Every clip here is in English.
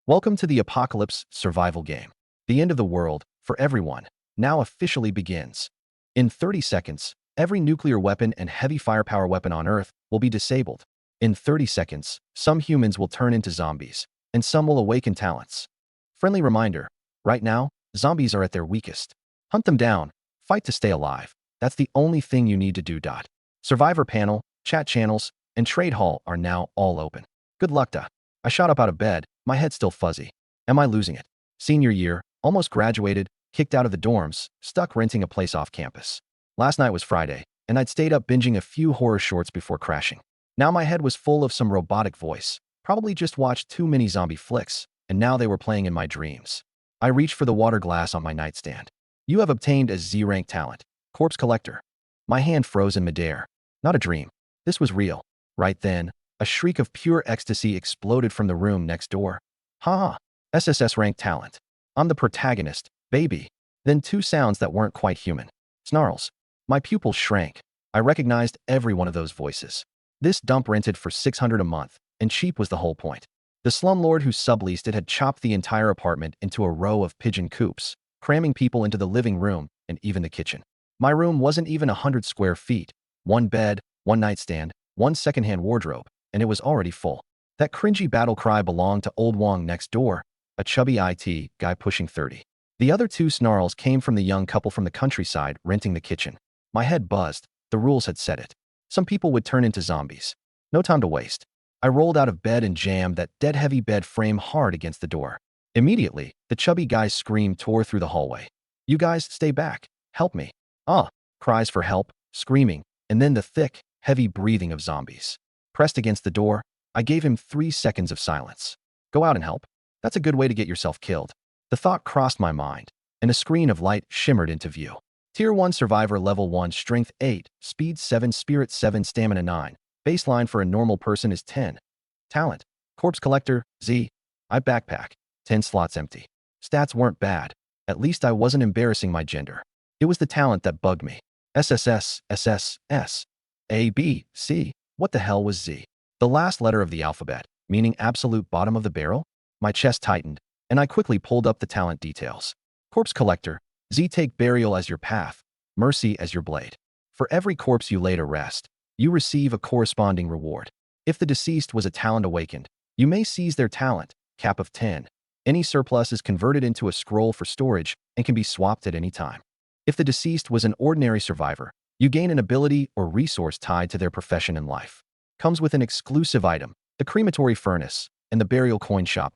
Welcome to the Apocalypse survival game. The end of the world, for everyone, now officially begins. In 30 seconds, every nuclear weapon and heavy firepower weapon on Earth will be disabled. In 30 seconds, some humans will turn into zombies, and some will awaken talents. Friendly reminder, right now, zombies are at their weakest. Hunt them down, fight to stay alive. That's the only thing you need to do. Survivor panel, chat channels, and trade hall are now all open. Good luck. I shot up out of bed, my head still fuzzy. Am I losing it? Senior year, almost graduated, kicked out of the dorms, stuck renting a place off campus. Last night was Friday, and I'd stayed up binging a few horror shorts before crashing. Now my head was full of some robotic voice. Probably just watched too many zombie flicks, and now they were playing in my dreams. I reached for the water glass on my nightstand. You have obtained a Z-rank talent, Corpse Collector. My hand froze in midair. Not a dream. This was real. Right then, a shriek of pure ecstasy exploded from the room next door. Ha! SSS rank talent. I'm the protagonist, baby. Then two sounds that weren't quite human. Snarls. My pupils shrank. I recognized every one of those voices. This dump rented for $600 a month, and cheap was the whole point. The slumlord who subleased it had chopped the entire apartment into a row of pigeon coops, cramming people into the living room and even the kitchen. My room wasn't even 100 square feet. One bed, one nightstand, one secondhand wardrobe, and it was already full. That cringy battle cry belonged to old Wong next door, a chubby IT guy pushing 30. The other two snarls came from the young couple from the countryside renting the kitchen. My head buzzed. The rules had said it. Some people would turn into zombies. No time to waste. I rolled out of bed and jammed that dead-heavy bed frame hard against the door. Immediately, the chubby guy's scream tore through the hallway. You guys, stay back. Help me. Cries for help, screaming, and then the thick, heavy breathing of zombies. Pressed against the door, I gave him 3 seconds of silence. Go out and help. That's a good way to get yourself killed. The thought crossed my mind, and a screen of light shimmered into view. Tier 1 Survivor Level 1 Strength 8, Speed 7, Spirit 7, Stamina 9. Baseline for a normal person is 10. Talent. Corpse Collector, Z. I backpack. 10 slots empty. Stats weren't bad. At least I wasn't embarrassing my gender. It was the talent that bugged me. SSS, SSS. A, B, C. What the hell was Z? The last letter of the alphabet, meaning absolute bottom of the barrel? My chest tightened, and I quickly pulled up the talent details. Corpse Collector, Z. Take burial as your path, mercy as your blade. For every corpse you lay to rest, you receive a corresponding reward. If the deceased was a talent awakened, you may seize their talent, cap of 10. Any surplus is converted into a scroll for storage and can be swapped at any time. If the deceased was an ordinary survivor, you gain an ability or resource tied to their profession in life. Comes with an exclusive item, the crematory furnace, and the burial coin shop.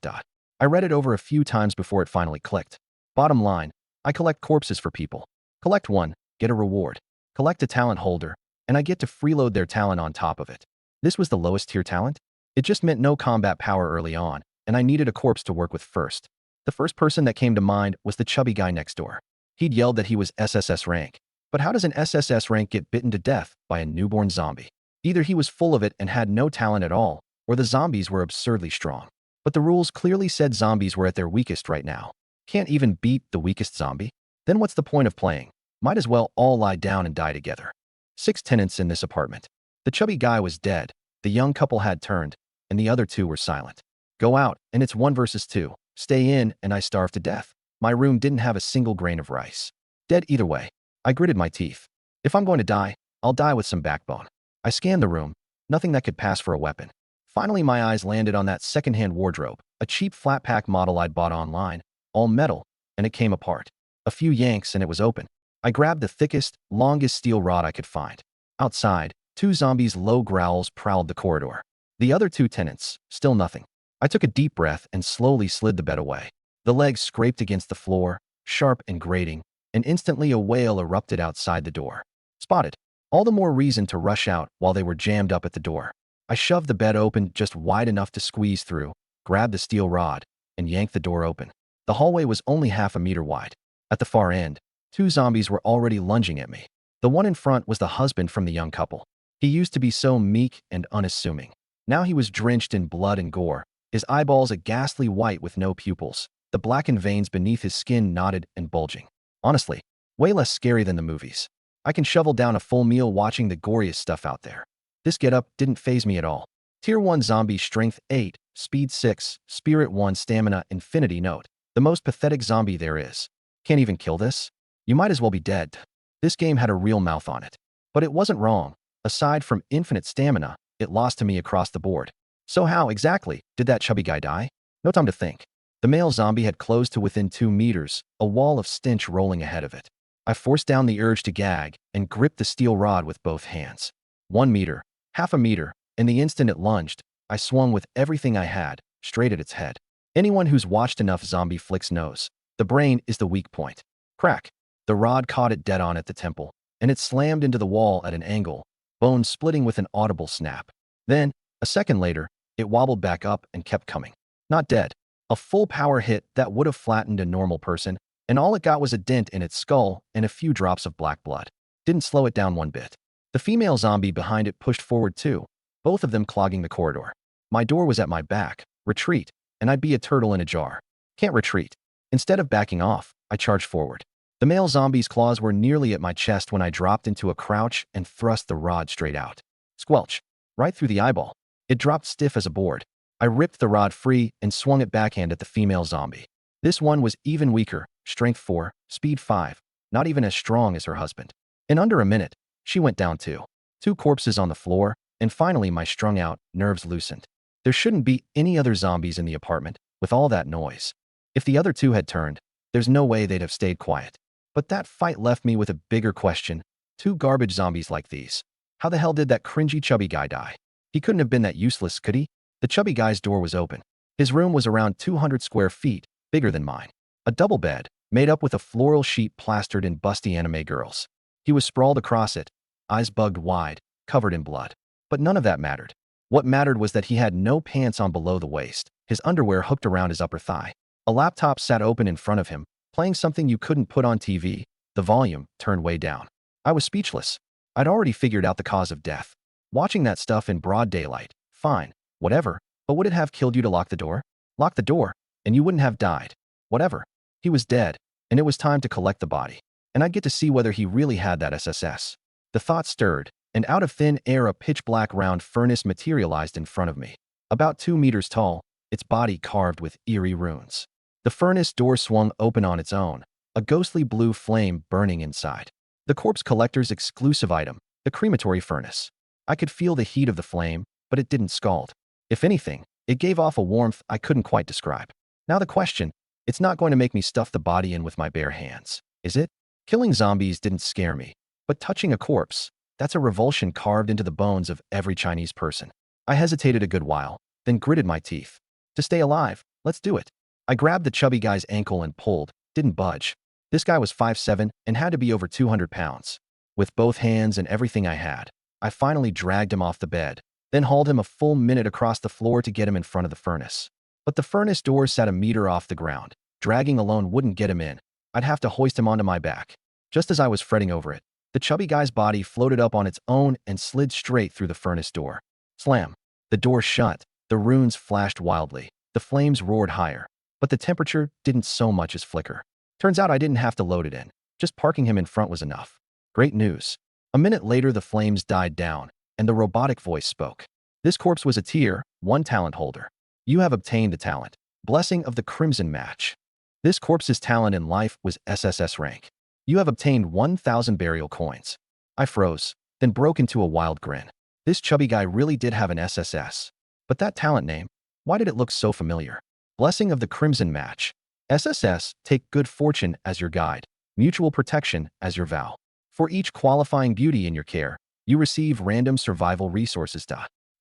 I read it over a few times before it finally clicked. Bottom line, I collect corpses for people. Collect one, get a reward. Collect a talent holder, and I get to freeload their talent on top of it. This was the lowest tier talent? It just meant no combat power early on, and I needed a corpse to work with first. The first person that came to mind was the chubby guy next door. He'd yelled that he was SSS rank. But how does an SSS rank get bitten to death by a newborn zombie? Either he was full of it and had no talent at all, or the zombies were absurdly strong. But the rules clearly said zombies were at their weakest right now. Can't even beat the weakest zombie? Then what's the point of playing? Might as well all lie down and die together. 6 tenants in this apartment. The chubby guy was dead, the young couple had turned, and the other two were silent. Go out, and it's 1 versus 2. Stay in, and I starve to death. My room didn't have a single grain of rice. Dead either way. I gritted my teeth. If I'm going to die, I'll die with some backbone. I scanned the room. Nothing that could pass for a weapon. Finally, my eyes landed on that secondhand wardrobe, a cheap flat-pack model I'd bought online, all metal, and it came apart. A few yanks and it was open. I grabbed the thickest, longest steel rod I could find. Outside, 2 zombies' low growls prowled the corridor. The other 2 tenants, still nothing. I took a deep breath and slowly slid the bed away. The legs scraped against the floor, sharp and grating, and instantly a wail erupted outside the door. Spotted. All the more reason to rush out while they were jammed up at the door. I shoved the bed open just wide enough to squeeze through, grabbed the steel rod, and yanked the door open. The hallway was only half a meter wide. At the far end, 2 zombies were already lunging at me. The one in front was the husband from the young couple. He used to be so meek and unassuming. Now he was drenched in blood and gore, his eyeballs a ghastly white with no pupils. The blackened veins beneath his skin knotted and bulging. Honestly, way less scary than the movies. I can shovel down a full meal watching the goriest stuff out there. This getup didn't faze me at all. Tier 1 Zombie Strength 8, Speed 6, Spirit 1 Stamina Infinity Note. The most pathetic zombie there is. Can't even kill this? You might as well be dead. This game had a real mouth on it. But it wasn't wrong. Aside from infinite stamina, it lost to me across the board. So how, exactly, did that chubby guy die? No time to think. The male zombie had closed to within 2 meters, a wall of stench rolling ahead of it. I forced down the urge to gag and gripped the steel rod with both hands. 1 meter, half a meter, and the instant it lunged, I swung with everything I had, straight at its head. Anyone who's watched enough zombie flicks knows. The brain is the weak point. Crack. The rod caught it dead on at the temple, and it slammed into the wall at an angle, bones splitting with an audible snap. Then, a second later, it wobbled back up and kept coming. Not dead. A full power hit that would have flattened a normal person, and all it got was a dent in its skull and a few drops of black blood. Didn't slow it down one bit. The female zombie behind it pushed forward too, both of them clogging the corridor. My door was at my back. Retreat, and I'd be a turtle in a jar. Can't retreat. Instead of backing off, I charged forward. The male zombie's claws were nearly at my chest when I dropped into a crouch and thrust the rod straight out. Squelch. Right through the eyeball. It dropped stiff as a board. I ripped the rod free and swung it backhand at the female zombie. This one was even weaker, strength 4, speed 5, not even as strong as her husband. In under a minute, she went down too. 2 corpses on the floor, and finally my strung-out nerves loosened. There shouldn't be any other zombies in the apartment, with all that noise. If the other 2 had turned, there's no way they'd have stayed quiet. But that fight left me with a bigger question. 2 garbage zombies like these. How the hell did that cringy chubby guy die? He couldn't have been that useless, could he? The chubby guy's door was open. His room was around 200 square feet, bigger than mine. A double bed, made up with a floral sheet plastered in busty anime girls. He was sprawled across it, eyes bugged wide, covered in blood. But none of that mattered. What mattered was that he had no pants on below the waist, his underwear hooked around his upper thigh. A laptop sat open in front of him, playing something you couldn't put on TV, the volume turned way down. I was speechless. I'd already figured out the cause of death. Watching that stuff in broad daylight, fine, whatever, but would it have killed you to lock the door? Lock the door, and you wouldn't have died. Whatever. He was dead, and it was time to collect the body. And I'd get to see whether he really had that SSS. The thought stirred, and out of thin air a pitch-black round furnace materialized in front of me. About 2 meters tall, its body carved with eerie runes. The furnace door swung open on its own, a ghostly blue flame burning inside. The corpse collector's exclusive item, the crematory furnace. I could feel the heat of the flame, but it didn't scald. If anything, it gave off a warmth I couldn't quite describe. Now the question, it's not going to make me stuff the body in with my bare hands, is it? Killing zombies didn't scare me, but touching a corpse, that's a revulsion carved into the bones of every Chinese person. I hesitated a good while, then gritted my teeth. To stay alive, let's do it. I grabbed the chubby guy's ankle and pulled, didn't budge. This guy was 5'7" and had to be over 200 pounds. With both hands and everything I had, I finally dragged him off the bed, then hauled him a full minute across the floor to get him in front of the furnace. But the furnace door sat a meter off the ground. Dragging alone wouldn't get him in. I'd have to hoist him onto my back. Just as I was fretting over it, the chubby guy's body floated up on its own and slid straight through the furnace door. Slam. The door shut. The runes flashed wildly. The flames roared higher. But the temperature didn't so much as flicker. Turns out I didn't have to load it in. Just parking him in front was enough. Great news. A minute later the flames died down, and the robotic voice spoke. This corpse was a Tier 1 talent holder. You have obtained the talent. Blessing of the Crimson Match. This corpse's talent in life was SSS rank. You have obtained 1,000 burial coins. I froze, then broke into a wild grin. This chubby guy really did have an SSS. But that talent name, why did it look so familiar? Blessing of the Crimson Match. SSS, take good fortune as your guide, mutual protection as your vow. For each qualifying beauty in your care, you receive random survival resources.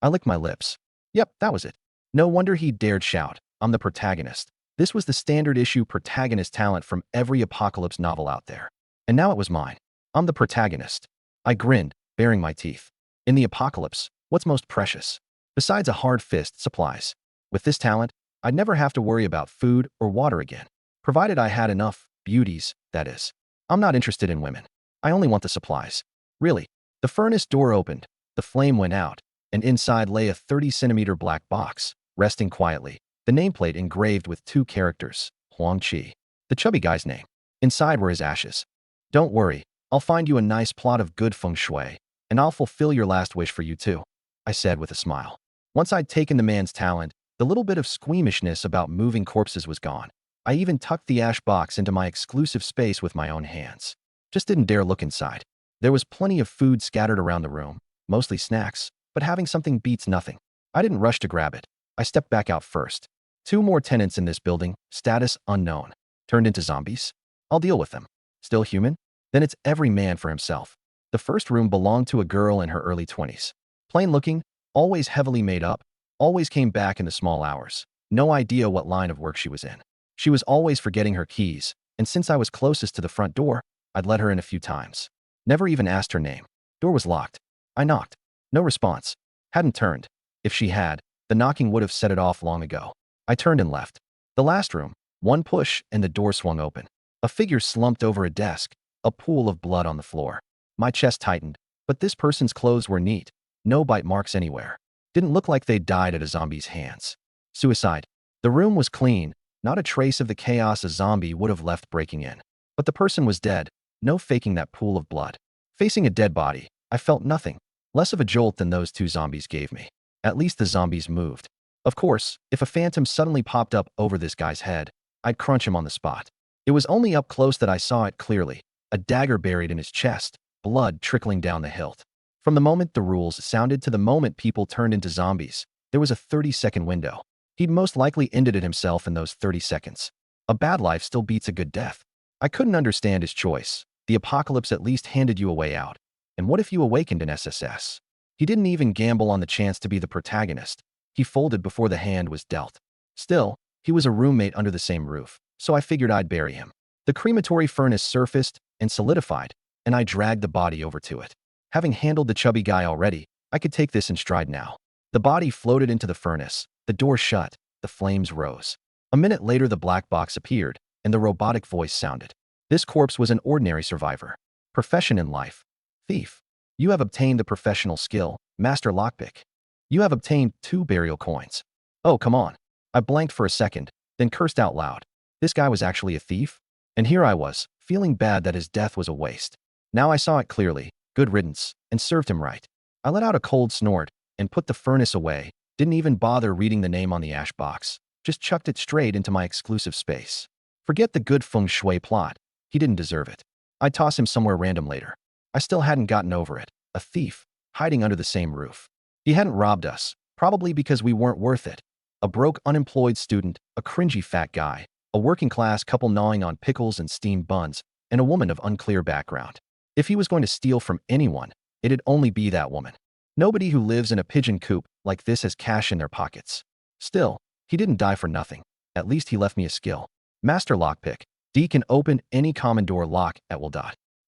I licked my lips. Yep, that was it. No wonder he dared shout, I'm the protagonist. This was the standard issue protagonist talent from every apocalypse novel out there. And now it was mine. I'm the protagonist. I grinned, baring my teeth. In the apocalypse, what's most precious? Besides a hard fist, supplies. With this talent, I'd never have to worry about food or water again. Provided I had enough beauties, that is. I'm not interested in women. I only want the supplies. Really. The furnace door opened, the flame went out, and inside lay a 30-centimeter black box, resting quietly. The nameplate engraved with 2 characters, Huang Qi, the chubby guy's name. Inside were his ashes. Don't worry, I'll find you a nice plot of good feng shui, and I'll fulfill your last wish for you too, I said with a smile. Once I'd taken the man's talent, the little bit of squeamishness about moving corpses was gone. I even tucked the ash box into my exclusive space with my own hands. Just didn't dare look inside. There was plenty of food scattered around the room, mostly snacks, but having something beats nothing. I didn't rush to grab it. I stepped back out first. 2 more tenants in this building, status unknown. Turned into zombies? I'll deal with them. Still human? Then it's every man for himself. The first room belonged to a girl in her early 20s. Plain looking, always heavily made up, always came back in the small hours. No idea what line of work she was in. She was always forgetting her keys, and since I was closest to the front door, I'd let her in a few times. Never even asked her name. Door was locked. I knocked. No response. Hadn't turned. If she had, the knocking would have set it off long ago. I turned and left. The last room, one push and the door swung open. A figure slumped over a desk, a pool of blood on the floor. My chest tightened, but this person's clothes were neat. No bite marks anywhere. Didn't look like they'd died at a zombie's hands. Suicide. The room was clean, not a trace of the chaos a zombie would have left breaking in. But the person was dead, no faking that pool of blood. Facing a dead body, I felt nothing, less of a jolt than those 2 zombies gave me. At least the zombies moved. Of course, if a phantom suddenly popped up over this guy's head, I'd crunch him on the spot. It was only up close that I saw it clearly, a dagger buried in his chest, blood trickling down the hilt. From the moment the rules sounded to the moment people turned into zombies, there was a 30-second window. He'd most likely ended it himself in those 30 seconds. A bad life still beats a good death. I couldn't understand his choice. The apocalypse at least handed you a way out. And what if you awakened in SSS? He didn't even gamble on the chance to be the protagonist. He folded before the hand was dealt. Still, he was a roommate under the same roof, so I figured I'd bury him. The crematory furnace surfaced and solidified, and I dragged the body over to it. Having handled the chubby guy already, I could take this in stride now. The body floated into the furnace, the door shut, the flames rose. A minute later the black box appeared, and the robotic voice sounded. This corpse was an ordinary survivor. Profession in life. Thief. You have obtained the professional skill, Master Lockpick. You have obtained 2 burial coins. Oh, come on. I blanked for a second, then cursed out loud. This guy was actually a thief? And here I was, feeling bad that his death was a waste. Now I saw it clearly, good riddance, and served him right. I let out a cold snort and put the furnace away, didn't even bother reading the name on the ash box, just chucked it straight into my exclusive space. Forget the good feng shui plot. He didn't deserve it. I'd toss him somewhere random later. I still hadn't gotten over it. A thief, hiding under the same roof. He hadn't robbed us, probably because we weren't worth it. A broke, unemployed student, a cringy fat guy, a working-class couple gnawing on pickles and steamed buns, and a woman of unclear background. If he was going to steal from anyone, it'd only be that woman. Nobody who lives in a pigeon coop like this has cash in their pockets. Still, he didn't die for nothing. At least he left me a skill. Master Lockpick. D can open any common door lock at will.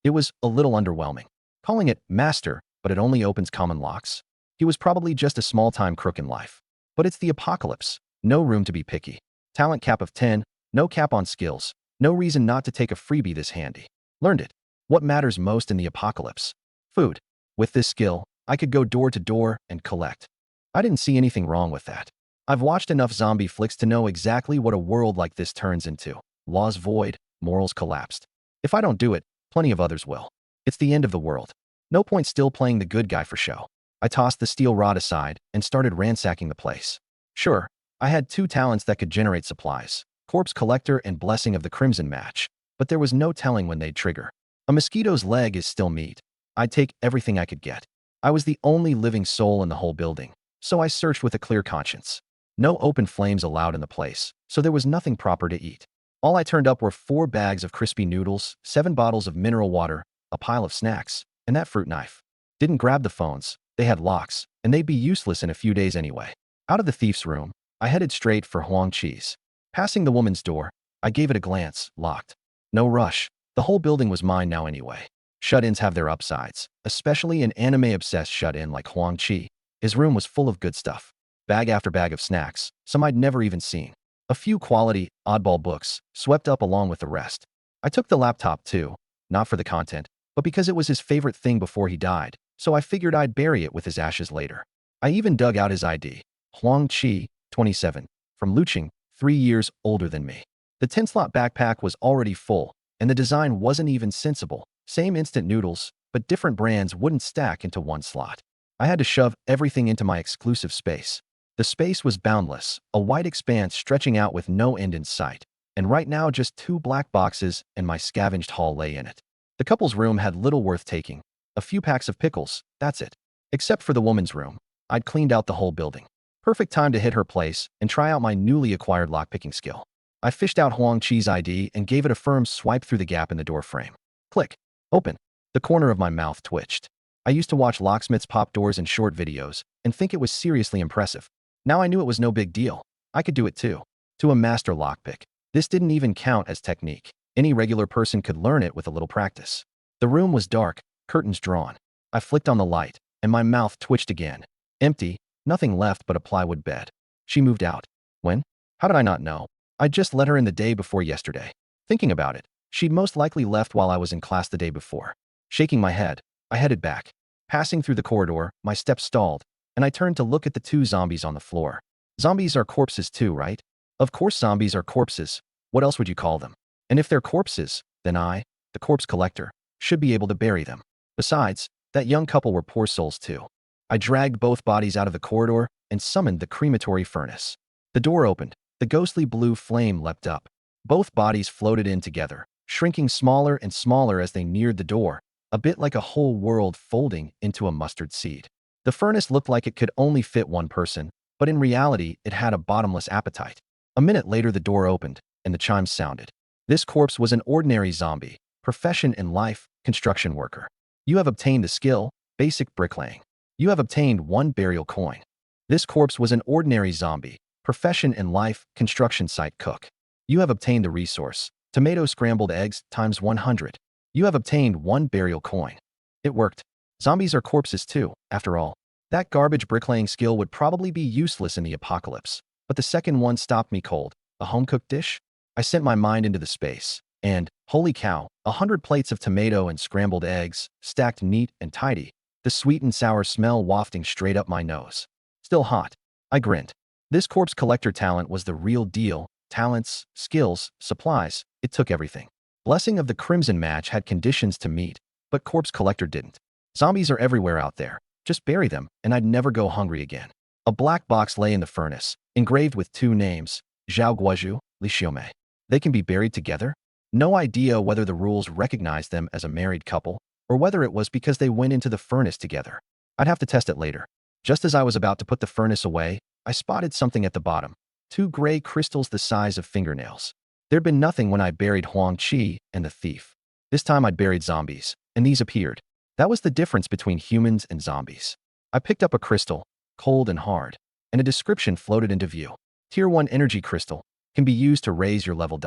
It was a little underwhelming. Calling it Master, but it only opens common locks? He was probably just a small-time crook in life. But it's the apocalypse. No room to be picky. Talent cap of 10, no cap on skills. No reason not to take a freebie this handy. Learned it. What matters most in the apocalypse? Food. With this skill, I could go door to door and collect. I didn't see anything wrong with that. I've watched enough zombie flicks to know exactly what a world like this turns into. Laws void, morals collapsed. If I don't do it, plenty of others will. It's the end of the world. No point still playing the good guy for show. I tossed the steel rod aside and started ransacking the place. Sure, I had 2 talents that could generate supplies, Corpse Collector and Blessing of the Crimson Match, but there was no telling when they'd trigger. A mosquito's leg is still meat. I'd take everything I could get. I was the only living soul in the whole building, so I searched with a clear conscience. No open flames allowed in the place, so there was nothing proper to eat. All I turned up were 4 bags of crispy noodles, 7 bottles of mineral water, a pile of snacks, and that fruit knife. Didn't grab the phones. They had locks, and they'd be useless in a few days anyway. Out of the thief's room, I headed straight for Huang Chi's. Passing the woman's door, I gave it a glance, locked. No rush. The whole building was mine now anyway. Shut-ins have their upsides, especially an anime-obsessed shut-in like Huang Chi. His room was full of good stuff. Bag after bag of snacks, some I'd never even seen. A few quality, oddball books, swept up along with the rest. I took the laptop too, not for the content, but because it was his favorite thing before he died, so I figured I'd bury it with his ashes later. I even dug out his ID. Huang Chi, 27, from Luqing, 3 years older than me. The 10-slot backpack was already full, and the design wasn't even sensible. Same instant noodles, but different brands wouldn't stack into one slot. I had to shove everything into my exclusive space. The space was boundless, a white expanse stretching out with no end in sight. And right now just 2 black boxes and my scavenged haul lay in it. The couple's room had little worth taking. A few packs of pickles, that's it. Except for the woman's room. I'd cleaned out the whole building. Perfect time to hit her place and try out my newly acquired lockpicking skill. I fished out Huang Chi's ID and gave it a firm swipe through the gap in the door frame. Click. Open. The corner of my mouth twitched. I used to watch locksmiths pop doors in short videos and think it was seriously impressive. Now I knew it was no big deal. I could do it too. To a master lockpick. This didn't even count as technique. Any regular person could learn it with a little practice. The room was dark, curtains drawn. I flicked on the light, and my mouth twitched again. Empty, nothing left but a plywood bed. She moved out. When? How did I not know? I'd just let her in the day before yesterday. Thinking about it, she'd most likely left while I was in class the day before. Shaking my head, I headed back. Passing through the corridor, my steps stalled, and I turned to look at the 2 zombies on the floor. Zombies are corpses too, right? Of course zombies are corpses. What else would you call them? And if they're corpses, then I, the corpse collector, should be able to bury them. Besides, that young couple were poor souls too. I dragged both bodies out of the corridor and summoned the crematory furnace. The door opened. The ghostly blue flame leapt up. Both bodies floated in together, shrinking smaller and smaller as they neared the door, a bit like a whole world folding into a mustard seed. The furnace looked like it could only fit 1 person, but in reality, it had a bottomless appetite. A minute later, the door opened, and the chimes sounded. This corpse was an ordinary zombie, profession in life, construction worker. You have obtained the skill, basic bricklaying. You have obtained 1 burial coin. This corpse was an ordinary zombie, profession in life, construction site cook. You have obtained the resource, tomato scrambled eggs times 100. You have obtained 1 burial coin. It worked. Zombies are corpses too, after all. That garbage bricklaying skill would probably be useless in the apocalypse, but the second one stopped me cold. A home-cooked dish? I sent my mind into the space, and, holy cow, 100 plates of tomato and scrambled eggs, stacked neat and tidy, the sweet and sour smell wafting straight up my nose. Still hot. I grinned. This corpse collector talent was the real deal. Talents, skills, supplies, it took everything. Blessing of the Crimson Match had conditions to meet, but corpse collector didn't. Zombies are everywhere out there. Just bury them, and I'd never go hungry again. A black box lay in the furnace, engraved with 2 names, Zhao Guozhu, Li Xiaomei. They can be buried together? No idea whether the rules recognized them as a married couple, or whether it was because they went into the furnace together. I'd have to test it later. Just as I was about to put the furnace away, I spotted something at the bottom. 2 gray crystals the size of fingernails. There'd been nothing when I buried Huang Chi and the thief. This time I'd buried zombies, and these appeared. That was the difference between humans and zombies. I picked up a crystal, cold and hard, and a description floated into view. Tier 1 energy crystal can be used to raise your level.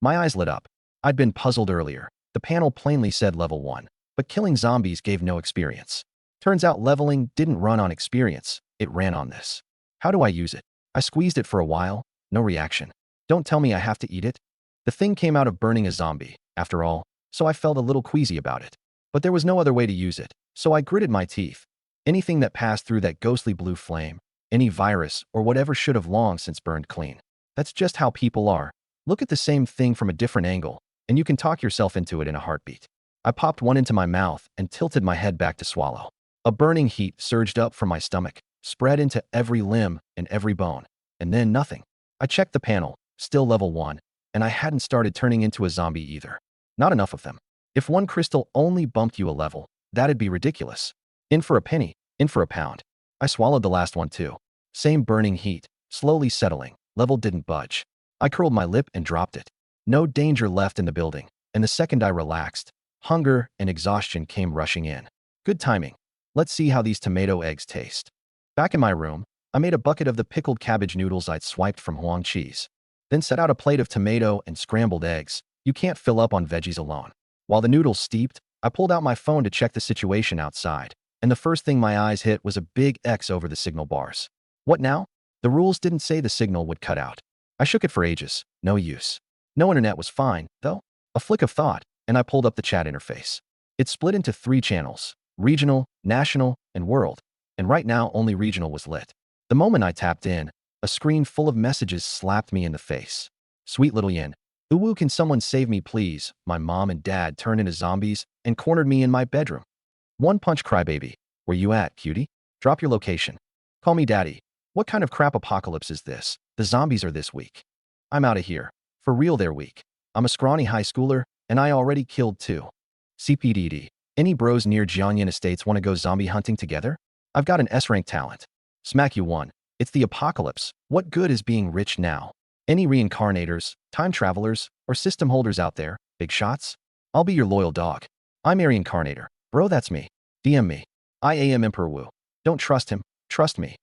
My eyes lit up. I'd been puzzled earlier. The panel plainly said level 1, but killing zombies gave no experience. Turns out leveling didn't run on experience, it ran on this. How do I use it? I squeezed it for a while, no reaction. Don't tell me I have to eat it. The thing came out of burning a zombie, after all, so I felt a little queasy about it. But there was no other way to use it, so I gritted my teeth. Anything that passed through that ghostly blue flame, any virus or whatever should have long since burned clean. That's just how people are. Look at the same thing from a different angle, and you can talk yourself into it in a heartbeat. I popped one into my mouth and tilted my head back to swallow. A burning heat surged up from my stomach, spread into every limb and every bone, and then nothing. I checked the panel, still level 1, and I hadn't started turning into a zombie either. Not enough of them. If 1 crystal only bumped you a level, that'd be ridiculous. In for a penny, in for a pound. I swallowed the last one too. Same burning heat, slowly settling, level didn't budge. I curled my lip and dropped it. No danger left in the building, and the second I relaxed, hunger and exhaustion came rushing in. Good timing. Let's see how these tomato eggs taste. Back in my room, I made a bucket of the pickled cabbage noodles I'd swiped from Huang Chi's. Then set out a plate of tomato and scrambled eggs. You can't fill up on veggies alone. While the noodles steeped, I pulled out my phone to check the situation outside, and the first thing my eyes hit was a big X over the signal bars. What now? The rules didn't say the signal would cut out. I shook it for ages. No use. No internet was fine, though. A flick of thought, and I pulled up the chat interface. It split into 3 channels: regional, national, and world. And right now, only regional was lit. The moment I tapped in, a screen full of messages slapped me in the face. Sweet little yin. Uwu, can someone save me please? My mom and dad turned into zombies and cornered me in my bedroom. One punch crybaby. Where you at, cutie? Drop your location. Call me daddy. What kind of crap apocalypse is this? The zombies are this weak. I'm out of here. For real, they're weak. I'm a scrawny high schooler, and I already killed 2. CPDD. Any bros near Jianyan Estates want to go zombie hunting together? I've got an S-rank talent. Smack you one. It's the apocalypse. What good is being rich now? Any reincarnators, time travelers, or system holders out there? Big shots? I'll be your loyal dog. I'm a reincarnator. Bro, that's me. DM me. I am Emperor Wu. Don't trust him. Trust me.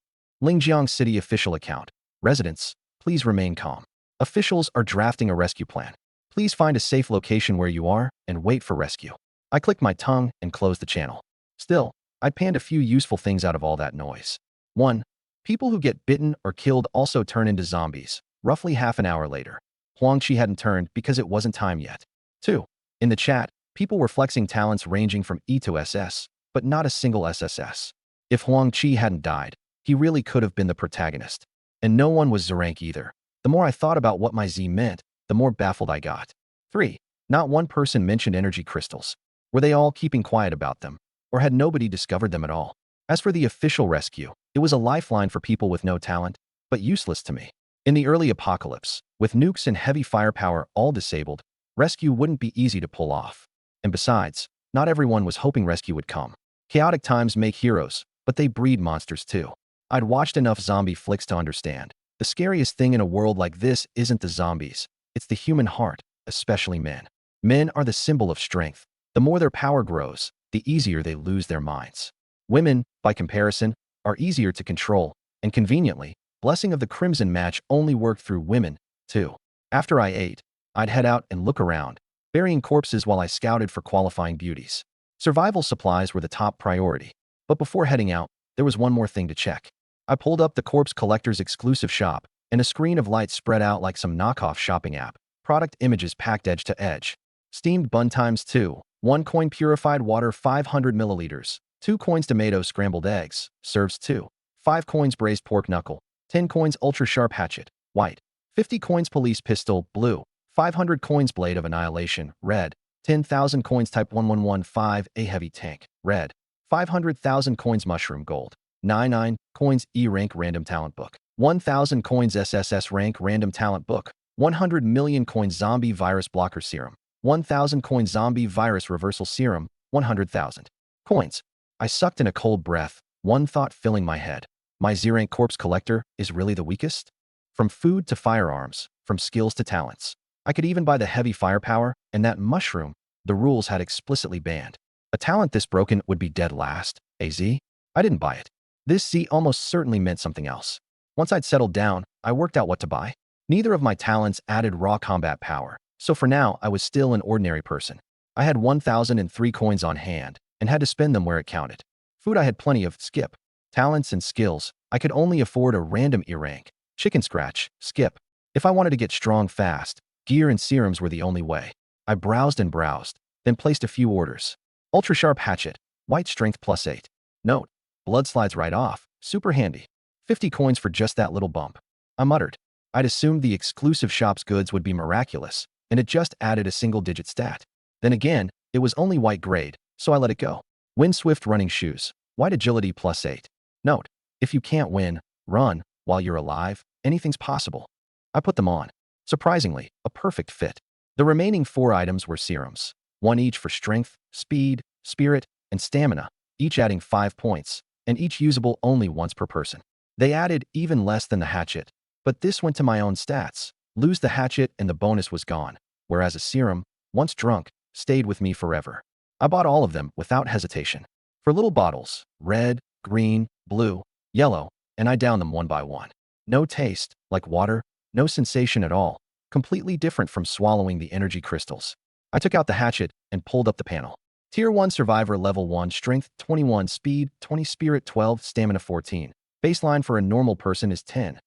Lingjiang City official account. Residents, please remain calm. Officials are drafting a rescue plan. Please find a safe location where you are and wait for rescue. I clicked my tongue and closed the channel. Still, I panned a few useful things out of all that noise. 1. People who get bitten or killed also turn into zombies. Roughly half an hour later. Huangqi hadn't turned because it wasn't time yet. 2. In the chat, people were flexing talents ranging from E to SS, but not a single SSS. If Huangqi hadn't died, he really could have been the protagonist. And no one was Z-rank either. The more I thought about what my Z meant, the more baffled I got. 3. Not one person mentioned energy crystals. Were they all keeping quiet about them? Or had nobody discovered them at all? As for the official rescue, it was a lifeline for people with no talent, but useless to me. In the early apocalypse, with nukes and heavy firepower all disabled, rescue wouldn't be easy to pull off. And besides, not everyone was hoping rescue would come. Chaotic times make heroes, but they breed monsters too. I'd watched enough zombie flicks to understand. The scariest thing in a world like this isn't the zombies. It's the human heart, especially men. Men are the symbol of strength. The more their power grows, the easier they lose their minds. Women, by comparison, are easier to control, and conveniently, Blessing of the Crimson match only worked through women, too. After I ate, I'd head out and look around, burying corpses while I scouted for qualifying beauties. Survival supplies were the top priority. But before heading out, there was one more thing to check. I pulled up the Corpse Collector's exclusive shop, and a screen of lights spread out like some knockoff shopping app. Product images packed edge to edge. Steamed bun times 2. 1 coin purified water 500 milliliters. 2 coins tomato scrambled eggs. Serves 2. 5 coins braised pork knuckle. 10 coins ultra sharp hatchet. White. 50 coins police pistol. Blue. 500 coins blade of annihilation. Red. 10,000 coins type 1115 a heavy tank. Red. 500,000 coins mushroom gold. 99 coins E-rank random talent book. 1,000 coins SSS rank random talent book. 100 million coins zombie virus blocker serum. 1,000 coins zombie virus reversal serum. 100,000 coins. I sucked in a cold breath, one thought filling my head. My Z-rank corpse collector is really the weakest? From food to firearms, from skills to talents. I could even buy the heavy firepower, and that mushroom, the rules had explicitly banned. A talent this broken would be dead last. A Z? I didn't buy it. This Z almost certainly meant something else. Once I'd settled down, I worked out what to buy. Neither of my talents added raw combat power, so for now I was still an ordinary person. I had 1,003 coins on hand, and had to spend them where it counted. Food I had plenty of. Skip. Talents and skills, I could only afford a random E-rank. Chicken scratch. Skip. If I wanted to get strong fast, gear and serums were the only way. I browsed and browsed, then placed a few orders. Ultra sharp hatchet. White strength +8. Note. Blood slides right off. Super handy. 50 coins for just that little bump. I muttered. I'd assumed the exclusive shop's goods would be miraculous, and it just added a single-digit stat. Then again, it was only white grade, so I let it go. Wind Swift running shoes. White agility +8. Note. If you can't win, run. While you're alive, anything's possible. I put them on. Surprisingly, a perfect fit. The remaining 4 items were serums. 1 each for strength, speed, spirit, and stamina, each adding 5 points, and each usable only once per person. They added even less than the hatchet, but this went to my own stats. Lose the hatchet and the bonus was gone, whereas a serum, once drunk, stayed with me forever. I bought all of them without hesitation. For little bottles, red, green, blue, yellow, and I downed them one by one. No taste, like water, no sensation at all, completely different from swallowing the energy crystals. I took out the hatchet and pulled up the panel. Tier 1 Survivor Level 1 Strength 21 Speed 20 Spirit 12 Stamina 14. Baseline for a normal person is 10.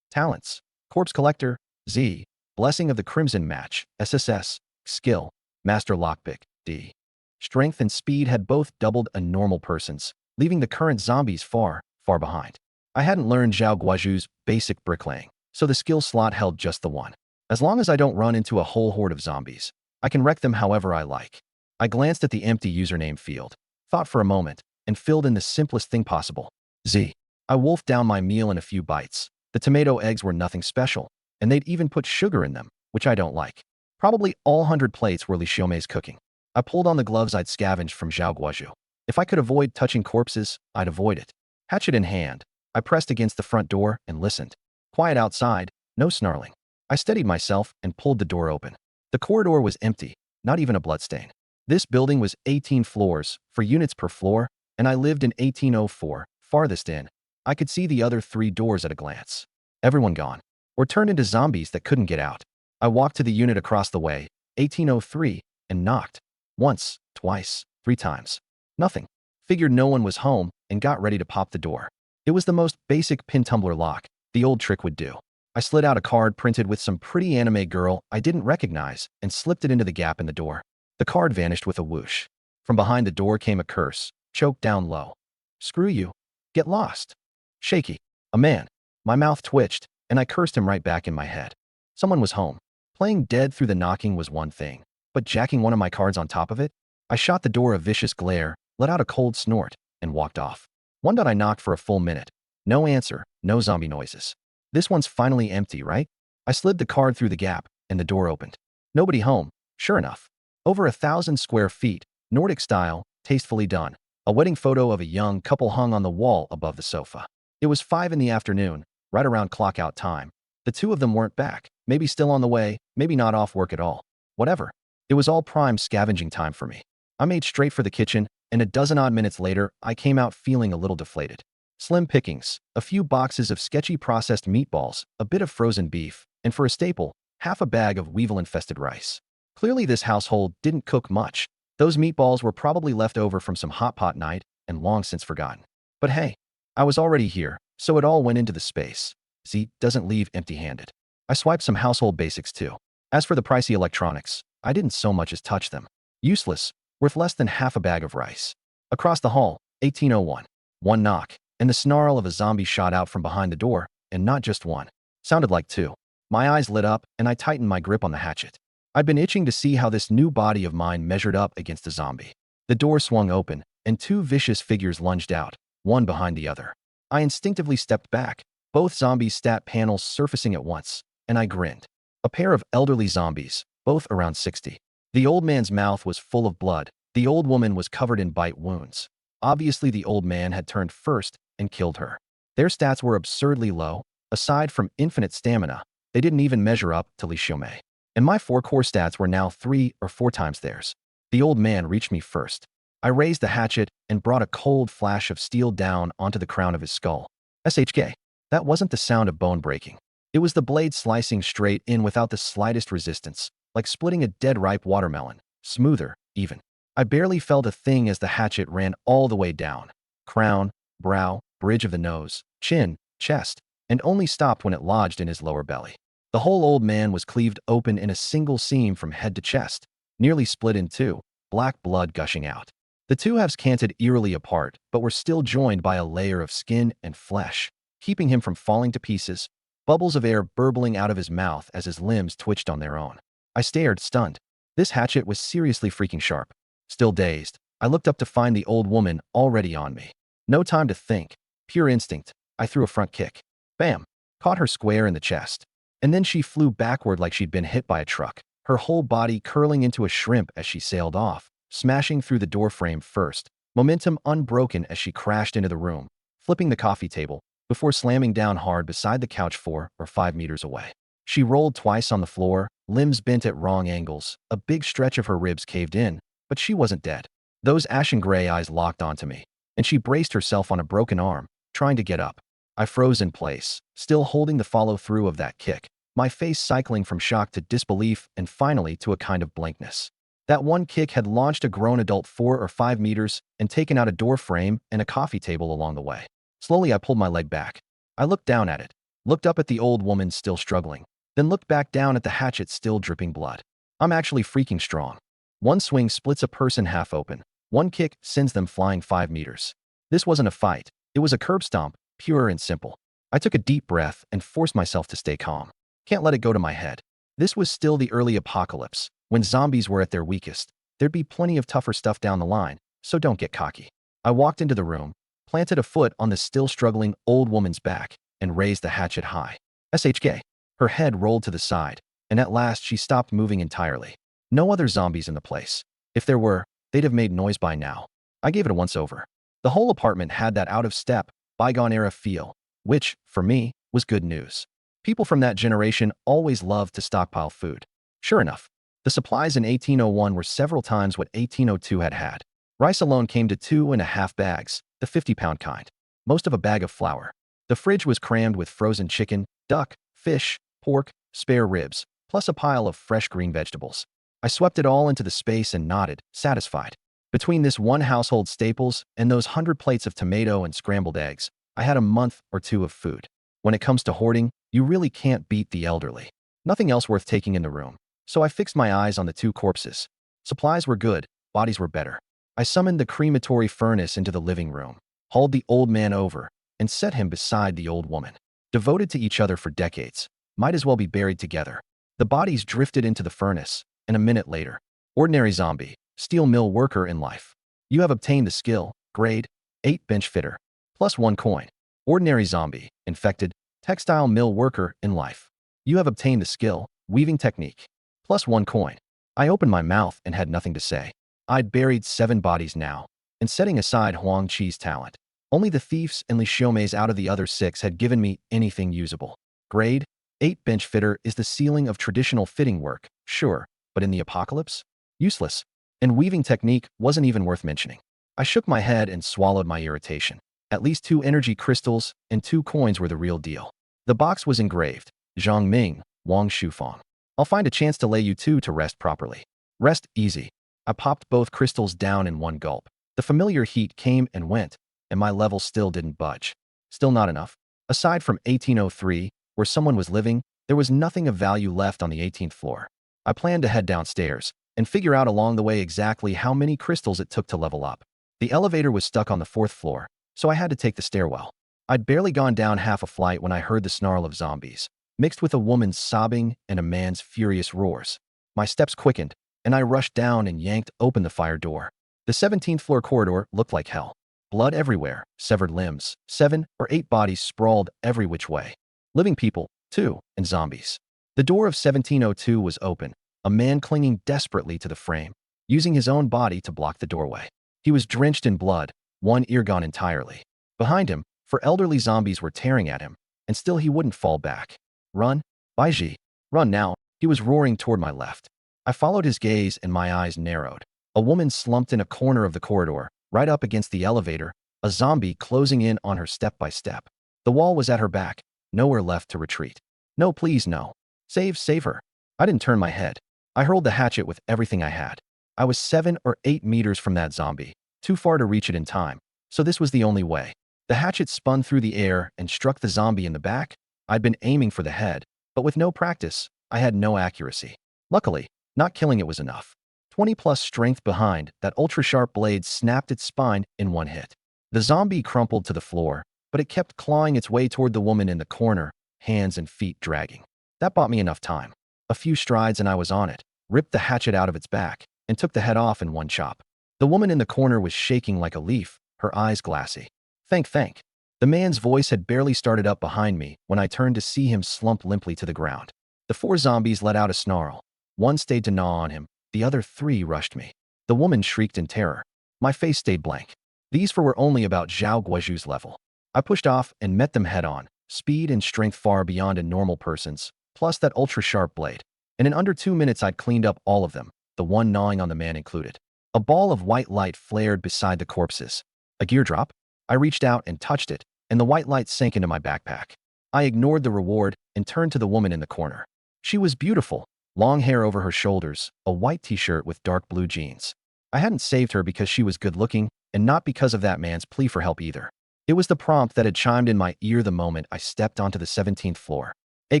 Talents. Corpse Collector, Z. Blessing of the Crimson match, SSS. Skill. Master Lockpick, D. Strength and speed had both doubled a normal person's, leaving the current zombies far, far behind. I hadn't learned Zhao Guaju's basic bricklaying, so the skill slot held just the one. As long as I don't run into a whole horde of zombies, I can wreck them however I like. I glanced at the empty username field, thought for a moment, and filled in the simplest thing possible. Z. I wolfed down my meal in a few bites. The tomato eggs were nothing special, and they'd even put sugar in them, which I don't like. Probably all 100 plates were Li Xiaomei's cooking. I pulled on the gloves I'd scavenged from Zhao Guozhu. If I could avoid touching corpses, I'd avoid it. Hatchet in hand, I pressed against the front door and listened. Quiet outside, no snarling. I steadied myself and pulled the door open. The corridor was empty, not even a bloodstain. This building was 18 floors, 4 units per floor, and I lived in 1804, farthest in. I could see the other 3 doors at a glance. Everyone gone, or turned into zombies that couldn't get out. I walked to the unit across the way, 1803, and knocked. Once, twice, 3 times. Nothing. Figured no one was home and got ready to pop the door. It was the most basic pin tumbler lock, the old trick would do. I slid out a card printed with some pretty anime girl I didn't recognize and slipped it into the gap in the door. The card vanished with a whoosh. From behind the door came a curse, choked down low. Screw you. Get lost. Shaky. A man. My mouth twitched, and I cursed him right back in my head. Someone was home. Playing dead through the knocking was one thing, but jacking one of my cards on top of it? I shot the door a vicious glare, let out a cold snort, and walked off. I knocked for a full minute. No answer, no zombie noises. This one's finally empty, right? I slid the card through the gap, and the door opened. Nobody home, sure enough. Over 1,000 square feet, Nordic style, tastefully done. A wedding photo of a young couple hung on the wall above the sofa. It was 5 in the afternoon, right around clock-out time. The 2 of them weren't back, maybe still on the way, maybe not off work at all. Whatever. It was all prime scavenging time for me. I made straight for the kitchen, and a dozen odd minutes later, I came out feeling a little deflated. Slim pickings, a few boxes of sketchy processed meatballs, a bit of frozen beef, and for a staple, half a bag of weevil-infested rice. Clearly this household didn't cook much. Those meatballs were probably left over from some hot pot night and long since forgotten. But hey, I was already here, so it all went into the space. Z doesn't leave empty-handed. I swiped some household basics too. As for the pricey electronics, I didn't so much as touch them. Useless, worth less than half a bag of rice. Across the hall, 1801. One knock, and the snarl of a zombie shot out from behind the door, and not just one. Sounded like 2. My eyes lit up, and I tightened my grip on the hatchet. I'd been itching to see how this new body of mine measured up against a zombie. The door swung open, and 2 vicious figures lunged out, one behind the other. I instinctively stepped back, both zombies' stat panels surfacing at once, and I grinned. A pair of elderly zombies, both around 60. The old man's mouth was full of blood. The old woman was covered in bite wounds. Obviously, the old man had turned first and killed her. Their stats were absurdly low. Aside from infinite stamina, they didn't even measure up to Li Xiaomei. And my 4 core stats were now 3 or 4 times theirs. The old man reached me first. I raised the hatchet and brought a cold flash of steel down onto the crown of his skull. SHK. That wasn't the sound of bone breaking. It was the blade slicing straight in without the slightest resistance, like splitting a dead ripe watermelon. Smoother, even. I barely felt a thing as the hatchet ran all the way down. Crown, brow, bridge of the nose, chin, chest, and only stopped when it lodged in his lower belly. The whole old man was cleaved open in a single seam from head to chest, nearly split in 2, black blood gushing out. The 2 halves canted eerily apart, but were still joined by a layer of skin and flesh, keeping him from falling to pieces, bubbles of air burbling out of his mouth as his limbs twitched on their own. I stared, stunned. This hatchet was seriously freaking sharp. Still dazed, I looked up to find the old woman already on me. No time to think. Pure instinct. I threw a front kick. Bam! Caught her square in the chest. And then she flew backward like she'd been hit by a truck, her whole body curling into a shrimp as she sailed off, smashing through the doorframe first, momentum unbroken as she crashed into the room, flipping the coffee table, before slamming down hard beside the couch 4 or 5 meters away. She rolled twice on the floor, limbs bent at wrong angles, a big stretch of her ribs caved in, but she wasn't dead. Those ashen gray eyes locked onto me, and she braced herself on a broken arm, trying to get up. I froze in place, still holding the follow-through of that kick, my face cycling from shock to disbelief and finally to a kind of blankness. That one kick had launched a grown adult 4 or 5 meters and taken out a door frame and a coffee table along the way. Slowly, I pulled my leg back. I looked down at it, looked up at the old woman still struggling, then looked back down at the hatchet still dripping blood. I'm actually freaking strong. One swing splits a person half open. One kick sends them flying 5 meters. This wasn't a fight. It was a curb stomp, pure and simple. I took a deep breath and forced myself to stay calm. Can't let it go to my head. This was still the early apocalypse, when zombies were at their weakest. There'd be plenty of tougher stuff down the line, so don't get cocky. I walked into the room, planted a foot on the still struggling old woman's back, and raised the hatchet high. SHK. Her head rolled to the side, and at last she stopped moving entirely. No other zombies in the place. If there were, they'd have made noise by now. I gave it a once-over. The whole apartment had that out-of-step, bygone-era feel, which, for me, was good news. People from that generation always loved to stockpile food. Sure enough, the supplies in 1801 were several times what 1802 had had. Rice alone came to 2.5 bags, the 50-pound kind, most of a bag of flour. The fridge was crammed with frozen chicken, duck, fish, pork, spare ribs, plus a pile of fresh green vegetables. I swept it all into the space and nodded, satisfied. Between this one household staples and those 100 plates of tomato and scrambled eggs, I had a month or two of food. When it comes to hoarding, you really can't beat the elderly. Nothing else worth taking in the room, so I fixed my eyes on the two corpses. Supplies were good, bodies were better. I summoned the crematory furnace into the living room, hauled the old man over, and set him beside the old woman. Devoted to each other for decades, might as well be buried together. The bodies drifted into the furnace, and a minute later, ordinary zombie, steel mill worker in life. You have obtained the skill, grade, 8 bench fitter, plus 1 coin. Ordinary zombie, infected, textile mill worker in life. You have obtained the skill, weaving technique, plus 1 coin. I opened my mouth and had nothing to say. I'd buried 7 bodies now, and setting aside Huang Chi's talent. Only the thieves and Li Xiaomei's out of the other 6 had given me anything usable. Grade, 8 bench fitter is the ceiling of traditional fitting work, sure, but in the apocalypse? Useless. And weaving technique wasn't even worth mentioning. I shook my head and swallowed my irritation. At least 2 energy crystals and 2 coins were the real deal. The box was engraved, Zhang Ming, Wang Shufang. I'll find a chance to lay you 2 to rest properly. Rest easy. I popped both crystals down in one gulp. The familiar heat came and went, and my level still didn't budge. Still not enough. Aside from 1803, where someone was living, there was nothing of value left on the 18th floor. I planned to head downstairs and figure out along the way exactly how many crystals it took to level up. The elevator was stuck on the 4th floor, so I had to take the stairwell. I'd barely gone down half a flight when I heard the snarl of zombies, mixed with a woman's sobbing and a man's furious roars. My steps quickened, and I rushed down and yanked open the fire door. The 17th floor corridor looked like hell. Blood everywhere, severed limbs, 7 or 8 bodies sprawled every which way. Living people, too, and zombies. The door of 1702 was open, a man clinging desperately to the frame, using his own body to block the doorway. He was drenched in blood, one ear gone entirely. Behind him, 4 elderly zombies were tearing at him, and still he wouldn't fall back. Run, Baiji. Run now. He was roaring toward my left. I followed his gaze and my eyes narrowed. A woman slumped in a corner of the corridor, right up against the elevator, a zombie closing in on her step by step. The wall was at her back, nowhere left to retreat. No, please, no. Save her. I didn't turn my head. I hurled the hatchet with everything I had. I was 7 or 8 meters from that zombie, too far to reach it in time, so this was the only way. The hatchet spun through the air and struck the zombie in the back. I'd been aiming for the head, but with no practice, I had no accuracy. Luckily, not killing it was enough. 20+ strength behind, that ultra-sharp blade snapped its spine in one hit. The zombie crumpled to the floor, but it kept clawing its way toward the woman in the corner, hands and feet dragging. That bought me enough time. A few strides and I was on it, ripped the hatchet out of its back, and took the head off in one chop. The woman in the corner was shaking like a leaf, her eyes glassy. Thank. The man's voice had barely started up behind me when I turned to see him slump limply to the ground. The 4 zombies let out a snarl. 1 stayed to gnaw on him, the other 3 rushed me. The woman shrieked in terror. My face stayed blank. These 4 were only about Zhao Guozhu's level. I pushed off and met them head-on, speed and strength far beyond a normal person's, plus that ultra-sharp blade. And in under 2 minutes I'd cleaned up all of them, the one gnawing on the man included. A ball of white light flared beside the corpses. A gear drop? I reached out and touched it, and the white light sank into my backpack. I ignored the reward and turned to the woman in the corner. She was beautiful, long hair over her shoulders, a white t-shirt with dark blue jeans. I hadn't saved her because she was good-looking, and not because of that man's plea for help either. It was the prompt that had chimed in my ear the moment I stepped onto the 17th floor. A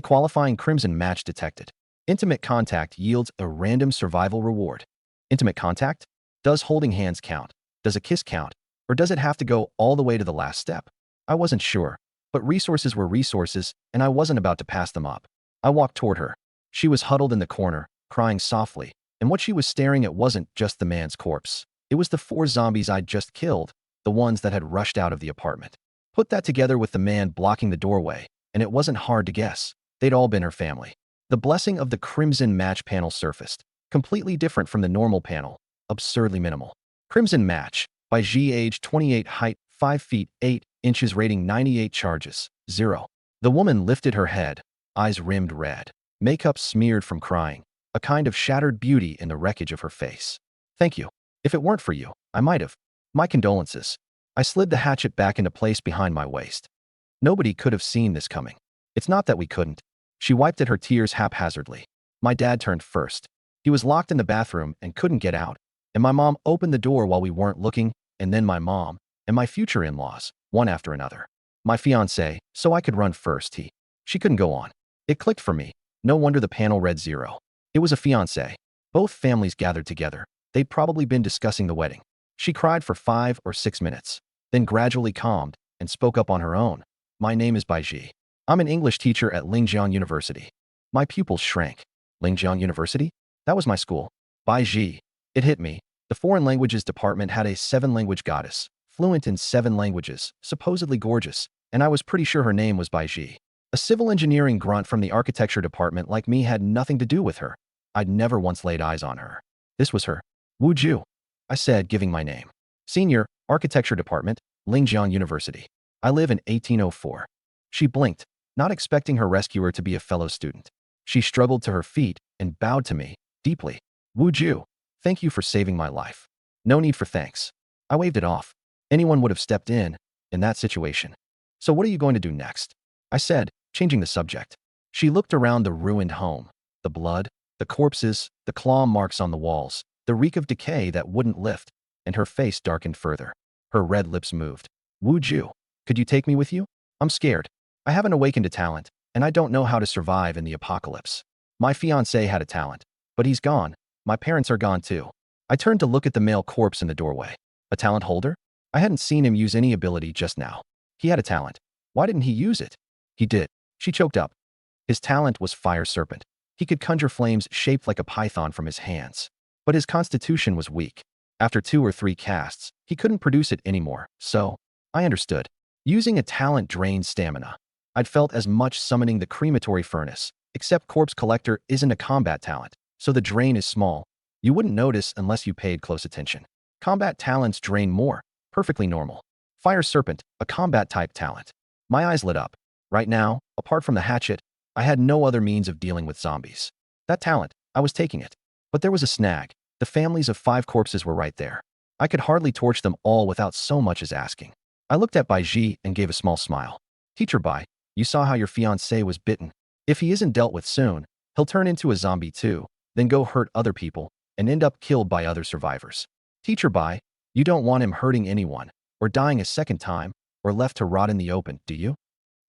qualifying crimson match detected. Intimate contact yields a random survival reward. Intimate contact? Does holding hands count? Does a kiss count? Or does it have to go all the way to the last step? I wasn't sure, but resources were resources, and I wasn't about to pass them up. I walked toward her. She was huddled in the corner, crying softly, and what she was staring at wasn't just the man's corpse. It was the 4 zombies I'd just killed, the ones that had rushed out of the apartment. Put that together with the man blocking the doorway, and it wasn't hard to guess. They'd all been her family. The blessing of the crimson match panel surfaced, completely different from the normal panel, absurdly minimal. Crimson match, by G, age 28, height 5 feet 8 inches, rating 98, charges 0. The woman lifted her head, eyes rimmed red, makeup smeared from crying, a kind of shattered beauty in the wreckage of her face. Thank you. If it weren't for you, I might have. My condolences. I slid the hatchet back into place behind my waist. Nobody could have seen this coming. It's not that we couldn't. She wiped at her tears haphazardly. My dad turned first. He was locked in the bathroom and couldn't get out. And my mom opened the door while we weren't looking, and then my mom, and my future in-laws, one after another. My fiancé, so I could run first, she couldn't go on. It clicked for me. No wonder the panel read 0. It was a fiancé. Both families gathered together. They'd probably been discussing the wedding. She cried for 5 or 6 minutes, then gradually calmed and spoke up on her own. My name is Baiji. I'm an English teacher at Lingjiang University. My pupils shrank. Lingjiang University? That was my school. Baiji. It hit me. The foreign languages department had a 7-language goddess, fluent in 7 languages, supposedly gorgeous, and I was pretty sure her name was Baiji. A civil engineering grunt from the architecture department like me had nothing to do with her. I'd never once laid eyes on her. This was her. Wu Ju, I said, giving my name. Senior, Architecture Department, Lingjiang University. I live in 1804. She blinked, not expecting her rescuer to be a fellow student. She struggled to her feet and bowed to me, deeply. Wu Ju, thank you for saving my life. No need for thanks. I waved it off. Anyone would have stepped in that situation. So what are you going to do next? I said, changing the subject. She looked around the ruined home. The blood, the corpses, the claw marks on the walls, the reek of decay that wouldn't lift, and her face darkened further. Her red lips moved. Wu Ju, could you take me with you? I'm scared. I haven't awakened a talent, and I don't know how to survive in the apocalypse. My fiancé had a talent, but he's gone. My parents are gone too. I turned to look at the male corpse in the doorway. A talent holder? I hadn't seen him use any ability just now. He had a talent. Why didn't he use it? He did. She choked up. His talent was Fire Serpent. He could conjure flames shaped like a python from his hands. But his constitution was weak. After 2 or 3 casts, he couldn't produce it anymore, so I understood. Using a talent drained stamina. I'd felt as much summoning the crematory furnace, except Corpse Collector isn't a combat talent, so the drain is small. You wouldn't notice unless you paid close attention. Combat talents drain more, perfectly normal. Fire Serpent, a combat-type talent. My eyes lit up. Right now, apart from the hatchet, I had no other means of dealing with zombies. That talent, I was taking it. But there was a snag. The families of 5 corpses were right there. I could hardly torch them all without so much as asking. I looked at Baiji and gave a small smile. Teacher Bai, you saw how your fiancé was bitten. If he isn't dealt with soon, he'll turn into a zombie too, then go hurt other people, and end up killed by other survivors. Teacher Bai, you don't want him hurting anyone, or dying a second time, or left to rot in the open, do you?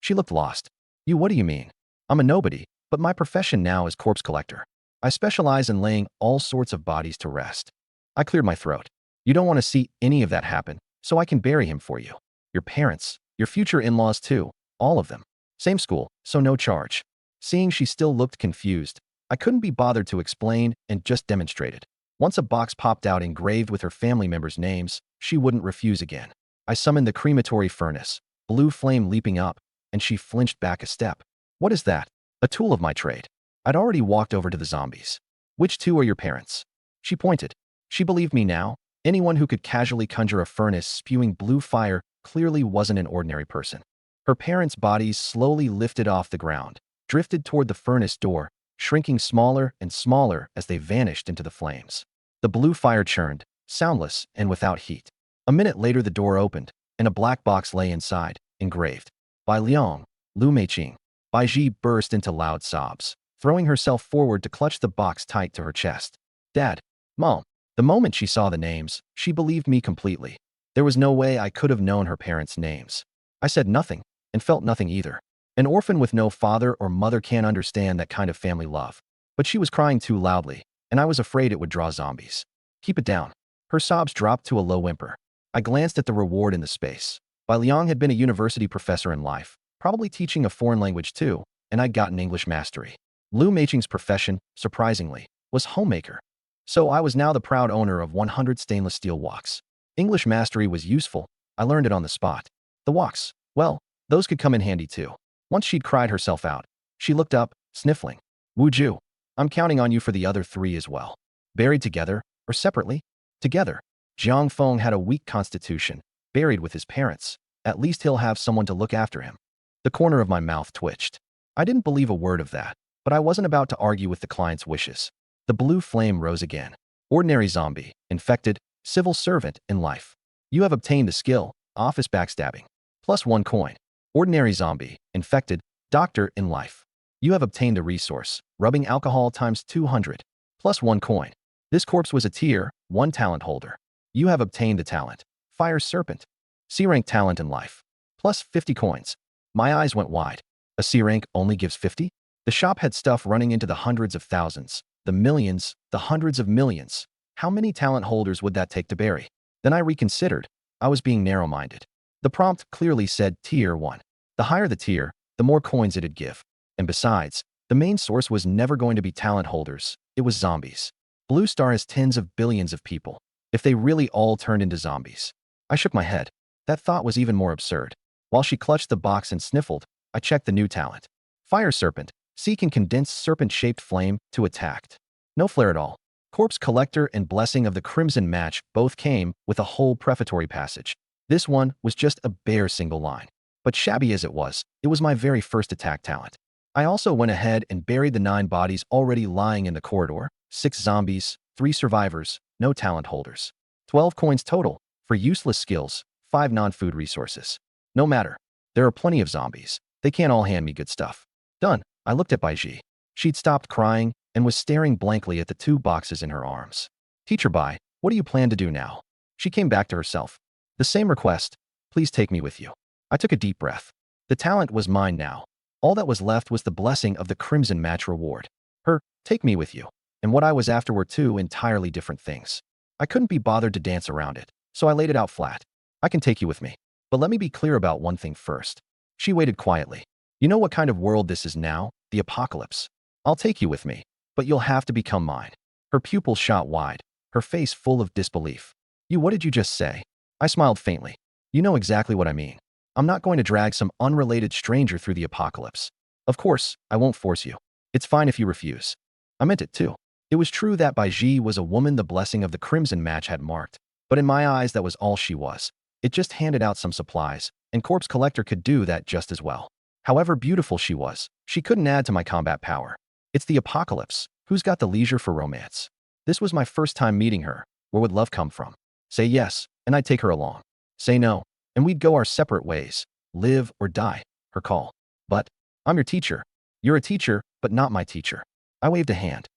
She looked lost. What do you mean? I'm a nobody, but my profession now is corpse collector. I specialize in laying all sorts of bodies to rest. I cleared my throat. You don't want to see any of that happen, so I can bury him for you. Your parents, your future in-laws too, all of them. Same school, so no charge. Seeing she still looked confused, I couldn't be bothered to explain and just demonstrated. Once a box popped out engraved with her family members' names, she wouldn't refuse again. I summoned the crematory furnace, blue flame leaping up, and she flinched back a step. What is that? A tool of my trade. I'd already walked over to the zombies. Which 2 are your parents? She pointed. She believed me now. Anyone who could casually conjure a furnace spewing blue fire clearly wasn't an ordinary person. Her parents' bodies slowly lifted off the ground, drifted toward the furnace door, shrinking smaller and smaller as they vanished into the flames. The blue fire churned, soundless and without heat. A minute later the door opened, and a black box lay inside, engraved. By Liang, Lu Meiqing. Baiji burst into loud sobs, throwing herself forward to clutch the box tight to her chest. Dad, Mom. The moment she saw the names, she believed me completely. There was no way I could have known her parents' names. I said nothing, and felt nothing either. An orphan with no father or mother can't understand that kind of family love. But she was crying too loudly, and I was afraid it would draw zombies. Keep it down. Her sobs dropped to a low whimper. I glanced at the reward in the space. Bai Liang had been a university professor in life, probably teaching a foreign language too, and I'd gotten English mastery. Lu Meiqing's profession, surprisingly, was homemaker. So I was now the proud owner of 100 stainless steel woks. English mastery was useful, I learned it on the spot. The walks, well, those could come in handy too. Once she'd cried herself out, she looked up, sniffling. Wu Ju, I'm counting on you for the other 3 as well. Buried together, or separately? Together. Jiang Feng had a weak constitution, buried with his parents. At least he'll have someone to look after him. The corner of my mouth twitched. I didn't believe a word of that, but I wasn't about to argue with the client's wishes. The blue flame rose again. Ordinary zombie, infected, civil servant in life. You have obtained the skill, office backstabbing. Plus 1 coin. Ordinary zombie, infected, doctor in life. You have obtained the resource, rubbing alcohol times 200. Plus 1 coin. This corpse was a tier 1 talent holder. You have obtained the talent, fire serpent. C-rank talent in life. Plus 50 coins. My eyes went wide. A C-rank only gives 50? The shop had stuff running into the hundreds of thousands, the millions, the hundreds of millions. How many talent holders would that take to bury? Then I reconsidered. I was being narrow-minded. The prompt clearly said tier 1. The higher the tier, the more coins it'd give. And besides, the main source was never going to be talent holders. It was zombies. Blue Star has tens of billions of people. If they really all turned into zombies. I shook my head. That thought was even more absurd. While she clutched the box and sniffled, I checked the new talent. Fire Serpent. C can condense serpent-shaped flame to attacked. No flare at all. Corpse Collector and Blessing of the Crimson Match both came with a whole prefatory passage. This one was just a bare single line. But shabby as it was my very first attack talent. I also went ahead and buried the 9 bodies already lying in the corridor. 6 zombies, 3 survivors, no talent holders. 12 coins total for useless skills, 5 non-food resources. No matter. There are plenty of zombies. They can't all hand me good stuff. Done. I looked at Baiji. She'd stopped crying and was staring blankly at the 2 boxes in her arms. Teacher Bai, what do you plan to do now? She came back to herself. The same request. Please take me with you. I took a deep breath. The talent was mine now. All that was left was the blessing of the Crimson Match reward. Her, take me with you. And what I was after were 2 entirely different things. I couldn't be bothered to dance around it, so I laid it out flat. I can take you with me. But let me be clear about one thing first. She waited quietly. You know what kind of world this is now? The apocalypse. I'll take you with me, but you'll have to become mine. Her pupils shot wide, her face full of disbelief. What did you just say? I smiled faintly. You know exactly what I mean. I'm not going to drag some unrelated stranger through the apocalypse. Of course, I won't force you. It's fine if you refuse. I meant it too. It was true that Baiji was a woman the blessing of the Crimson Match had marked, but in my eyes that was all she was. It just handed out some supplies, and Corpse Collector could do that just as well. However beautiful she was, she couldn't add to my combat power. It's the apocalypse. Who's got the leisure for romance? This was my first time meeting her. Where would love come from? Say yes, and I'd take her along. Say no, and we'd go our separate ways. Live or die, her call. But, I'm your teacher. You're a teacher, but not my teacher. I waved a hand.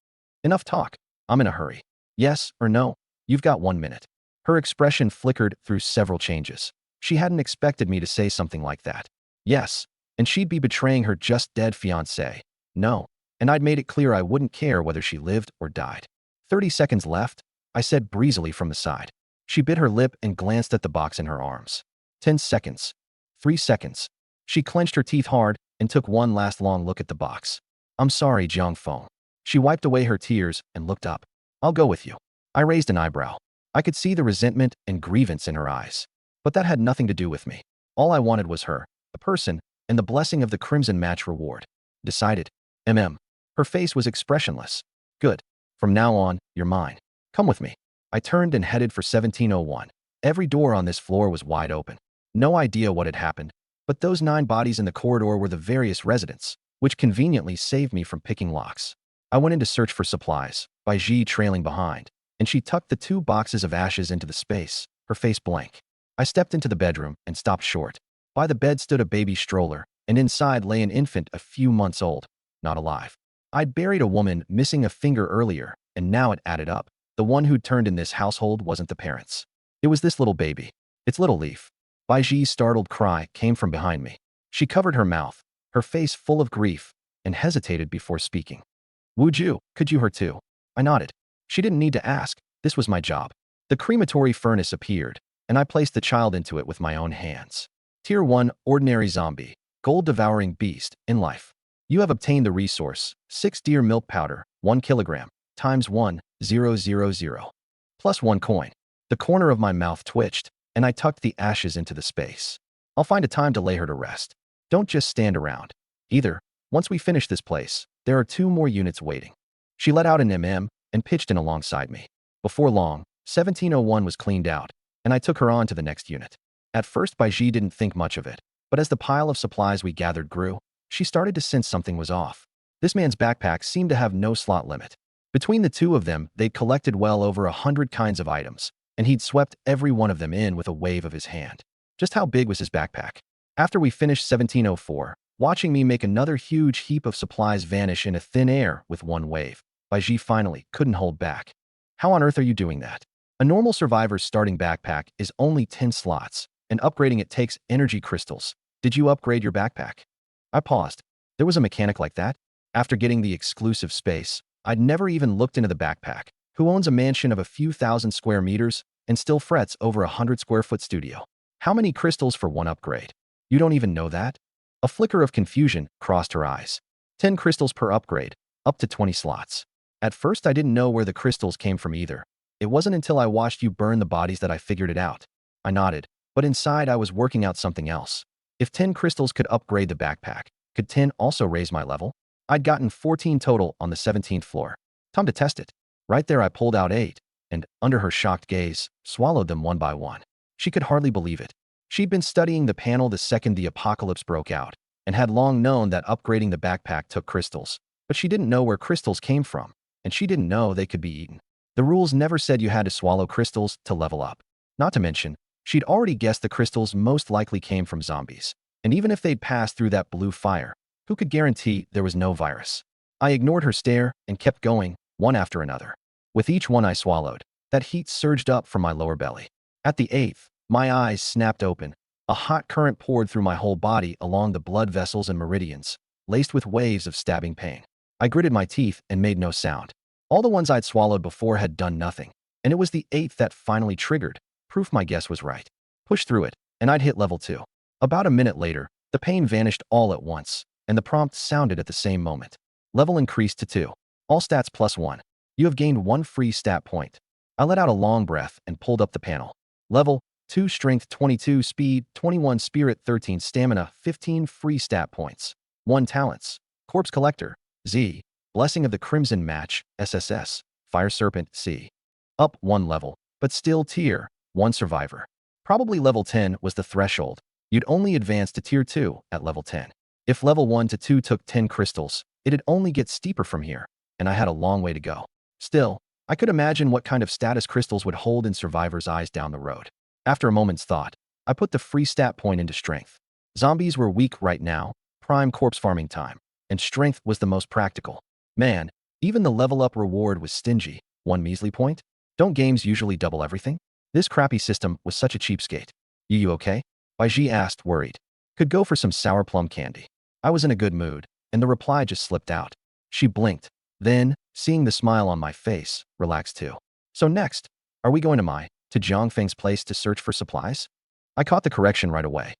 Enough talk. I'm in a hurry. Yes or no? You've got 1 minute. Her expression flickered through several changes. She hadn't expected me to say something like that. Yes, and she'd be betraying her just-dead fiancé. No, and I'd made it clear I wouldn't care whether she lived or died. 30 seconds left, I said breezily from the side. She bit her lip and glanced at the box in her arms. 10 seconds. 3 seconds. She clenched her teeth hard and took one last long look at the box. I'm sorry, Jiang Feng. She wiped away her tears and looked up. I'll go with you. I raised an eyebrow. I could see the resentment and grievance in her eyes. But that had nothing to do with me. All I wanted was her, a person, and the blessing of the Crimson Match reward. Decided. Her face was expressionless. Good. From now on, you're mine. Come with me. I turned and headed for 1701. Every door on this floor was wide open. No idea what had happened, but those 9 bodies in the corridor were the various residents, which conveniently saved me from picking locks. I went in to search for supplies, Baiji trailing behind, and she tucked the 2 boxes of ashes into the space, her face blank. I stepped into the bedroom and stopped short. By the bed stood a baby stroller, and inside lay an infant a few months old, not alive. I'd buried a woman missing a finger earlier, and now it added up. The one who'd turned in this household wasn't the parents. It was this little baby. It's little Leaf. Baiji's startled cry came from behind me. She covered her mouth, her face full of grief, and hesitated before speaking. Wu Ju, could you hurt too? I nodded. She didn't need to ask. This was my job. The crematory furnace appeared, and I placed the child into it with my own hands. Tier 1 Ordinary Zombie, Gold-Devouring Beast, in life. You have obtained the resource, 6 deer milk powder, 1 kilogram, times 1, 000. Plus 1 coin. The corner of my mouth twitched, and I tucked the ashes into the space. I'll find a time to lay her to rest. Don't just stand around. Either, once we finish this place, there are 2 more units waiting. She let out an and pitched in alongside me. Before long, 1701 was cleaned out, and I took her on to the next unit. At first, Baiji didn't think much of it, but as the pile of supplies we gathered grew, she started to sense something was off. This man's backpack seemed to have no slot limit. Between the 2 of them, they'd collected well over 100 kinds of items, and he'd swept every one of them in with a wave of his hand. Just how big was his backpack? After we finished 1704, watching me make another huge heap of supplies vanish into thin air with one wave, Baiji finally couldn't hold back. How on earth are you doing that? A normal survivor's starting backpack is only 10 slots, and upgrading it takes energy crystals. Did you upgrade your backpack? I paused. There was a mechanic like that? After getting the exclusive space, I'd never even looked into the backpack. Who owns a mansion of a few thousand square meters and still frets over 100-square-foot studio? How many crystals for one upgrade? You don't even know that? A flicker of confusion crossed her eyes. 10 crystals per upgrade, up to 20 slots. At first, I didn't know where the crystals came from either. It wasn't until I watched you burn the bodies that I figured it out. I nodded, but inside I was working out something else. If 10 crystals could upgrade the backpack, could 10 also raise my level? I'd gotten 14 total on the 17th floor. Time to test it. Right there I pulled out 8, and, under her shocked gaze, swallowed them one by one. She could hardly believe it. She'd been studying the panel the second the apocalypse broke out, and had long known that upgrading the backpack took crystals. But she didn't know where crystals came from, and she didn't know they could be eaten. The rules never said you had to swallow crystals to level up. Not to mention, she'd already guessed the crystals most likely came from zombies. And even if they'd passed through that blue fire, who could guarantee there was no virus? I ignored her stare and kept going, one after another. With each one I swallowed, that heat surged up from my lower belly. At the 8th, my eyes snapped open. A hot current poured through my whole body along the blood vessels and meridians, laced with waves of stabbing pain. I gritted my teeth and made no sound. All the ones I'd swallowed before had done nothing, and it was the 8th that finally triggered, proof my guess was right. Push through it, and I'd hit level 2. About a minute later, the pain vanished all at once, and the prompt sounded at the same moment. Level increased to 2. All stats +1. You have gained 1 free stat point. I let out a long breath and pulled up the panel. Level 2 Strength 22 Speed 21 Spirit 13 Stamina 15 free stat points. 1 Talents. Corpse Collector. Z. Blessing of the Crimson Match. SSS. Fire Serpent. C. Up 1 level, but still Tier 1 Survivor. Probably level 10 was the threshold. You'd only advance to Tier 2 at level 10. If level 1 to 2 took 10 crystals, it'd only get steeper from here, and I had a long way to go. Still, I could imagine what kind of status crystals would hold in Survivor's eyes down the road. After a moment's thought, I put the free stat point into Strength. Zombies were weak right now, prime corpse farming time, and Strength was the most practical. Man, even the level up reward was stingy. 1 measly point? Don't games usually double everything? This crappy system was such a cheapskate. You okay? Baiji asked, worried. Could go for some sour plum candy. I was in a good mood, and the reply just slipped out. She blinked. Then, seeing the smile on my face, relaxed too. So next, are we going to Jiangfeng's place to search for supplies? I caught the correction right away.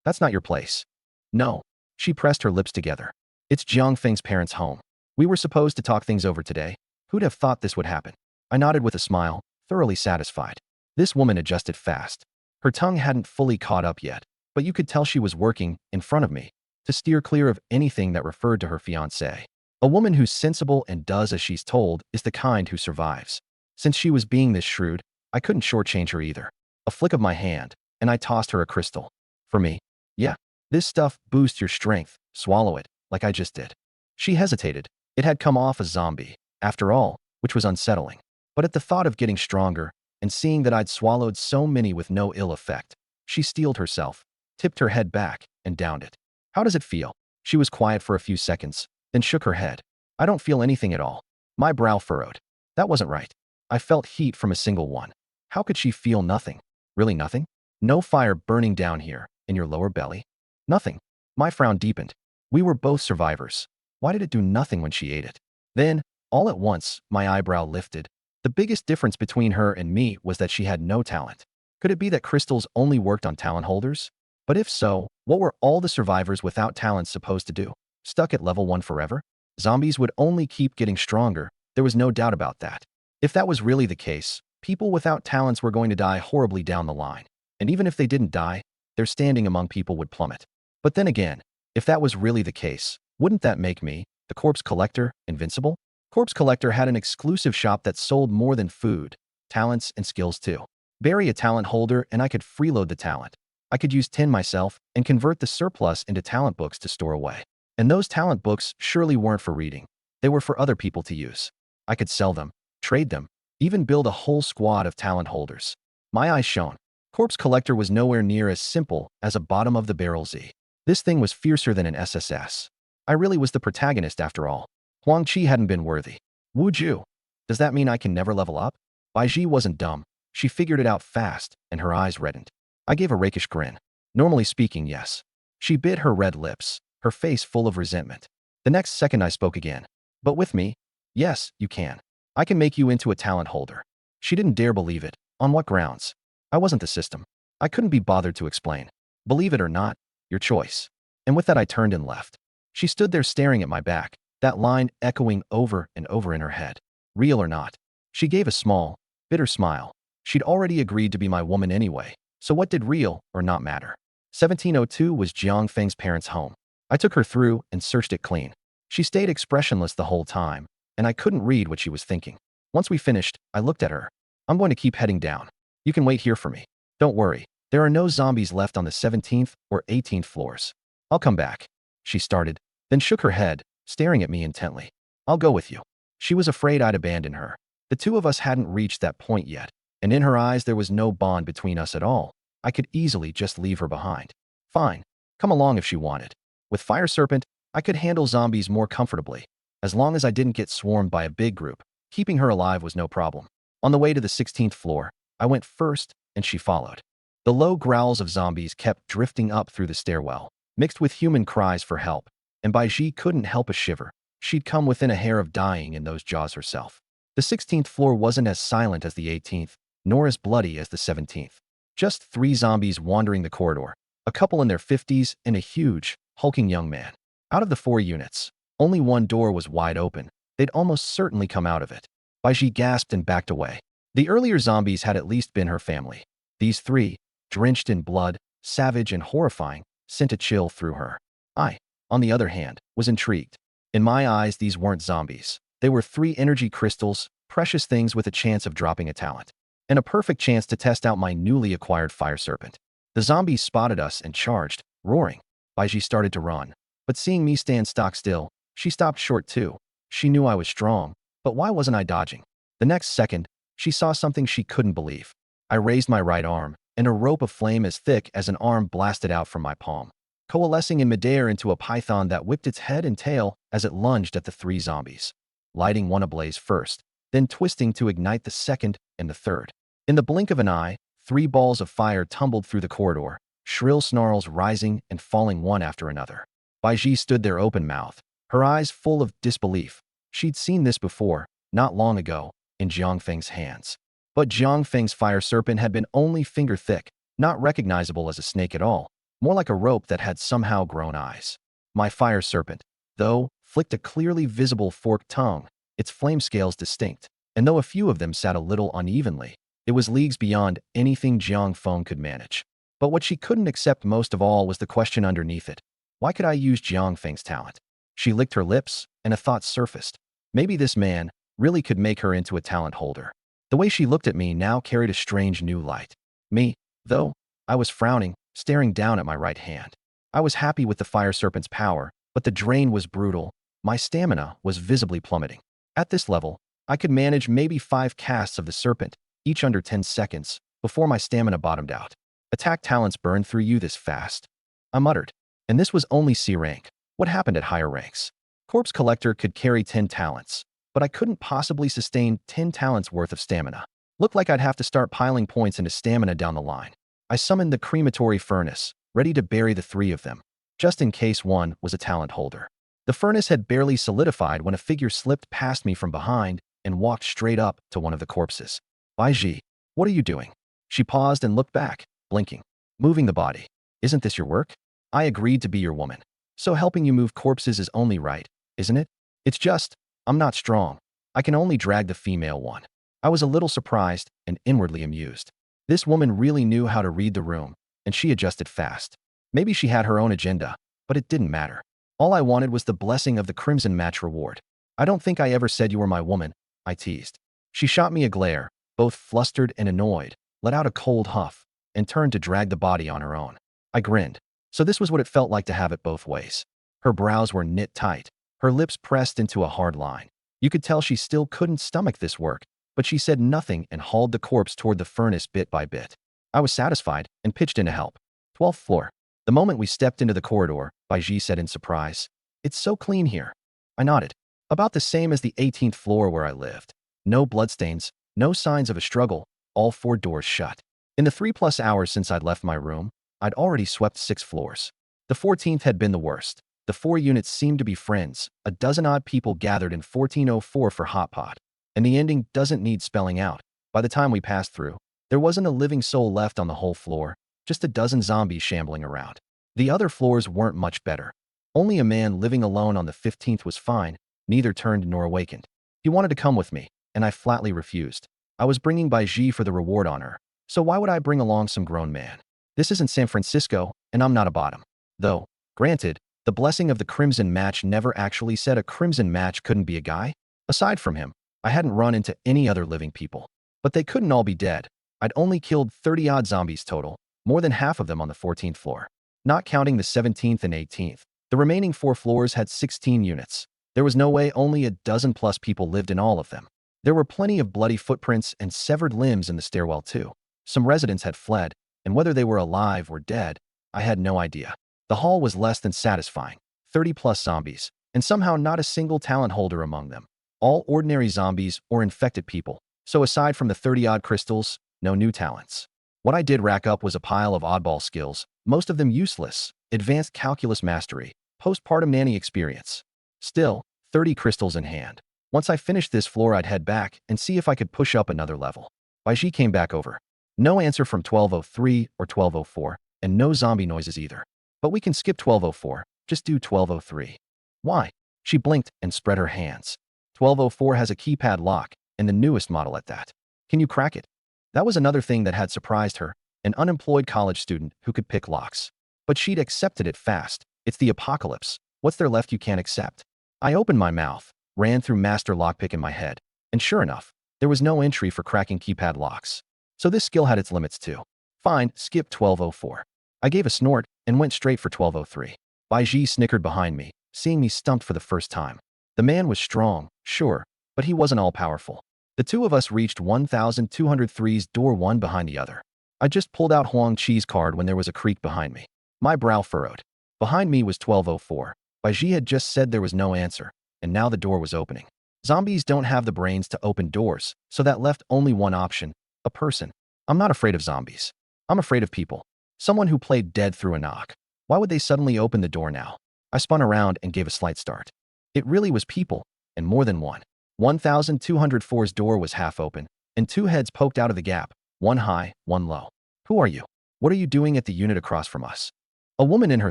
That's not your place. No. She pressed her lips together. It's Jiangfeng's parents' home. We were supposed to talk things over today. Who'd have thought this would happen? I nodded with a smile, thoroughly satisfied. This woman adjusted fast. Her tongue hadn't fully caught up yet, but you could tell she was working, in front of me, to steer clear of anything that referred to her fiancé. A woman who's sensible and does as she's told is the kind who survives. Since she was being this shrewd, I couldn't shortchange her either. A flick of my hand, and I tossed her a crystal. For me? Yeah. This stuff boosts your strength. Swallow it, like I just did. She hesitated. It had come off a zombie, after all, which was unsettling. But at the thought of getting stronger, and seeing that I'd swallowed so many with no ill effect, she steeled herself, tipped her head back, and downed it. How does it feel? She was quiet for a few seconds, then shook her head. I don't feel anything at all. My brow furrowed. That wasn't right. I felt heat from a single one. How could she feel nothing? Really nothing? No fire burning down here, in your lower belly? Nothing. My frown deepened. We were both survivors. Why did it do nothing when she ate it? Then, all at once, my eyebrow lifted. The biggest difference between her and me was that she had no talent. Could it be that crystals only worked on talent holders? But if so, what were all the survivors without talent supposed to do? Stuck at level 1 forever? Zombies would only keep getting stronger. There was no doubt about that. If that was really the case, people without talents were going to die horribly down the line. And even if they didn't die, their standing among people would plummet. But then again, if that was really the case, wouldn't that make me, the corpse collector, invincible? Corpse Collector had an exclusive shop that sold more than food, talents, and skills too. Bury a talent holder and I could freeload the talent. I could use tin myself and convert the surplus into talent books to store away. And those talent books surely weren't for reading. They were for other people to use. I could sell them, trade them, even build a whole squad of talent holders. My eyes shone. Corpse Collector was nowhere near as simple as a bottom-of-the-barrel Z. This thing was fiercer than an SSS. I really was the protagonist after all. Huang Qi hadn't been worthy. Wu Ju. Does that mean I can never level up? Bai Ji wasn't dumb. She figured it out fast, and her eyes reddened. I gave a rakish grin. Normally speaking, yes. She bit her red lips, her face full of resentment. The next second I spoke again. But with me? Yes, you can. I can make you into a talent holder. She didn't dare believe it. On what grounds? I wasn't the system. I couldn't be bothered to explain. Believe it or not, your choice. And with that I turned and left. She stood there staring at my back, that line echoing over and over in her head. Real or not? She gave a small, bitter smile. She'd already agreed to be my woman anyway, so what did real or not matter? 1702 was Jiang Feng's parents' home. I took her through and searched it clean. She stayed expressionless the whole time, and I couldn't read what she was thinking. Once we finished, I looked at her. I'm going to keep heading down. You can wait here for me. Don't worry, there are no zombies left on the 17th or 18th floors. I'll come back. She started, then shook her head, staring at me intently. I'll go with you. She was afraid I'd abandon her. The two of us hadn't reached that point yet, and in her eyes there was no bond between us at all. I could easily just leave her behind. Fine, come along if she wanted. With Fire Serpent, I could handle zombies more comfortably. As long as I didn't get swarmed by a big group, keeping her alive was no problem. On the way to the 16th floor, I went first and she followed. The low growls of zombies kept drifting up through the stairwell, mixed with human cries for help, and Bai Ji couldn't help a shiver. She'd come within a hair of dying in those jaws herself. The 16th floor wasn't as silent as the 18th, nor as bloody as the 17th. Just 3 zombies wandering the corridor, a couple in their 50s and a huge, hulking young man. Out of the 4 units, only one door was wide open. They'd almost certainly come out of it. Bai Ji gasped and backed away. The earlier zombies had at least been her family. These 3, drenched in blood, savage and horrifying, sent a chill through her. I, on the other hand, was intrigued. In my eyes, these weren't zombies. They were 3 energy crystals, precious things with a chance of dropping a talent. And a perfect chance to test out my newly acquired Fire Serpent. The zombies spotted us and charged, roaring. Bai Ji started to run. But seeing me stand stock still, she stopped short too. She knew I was strong, but why wasn't I dodging? The next second, she saw something she couldn't believe. I raised my right arm, and a rope of flame as thick as an arm blasted out from my palm, coalescing in midair into a python that whipped its head and tail as it lunged at the 3 zombies, lighting one ablaze first, then twisting to ignite the second and the third. In the blink of an eye, 3 balls of fire tumbled through the corridor, shrill snarls rising and falling one after another. Bai Ji stood there open mouthed, her eyes full of disbelief. She'd seen this before, not long ago, in Jiang Feng's hands. But Jiang Feng's Fire Serpent had been only finger thick, not recognizable as a snake at all, more like a rope that had somehow grown eyes. My Fire Serpent, though, flicked a clearly visible forked tongue, its flame scales distinct, and though a few of them sat a little unevenly, it was leagues beyond anything Jiang Feng could manage. But what she couldn't accept most of all was the question underneath it. Why could I use Jiang Feng's talent? She licked her lips, and a thought surfaced. Maybe this man really could make her into a talent holder. The way she looked at me now carried a strange new light. Me, though, I was frowning, staring down at my right hand. I was happy with the Fire Serpent's power, but the drain was brutal. My stamina was visibly plummeting. At this level, I could manage maybe 5 casts of the serpent, each under 10 seconds, before my stamina bottomed out. Attack talents burn through you this fast? I muttered. And this was only C rank. What happened at higher ranks? Corpse Collector could carry 10 talents, but I couldn't possibly sustain 10 talents worth of stamina. Looked like I'd have to start piling points into stamina down the line. I summoned the crematory furnace, ready to bury the 3 of them, just in case one was a talent holder. The furnace had barely solidified when a figure slipped past me from behind and walked straight up to one of the corpses. Bai Ji, what are you doing? She paused and looked back, blinking. Moving the body. Isn't this your work? I agreed to be your woman. So helping you move corpses is only right, isn't it? It's just, I'm not strong. I can only drag the female one. I was a little surprised and inwardly amused. This woman really knew how to read the room, and she adjusted fast. Maybe she had her own agenda, but it didn't matter. All I wanted was the blessing of the Crimson Match reward. I don't think I ever said you were my woman, I teased. She shot me a glare, both flustered and annoyed, let out a cold huff, and turned to drag the body on her own. I grinned. So this was what it felt like to have it both ways. Her brows were knit tight, her lips pressed into a hard line. You could tell she still couldn't stomach this work, but she said nothing and hauled the corpse toward the furnace bit by bit. I was satisfied and pitched in to help. 12th floor. The moment we stepped into the corridor, Baiji said in surprise. It's so clean here. I nodded. About the same as the 18th floor where I lived. No bloodstains, no signs of a struggle, all 4 doors shut. In the 3+ hours since I'd left my room, I'd already swept 6 floors. The 14th had been the worst. The 4 units seemed to be friends, a dozen odd people gathered in 1404 for hot pot. And the ending doesn't need spelling out. By the time we passed through, there wasn't a living soul left on the whole floor, just a dozen zombies shambling around. The other floors weren't much better. Only a man living alone on the 15th was fine, neither turned nor awakened. He wanted to come with me, and I flatly refused. I was bringing Baiji for the reward on her, so why would I bring along some grown man? This isn't San Francisco, and I'm not a bottom. Though, granted, the blessing of the Crimson Match never actually said a Crimson Match couldn't be a guy. Aside from him, I hadn't run into any other living people. But they couldn't all be dead. I'd only killed 30-odd zombies total, more than half of them on the 14th floor. Not counting the 17th and 18th, the remaining 4 floors had 16 units. There was no way only a dozen-plus people lived in all of them. There were plenty of bloody footprints and severed limbs in the stairwell too. Some residents had fled, and whether they were alive or dead, I had no idea. The hall was less than satisfying. 30+ zombies, and somehow not a single talent holder among them. All ordinary zombies or infected people. So aside from the 30-odd crystals, no new talents. What I did rack up was a pile of oddball skills, most of them useless, advanced calculus mastery, postpartum nanny experience. Still, 30 crystals in hand. Once I finished this floor, I'd head back and see if I could push up another level. Baiji came back over. No answer from 1203 or 1204, and no zombie noises either. But we can skip 1204, just do 1203. Why? She blinked and spread her hands. 1204 has a keypad lock, and the newest model at that. Can you crack it? That was another thing that had surprised her, an unemployed college student who could pick locks. But she'd accepted it fast. It's the apocalypse. What's there left you can't accept? I opened my mouth, ran through master lockpick in my head, and sure enough, there was no entry for cracking keypad locks. So this skill had its limits too. Fine, skip 1204. I gave a snort and went straight for 1203. Baiji snickered behind me, seeing me stumped for the first time. The man was strong, sure, but he wasn't all-powerful. The two of us reached 1203's door one behind the other. I just pulled out Huang Chi's card when there was a creak behind me. My brow furrowed. Behind me was 1204. Baiji had just said there was no answer, and now the door was opening. Zombies don't have the brains to open doors, so that left only one option, a person. I'm not afraid of zombies. I'm afraid of people. Someone who played dead through a knock. Why would they suddenly open the door now? I spun around and gave a slight start. It really was people, and more than one. 1204's door was half open, and 2 heads poked out of the gap, one high, one low. Who are you? What are you doing at the unit across from us? A woman in her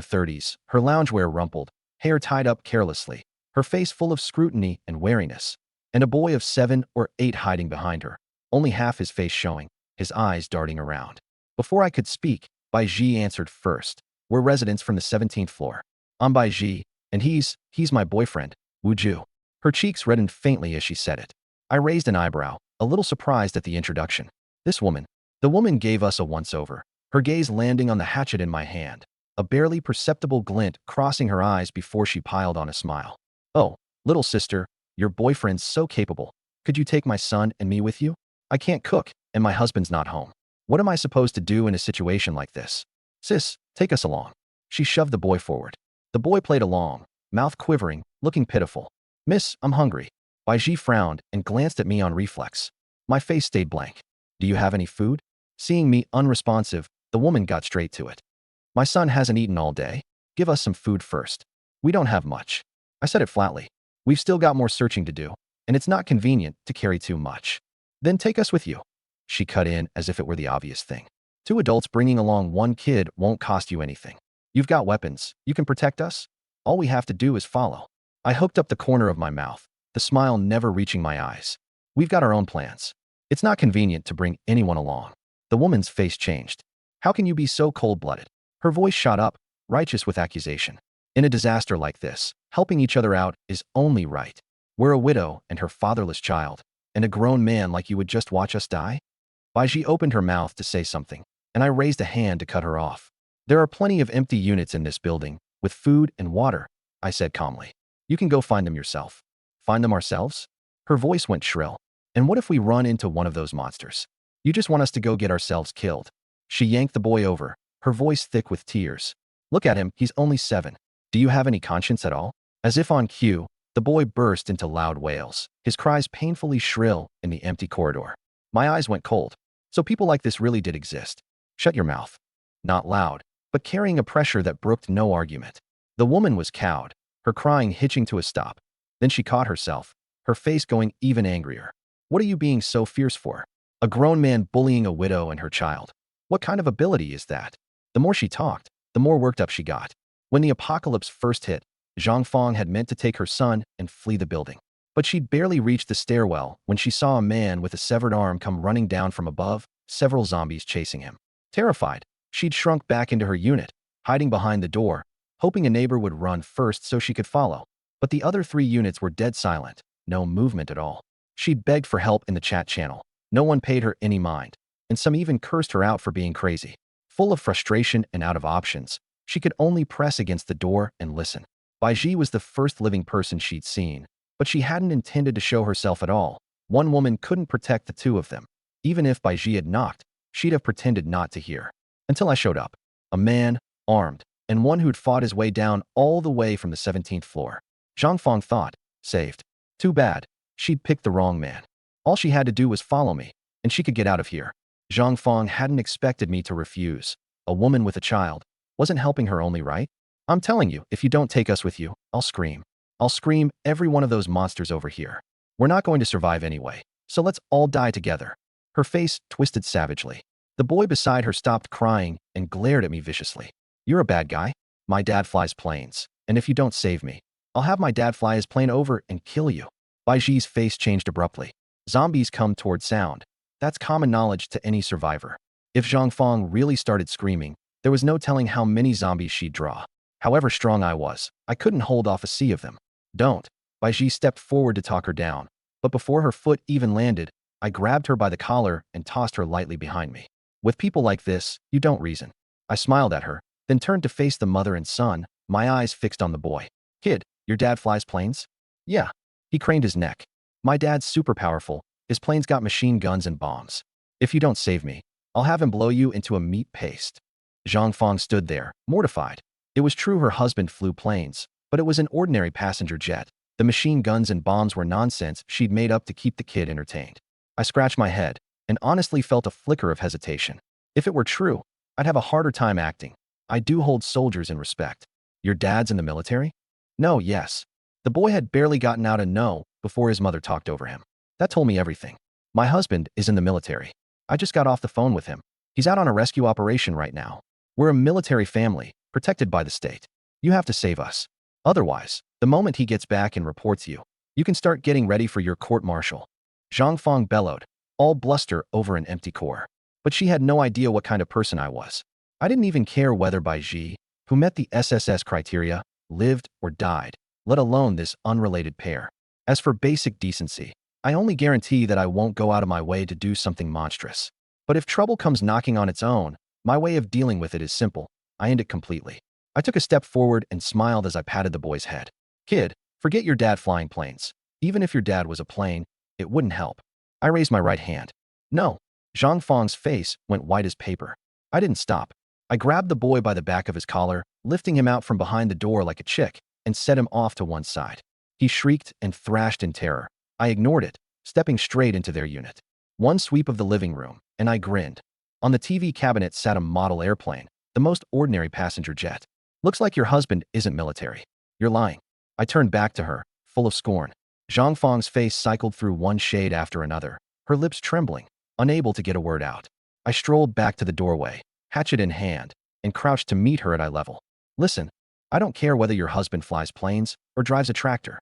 30s, her loungewear rumpled, hair tied up carelessly, her face full of scrutiny and wariness, and a boy of 7 or 8 hiding behind her, only half his face showing, his eyes darting around. Before I could speak, Baiji answered first. We're residents from the 17th floor. I'm Baiji, and he's my boyfriend, Wu Ju. Her cheeks reddened faintly as she said it. I raised an eyebrow, a little surprised at the introduction. This woman. The woman gave us a once-over, her gaze landing on the hatchet in my hand, a barely perceptible glint crossing her eyes before she piled on a smile. Oh, little sister, your boyfriend's so capable. Could you take my son and me with you? I can't cook, and my husband's not home. What am I supposed to do in a situation like this? Sis, take us along. She shoved the boy forward. The boy played along, mouth quivering, looking pitiful. Miss, I'm hungry. Baiji frowned and glanced at me on reflex. My face stayed blank. Do you have any food? Seeing me unresponsive, the woman got straight to it. My son hasn't eaten all day. Give us some food first. We don't have much. I said it flatly. We've still got more searching to do, and it's not convenient to carry too much. Then take us with you. She cut in as if it were the obvious thing. 2 adults bringing along 1 kid won't cost you anything. You've got weapons. You can protect us. All we have to do is follow. I hooked up the corner of my mouth, the smile never reaching my eyes. We've got our own plans. It's not convenient to bring anyone along. The woman's face changed. How can you be so cold-blooded? Her voice shot up, righteous with accusation. In a disaster like this, helping each other out is only right. We're a widow and her fatherless child, and a grown man like you would just watch us die? Baiji opened her mouth to say something, and I raised a hand to cut her off. There are plenty of empty units in this building, with food and water, I said calmly. You can go find them yourself. Find them ourselves? Her voice went shrill. And what if we run into one of those monsters? You just want us to go get ourselves killed. She yanked the boy over, her voice thick with tears. Look at him, he's only 7. Do you have any conscience at all? As if on cue, the boy burst into loud wails, his cries painfully shrill in the empty corridor. My eyes went cold. So people like this really did exist. Shut your mouth. Not loud, but carrying a pressure that brooked no argument. The woman was cowed, her crying hitching to a stop. Then she caught herself, her face going even angrier. What are you being so fierce for? A grown man bullying a widow and her child. What kind of ability is that? The more she talked, the more worked up she got. When the apocalypse first hit, Zhang Fong had meant to take her son and flee the building. But she'd barely reached the stairwell when she saw a man with a severed arm come running down from above, several zombies chasing him. Terrified, she'd shrunk back into her unit, hiding behind the door, hoping a neighbor would run first so she could follow. But the other 3 units were dead silent, no movement at all. She'd begged for help in the chat channel. No one paid her any mind, and some even cursed her out for being crazy. Full of frustration and out of options, she could only press against the door and listen. Baiji was the first living person she'd seen, but she hadn't intended to show herself at all. One woman couldn't protect the 2 of them. Even if Baiji had knocked, she'd have pretended not to hear. Until I showed up. A man, armed, and one who'd fought his way down all the way from the 17th floor. Zhang Fong thought, saved. Too bad. She'd picked the wrong man. All she had to do was follow me, and she could get out of here. Zhang Fong hadn't expected me to refuse. A woman with a child. Wasn't helping her only right? I'm telling you, if you don't take us with you, I'll scream. I'll scream every one of those monsters over here. We're not going to survive anyway, so let's all die together. Her face twisted savagely. The boy beside her stopped crying and glared at me viciously. You're a bad guy. My dad flies planes, and if you don't save me, I'll have my dad fly his plane over and kill you. Baiji's face changed abruptly. Zombies come toward sound. That's common knowledge to any survivor. If Zhang Fong really started screaming, there was no telling how many zombies she'd draw. However strong I was, I couldn't hold off a sea of them. Don't. Baiji stepped forward to talk her down, but before her foot even landed, I grabbed her by the collar and tossed her lightly behind me. With people like this, you don't reason. I smiled at her, then turned to face the mother and son, my eyes fixed on the boy. Kid, your dad flies planes? Yeah. He craned his neck. My dad's super powerful. His plane's got machine guns and bombs. If you don't save me, I'll have him blow you into a meat paste. Zhang Fong stood there, mortified. It was true her husband flew planes, but it was an ordinary passenger jet. The machine guns and bombs were nonsense she'd made up to keep the kid entertained. I scratched my head and honestly felt a flicker of hesitation. If it were true, I'd have a harder time acting. I do hold soldiers in respect. Your dad's in the military? No, yes. The boy had barely gotten out a no before his mother talked over him. That told me everything. My husband is in the military. I just got off the phone with him. He's out on a rescue operation right now. We're a military family, protected by the state. You have to save us. Otherwise, the moment he gets back and reports you, you can start getting ready for your court-martial. Zhang Fong bellowed, all bluster over an empty core. But she had no idea what kind of person I was. I didn't even care whether Baiji, who met the SSS criteria, lived or died, let alone this unrelated pair. As for basic decency, I only guarantee that I won't go out of my way to do something monstrous. But if trouble comes knocking on its own, my way of dealing with it is simple. I end it completely. I took a step forward and smiled as I patted the boy's head. Kid, forget your dad flying planes. Even if your dad was a plane, it wouldn't help. I raised my right hand. No. Zhang Fong's face went white as paper. I didn't stop. I grabbed the boy by the back of his collar, lifting him out from behind the door like a chick, and set him off to one side. He shrieked and thrashed in terror. I ignored it, stepping straight into their unit. One sweep of the living room, and I grinned. On the TV cabinet sat a model airplane, the most ordinary passenger jet. Looks like your husband isn't military. You're lying. I turned back to her, full of scorn. Zhang Fong's face cycled through one shade after another, her lips trembling, unable to get a word out. I strolled back to the doorway, hatchet in hand, and crouched to meet her at eye level. Listen, I don't care whether your husband flies planes or drives a tractor.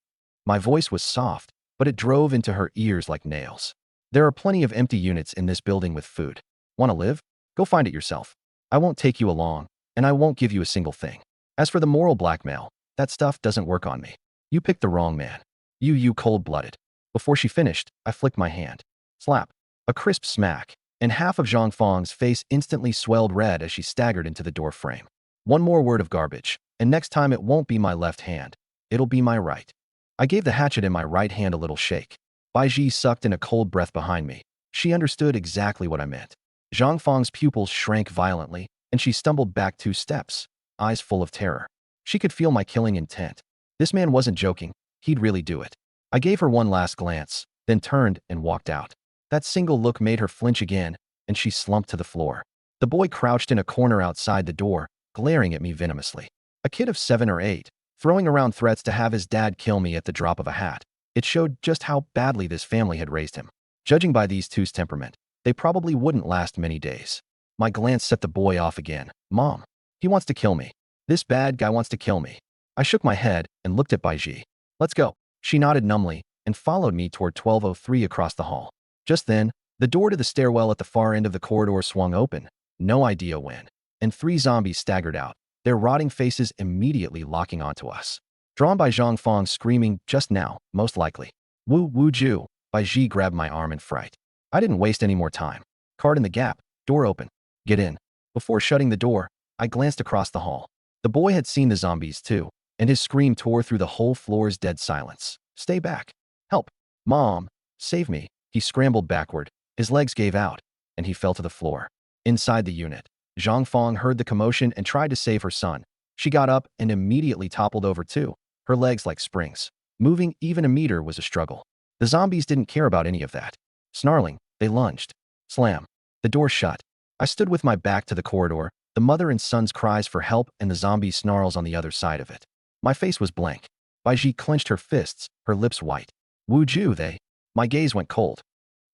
My voice was soft, but it drove into her ears like nails. There are plenty of empty units in this building with food. Want to live? Go find it yourself. I won't take you along, and I won't give you a single thing. As for the moral blackmail, that stuff doesn't work on me. You picked the wrong man. You cold-blooded. Before she finished, I flicked my hand. Slap. A crisp smack, and half of Zhang Fang's face instantly swelled red as she staggered into the door frame. One more word of garbage, and next time it won't be my left hand. It'll be my right. I gave the hatchet in my right hand a little shake. Bai Ji sucked in a cold breath behind me. She understood exactly what I meant. Zhang Fang's pupils shrank violently, and she stumbled back 2 steps, eyes full of terror. She could feel my killing intent. This man wasn't joking. He'd really do it. I gave her one last glance, then turned and walked out. That single look made her flinch again, and she slumped to the floor. The boy crouched in a corner outside the door, glaring at me venomously. A kid of 7 or 8, throwing around threats to have his dad kill me at the drop of a hat. It showed just how badly this family had raised him. Judging by these two's temperament, they probably wouldn't last many days. My glance set the boy off again. Mom, he wants to kill me. This bad guy wants to kill me. I shook my head and looked at Bai Ji. Let's go. She nodded numbly and followed me toward 1203 across the hall. Just then, the door to the stairwell at the far end of the corridor swung open, no idea when, and 3 zombies staggered out, their rotting faces immediately locking onto us. Drawn by Zhang Fang screaming, just now, most likely. Wu Ju, Bai Ji grabbed my arm in fright. I didn't waste any more time. Card in the gap, door open. Get in. Before shutting the door, I glanced across the hall. The boy had seen the zombies too, and his scream tore through the whole floor's dead silence. Stay back. Help. Mom. Save me. He scrambled backward. His legs gave out, and he fell to the floor. Inside the unit, Zhang Fang heard the commotion and tried to save her son. She got up and immediately toppled over too, her legs like springs. Moving even a meter was a struggle. The zombies didn't care about any of that. Snarling, they lunged. Slam. The door shut. I stood with my back to the corridor, the mother and son's cries for help and the zombie snarls on the other side of it. My face was blank. Bai Ji clenched her fists, her lips white. Wu Ju, they. My gaze went cold.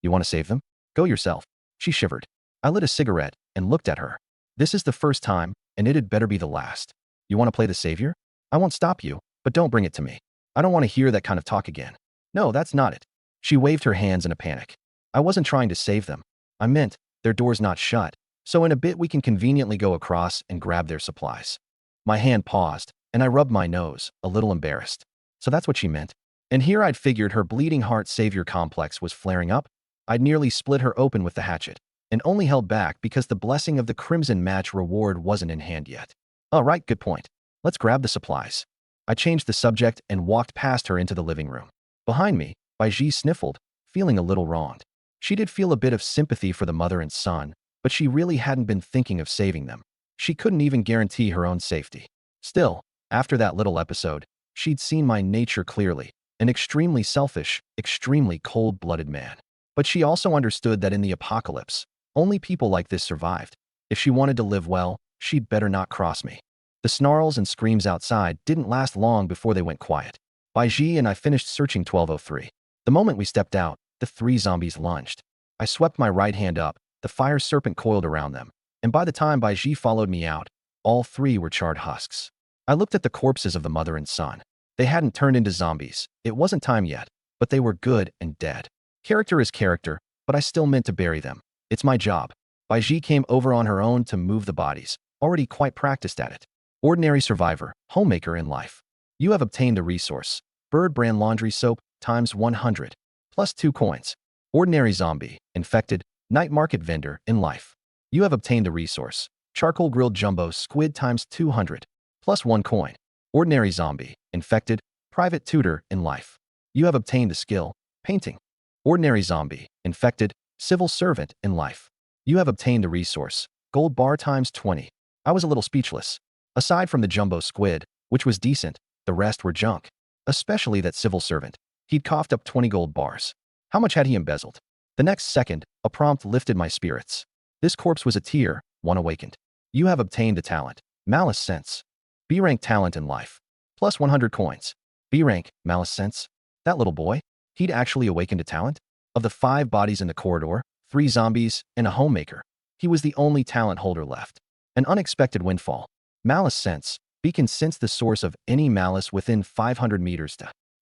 You want to save them? Go yourself. She shivered. I lit a cigarette and looked at her. This is the first time, and it'd better be the last. You want to play the savior? I won't stop you, but don't bring it to me. I don't want to hear that kind of talk again. No, that's not it. She waved her hands in a panic. I wasn't trying to save them. I meant, their door's not shut, so in a bit we can conveniently go across and grab their supplies. My hand paused, and I rubbed my nose, a little embarrassed. So that's what she meant. And here I'd figured her bleeding heart savior complex was flaring up. I'd nearly split her open with the hatchet, and only held back because the blessing of the Crimson Match reward wasn't in hand yet. All right, good point. Let's grab the supplies. I changed the subject and walked past her into the living room. Behind me, Bai Ji sniffled, feeling a little wronged. She did feel a bit of sympathy for the mother and son, but she really hadn't been thinking of saving them. She couldn't even guarantee her own safety. Still, after that little episode, she'd seen my nature clearly, an extremely selfish, extremely cold-blooded man. But she also understood that in the apocalypse, only people like this survived. If she wanted to live well, she'd better not cross me. The snarls and screams outside didn't last long before they went quiet. Bai Ji and I finished searching 1203. The moment we stepped out, the 3 zombies lunged. I swept my right hand up, the fire serpent coiled around them, and by the time Bai Ji followed me out, all 3 were charred husks. I looked at the corpses of the mother and son. They hadn't turned into zombies. It wasn't time yet, but they were good and dead. Character is character, but I still meant to bury them. It's my job. Bai Ji came over on her own to move the bodies, already quite practiced at it. Ordinary survivor, homemaker in life. You have obtained a resource. Bird brand laundry soap times 100. Plus 2 coins. Ordinary zombie, infected, night market vendor in life. You have obtained a resource. Charcoal grilled jumbo squid times 200. Plus 1 coin. Ordinary zombie, infected, private tutor in life. You have obtained a skill, painting. Ordinary zombie, infected, civil servant in life. You have obtained a resource. Gold bar times 20. I was a little speechless. Aside from the jumbo squid, which was decent, the rest were junk. Especially that civil servant. He'd coughed up 20 gold bars. How much had he embezzled? The next second, a prompt lifted my spirits. This corpse was a tier 1 awakened. You have obtained a talent. Malice sense. B rank talent in life. Plus 100 coins. B rank, malice sense. That little boy, he'd actually awakened a talent? Of the 5 bodies in the corridor, 3 zombies, and a homemaker, he was the only talent holder left. An unexpected windfall. Malice sense. B can sense the source of any malice within 500 meters.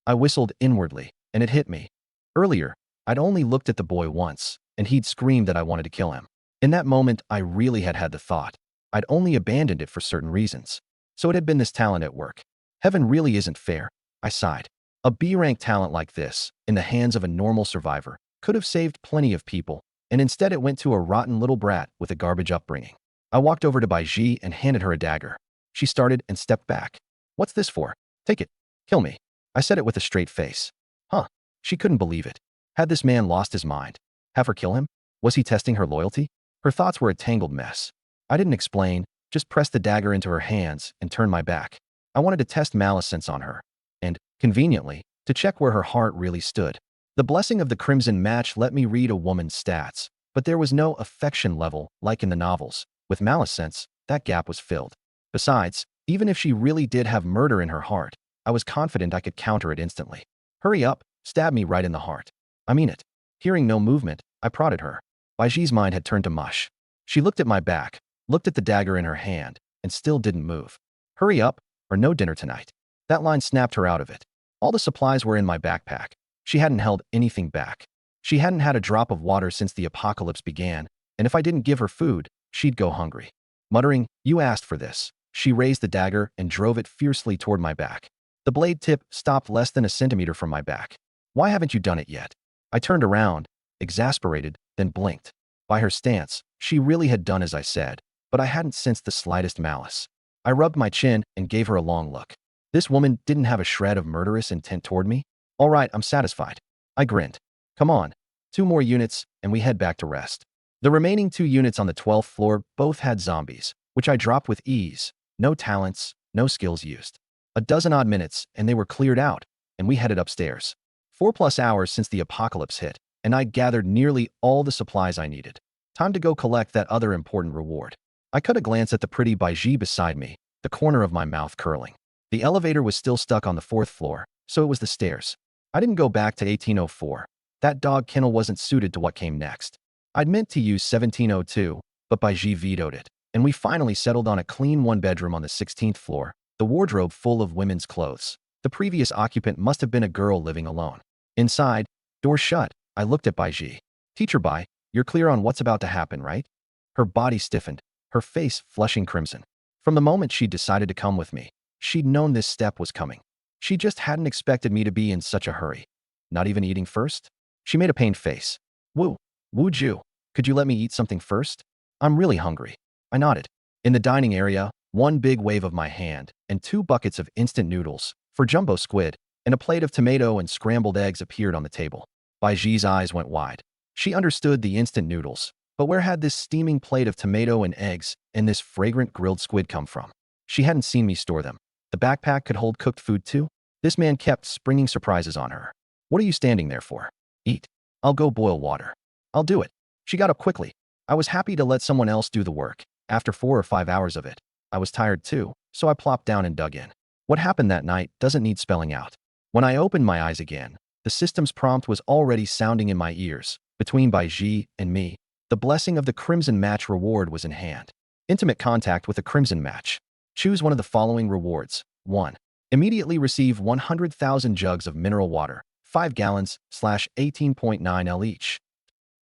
I whistled inwardly, and it hit me. Earlier, I'd only looked at the boy once, and he'd screamed that I wanted to kill him. In that moment, I really had the thought. I'd only abandoned it for certain reasons. So it had been this talent at work. Heaven really isn't fair, I sighed. A B-rank talent like this, in the hands of a normal survivor, could have saved plenty of people, and instead it went to a rotten little brat with a garbage upbringing. I walked over to Baiji and handed her a dagger. She started and stepped back. What's this for? Take it. Kill me. I said it with a straight face. Huh. She couldn't believe it. Had this man lost his mind? Have her kill him? Was he testing her loyalty? Her thoughts were a tangled mess. I didn't explain, just pressed the dagger into her hands and turned my back. I wanted to test malice sense on her. And, conveniently, to check where her heart really stood. The blessing of the Crimson Match let me read a woman's stats, but there was no affection level like in the novels. With malice sense, that gap was filled. Besides, even if she really did have murder in her heart, I was confident I could counter it instantly. Hurry up, stab me right in the heart. I mean it. Hearing no movement, I prodded her. Baiji's mind had turned to mush. She looked at my back, looked at the dagger in her hand, and still didn't move. Hurry up, or no dinner tonight. That line snapped her out of it. All the supplies were in my backpack. She hadn't held anything back. She hadn't had a drop of water since the apocalypse began, and if I didn't give her food, she'd go hungry. Muttering, "You asked for this," she raised the dagger and drove it fiercely toward my back. The blade tip stopped less than a centimeter from my back. Why haven't you done it yet? I turned around, exasperated, then blinked. By her stance, she really had done as I said, but I hadn't sensed the slightest malice. I rubbed my chin and gave her a long look. This woman didn't have a shred of murderous intent toward me. All right, I'm satisfied. I grinned. Come on, 2 more units, and we head back to rest. The remaining 2 units on the 12th floor both had zombies, which I dropped with ease. No talents, no skills used. A dozen odd minutes, and they were cleared out, and we headed upstairs. 4+ hours since the apocalypse hit, and I'd gathered nearly all the supplies I needed. Time to go collect that other important reward. I cut a glance at the pretty Baiji beside me, the corner of my mouth curling. The elevator was still stuck on the 4th floor, so it was the stairs. I didn't go back to 1804. That dog kennel wasn't suited to what came next. I'd meant to use 1702, but Baiji vetoed it, and we finally settled on a clean 1-bedroom on the 16th floor, the wardrobe full of women's clothes. The previous occupant must have been a girl living alone. Inside, door shut, I looked at Baiji. Teacher Bai, you're clear on what's about to happen, right? Her body stiffened, her face flushing crimson. From the moment she'd decided to come with me, she'd known this step was coming. She just hadn't expected me to be in such a hurry. Not even eating first? She made a pained face. Wu Ju, could you let me eat something first? I'm really hungry. I nodded. In the dining area, 1 big wave of my hand and 2 buckets of instant noodles for jumbo squid and a plate of tomato and scrambled eggs appeared on the table. Baiji's eyes went wide. She understood the instant noodles, but where had this steaming plate of tomato and eggs and this fragrant grilled squid come from? She hadn't seen me store them. The backpack could hold cooked food too? This man kept springing surprises on her. What are you standing there for? Eat. I'll go boil water. I'll do it. She got up quickly. I was happy to let someone else do the work. After 4 or 5 hours of it, I was tired too, so I plopped down and dug in. What happened that night doesn't need spelling out. When I opened my eyes again, the system's prompt was already sounding in my ears. Between Baiji and me, the blessing of the Crimson Match reward was in hand. Intimate contact with the Crimson Match. Choose one of the following rewards. 1. Immediately receive 100,000 jugs of mineral water, 5 gallons / 18.9 L each.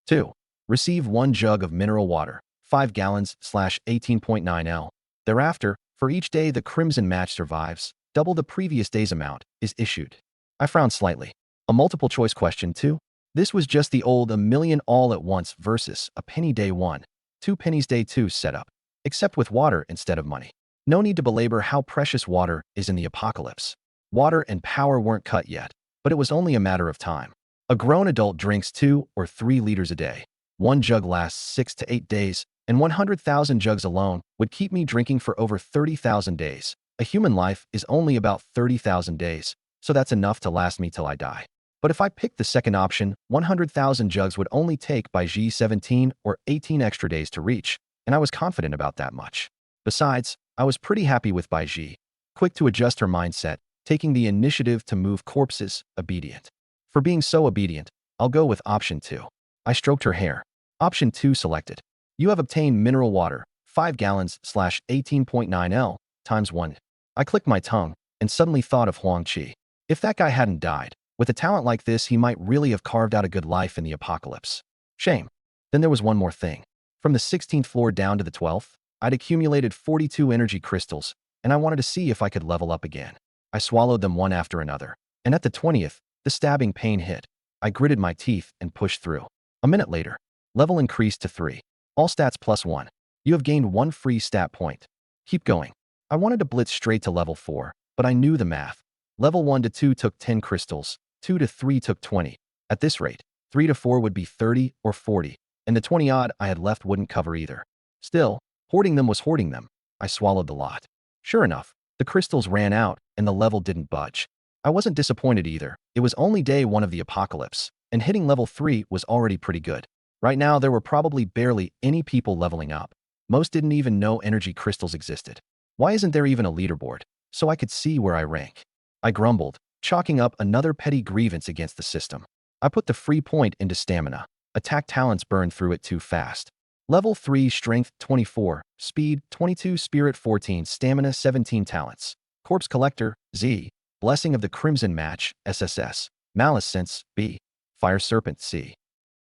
2. Receive 1 jug of mineral water, 5 gallons / 18.9 L. Thereafter, for each day the Crimson Match survives, double the previous day's amount is issued. I frowned slightly. A multiple choice question too? This was just the old a million all at once versus a penny day 1, 2 pennies day 2 setup, except with water instead of money. No need to belabor how precious water is in the apocalypse. Water and power weren't cut yet, but it was only a matter of time. A grown adult drinks 2 or 3 liters a day. 1 jug lasts 6 to 8 days, and 100,000 jugs alone would keep me drinking for over 30,000 days. A human life is only about 30,000 days, so that's enough to last me till I die. But if I picked the second option, 100,000 jugs would only take Baiji 17 or 18 extra days to reach, and I was confident about that much. Besides, I was pretty happy with Baiji, quick to adjust her mindset, taking the initiative to move corpses, obedient. For being so obedient, I'll go with option 2. I stroked her hair. Option 2 selected. You have obtained mineral water, 5 gallons / 18.9 L, times 1. I clicked my tongue, and suddenly thought of Huang Qi. If that guy hadn't died, with a talent like this he might really have carved out a good life in the apocalypse. Shame. Then there was one more thing. From the 16th floor down to the 12th, I'd accumulated 42 energy crystals, and I wanted to see if I could level up again. I swallowed them one after another, and at the 20th, the stabbing pain hit. I gritted my teeth and pushed through. A minute later, level increased to 3. All stats +1. You have gained 1 free stat point. Keep going. I wanted to blitz straight to level 4, but I knew the math. Level 1 to 2 took 10 crystals, 2 to 3 took 20. At this rate, 3 to 4 would be 30 or 40, and the 20-odd I had left wouldn't cover either. Still, hoarding them was hoarding them. I swallowed the lot. Sure enough, the crystals ran out, and the level didn't budge. I wasn't disappointed either. It was only day 1 of the apocalypse, and hitting level 3 was already pretty good. Right now, there were probably barely any people leveling up. Most didn't even know energy crystals existed. Why isn't there even a leaderboard, so I could see where I rank? I grumbled, chalking up another petty grievance against the system. I put the free point into stamina. Attack talents burned through it too fast. Level 3 Strength 24, Speed 22, Spirit 14, Stamina 17 talents. Corpse Collector, Z. Blessing of the Crimson Match, SSS. Malice Sense, B. Fire Serpent, C.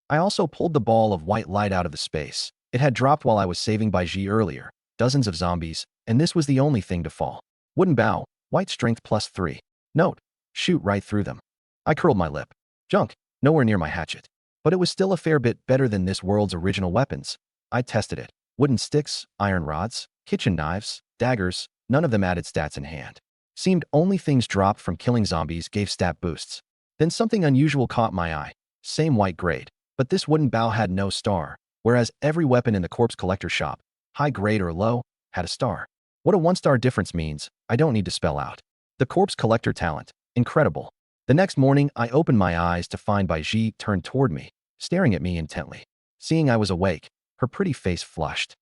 I also pulled the ball of white light out of the space. It had dropped while I was saving by G earlier. Dozens of zombies, and this was the only thing to fall. Wooden Bow, White Strength +3. Note, shoot right through them. I curled my lip. Junk, nowhere near my hatchet. But it was still a fair bit better than this world's original weapons. I tested it. Wooden sticks, iron rods, kitchen knives, daggers, none of them added stats in hand. Seemed only things dropped from killing zombies gave stat boosts. Then something unusual caught my eye. Same white grade, but this wooden bow had no star, whereas every weapon in the Corpse Collector shop, high grade or low, had a star. What a 1-star difference means, I don't need to spell out. The Corpse Collector talent, incredible. The next morning, I opened my eyes to find Baiji turned toward me, staring at me intently. Seeing I was awake, her pretty face flushed.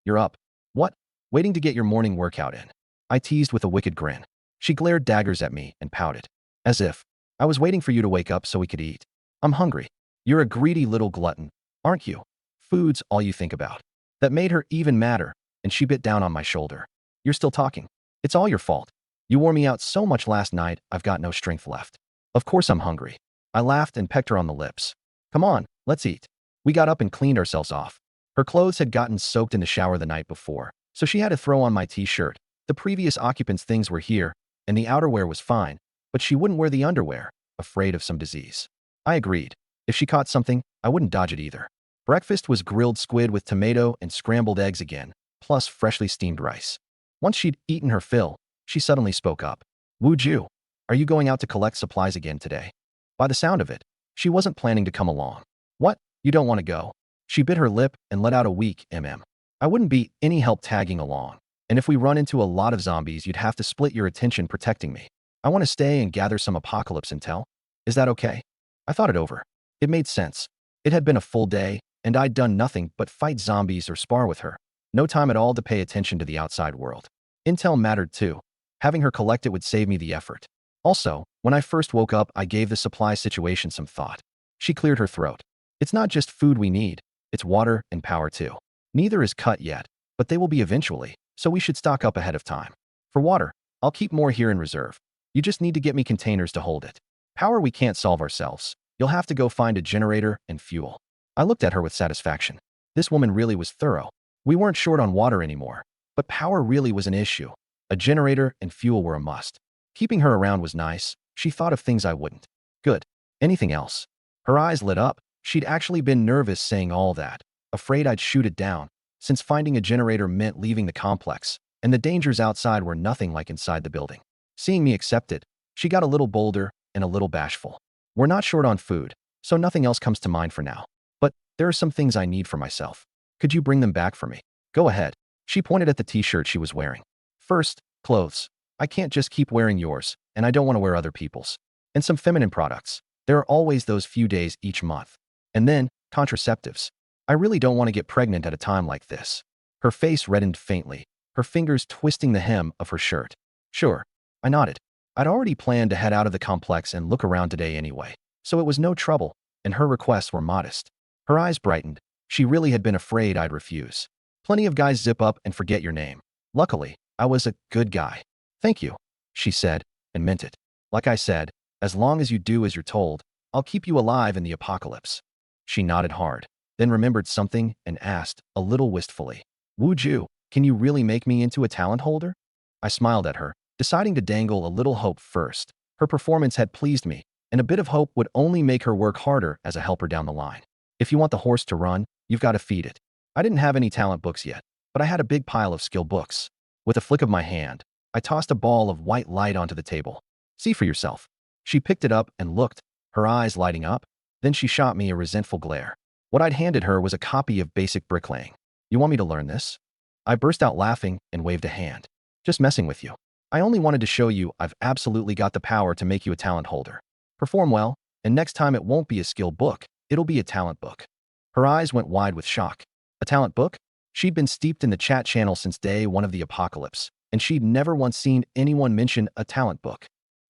You're up. What? Waiting to get your morning workout in. I teased with a wicked grin. She glared daggers at me and pouted. As if, I was waiting for you to wake up so we could eat. I'm hungry. You're a greedy little glutton, aren't you? Food's all you think about. That made her even madder, and she bit down on my shoulder. You're still talking. It's all your fault. You wore me out so much last night, I've got no strength left. Of course I'm hungry. I laughed and pecked her on the lips. Come on, let's eat. We got up and cleaned ourselves off. Her clothes had gotten soaked in the shower the night before, so she had to throw on my t-shirt. The previous occupants' things were here, and the outerwear was fine, but she wouldn't wear the underwear, afraid of some disease. I agreed. If she caught something, I wouldn't dodge it either. Breakfast was grilled squid with tomato and scrambled eggs again, plus freshly steamed rice. Once she'd eaten her fill, she suddenly spoke up. Wu Ju, are you going out to collect supplies again today? By the sound of it, she wasn't planning to come along. What? You don't want to go? She bit her lip and let out a weak mm. I wouldn't be any help tagging along, and if we run into a lot of zombies, you'd have to split your attention protecting me. I want to stay and gather some apocalypse intel. Is that okay? I thought it over. It made sense. It had been a full day, and I'd done nothing but fight zombies or spar with her. No time at all to pay attention to the outside world. Intel mattered too. Having her collect it would save me the effort. Also, when I first woke up, I gave the supply situation some thought. She cleared her throat. It's not just food we need, it's water and power too. Neither is cut yet, but they will be eventually, so we should stock up ahead of time. For water, I'll keep more here in reserve. You just need to get me containers to hold it. Power we can't solve ourselves. You'll have to go find a generator and fuel. I looked at her with satisfaction. This woman really was thorough. We weren't short on water anymore, but power really was an issue. A generator and fuel were a must. Keeping her around was nice. She thought of things I wouldn't. Good. Anything else? Her eyes lit up. She'd actually been nervous saying all that, afraid I'd shoot it down, since finding a generator meant leaving the complex, and the dangers outside were nothing like inside the building. Seeing me accept it, she got a little bolder and a little bashful. We're not short on food, so nothing else comes to mind for now. But there are some things I need for myself. Could you bring them back for me? Go ahead. She pointed at the t-shirt she was wearing. First, clothes. I can't just keep wearing yours, and I don't want to wear other people's. And some feminine products. There are always those few days each month. And then, contraceptives. I really don't want to get pregnant at a time like this. Her face reddened faintly, her fingers twisting the hem of her shirt. Sure. I nodded. I'd already planned to head out of the complex and look around today anyway, so it was no trouble, and her requests were modest. Her eyes brightened. She really had been afraid I'd refuse. Plenty of guys zip up and forget your name. Luckily, I was a good guy. Thank you, she said, and meant it. Like I said, as long as you do as you're told, I'll keep you alive in the apocalypse. She nodded hard. then remembered something and asked, a little wistfully, Wu Ju, can you really make me into a talent holder? I smiled at her, deciding to dangle a little hope first. Her performance had pleased me, and a bit of hope would only make her work harder as a helper down the line. If you want the horse to run, you've got to feed it. I didn't have any talent books yet, but I had a big pile of skill books. With a flick of my hand, I tossed a ball of white light onto the table. See for yourself. She picked it up and looked, her eyes lighting up. Then she shot me a resentful glare. What I'd handed her was a copy of Basic Bricklaying. You want me to learn this? I burst out laughing and waved a hand. Just messing with you. I only wanted to show you I've absolutely got the power to make you a talent holder. Perform well, and next time it won't be a skill book, it'll be a talent book. Her eyes went wide with shock. A talent book? She'd been steeped in the chat channel since day one of the apocalypse, and she'd never once seen anyone mention a talent book.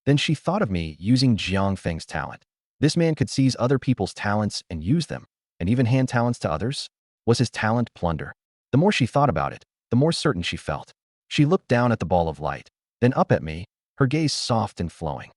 Then she thought of me using Jiang Feng's talent. This man could seize other people's talents and use them, and even hand talents to others. Was his talent plunder? The more she thought about it, the more certain she felt. She looked down at the ball of light, then up at me, her gaze soft and flowing.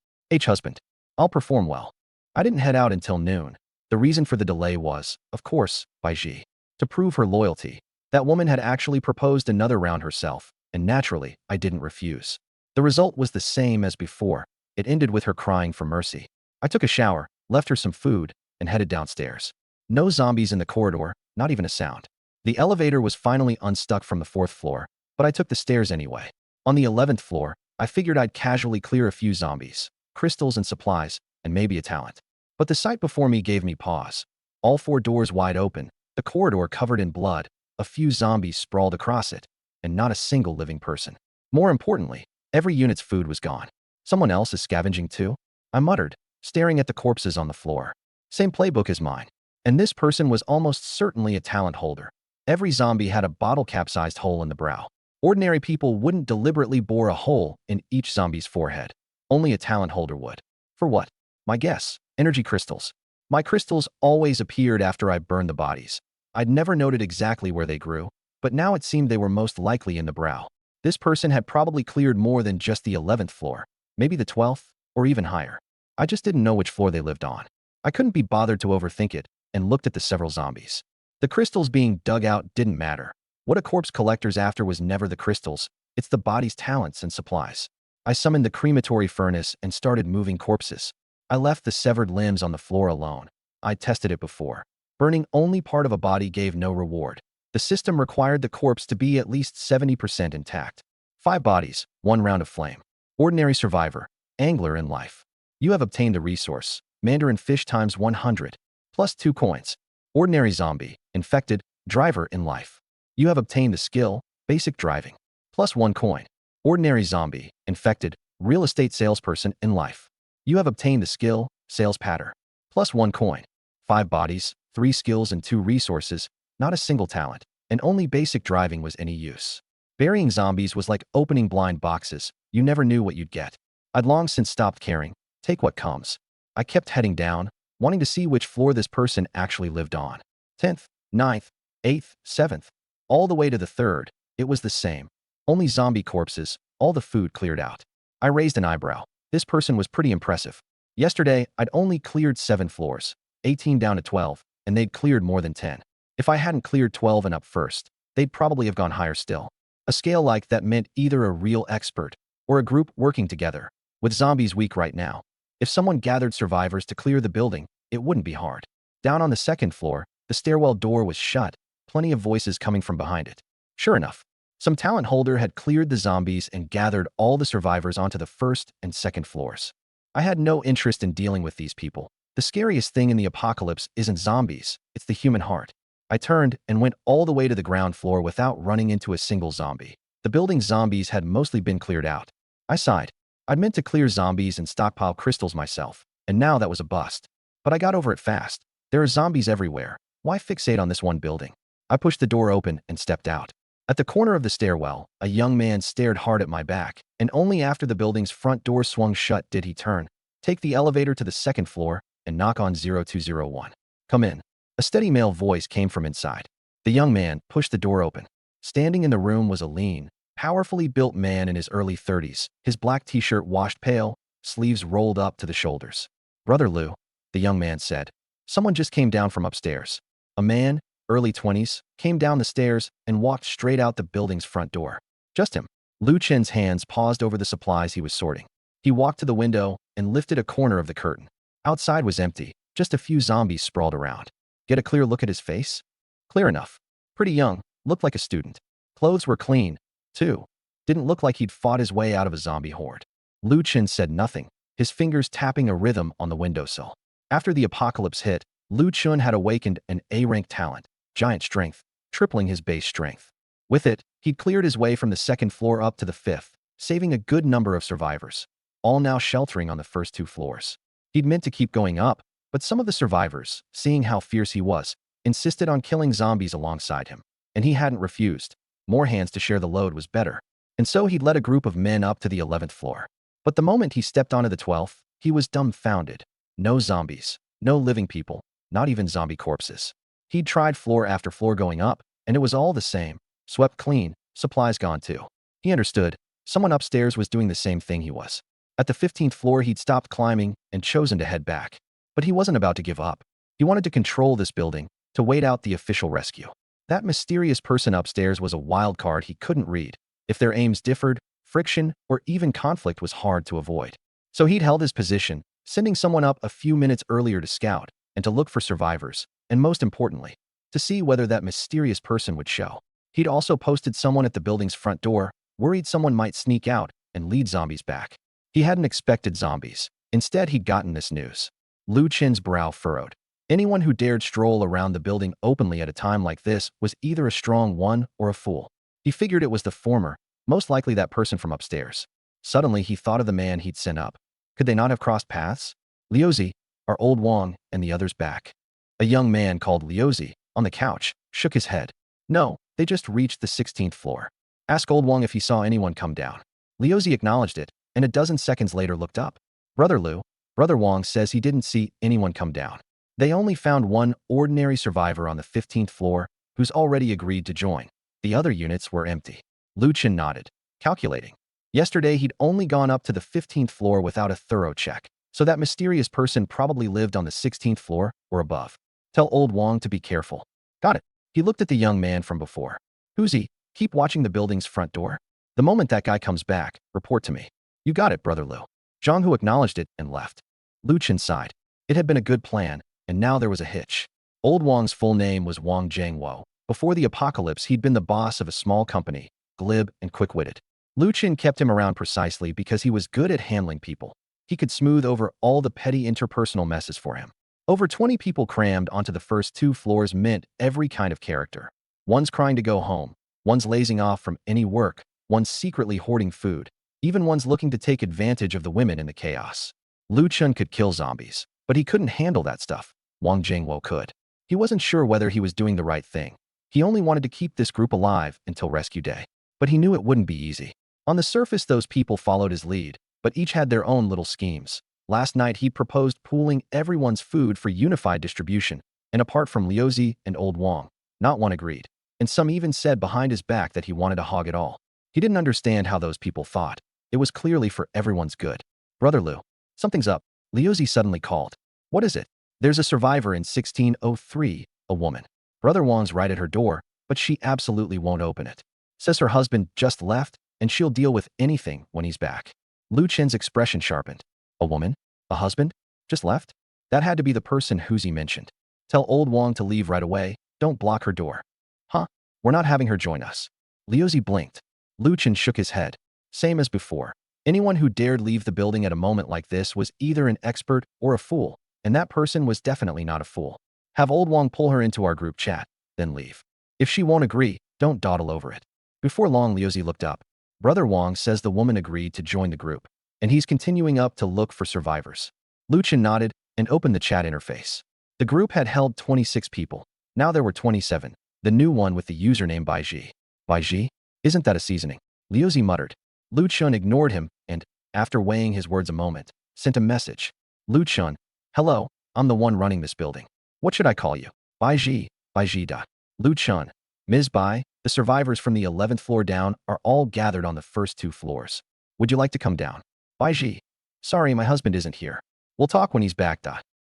Husband, I'll perform well. I didn't head out until noon. The reason for the delay was, of course, by Ji. To prove her loyalty, that woman had actually proposed another round herself, and naturally, I didn't refuse. The result was the same as before. It ended with her crying for mercy. I took a shower, left her some food, and headed downstairs. No zombies in the corridor, not even a sound. The elevator was finally unstuck from the 4th floor, but I took the stairs anyway. On the 11th floor, I figured I'd casually clear a few zombies, crystals and supplies, and maybe a talent. But the sight before me gave me pause. All 4 doors wide open, the corridor covered in blood, a few zombies sprawled across it, and not a single living person. More importantly, every unit's food was gone. Someone else is scavenging too? I muttered, staring at the corpses on the floor. Same playbook as mine. And this person was almost certainly a talent holder. Every zombie had a bottle-cap-sized hole in the brow. Ordinary people wouldn't deliberately bore a hole in each zombie's forehead. Only a talent holder would. For what? My guess, energy crystals. My crystals always appeared after I burned the bodies. I'd never noted exactly where they grew, but now it seemed they were most likely in the brow. This person had probably cleared more than just the 11th floor, maybe the 12th, or even higher. I just didn't know which floor they lived on. I couldn't be bothered to overthink it, and looked at the several zombies. The crystals being dug out didn't matter. What a corpse collector's after was never the crystals, it's the body's talents and supplies. I summoned the crematory furnace and started moving corpses. I left the severed limbs on the floor alone. I'd tested it before. Burning only part of a body gave no reward. The system required the corpse to be at least 70% intact. 5 bodies, 1 round of flame. Ordinary survivor, angler in life. You have obtained the resource, Mandarin fish times 100, plus 2 coins. Ordinary zombie, infected, driver in life. You have obtained the skill, basic driving, plus 1 coin. Ordinary zombie, infected, real estate salesperson in life. You have obtained the skill, sales pattern, plus 1 coin. 5 bodies, 3 skills and 2 resources, not a single talent, and only basic driving was any use. Burying zombies was like opening blind boxes. You never knew what you'd get. I'd long since stopped caring. Take what comes. I kept heading down, wanting to see which floor this person actually lived on. 10th, 9th, 8th, 7th, all the way to the 3rd, it was the same. Only zombie corpses, all the food cleared out. I raised an eyebrow. This person was pretty impressive. Yesterday, I'd only cleared 7 floors, 18 down to 12, and they'd cleared more than 10. If I hadn't cleared 12 and up first, they'd probably have gone higher still. A scale like that meant either a real expert or a group working together, with zombies weak right now. If someone gathered survivors to clear the building, it wouldn't be hard. Down on the 2nd floor, the stairwell door was shut, plenty of voices coming from behind it. Sure enough, some talent holder had cleared the zombies and gathered all the survivors onto the 1st and 2nd floors. I had no interest in dealing with these people. The scariest thing in the apocalypse isn't zombies, it's the human heart. I turned and went all the way to the ground floor without running into a single zombie. The building's zombies had mostly been cleared out. I sighed. I'd meant to clear zombies and stockpile crystals myself, and now that was a bust. But I got over it fast. There are zombies everywhere. Why fixate on this one building? I pushed the door open and stepped out. At the corner of the stairwell, a young man stared hard at my back, and only after the building's front door swung shut did he turn, take the elevator to the 2nd floor, and knock on 0201. Come in. A steady male voice came from inside. The young man pushed the door open. Standing in the room was a lean, powerfully built man in his early 30s, his black t-shirt washed pale, sleeves rolled up to the shoulders. Brother Liu, the young man said. Someone just came down from upstairs. A man, early 20s, came down the stairs and walked straight out the building's front door. Just him. Lu Chen's hands paused over the supplies he was sorting. He walked to the window and lifted a corner of the curtain. Outside was empty, just a few zombies sprawled around. Get a clear look at his face? Clear enough. Pretty young, looked like a student. Clothes were clean, too. Didn't look like he'd fought his way out of a zombie horde. Lu Chen said nothing, his fingers tapping a rhythm on the windowsill. After the apocalypse hit, Lu Chen had awakened an A-rank talent, giant strength, tripling his base strength. With it, he'd cleared his way from the second floor up to the fifth, saving a good number of survivors, all now sheltering on the first two floors. He'd meant to keep going up, but some of the survivors, seeing how fierce he was, insisted on killing zombies alongside him, and he hadn't refused. More hands to share the load was better. And so he'd led a group of men up to the 11th floor. But the moment he stepped onto the 12th, he was dumbfounded. No zombies, no living people, not even zombie corpses. He'd tried floor after floor going up, and it was all the same. Swept clean, supplies gone too. He understood. Someone upstairs was doing the same thing he was. At the 15th floor, he'd stopped climbing and chosen to head back. But he wasn't about to give up. He wanted to control this building, to wait out the official rescue. That mysterious person upstairs was a wild card he couldn't read. If their aims differed, friction or even conflict was hard to avoid. So he'd held his position, sending someone up a few minutes earlier to scout and to look for survivors, and most importantly, to see whether that mysterious person would show. He'd also posted someone at the building's front door, worried someone might sneak out and lead zombies back. He hadn't expected zombies. Instead, he'd gotten this news. Lu Chen's brow furrowed. Anyone who dared stroll around the building openly at a time like this was either a strong one or a fool. He figured it was the former, most likely that person from upstairs. Suddenly, he thought of the man he'd sent up. Could they not have crossed paths? Liuzi, our old Wang, and the others back. A young man called Liuzi, on the couch, shook his head. No, they just reached the 16th floor. Ask old Wang if he saw anyone come down. Liuzi acknowledged it, and a dozen seconds later looked up. Brother Lu, Brother Wang says he didn't see anyone come down. They only found one ordinary survivor on the 15th floor who's already agreed to join. The other units were empty. Lu Chen nodded, calculating. Yesterday, he'd only gone up to the 15th floor without a thorough check, so that mysterious person probably lived on the 16th floor or above. Tell old Wang to be careful. Got it. He looked at the young man from before. Who's he? Keep watching the building's front door. The moment that guy comes back, report to me. You got it, Brother Lu. Zhang Hu acknowledged it and left. Lu Chen sighed. It had been a good plan, and now there was a hitch. Old Wang's full name was Wang Zhangwo. Before the apocalypse, he'd been the boss of a small company, glib and quick-witted. Lu Chen kept him around precisely because he was good at handling people. He could smooth over all the petty interpersonal messes for him. Over 20 people crammed onto the first two floors meant every kind of character. One's crying to go home, one's lazing off from any work, one's secretly hoarding food, even one's looking to take advantage of the women in the chaos. Lu Chen could kill zombies, but he couldn't handle that stuff. Wang Jingwo could. He wasn't sure whether he was doing the right thing. He only wanted to keep this group alive until rescue day. But he knew it wouldn't be easy. On the surface, those people followed his lead, but each had their own little schemes. Last night, he proposed pooling everyone's food for unified distribution, and apart from Liuzi and old Wang, not one agreed. And some even said behind his back that he wanted to hog it all. He didn't understand how those people thought. It was clearly for everyone's good. Brother Lu, something's up. Liuzi suddenly called. What is it? There's a survivor in 1603, a woman. Brother Wang's right at her door, but she absolutely won't open it. Says her husband just left, and she'll deal with anything when he's back. Lu Chen's expression sharpened. A woman? A husband? Just left? That had to be the person Huzi mentioned. Tell old Wang to leave right away. Don't block her door. Huh? We're not having her join us. Liuzi blinked. Lu Chen shook his head. Same as before. Anyone who dared leave the building at a moment like this was either an expert or a fool, and that person was definitely not a fool. Have old Wang pull her into our group chat, then leave. If she won't agree, don't dawdle over it. Before long, Liuzi looked up. Brother Wang says the woman agreed to join the group, and he's continuing up to look for survivors. Lu Chen nodded and opened the chat interface. The group had held 26 people. Now there were 27, the new one with the username Baiji. Baiji? Isn't that a seasoning? Liuzi muttered. Lu Chen ignored him and, after weighing his words a moment, sent a message. Lu Chen, hello, I'm the one running this building. What should I call you? Baiji, Baiji. Lu Chen, Ms. Bai, the survivors from the 11th floor down are all gathered on the first two floors. Would you like to come down? Baiji, sorry, my husband isn't here. We'll talk when he's back.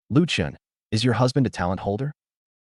Lu Chen, is your husband a talent holder?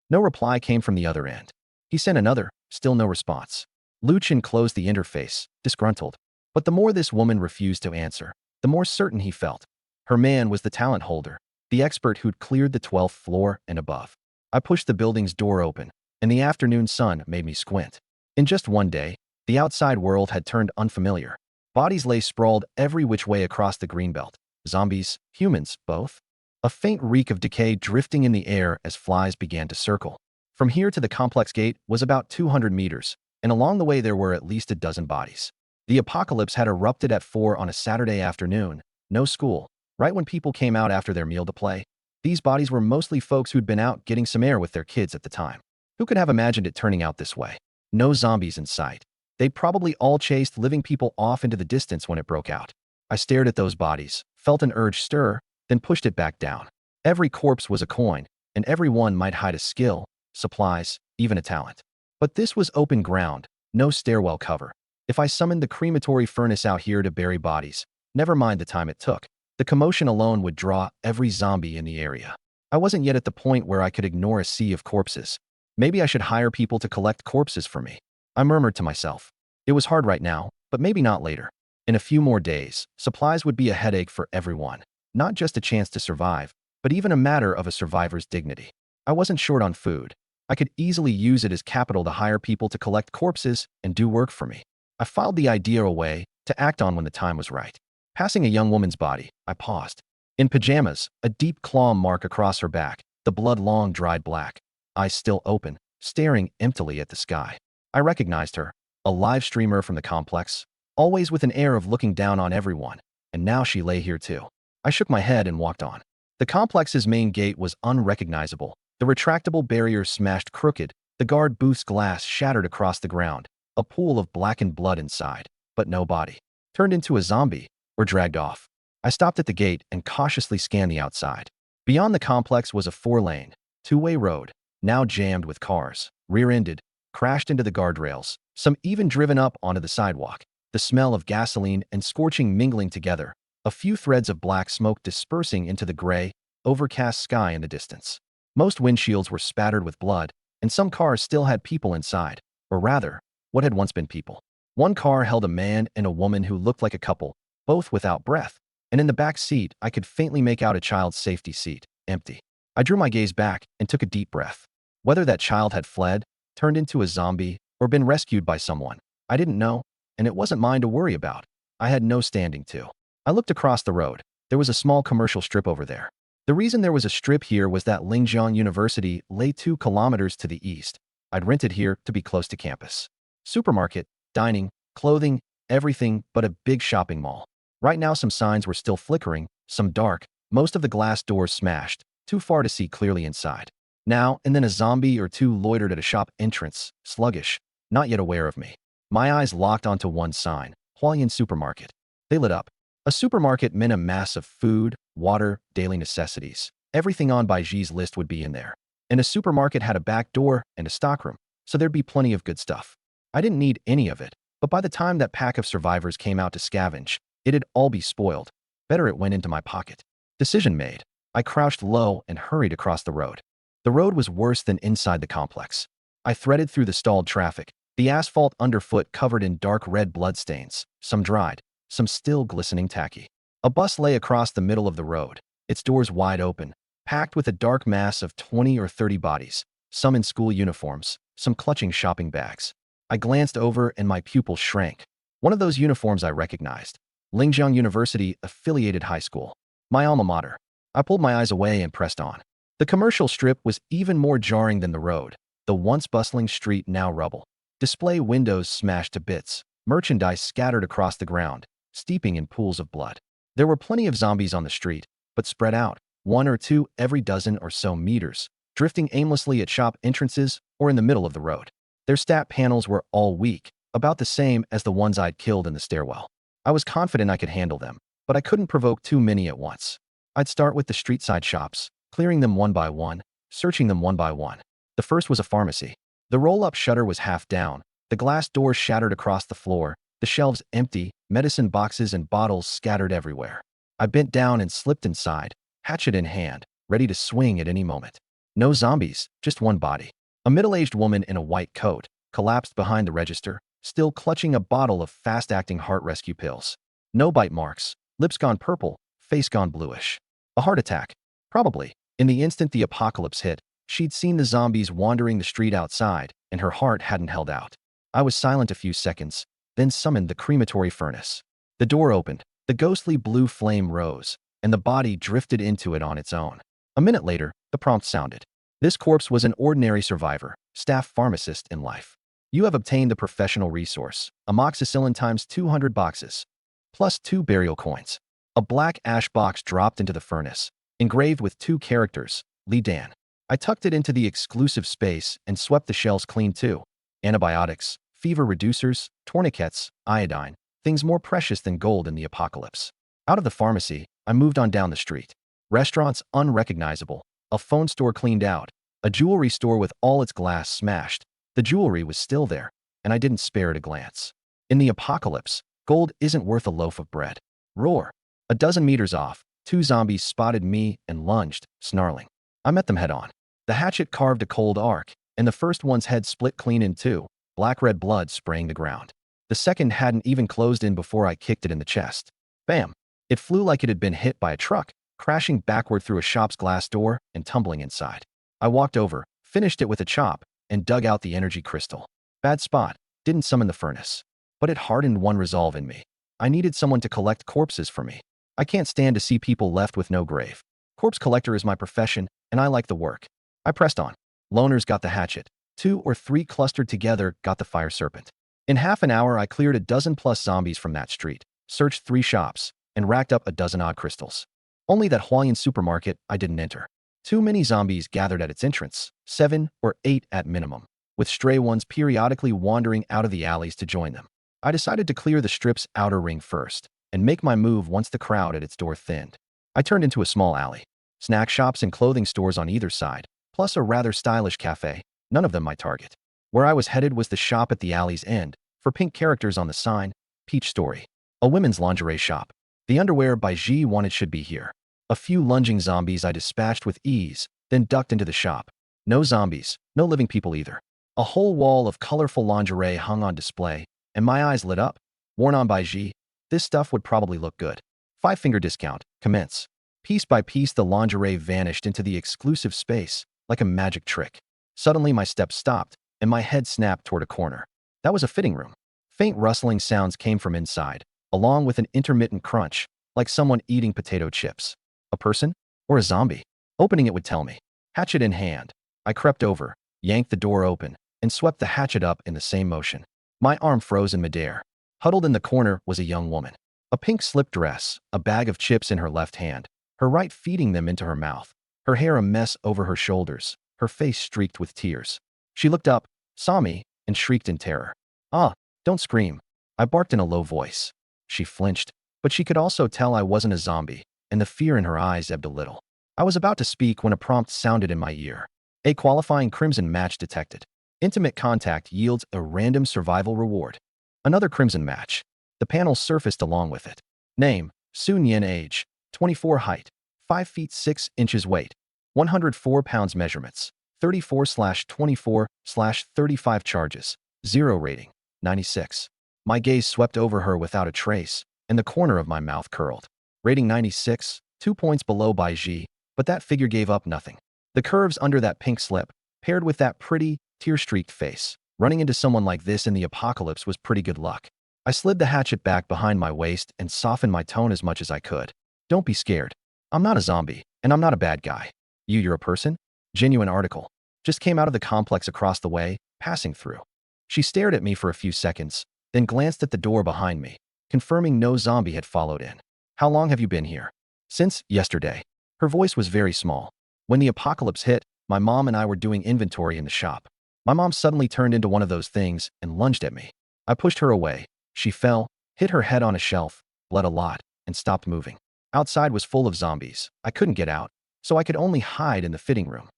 No reply came from the other end. He sent another, still no response. Luchin closed the interface, disgruntled. But the more this woman refused to answer, the more certain he felt. Her man was the talent holder, the expert who'd cleared the 12th floor and above. I pushed the building's door open, and the afternoon sun made me squint. In just one day, the outside world had turned unfamiliar. Bodies lay sprawled every which way across the greenbelt. Zombies, humans, both. A faint reek of decay drifting in the air as flies began to circle. From here to the complex gate was about 200 meters, and along the way there were at least a dozen bodies. The apocalypse had erupted at 4 on a Saturday afternoon, no school, right when people came out after their meal to play. These bodies were mostly folks who'd been out getting some air with their kids at the time. Who could have imagined it turning out this way? No zombies in sight. They'd probably all chased living people off into the distance when it broke out. I stared at those bodies, felt an urge stir, then pushed it back down. Every corpse was a coin, and every one might hide a skill, supplies, even a talent. But this was open ground, no stairwell cover. If I summoned the crematory furnace out here to bury bodies, never mind the time it took, the commotion alone would draw every zombie in the area. I wasn't yet at the point where I could ignore a sea of corpses. Maybe I should hire people to collect corpses for me. I murmured to myself. It was hard right now, but maybe not later. In a few more days, supplies would be a headache for everyone. Not just a chance to survive, but even a matter of a survivor's dignity. I wasn't short on food. I could easily use it as capital to hire people to collect corpses and do work for me. I filed the idea away to act on when the time was right. Passing a young woman's body, I paused. In pajamas, a deep claw mark across her back, the blood long dried black, eyes still open, staring emptily at the sky. I recognized her, a live streamer from the complex, always with an air of looking down on everyone, and now she lay here too. I shook my head and walked on. The complex's main gate was unrecognizable, the retractable barrier smashed crooked, the guard booth's glass shattered across the ground, a pool of blackened blood inside, but no body. Turned into a zombie, or dragged off. I stopped at the gate and cautiously scanned the outside. Beyond the complex was a 4-lane, two-way road, now jammed with cars, rear-ended, crashed into the guardrails, some even driven up onto the sidewalk, the smell of gasoline and scorching mingling together, a few threads of black smoke dispersing into the gray, overcast sky in the distance. Most windshields were spattered with blood, and some cars still had people inside, or rather, what had once been people. One car held a man and a woman who looked like a couple, both without breath, and in the back seat I could faintly make out a child's safety seat, empty. I drew my gaze back and took a deep breath. Whether that child had fled, turned into a zombie, or been rescued by someone, I didn't know, and it wasn't mine to worry about. I had no standing to. I looked across the road. There was a small commercial strip over there. The reason there was a strip here was that Lingjiang University lay 2 kilometers to the east. I'd rented here to be close to campus. Supermarket, dining, clothing, everything but a big shopping mall. Right now some signs were still flickering, some dark, most of the glass doors smashed, too far to see clearly inside. Now and then a zombie or two loitered at a shop entrance, sluggish, not yet aware of me. My eyes locked onto one sign, Hualien Supermarket. They lit up. A supermarket meant a mass of food, water, daily necessities. Everything on Baiji's list would be in there. And a supermarket had a back door and a stockroom, so there'd be plenty of good stuff. I didn't need any of it, but by the time that pack of survivors came out to scavenge, it'd all be spoiled. Better it went into my pocket. Decision made. I crouched low and hurried across the road. The road was worse than inside the complex. I threaded through the stalled traffic, the asphalt underfoot covered in dark red bloodstains, some dried, some still glistening tacky. A bus lay across the middle of the road, its doors wide open, packed with a dark mass of 20 or 30 bodies, some in school uniforms, some clutching shopping bags. I glanced over and my pupil shrank. One of those uniforms I recognized. Lingjiang University Affiliated High School. My alma mater. I pulled my eyes away and pressed on. The commercial strip was even more jarring than the road, the once bustling street now rubble. Display windows smashed to bits, merchandise scattered across the ground, steeping in pools of blood. There were plenty of zombies on the street, but spread out, 1 or 2 every dozen or so meters, drifting aimlessly at shop entrances or in the middle of the road. Their stat panels were all weak, about the same as the ones I'd killed in the stairwell. I was confident I could handle them, but I couldn't provoke too many at once. I'd start with the street-side shops, clearing them one by one, searching them one by one. The first was a pharmacy. The roll-up shutter was half down, the glass doors shattered across the floor, the shelves empty, medicine boxes and bottles scattered everywhere. I bent down and slipped inside, hatchet in hand, ready to swing at any moment. No zombies, just one body. A middle-aged woman in a white coat collapsed behind the register, still clutching a bottle of fast-acting heart rescue pills. No bite marks, lips gone purple, face gone bluish. A heart attack. Probably. In the instant the apocalypse hit, she'd seen the zombies wandering the street outside, and her heart hadn't held out. I was silent a few seconds, then summoned the crematory furnace. The door opened, the ghostly blue flame rose, and the body drifted into it on its own. A minute later, the prompt sounded. This corpse was an ordinary survivor, staff pharmacist in life. You have obtained the professional resource, amoxicillin times 200 boxes, plus 2 burial coins. A black ash box dropped into the furnace, engraved with 2 characters, Lee Dan. I tucked it into the exclusive space and swept the shells clean too. Antibiotics, fever reducers, tourniquets, iodine, things more precious than gold in the apocalypse. Out of the pharmacy, I moved on down the street. Restaurants unrecognizable, a phone store cleaned out, a jewelry store with all its glass smashed. The jewelry was still there, and I didn't spare it a glance. In the apocalypse, gold isn't worth a loaf of bread. Roar. A dozen meters off, 2 zombies spotted me and lunged, snarling. I met them head-on. The hatchet carved a cold arc, and the first one's head split clean in 2, black-red blood spraying the ground. The second hadn't even closed in before I kicked it in the chest. Bam! It flew like it had been hit by a truck, crashing backward through a shop's glass door and tumbling inside. I walked over, finished it with a chop, and dug out the energy crystal. Bad spot. Didn't summon the furnace. But it hardened one resolve in me. I needed someone to collect corpses for me. I can't stand to see people left with no grave. Corpse collector is my profession, and I like the work. I pressed on. Loners got the hatchet. 2 or 3 clustered together got the fire serpent. In half an hour, I cleared a dozen plus zombies from that street, searched 3 shops, and racked up a dozen odd crystals. Only that Hualien supermarket I didn't enter. Too many zombies gathered at its entrance, 7 or 8 at minimum, with stray ones periodically wandering out of the alleys to join them. I decided to clear the strip's outer ring first, and make my move once the crowd at its door thinned. I turned into a small alley. Snack shops and clothing stores on either side, plus a rather stylish cafe, none of them my target. Where I was headed was the shop at the alley's end, for pink characters on the sign, Peach Story. A women's lingerie shop. The underwear by G wanted should be here. A few lunging zombies I dispatched with ease, then ducked into the shop. No zombies, no living people either. A whole wall of colorful lingerie hung on display, and my eyes lit up. Worn on by G, this stuff would probably look good. 5-finger discount, commence. Piece by piece the lingerie vanished into the exclusive space, like a magic trick. Suddenly my steps stopped, and my head snapped toward a corner. That was a fitting room. Faint rustling sounds came from inside, along with an intermittent crunch, like someone eating potato chips. A person? Or a zombie? Opening it would tell me. Hatchet in hand, I crept over, yanked the door open, and swept the hatchet up in the same motion. My arm froze in midair. Huddled in the corner was a young woman. A pink slip dress, a bag of chips in her left hand, her right feeding them into her mouth, her hair a mess over her shoulders, her face streaked with tears. She looked up, saw me, and shrieked in terror. "Ah, don't scream," I barked in a low voice. She flinched, but she could also tell I wasn't a zombie, and the fear in her eyes ebbed a little. I was about to speak when a prompt sounded in my ear. A qualifying crimson match detected. Intimate contact yields a random survival reward. Another crimson match. The panel surfaced along with it. Name, Sun Yin. Age, 24. Height, 5 feet 6 inches. Weight, 104 pounds. Measurements, 34/24/35. Charges, 0 rating, 96. My gaze swept over her without a trace, and the corner of my mouth curled. Rating 96, 2 points below by G, but that figure gave up nothing. The curves under that pink slip, paired with that pretty, tear-streaked face. Running into someone like this in the apocalypse was pretty good luck. I slid the hatchet back behind my waist and softened my tone as much as I could. Don't be scared. I'm not a zombie, and I'm not a bad guy. You're a person? Genuine article. Just came out of the complex across the way, passing through. She stared at me for a few seconds, then glanced at the door behind me, confirming no zombie had followed in. How long have you been here? Since yesterday. Her voice was very small. When the apocalypse hit, my mom and I were doing inventory in the shop. My mom suddenly turned into one of those things and lunged at me. I pushed her away. She fell, hit her head on a shelf, bled a lot, and stopped moving. Outside was full of zombies. I couldn't get out, so I could only hide in the fitting room.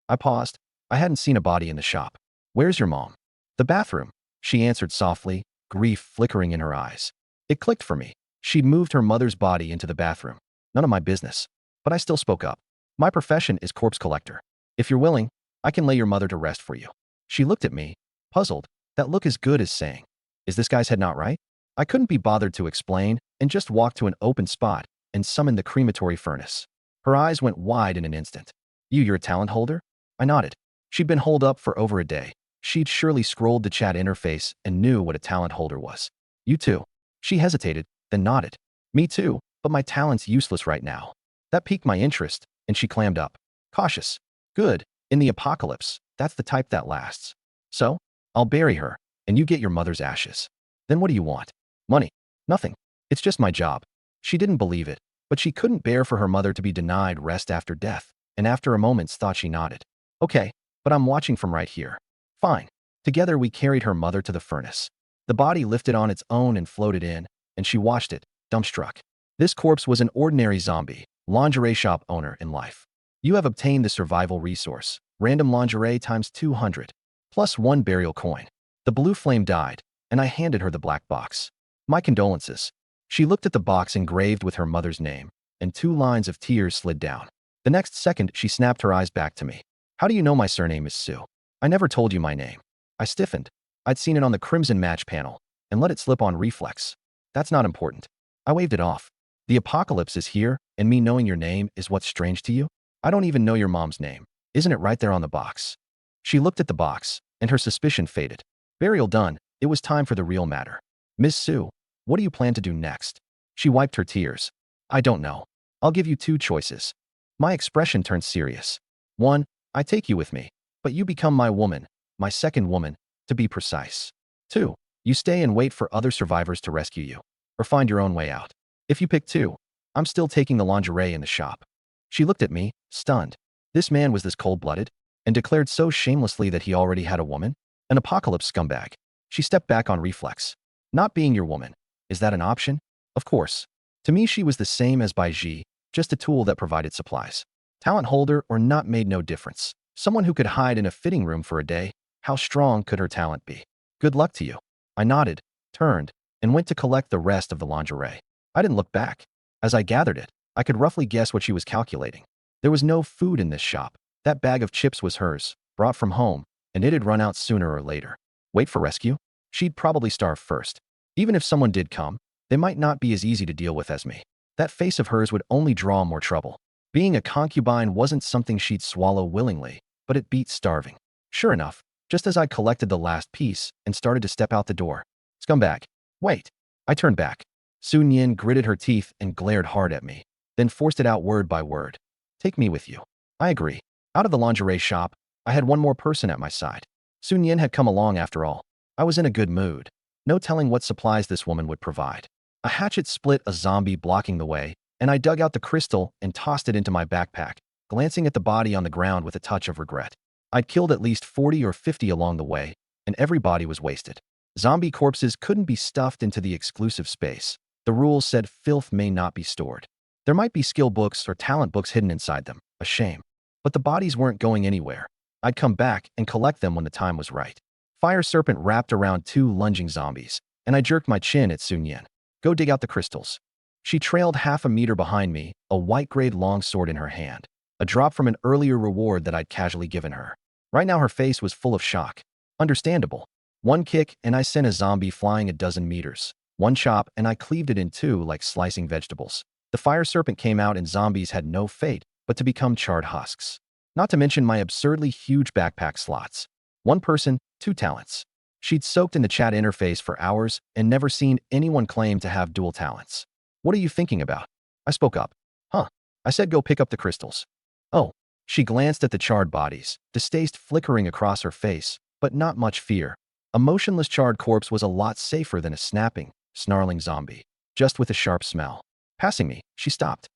I paused. I hadn't seen a body in the shop. Where's your mom? The bathroom, she answered softly, grief flickering in her eyes. It clicked for me. She'd moved her mother's body into the bathroom. None of my business. But I still spoke up. My profession is corpse collector. If you're willing, I can lay your mother to rest for you. She looked at me, puzzled, that look as good as saying, is this guy's head not right? I couldn't be bothered to explain and just walked to an open spot and summoned the crematory furnace. Her eyes went wide in an instant. You're a talent holder? I nodded. She'd been holed up for over a day. She'd surely scrolled the chat interface and knew what a talent holder was. You too. She hesitated, then nodded. Me too, but my talent's useless right now. That piqued my interest, and she clammed up. Cautious. Good. In the apocalypse, that's the type that lasts. So, I'll bury her, and you get your mother's ashes. Then what do you want? Money. Nothing. It's just my job. She didn't believe it, but she couldn't bear for her mother to be denied rest after death, and after a moment's thought she nodded. Okay, but I'm watching from right here. Fine. Together we carried her mother to the furnace. The body lifted on its own and floated in, and she watched it, dumbstruck. This corpse was an ordinary zombie, lingerie shop owner in life. You have obtained the survival resource, random lingerie times 200, plus 1 burial coin. The blue flame died, and I handed her the black box. My condolences. She looked at the box engraved with her mother's name, and 2 lines of tears slid down. The next second, she snapped her eyes back to me. How do you know my surname is Sue? I never told you my name. I stiffened. I'd seen it on the Crimson Match panel, and let it slip on reflex. That's not important. I waved it off. The apocalypse is here, and me knowing your name is what's strange to you? I don't even know your mom's name. Isn't it right there on the box? She looked at the box, and her suspicion faded. Burial done, it was time for the real matter. Miss Sue, what do you plan to do next? She wiped her tears. I don't know. I'll give you 2 choices. My expression turned serious. 1, I take you with me, but you become my woman, my second woman, to be precise. 2, you stay and wait for other survivors to rescue you, or find your own way out. If you pick 2, I'm still taking the lingerie in the shop. She looked at me, stunned. This man was this cold-blooded, and declared so shamelessly that he already had a woman? An apocalypse scumbag. She stepped back on reflex. Not being your woman. Is that an option? Of course. To me she was the same as Baiji, just a tool that provided supplies. Talent holder or not made no difference. Someone who could hide in a fitting room for a day, how strong could her talent be? Good luck to you. I nodded, turned, and went to collect the rest of the lingerie. I didn't look back. As I gathered it, I could roughly guess what she was calculating. There was no food in this shop. That bag of chips was hers, brought from home, and it had run out sooner or later. Wait for rescue? She'd probably starve first. Even if someone did come, they might not be as easy to deal with as me. That face of hers would only draw more trouble. Being a concubine wasn't something she'd swallow willingly, but it beat starving. Sure enough, just as I collected the last piece and started to step out the door. Scumbag. Wait. I turned back. Sun Yin gritted her teeth and glared hard at me, then forced it out word by word. Take me with you. I agree. Out of the lingerie shop, I had one more person at my side. Sun Yin had come along after all. I was in a good mood. No telling what supplies this woman would provide. A hatchet split a zombie blocking the way, and I dug out the crystal and tossed it into my backpack, glancing at the body on the ground with a touch of regret. I'd killed at least 40 or 50 along the way, and every body was wasted. Zombie corpses couldn't be stuffed into the exclusive space. The rules said filth may not be stored. There might be skill books or talent books hidden inside them. A shame. But the bodies weren't going anywhere. I'd come back and collect them when the time was right. Fire serpent wrapped around 2 lunging zombies, and I jerked my chin at Sun Yin. Go dig out the crystals. She trailed half a meter behind me, a white-grade longsword in her hand, a drop from an earlier reward that I'd casually given her. Right now her face was full of shock. Understandable. 1 kick and I sent a zombie flying a dozen meters. 1 chop and I cleaved it in 2 like slicing vegetables. The fire serpent came out and zombies had no fate but to become charred husks. Not to mention my absurdly huge backpack slots. 1 person, 2 talents. She'd soaked in the chat interface for hours and never seen anyone claim to have dual talents. What are you thinking about? I spoke up. Huh. I said go pick up the crystals. Oh. She glanced at the charred bodies, distaste flickering across her face, but not much fear. A motionless charred corpse was a lot safer than a snapping, snarling zombie, just with a sharp smell. Passing me, she stopped.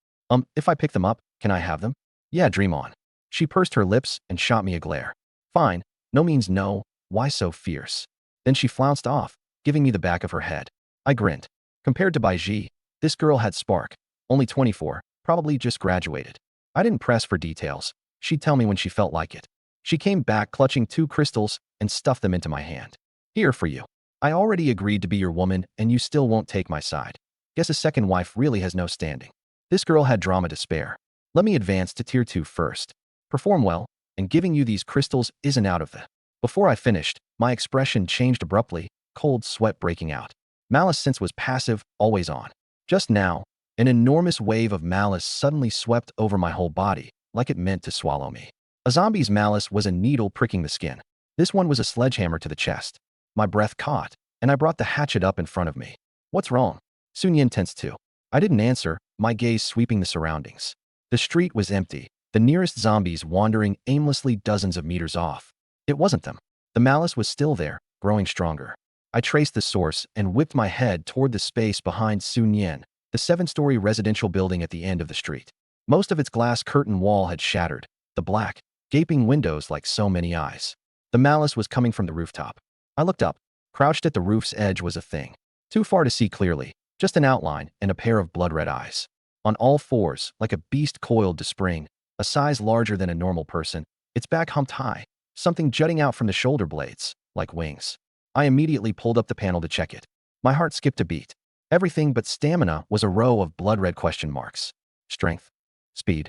If I pick them up, can I have them? Yeah, dream on. She pursed her lips and shot me a glare. Fine. No means no. Why so fierce? Then she flounced off, giving me the back of her head. I grinned. Compared to Baiji, this girl had spark. Only 24, probably just graduated. I didn't press for details. She'd tell me when she felt like it. She came back clutching 2 crystals and stuffed them into my hand. Here for you. I already agreed to be your woman and you still won't take my side. Guess a second wife really has no standing. This girl had drama to spare. Let me advance to tier 2 first. Perform well, and giving you these crystals isn't out of the. Before I finished, my expression changed abruptly, cold sweat breaking out. Malice sense was passive, always on. Just now, an enormous wave of malice suddenly swept over my whole body, like it meant to swallow me. A zombie's malice was a needle pricking the skin. This one was a sledgehammer to the chest. My breath caught, and I brought the hatchet up in front of me. What's wrong? Sun Yin tensed too. I didn't answer, my gaze sweeping the surroundings. The street was empty, the nearest zombies wandering aimlessly dozens of meters off. It wasn't them. The malice was still there, growing stronger. I traced the source and whipped my head toward the space behind Sun Yin, the 7-story residential building at the end of the street. Most of its glass curtain wall had shattered, the black, gaping windows like so many eyes. The malice was coming from the rooftop. I looked up. Crouched at the roof's edge was a thing. Too far to see clearly, just an outline and a pair of blood-red eyes. On all fours, like a beast coiled to spring, a size larger than a normal person, its back humped high, something jutting out from the shoulder blades, like wings. I immediately pulled up the panel to check it. My heart skipped a beat. Everything but stamina was a row of blood-red question marks. Strength. Speed.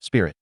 Spirit.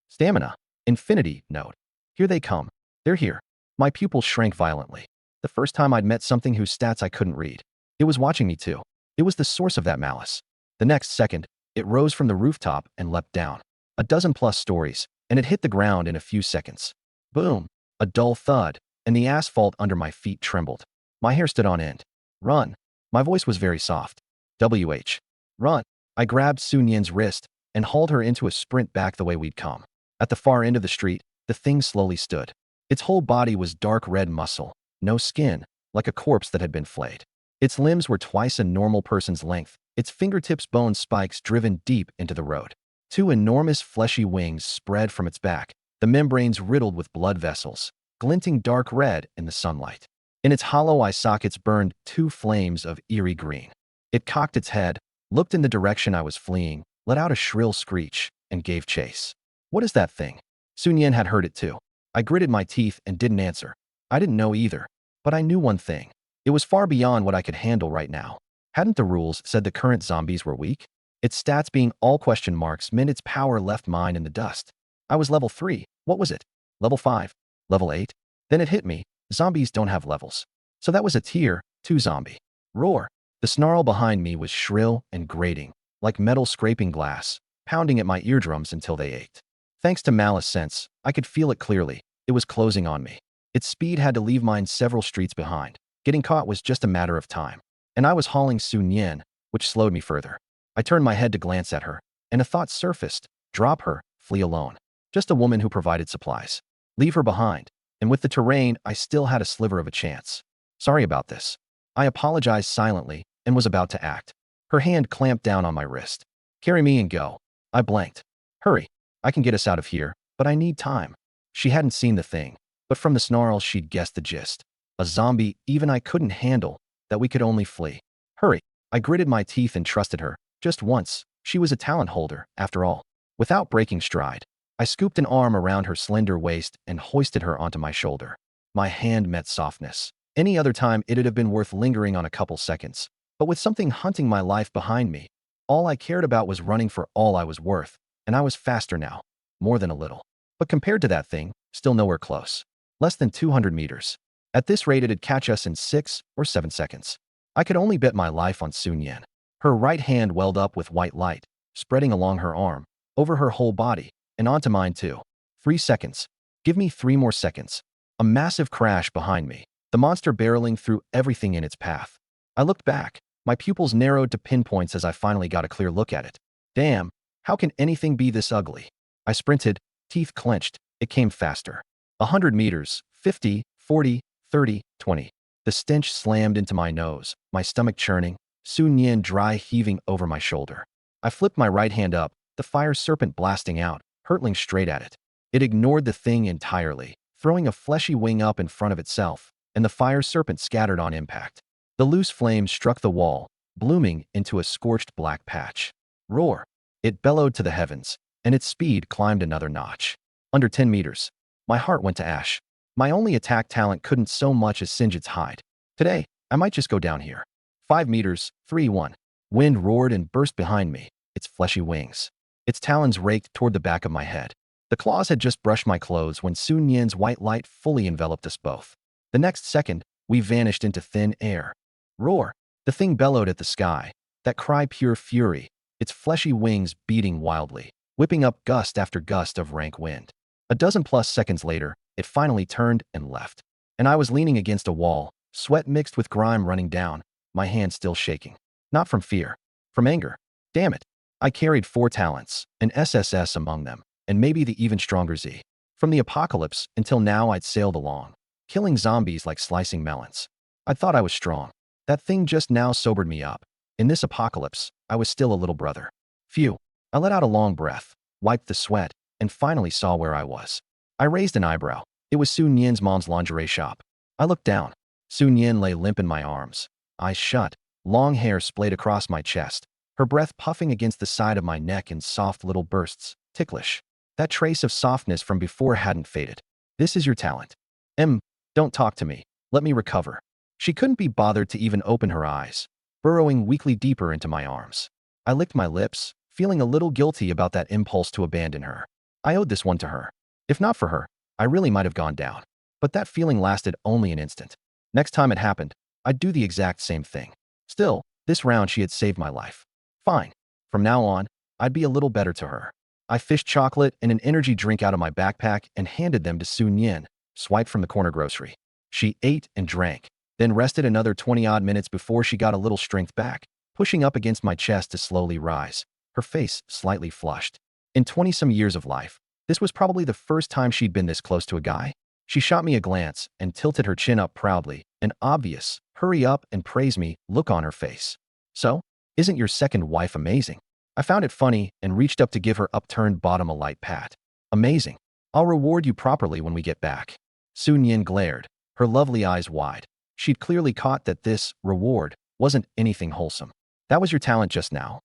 Stamina. Infinity. Note. Here they come. They're here. My pupils shrank violently. The first time I'd met something whose stats I couldn't read. It was watching me too. It was the source of that malice. The next second, it rose from the rooftop and leapt down. A dozen-plus stories, and it hit the ground in a few seconds. Boom! A dull thud, and the asphalt under my feet trembled. My hair stood on end. Run! My voice was very soft. WH. Run! I grabbed Sun Yin's wrist and hauled her into a sprint back the way we'd come. At the far end of the street, the thing slowly stood. Its whole body was dark red muscle, no skin, like a corpse that had been flayed. Its limbs were twice a normal person's length, its fingertips bone spikes driven deep into the road. Two enormous fleshy wings spread from its back, the membranes riddled with blood vessels, glinting dark red in the sunlight. In its hollow eye sockets burned two flames of eerie green. It cocked its head, looked in the direction I was fleeing, let out a shrill screech, and gave chase. What is that thing? Sun Yin had heard it too. I gritted my teeth and didn't answer. I didn't know either, but I knew one thing. It was far beyond what I could handle right now. Hadn't the rules said the current zombies were weak? Its stats being all question marks meant its power left mine in the dust. I was level 3. What was it? Level 5? Level 8? Then it hit me. Zombies don't have levels. So that was a tier 2 zombie. Roar. The snarl behind me was shrill and grating, like metal scraping glass, pounding at my eardrums until they ached. Thanks to Malice Sense, I could feel it clearly. It was closing on me. Its speed had to leave mine several streets behind. Getting caught was just a matter of time. And I was hauling Sun Yin, which slowed me further. I turned my head to glance at her, and a thought surfaced. Drop her, flee alone. Just a woman who provided supplies. Leave her behind. And with the terrain, I still had a sliver of a chance. Sorry about this. I apologized silently and was about to act. Her hand clamped down on my wrist. Carry me and go. I blanked. Hurry. I can get us out of here, but I need time. She hadn't seen the thing, but from the snarl she'd guessed the gist. A zombie even I couldn't handle, that we could only flee. Hurry. I gritted my teeth and trusted her. Just once. She was a talent holder, after all. Without breaking stride, I scooped an arm around her slender waist and hoisted her onto my shoulder. My hand met softness. Any other time it'd have been worth lingering on a couple seconds. But with something hunting my life behind me, all I cared about was running for all I was worth, and I was faster now. More than a little. But compared to that thing, still nowhere close. Less than 200 meters. At this rate it'd catch us in 6 or 7 seconds. I could only bet my life on Sun Yin. Her right hand welled up with white light, spreading along her arm, over her whole body, and onto mine too. 3 seconds. Give me 3 more seconds. A massive crash behind me, the monster barreling through everything in its path. I looked back, my pupils narrowed to pinpoints as I finally got a clear look at it. Damn, how can anything be this ugly? I sprinted, teeth clenched. It came faster. 100 meters, 50, 40, 30, 20. The stench slammed into my nose, my stomach churning, Sun Yin dry heaving over my shoulder. I flipped my right hand up, the fire serpent blasting out, hurtling straight at it. It ignored the thing entirely, throwing a fleshy wing up in front of itself, and the fire serpent scattered on impact. The loose flame struck the wall, blooming into a scorched black patch. Roar! It bellowed to the heavens, and its speed climbed another notch. Under 10 meters. My heart went to ash. My only attack talent couldn't so much as singe its hide. Today, I might just go down here. 5 meters, 3-1. Wind roared and burst behind me, its fleshy wings. Its talons raked toward the back of my head. The claws had just brushed my clothes when Sun Yan's white light fully enveloped us both. The next second, we vanished into thin air. Roar! The thing bellowed at the sky, that cry pure fury, its fleshy wings beating wildly, whipping up gust after gust of rank wind. A dozen plus seconds later, it finally turned and left. And I was leaning against a wall, sweat mixed with grime running down, my hand still shaking. Not from fear, from anger. Damn it. I carried 4 talents, an SSS among them, and maybe the even stronger Z. From the apocalypse until now I'd sailed along, killing zombies like slicing melons. I thought I was strong. That thing just now sobered me up. In this apocalypse, I was still a little brother. Phew. I let out a long breath, wiped the sweat, and finally saw where I was. I raised an eyebrow. It was Sun Yan's mom's lingerie shop. I looked down. Sun Yan lay limp in my arms, eyes shut, long hair splayed across my chest, her breath puffing against the side of my neck in soft little bursts, ticklish. That trace of softness from before hadn't faded. This is your talent. Don't talk to me. Let me recover. She couldn't be bothered to even open her eyes, burrowing weakly deeper into my arms. I licked my lips, feeling a little guilty about that impulse to abandon her. I owed this one to her. If not for her, I really might have gone down. But that feeling lasted only an instant. Next time it happened, I'd do the exact same thing. Still, this round she had saved my life. Fine. From now on, I'd be a little better to her. I fished chocolate and an energy drink out of my backpack and handed them to Sun Yan, swiped from the corner grocery. She ate and drank, then rested another 20-odd minutes before she got a little strength back, pushing up against my chest to slowly rise, her face slightly flushed. In 20-some years of life, this was probably the first time she'd been this close to a guy. She shot me a glance and tilted her chin up proudly, an obvious, hurry up and praise me look on her face. So, isn't your second wife amazing? I found it funny and reached up to give her upturned bottom a light pat. Amazing. I'll reward you properly when we get back. Sun Yan glared, her lovely eyes wide. She'd clearly caught that this reward wasn't anything wholesome. That was your talent just now.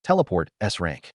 Teleport S rank.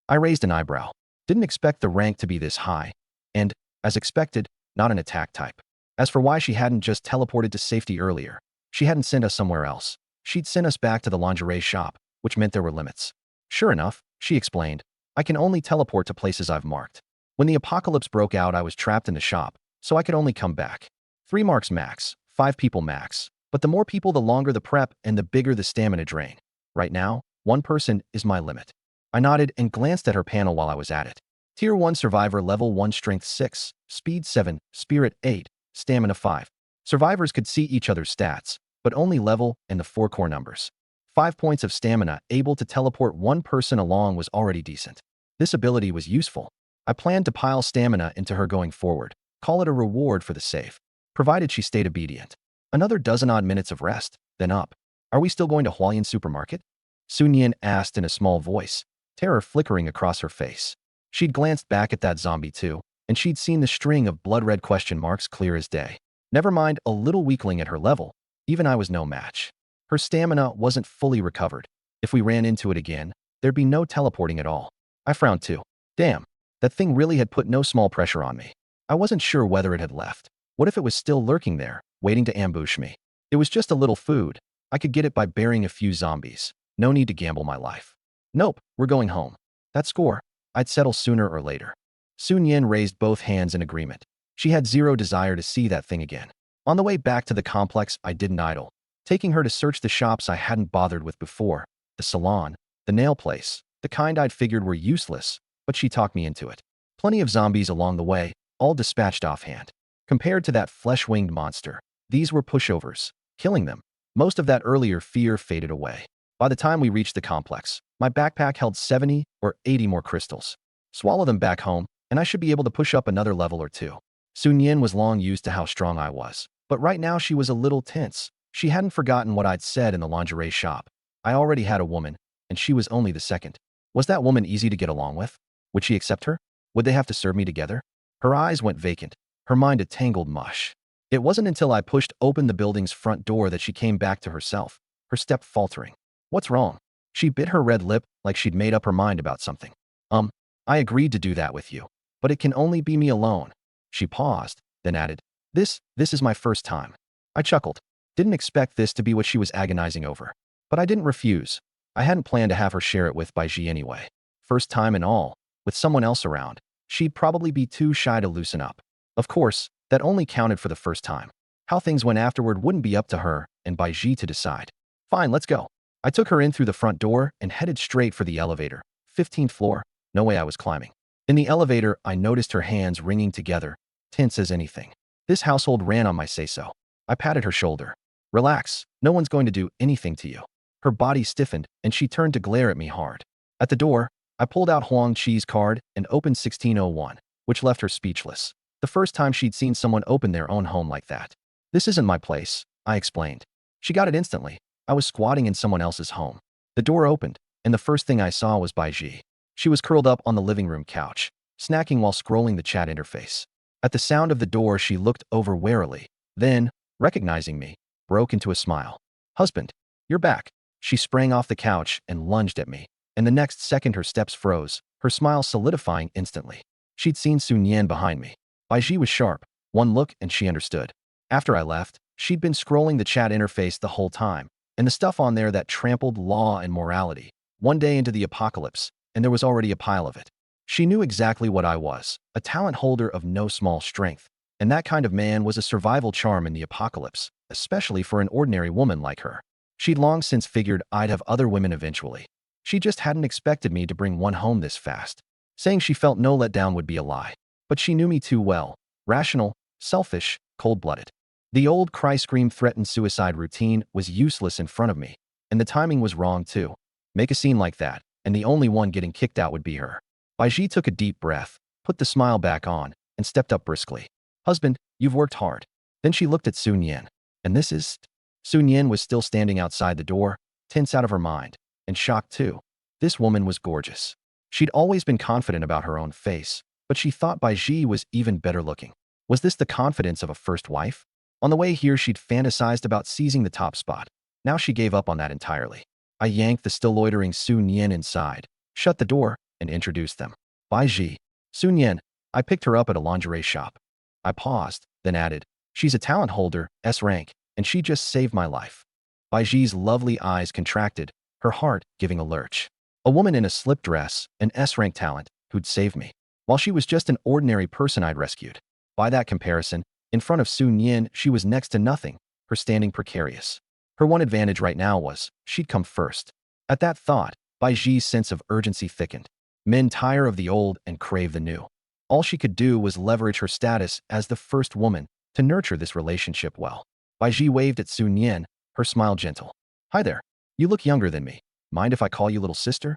I raised an eyebrow. Didn't expect the rank to be this high. And, as expected, not an attack type. As for why she hadn't just teleported to safety earlier, she hadn't sent us somewhere else. She'd sent us back to the lingerie shop, which meant there were limits. Sure enough, she explained, I can only teleport to places I've marked. When the apocalypse broke out, I was trapped in the shop, so I could only come back. 3 marks max, 5 people max, but the more people the longer the prep and the bigger the stamina drain. Right now, 1 person is my limit. I nodded and glanced at her panel while I was at it. Tier 1 Survivor Level 1 Strength 6, Speed 7, Spirit 8, Stamina 5. Survivors could see each other's stats, but only level and the 4 core numbers. 5 points of stamina able to teleport 1 person along was already decent. This ability was useful. I planned to pile stamina into her going forward, call it a reward for the save, provided she stayed obedient. Another dozen-odd minutes of rest, then up. Are we still going to Hualien Supermarket? Sun Yan asked in a small voice, terror flickering across her face. She'd glanced back at that zombie too, and she'd seen the string of blood-red question marks clear as day. Never mind a little weakling at her level, even I was no match. Her stamina wasn't fully recovered. If we ran into it again, there'd be no teleporting at all. I frowned too. Damn, that thing really had put no small pressure on me. I wasn't sure whether it had left. What if it was still lurking there, waiting to ambush me? It was just a little food. I could get it by burying a few zombies. No need to gamble my life. Nope, we're going home. That score, I'd settle sooner or later. Sun Yan raised both hands in agreement. She had zero desire to see that thing again. On the way back to the complex, I didn't idle, taking her to search the shops I hadn't bothered with before, the salon, the nail place, the kind I'd figured were useless, but she talked me into it. Plenty of zombies along the way, all dispatched offhand. Compared to that flesh-winged monster, these were pushovers. Killing them, most of that earlier fear faded away. By the time we reached the complex, my backpack held 70 or 80 more crystals. Swallow them back home, and I should be able to push up another level or 2. Sun Yan was long used to how strong I was, but right now she was a little tense. She hadn't forgotten what I'd said in the lingerie shop. I already had a woman, and she was only the second. Was that woman easy to get along with? Would she accept her? Would they have to serve me together? Her eyes went vacant, her mind a tangled mush. It wasn't until I pushed open the building's front door that she came back to herself, her step faltering. What's wrong? She bit her red lip like she'd made up her mind about something. I agreed to do that with you, but it can only be me alone. She paused, then added, This is my first time. I chuckled. Didn't expect this to be what she was agonizing over. But I didn't refuse. I hadn't planned to have her share it with Baiji anyway. First time and all, with someone else around. she'd probably be too shy to loosen up. Of course, that only counted for the first time. How things went afterward wouldn't be up to her and Baiji to decide. Fine, let's go. I took her in through the front door and headed straight for the elevator. 15th floor. No way I was climbing. In the elevator, I noticed her hands wringing together, tense as anything. This household ran on my say-so. I patted her shoulder. Relax, no one's going to do anything to you. Her body stiffened, and she turned to glare at me hard. At the door, I pulled out Huang Chi's card and opened 1601, which left her speechless. The first time she'd seen someone open their own home like that. This isn't my place, I explained. She got it instantly. I was squatting in someone else's home. The door opened, and the first thing I saw was Baiji. She was curled up on the living room couch, snacking while scrolling the chat interface. At the sound of the door, she looked over warily. Then, recognizing me, broke into a smile. Husband, you're back. She sprang off the couch and lunged at me. And the next second her steps froze, her smile solidifying instantly. She'd seen Sun Yan behind me. Baiji was sharp. One look and she understood. After I left, she'd been scrolling the chat interface the whole time, and the stuff on there that trampled law and morality. One day into the apocalypse, and there was already a pile of it. She knew exactly what I was, a talent holder of no small strength, and that kind of man was a survival charm in the apocalypse, especially for an ordinary woman like her. She'd long since figured I'd have other women eventually. She just hadn't expected me to bring one home this fast. Saying she felt no letdown would be a lie. But she knew me too well. Rational, selfish, cold-blooded. The old cry-scream-threaten suicide routine was useless in front of me, and the timing was wrong too. Make a scene like that, and the only one getting kicked out would be her. Baiji took a deep breath, put the smile back on, and stepped up briskly. Husband, you've worked hard. Then she looked at Sun Yan. And this is... Sun Yan was still standing outside the door, tense out of her mind, and shocked too. This woman was gorgeous. She'd always been confident about her own face, but she thought Baiji was even better looking. Was this the confidence of a first wife? On the way here, she'd fantasized about seizing the top spot. Now she gave up on that entirely. I yanked the still loitering Sun Yan inside, shut the door, and introduced them. Baiji. Sun Yan. I picked her up at a lingerie shop. I paused, then added, she's a talent holder, S rank, and she just saved my life. Baiji's lovely eyes contracted, her heart giving a lurch. A woman in a slip dress, an S-rank talent, who'd saved me, while she was just an ordinary person I'd rescued. By that comparison, in front of Sun Yan, she was next to nothing, her standing precarious. Her one advantage right now was, she'd come first. At that thought, Baiji's sense of urgency thickened. Men tire of the old and crave the new. All she could do was leverage her status as the first woman to nurture this relationship well. Baiji waved at Sun Yan, her smile gentle. Hi there. You look younger than me. Mind if I call you little sister?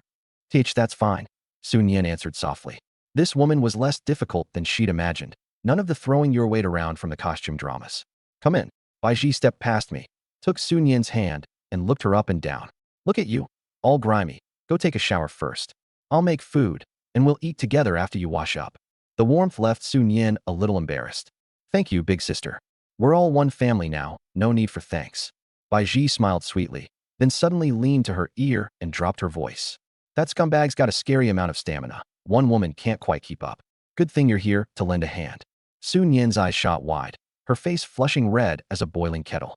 That's fine, Sun Yan answered softly. This woman was less difficult than she'd imagined. None of the throwing your weight around from the costume dramas. Come in. Baiji stepped past me, took Sun Yan's hand, and looked her up and down. Look at you. All grimy. Go take a shower first. I'll make food, and we'll eat together after you wash up. The warmth left Sun Yan a little embarrassed. Thank you, big sister. We're all one family now, no need for thanks. Baiji smiled sweetly, then suddenly leaned to her ear and dropped her voice. That scumbag's got a scary amount of stamina. One woman can't quite keep up. Good thing you're here to lend a hand. Sun Yan's eyes shot wide, her face flushing red as a boiling kettle.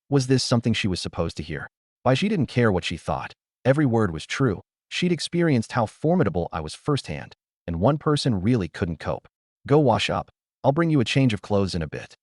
Was this something she was supposed to hear? Baiji didn't care what she thought. Every word was true. She'd experienced how formidable I was firsthand, and one person really couldn't cope. Go wash up. I'll bring you a change of clothes in a bit.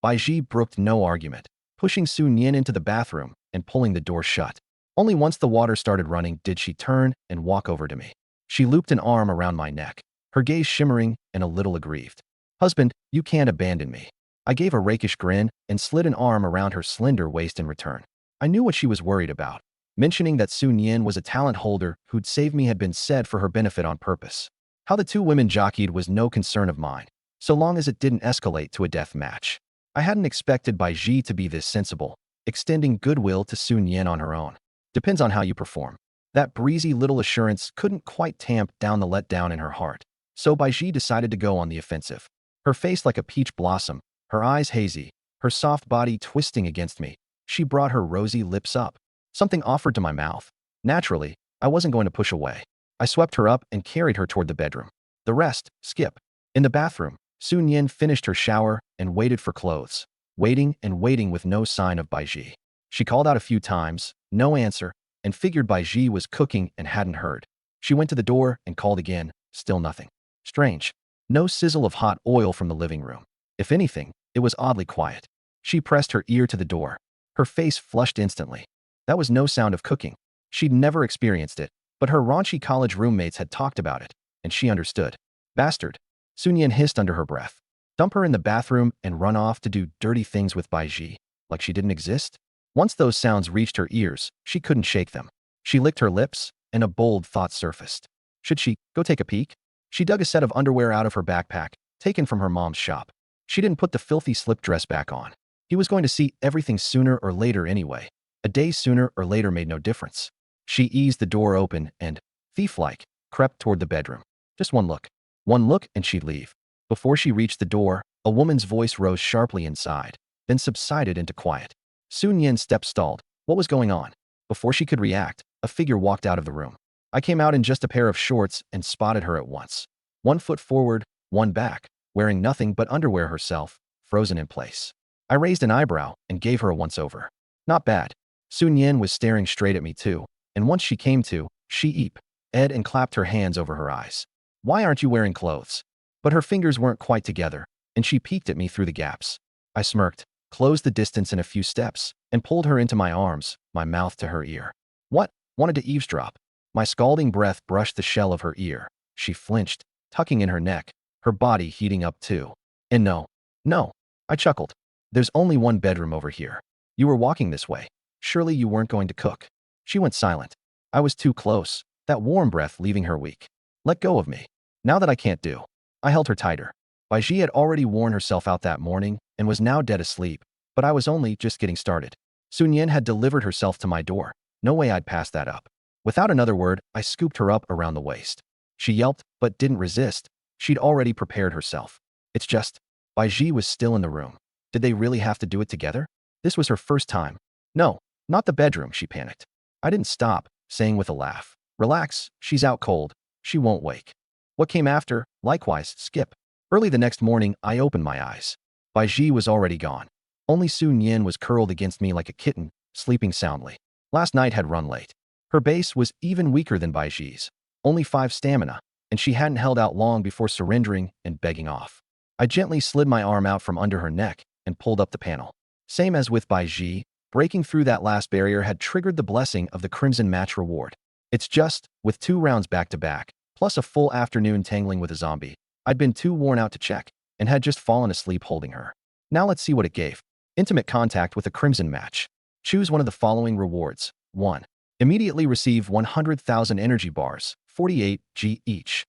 Baiji brooked no argument, pushing Sun Yan into the bathroom and pulling the door shut. Only once the water started running did she turn and walk over to me. She looped an arm around my neck, her gaze shimmering and a little aggrieved. Husband, you can't abandon me. I gave a rakish grin and slid an arm around her slender waist in return. I knew what she was worried about. Mentioning that Sun Yan was a talent holder who'd saved me had been said for her benefit on purpose. How the two women jockeyed was no concern of mine, so long as it didn't escalate to a death match. I hadn't expected Baiji to be this sensible, extending goodwill to Sun Yan on her own. Depends on how you perform. That breezy little assurance couldn't quite tamp down the letdown in her heart, so Baiji decided to go on the offensive. Her face like a peach blossom, her eyes hazy, her soft body twisting against me. She brought her rosy lips up. Something offered to my mouth. Naturally, I wasn't going to push away. I swept her up and carried her toward the bedroom. The rest, skip. In the bathroom, Sun Yan finished her shower and waited for clothes. Waiting and waiting with no sign of Baiji. She called out a few times, no answer, and figured Baiji was cooking and hadn't heard. She went to the door and called again, still nothing. Strange. No sizzle of hot oil from the living room. If anything, it was oddly quiet. She pressed her ear to the door. Her face flushed instantly. That was no sound of cooking. She'd never experienced it, but her raunchy college roommates had talked about it, and she understood. Bastard. Sun Yan hissed under her breath. Dump her in the bathroom and run off to do dirty things with Bai Ji, like she didn't exist? Once those sounds reached her ears, she couldn't shake them. She licked her lips, and a bold thought surfaced. Should she go take a peek? She dug a set of underwear out of her backpack, taken from her mom's shop. She didn't put the filthy slip dress back on. He was going to see everything sooner or later anyway. A day sooner or later made no difference. She eased the door open and, thief-like, crept toward the bedroom. Just one look. One look and she'd leave. Before she reached the door, a woman's voice rose sharply inside, then subsided into quiet. Sun Yan's step stalled. What was going on? Before she could react, a figure walked out of the room. I came out in just a pair of shorts and spotted her at once. 1 foot forward, 1 back, wearing nothing but underwear herself, frozen in place. I raised an eyebrow and gave her a once-over. Not bad. Sun Yan was staring straight at me too, and once she came to, she eeped and clapped her hands over her eyes. Why aren't you wearing clothes? But her fingers weren't quite together, and she peeked at me through the gaps. I smirked, closed the distance in a few steps, and pulled her into my arms, my mouth to her ear. What? Wanted to eavesdrop. My scalding breath brushed the shell of her ear. She flinched, tucking in her neck, her body heating up too. And no. I chuckled. There's only one bedroom over here. You were walking this way. Surely you weren't going to cook. She went silent. I was too close, that warm breath leaving her weak. Let go of me. Now that I can't do. I held her tighter. Bai Ji had already worn herself out that morning and was now dead asleep, but I was only just getting started. Sun Yan had delivered herself to my door. No way I'd pass that up. Without another word, I scooped her up around the waist. She yelped, but didn't resist. She'd already prepared herself. It's just, Bai Ji was still in the room. Did they really have to do it together? This was her first time. No, not the bedroom, she panicked. I didn't stop, saying with a laugh. Relax, she's out cold. She won't wake. What came after, likewise, skip. Early the next morning, I opened my eyes. Bai Ji was already gone. Only Sun Yan was curled against me like a kitten, sleeping soundly. Last night had run late. Her base was even weaker than Bai Ji's. Only 5 stamina, and she hadn't held out long before surrendering and begging off. I gently slid my arm out from under her neck and pulled up the panel. Same as with Bai Ji, breaking through that last barrier had triggered the blessing of the Crimson Match reward. It's just, with 2 rounds back-to-back, plus a full afternoon tangling with a zombie, I'd been too worn out to check, and had just fallen asleep holding her. Now let's see what it gave. Intimate contact with a Crimson Match. Choose one of the following rewards. 1. Immediately receive 100,000 energy bars, 48 G each.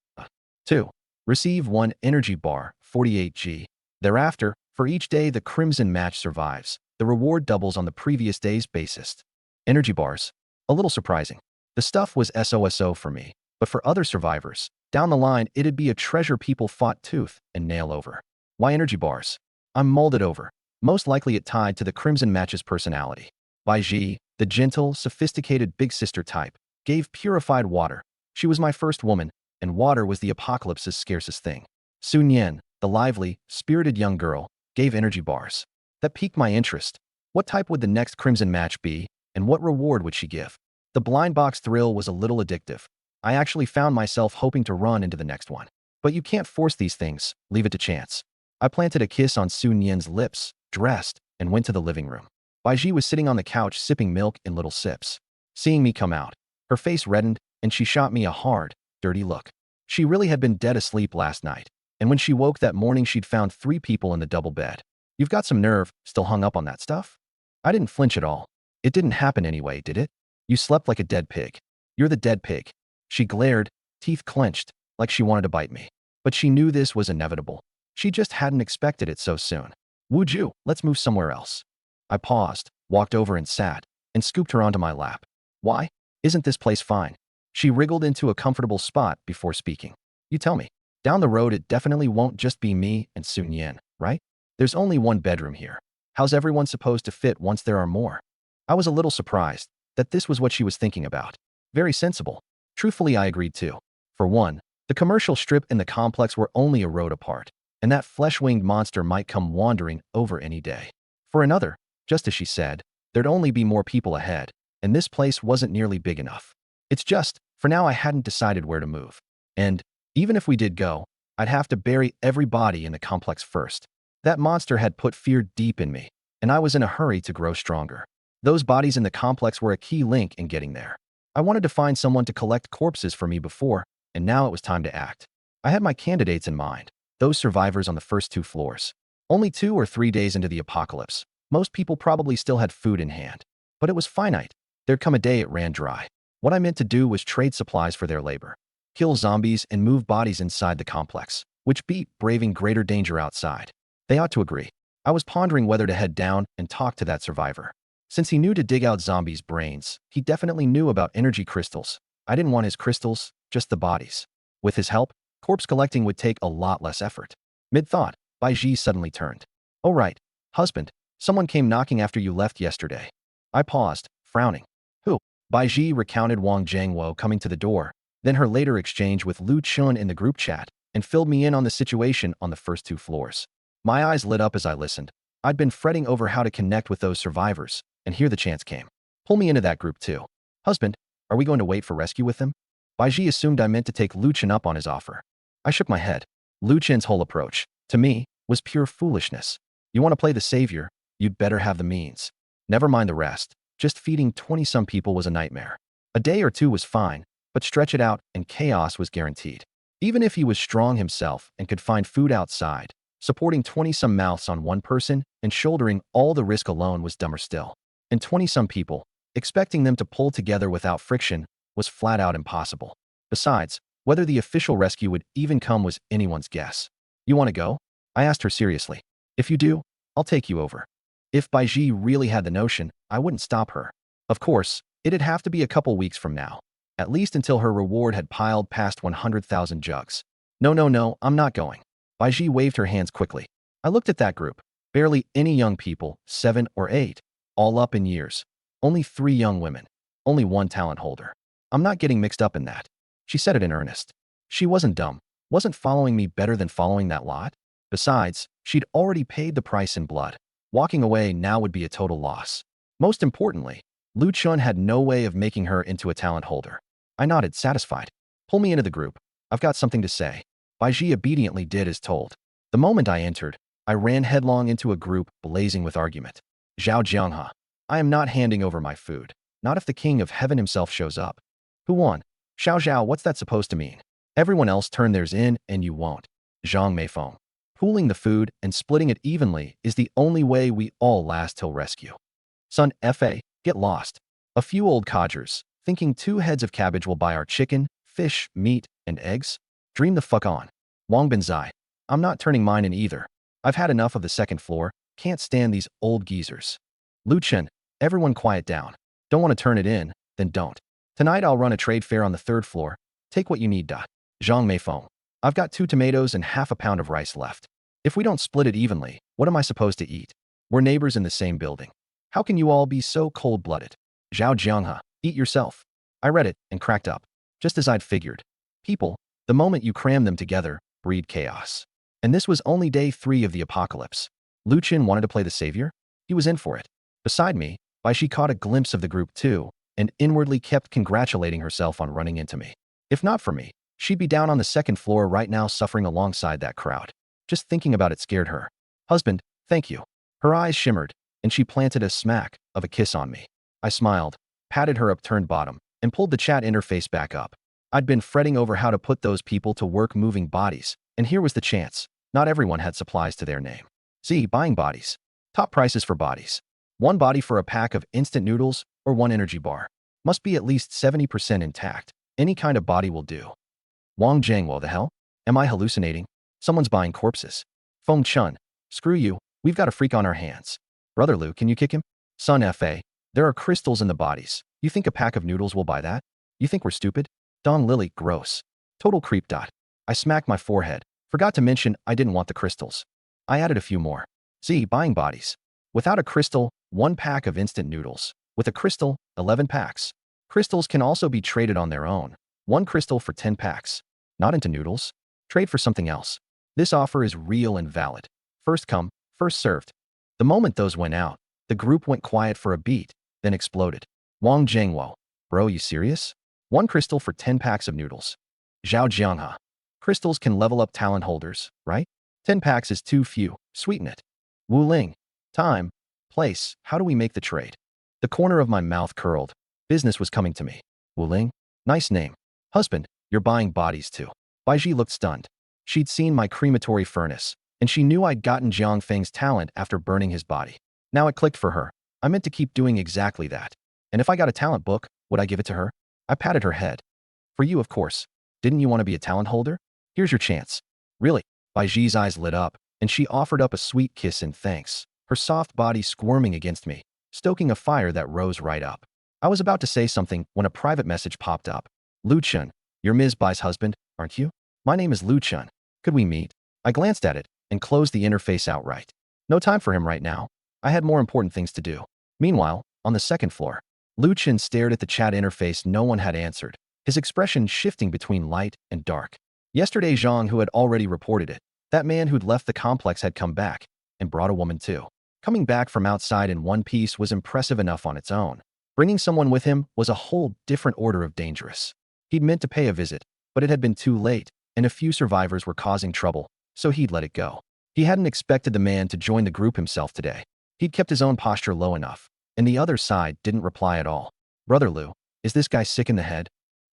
2. Receive 1 energy bar, 48 G. Thereafter, for each day the Crimson Match survives, the reward doubles on the previous day's basis. Energy bars. A little surprising. The stuff was SOSO for me, but for other survivors, down the line it'd be a treasure people fought tooth and nail over. Why energy bars? I'm molded over. Most likely it tied to the Crimson Match's personality. Bai Ji, the gentle, sophisticated big sister type, gave purified water. She was my first woman, and water was the apocalypse's scarcest thing. Sun Yan, the lively, spirited young girl, gave energy bars. That piqued my interest. What type would the next Crimson Match be, and what reward would she give? The blind box thrill was a little addictive. I actually found myself hoping to run into the next one. But you can't force these things, leave it to chance. I planted a kiss on Sun Yan's lips, dressed, and went to the living room. Bai Ji was sitting on the couch sipping milk in little sips. Seeing me come out, her face reddened, and she shot me a hard, dirty look. She really had been dead asleep last night, and when she woke that morning she'd found 3 people in the double bed. You've got some nerve, still hung up on that stuff? I didn't flinch at all. It didn't happen anyway, did it? You slept like a dead pig. You're the dead pig. She glared, teeth clenched, like she wanted to bite me. But she knew this was inevitable. She just hadn't expected it so soon. Would you? Let's move somewhere else. I paused, walked over and sat, and scooped her onto my lap. Why? Isn't this place fine? She wriggled into a comfortable spot before speaking. You tell me. Down the road it definitely won't just be me and Sun Yan, right? There's only 1 bedroom here. How's everyone supposed to fit once there are more? I was a little surprised that this was what she was thinking about. Very sensible. Truthfully, I agreed too. For one, the commercial strip and the complex were only a road apart, and that flesh-winged monster might come wandering over any day. For another, just as she said, there'd only be more people ahead, and this place wasn't nearly big enough. It's just, for now I hadn't decided where to move. And, even if we did go, I'd have to bury every body in the complex first. That monster had put fear deep in me, and I was in a hurry to grow stronger. Those bodies in the complex were a key link in getting there. I wanted to find someone to collect corpses for me before, and now it was time to act. I had my candidates in mind, those survivors on the first 2 floors. Only 2 or 3 days into the apocalypse, most people probably still had food in hand. But it was finite. There'd come a day it ran dry. What I meant to do was trade supplies for their labor. Kill zombies and move bodies inside the complex, which beat braving greater danger outside. They ought to agree. I was pondering whether to head down and talk to that survivor. Since he knew to dig out zombies' brains, he definitely knew about energy crystals. I didn't want his crystals, just the bodies. With his help, corpse collecting would take a lot less effort. Mid-thought, Bai Ji suddenly turned. "Oh right, husband, someone came knocking after you left yesterday." I paused, frowning. "Who?" Bai Ji recounted Wang Jiangwo coming to the door, then her later exchange with Lu Chun in the group chat, and filled me in on the situation on the first 2 floors. My eyes lit up as I listened. I'd been fretting over how to connect with those survivors, and here the chance came. "Pull me into that group too." "Husband, are we going to wait for rescue with them?" Bai Ji assumed I meant to take Lu Chen up on his offer. I shook my head. Lu Chen's whole approach, to me, was pure foolishness. You want to play the savior, you'd better have the means. Never mind the rest. Just feeding 20-some people was a nightmare. A day or 2 was fine, but stretch it out and chaos was guaranteed. Even if he was strong himself and could find food outside, supporting 20-some mouths on one person and shouldering all the risk alone was dumber still. And 20-some people, expecting them to pull together without friction, was flat out impossible. Besides, whether the official rescue would even come was anyone's guess. "You want to go?" I asked her seriously. "If you do, I'll take you over." If Bai Ji really had the notion, I wouldn't stop her. Of course, it'd have to be a couple weeks from now, at least until her reward had piled past 100,000 jugs. No, I'm not going." Bai Ji waved her hands quickly. I looked at that group. Barely any young people, 7 or 8, all up in years. Only 3 young women. Only 1 talent holder. I'm not getting mixed up in that. She said it in earnest. She wasn't dumb. Wasn't following me better than following that lot? Besides, she'd already paid the price in blood. Walking away now would be a total loss. Most importantly, Lu Chun had no way of making her into a talent holder. I nodded, satisfied. "Pull me into the group. I've got something to say." Bai Ji obediently did as told. The moment I entered, I ran headlong into a group blazing with argument. "Zhao Jianghe, I am not handing over my food. Not if the king of heaven himself shows up." "Who won?" "Xiao Zhao, what's that supposed to mean? Everyone else turned theirs in and you won't." Zhang Meifeng. "Pooling the food and splitting it evenly is the only way we all last till rescue." "Son, Fa, get lost. A few old codgers, thinking 2 heads of cabbage will buy our chicken, fish, meat, and eggs? Dream the fuck on." Wang Benzai. "I'm not turning mine in either. I've had enough of the 2nd floor, can't stand these old geezers." Lu Chen. "Everyone quiet down. Don't want to turn it in, then don't. Tonight I'll run a trade fair on the 3rd floor. Take what you need. Zhang Meifeng. "I've got 2 tomatoes and half a pound of rice left. If we don't split it evenly, what am I supposed to eat? We're neighbors in the same building. How can you all be so cold-blooded?" Zhao Jianghe. "Eat yourself." I read it and cracked up. Just as I'd figured. People, the moment you cram them together, breed chaos. And this was only day 3 of the apocalypse. Lu Chen wanted to play the savior? He was in for it. Beside me, Bai Ji caught a glimpse of the group too, and inwardly kept congratulating herself on running into me. If not for me, she'd be down on the 2nd floor right now suffering alongside that crowd. Just thinking about it scared her. "Husband, thank you." Her eyes shimmered, and she planted a smack of a kiss on me. I smiled, patted her upturned bottom, and pulled the chat interface back up. I'd been fretting over how to put those people to work moving bodies, and here was the chance. Not everyone had supplies to their name. Z, buying bodies. Top prices for bodies. 1 body for a pack of instant noodles or 1 energy bar. Must be at least 70% intact. Any kind of body will do. Wang Jiangwo, the hell? Am I hallucinating? Someone's buying corpses. Feng Chun. Screw you, we've got a freak on our hands. Brother Lu, can you kick him? Son Fa, there are crystals in the bodies. You think a pack of noodles will buy that? You think we're stupid? Dong Lily, gross. Total creep. I smacked my forehead. Forgot to mention I didn't want the crystals. I added a few more. Z, buying bodies. Without a crystal, 1 pack of instant noodles. With a crystal, 11 packs. Crystals can also be traded on their own. 1 crystal for 10 packs. Not into noodles. Trade for something else. This offer is real and valid. First come, first served. The moment those went out, the group went quiet for a beat, then exploded. Wang Jiangwo. Bro, you serious? 1 crystal for 10 packs of noodles. Zhao Jianghe. Crystals can level up talent holders, right? 10 packs is too few. Sweeten it. Wu Ling. Time. Place. How do we make the trade? The corner of my mouth curled. Business was coming to me. Wu Ling? Nice name. Husband, you're buying bodies too. Baiji looked stunned. She'd seen my crematory furnace, and she knew I'd gotten Jiang Feng's talent after burning his body. Now it clicked for her. I meant to keep doing exactly that. And if I got a talent book, would I give it to her? I patted her head. For you, of course. Didn't you want to be a talent holder? Here's your chance. Really? Baiji's eyes lit up, and she offered up a sweet kiss in thanks, her soft body squirming against me, stoking a fire that rose right up. I was about to say something when a private message popped up. Lu Chun, you're Ms. Bai's husband, aren't you? My name is Lu Chun. Could we meet? I glanced at it and closed the interface outright. No time for him right now. I had more important things to do. Meanwhile, on the second floor, Lu Chun stared at the chat interface no one had answered, his expression shifting between light and dark. Yesterday, Zhang, who had already reported it, that man who'd left the complex had come back, and brought a woman too. Coming back from outside in one piece was impressive enough on its own. Bringing someone with him was a whole different order of dangerous. He'd meant to pay a visit, but it had been too late, and a few survivors were causing trouble, so he'd let it go. He hadn't expected the man to join the group himself today. He'd kept his own posture low enough, and the other side didn't reply at all. Brother Liu, is this guy sick in the head?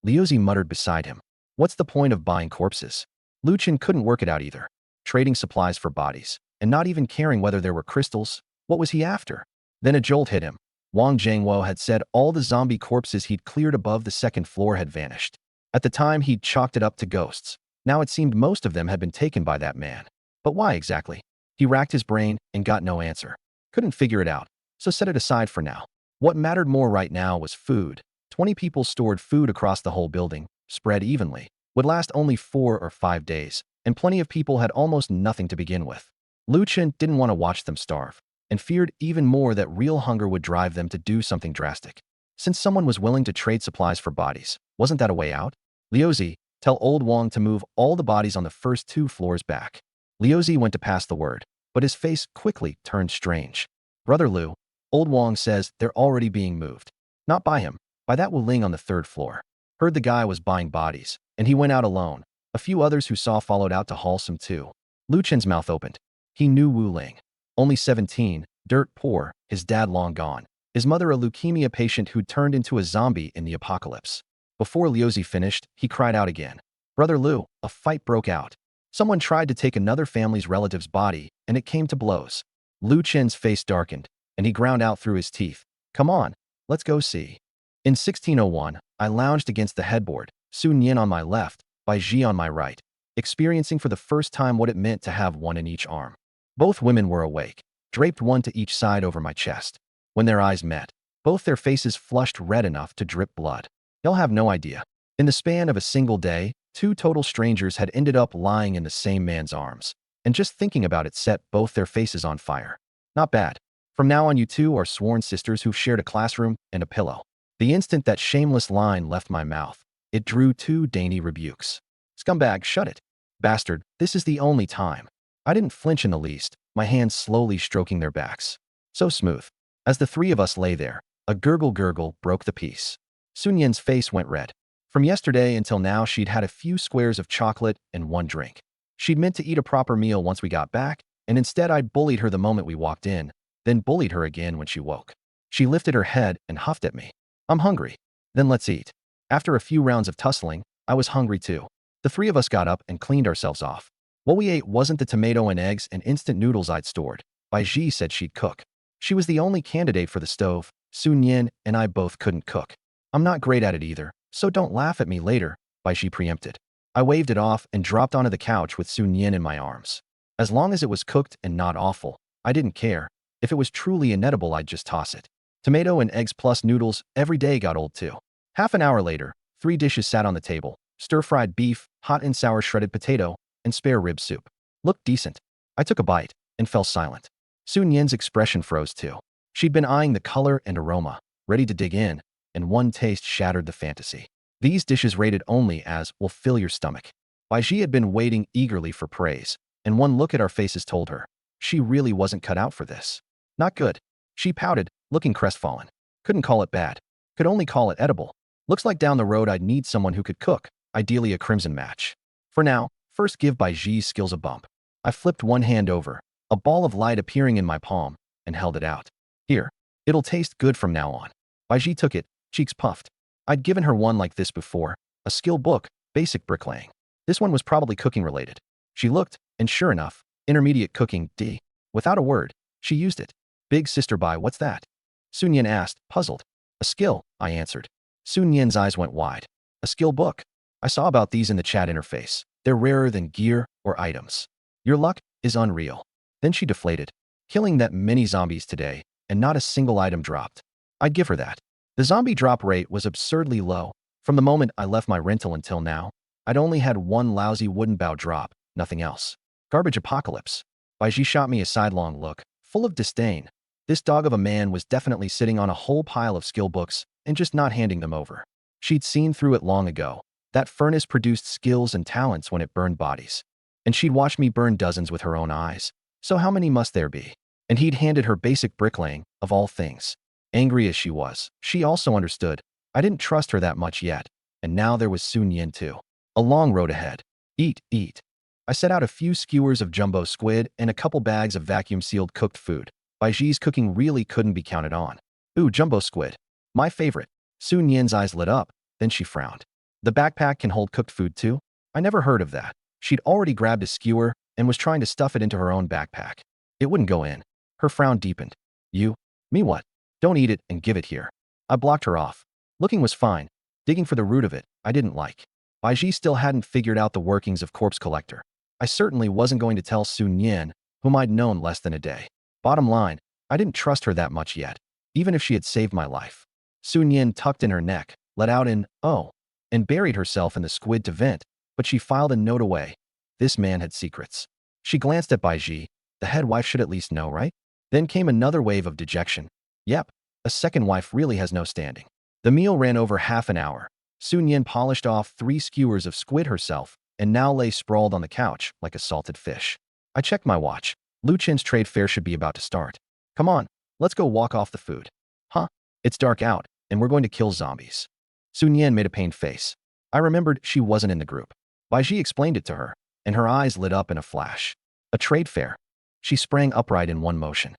Liuzi muttered beside him. What's the point of buying corpses? Lu Chen couldn't work it out either. Trading supplies for bodies, and not even caring whether there were crystals. What was he after? Then a jolt hit him. Wang Jiangwo had said all the zombie corpses he'd cleared above the second floor had vanished. At the time, he'd chalked it up to ghosts. Now it seemed most of them had been taken by that man. But why exactly? He racked his brain and got no answer. Couldn't figure it out, so set it aside for now. What mattered more right now was food. 20 people stored food across the whole building, spread evenly, would last only 4 or 5 days, and plenty of people had almost nothing to begin with. Lu Chen didn't want to watch them starve, and feared even more that real hunger would drive them to do something drastic. Since someone was willing to trade supplies for bodies, wasn't that a way out? Liuzi, tell old Wang to move all the bodies on the first 2 floors back. Liuzi went to pass the word, but his face quickly turned strange. Brother Liu, old Wang says they're already being moved. Not by him, by that Wu Ling on the 3rd floor. Heard the guy was buying bodies, and he went out alone. A few others who saw followed out to haul some too. Lu Chen's mouth opened. He knew Wu Ling. Only 17, dirt poor, his dad long gone. His mother a leukemia patient who'd turned into a zombie in the apocalypse. Before Liuzi finished, he cried out again. Brother Liu, a fight broke out. Someone tried to take another family's relative's body, and it came to blows. Lu Chen's face darkened, and he ground out through his teeth. Come on, let's go see. In 1601, I lounged against the headboard, Sun Yin on my left, Bai Ji on my right, experiencing for the first time what it meant to have one in each arm. Both women were awake, draped one to each side over my chest. When their eyes met, both their faces flushed red enough to drip blood. You'll have no idea. In the span of a single day, 2 total strangers had ended up lying in the same man's arms, and just thinking about it set both their faces on fire. Not bad. From now on, you two are sworn sisters who've shared a classroom and a pillow. The instant that shameless line left my mouth, it drew 2 dainty rebukes. Scumbag, shut it. Bastard, this is the only time. I didn't flinch in the least, my hands slowly stroking their backs. So smooth. As the 3 of us lay there, a gurgle broke the peace. Sun Yin's face went red. From yesterday until now, she'd had a few squares of chocolate and 1 drink. She'd meant to eat a proper meal once we got back, and instead I'd bullied her the moment we walked in, then bullied her again when she woke. She lifted her head and huffed at me. I'm hungry. Then let's eat. After a few rounds of tussling, I was hungry too. The 3 of us got up and cleaned ourselves off. What we ate wasn't the tomato and eggs and instant noodles I'd stored. Bai Ji said she'd cook. She was the only candidate for the stove. Sun Yin and I both couldn't cook. I'm not great at it either, so don't laugh at me later, Bai Ji preempted. I waved it off and dropped onto the couch with Sun Yin in my arms. As long as it was cooked and not awful, I didn't care. If it was truly inedible, I'd just toss it. Tomato and eggs plus noodles every day got old too. Half an hour later, 3 dishes sat on the table. Stir-fried beef, hot and sour shredded potato, and spare rib soup. Looked decent. I took a bite and fell silent. Sun Yin's expression froze too. She'd been eyeing the color and aroma, ready to dig in, and one taste shattered the fantasy. These dishes rated only as will fill your stomach. Bai Ji had been waiting eagerly for praise, and one look at our faces told her she really wasn't cut out for this. Not good. She pouted, looking crestfallen. Couldn't call it bad. Could only call it edible. Looks like down the road I'd need someone who could cook, ideally a crimson match. For now, First, give Bai Ji's skills a bump. I flipped one hand over, a ball of light appearing in my palm, and held it out. Here, it'll taste good from now on. Bai Ji took it, cheeks puffed. I'd given her one like this before, a skill book, basic bricklaying. This one was probably cooking related. She looked, and sure enough, intermediate cooking, D. Without a word, she used it. Big sister Bai, what's that? Sun Yin asked, puzzled. A skill, I answered. Sun Yin's eyes went wide. A skill book. I saw about these in the chat interface. They're rarer than gear or items. Your luck is unreal. Then she deflated. Killing that many zombies today, and not a single item dropped. I'd give her that. The zombie drop rate was absurdly low. From the moment I left my rental until now, I'd only had one lousy wooden bow drop, nothing else. Garbage apocalypse. Bai Ji shot me a sidelong look, full of disdain. This dog of a man was definitely sitting on a whole pile of skill books and just not handing them over. She'd seen through it long ago. That furnace produced skills and talents when it burned bodies. And she'd watched me burn dozens with her own eyes. So how many must there be? And he'd handed her basic bricklaying, of all things. Angry as she was, she also understood. I didn't trust her that much yet. And now there was Sun Yin too. A long road ahead. Eat, eat. I set out a few skewers of jumbo squid and a couple bags of vacuum-sealed cooked food. Bai Ji's cooking really couldn't be counted on. Ooh, jumbo squid. My favorite. Sun Yin's eyes lit up, then she frowned. The backpack can hold cooked food too? I never heard of that. She'd already grabbed a skewer and was trying to stuff it into her own backpack. It wouldn't go in. Her frown deepened. You? Me what? Don't eat it and give it here. I blocked her off. Looking was fine. Digging for the root of it, I didn't like. Bai Ji still hadn't figured out the workings of Corpse Collector. I certainly wasn't going to tell Sun Yin, whom I'd known less than a day. Bottom line, I didn't trust her that much yet, even if she had saved my life. Sun Yin tucked in her neck, let out an, oh, and buried herself in the squid to vent, but she filed a note away. This man had secrets. She glanced at Bai Ji. The head wife should at least know, right? Then came another wave of dejection. Yep, a second wife really has no standing. The meal ran over half an hour. Sun Yin polished off 3 skewers of squid herself and now lay sprawled on the couch like a salted fish. I checked my watch. Lu Chin's trade fair should be about to start. Come on, let's go walk off the food. Huh? It's dark out, and we're going to kill zombies. Sun Yin made a pained face. I remembered she wasn't in the group. Bai Ji explained it to her, and her eyes lit up in a flash. A trade fair. She sprang upright in one motion.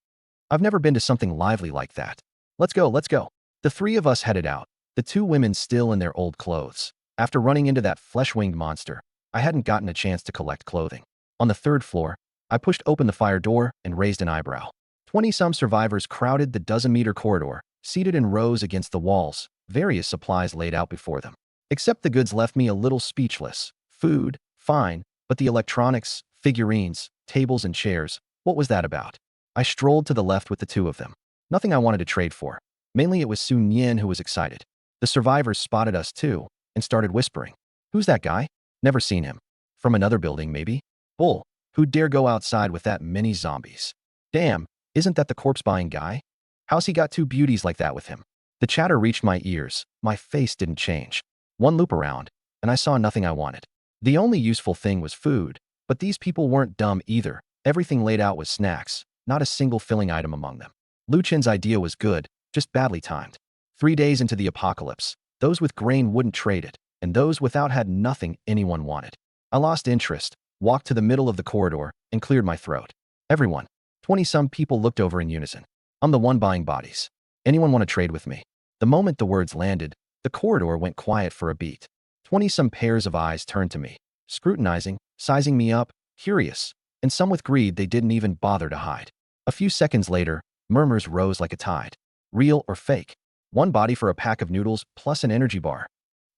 I've never been to something lively like that. Let's go, let's go. The 3 of us headed out, the 2 women still in their old clothes. After running into that flesh-winged monster, I hadn't gotten a chance to collect clothing. On the 3rd floor, I pushed open the fire door and raised an eyebrow. 20-some survivors crowded the dozen-meter corridor, seated in rows against the walls, various supplies laid out before them. Except the goods left me a little speechless. Food, fine, but the electronics, figurines, tables and chairs, what was that about? I strolled to the left with the 2 of them. Nothing I wanted to trade for. Mainly it was Sun Yin who was excited. The survivors spotted us too, and started whispering. Who's that guy? Never seen him. From another building, maybe? Bull. Who'd dare go outside with that many zombies? Damn, isn't that the corpse-buying guy? How's he got 2 beauties like that with him? The chatter reached my ears. My face didn't change. One loop around, and I saw nothing I wanted. The only useful thing was food, but these people weren't dumb either. Everything laid out was snacks, not a single filling item among them. Lu Chin's idea was good, just badly timed. 3 days into the apocalypse, those with grain wouldn't trade it, and those without had nothing anyone wanted. I lost interest, walked to the middle of the corridor, and cleared my throat. Everyone. 20-some people looked over in unison. I'm the one buying bodies. Anyone want to trade with me? The moment the words landed, the corridor went quiet for a beat. 20-some pairs of eyes turned to me, scrutinizing, sizing me up, curious, and some with greed they didn't even bother to hide. A few seconds later, murmurs rose like a tide. Real or fake? 1 body for a pack of noodles plus an energy bar.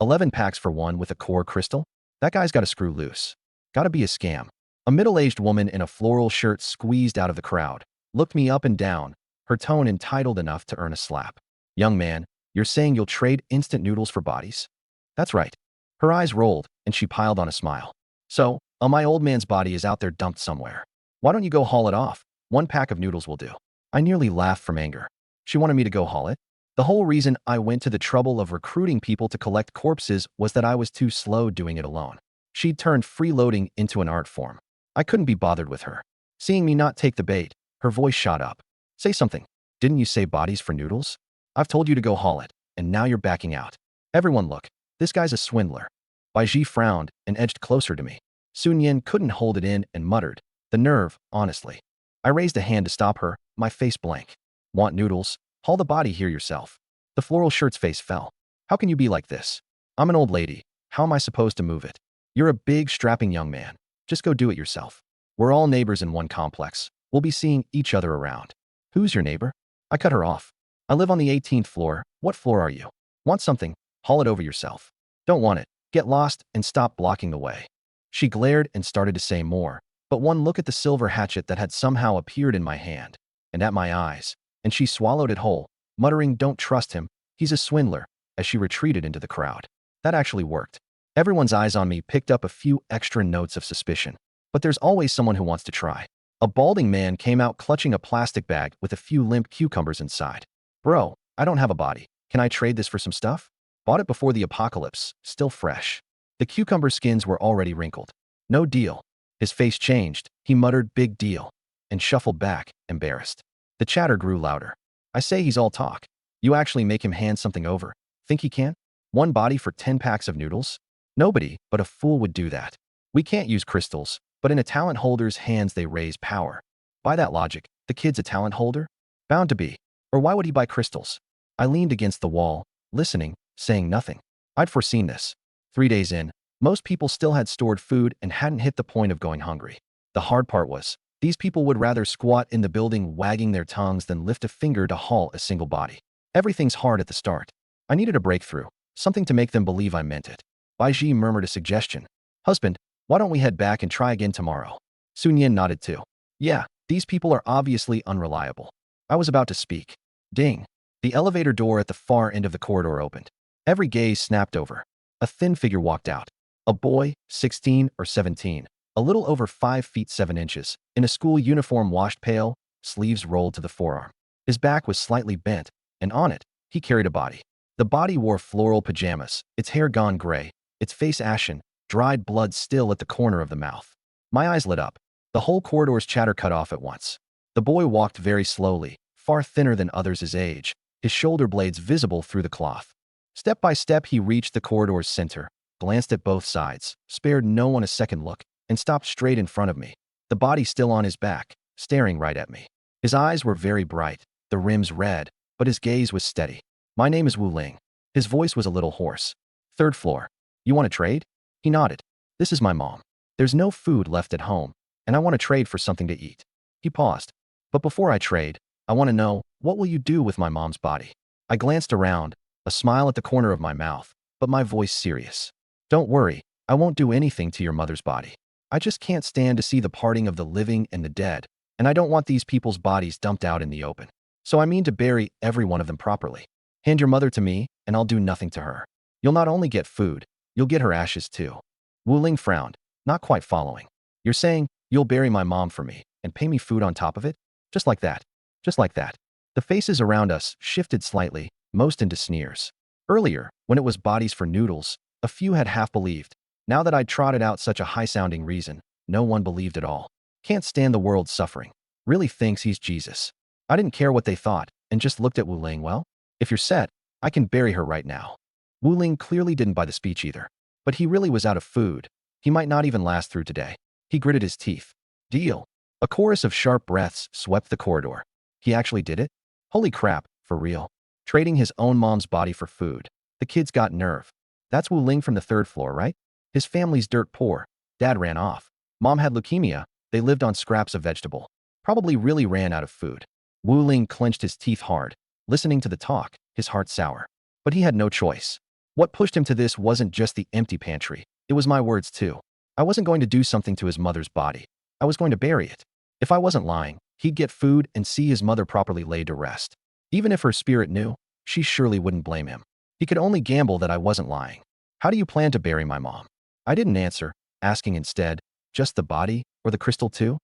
11 packs for one with a core crystal? That guy's got to screw loose. Gotta be a scam. A middle-aged woman in a floral shirt squeezed out of the crowd, looked me up and down, her tone entitled enough to earn a slap. Young man, you're saying you'll trade instant noodles for bodies? That's right. Her eyes rolled, and she piled on a smile. So, my old man's body is out there dumped somewhere. Why don't you go haul it off? 1 pack of noodles will do. I nearly laughed from anger. She wanted me to go haul it? The whole reason I went to the trouble of recruiting people to collect corpses was that I was too slow doing it alone. She'd turned freeloading into an art form. I couldn't be bothered with her. Seeing me not take the bait, her voice shot up. Say something. Didn't you say bodies for noodles? I've told you to go haul it, and now you're backing out. Everyone look. This guy's a swindler. Bai Ji frowned and edged closer to me. Sun Yin couldn't hold it in and muttered, "The nerve, honestly." I raised a hand to stop her, my face blank. "Want noodles? Haul the body here yourself." The floral shirt's face fell. "How can you be like this? I'm an old lady. How am I supposed to move it? You're a big, strapping young man. Just go do it yourself. We're all neighbors in one complex. We'll be seeing each other around." "Who's your neighbor?" I cut her off. "I live on the 18th floor. What floor are you? Want something? Haul it over yourself. Don't want it? Get lost and stop blocking the way." She glared and started to say more, but one look at the silver hatchet that had somehow appeared in my hand, and at my eyes, and she swallowed it whole, muttering, "Don't trust him. He's a swindler," as she retreated into the crowd. That actually worked. Everyone's eyes on me picked up a few extra notes of suspicion. But there's always someone who wants to try. A balding man came out clutching a plastic bag with a few limp cucumbers inside. "Bro, I don't have a body. Can I trade this for some stuff? Bought it before the apocalypse, still fresh." The cucumber skins were already wrinkled. "No deal." His face changed. He muttered, "Big deal," and shuffled back, embarrassed. The chatter grew louder. "I say he's all talk. You actually make him hand something over. Think he can? 1 body for 10 packs of noodles? Nobody but a fool would do that. We can't use crystals, but in a talent holder's hands they raise power. By that logic, the kid's a talent holder? Bound to be. Or why would he buy crystals?" I leaned against the wall, listening, saying nothing. I'd foreseen this. 3 days in, most people still had stored food and hadn't hit the point of going hungry. The hard part was, these people would rather squat in the building wagging their tongues than lift a finger to haul a single body. Everything's hard at the start. I needed a breakthrough, something to make them believe I meant it. Baiji murmured a suggestion. "Husband, why don't we head back and try again tomorrow?" Sun Yin nodded too. "Yeah, these people are obviously unreliable." I was about to speak. Ding. The elevator door at the far end of the corridor opened. Every gaze snapped over. A thin figure walked out. A boy, 16 or 17, a little over 5 feet 7 inches, in a school uniform washed pale, sleeves rolled to the forearm. His back was slightly bent, and on it, he carried a body. The body wore floral pajamas, its hair gone gray, its face ashen, dried blood still at the corner of the mouth. My eyes lit up. The whole corridor's chatter cut off at once. The boy walked very slowly, far thinner than others his age, his shoulder blades visible through the cloth. Step by step he reached the corridor's center, glanced at both sides, spared no one a second look, and stopped straight in front of me, the body still on his back, staring right at me. His eyes were very bright, the rims red, but his gaze was steady. "My name is Wu Ling." His voice was a little hoarse. "3rd floor. You want to trade?" He nodded. "This is my mom. There's no food left at home, and I want to trade for something to eat." He paused. "But before I trade, I want to know, what will you do with my mom's body?" I glanced around, a smile at the corner of my mouth, but my voice serious. "Don't worry, I won't do anything to your mother's body. I just can't stand to see the parting of the living and the dead, and I don't want these people's bodies dumped out in the open. So I mean to bury every one of them properly. Hand your mother to me, and I'll do nothing to her. You'll not only get food, you'll get her ashes too." Wu Ling frowned, not quite following. "You're saying, you'll bury my mom for me, and pay me food on top of it? Just like that? Just like that?" The faces around us shifted slightly, most into sneers. Earlier, when it was bodies for noodles, a few had half believed. Now that I'd trotted out such a high-sounding reason, no one believed at all. Can't stand the world suffering. Really thinks he's Jesus. I didn't care what they thought, and just looked at Wu Ling. "Well, if you're set, I can bury her right now." Wu Ling clearly didn't buy the speech either. But he really was out of food. He might not even last through today. He gritted his teeth. "Deal." A chorus of sharp breaths swept the corridor. He actually did it? Holy crap, for real. Trading his own mom's body for food. The kid's got nerve. That's Wu Ling from the 3rd floor, right? His family's dirt poor. Dad ran off. Mom had leukemia. They lived on scraps of vegetable. Probably really ran out of food. Wu Ling clenched his teeth hard, listening to the talk, his heart sour. But he had no choice. What pushed him to this wasn't just the empty pantry. It was my words too. I wasn't going to do something to his mother's body. I was going to bury it. If I wasn't lying, he'd get food and see his mother properly laid to rest. Even if her spirit knew, she surely wouldn't blame him. He could only gamble that I wasn't lying. "How do you plan to bury my mom?" I didn't answer, asking instead, "Just the body, or the crystal too?"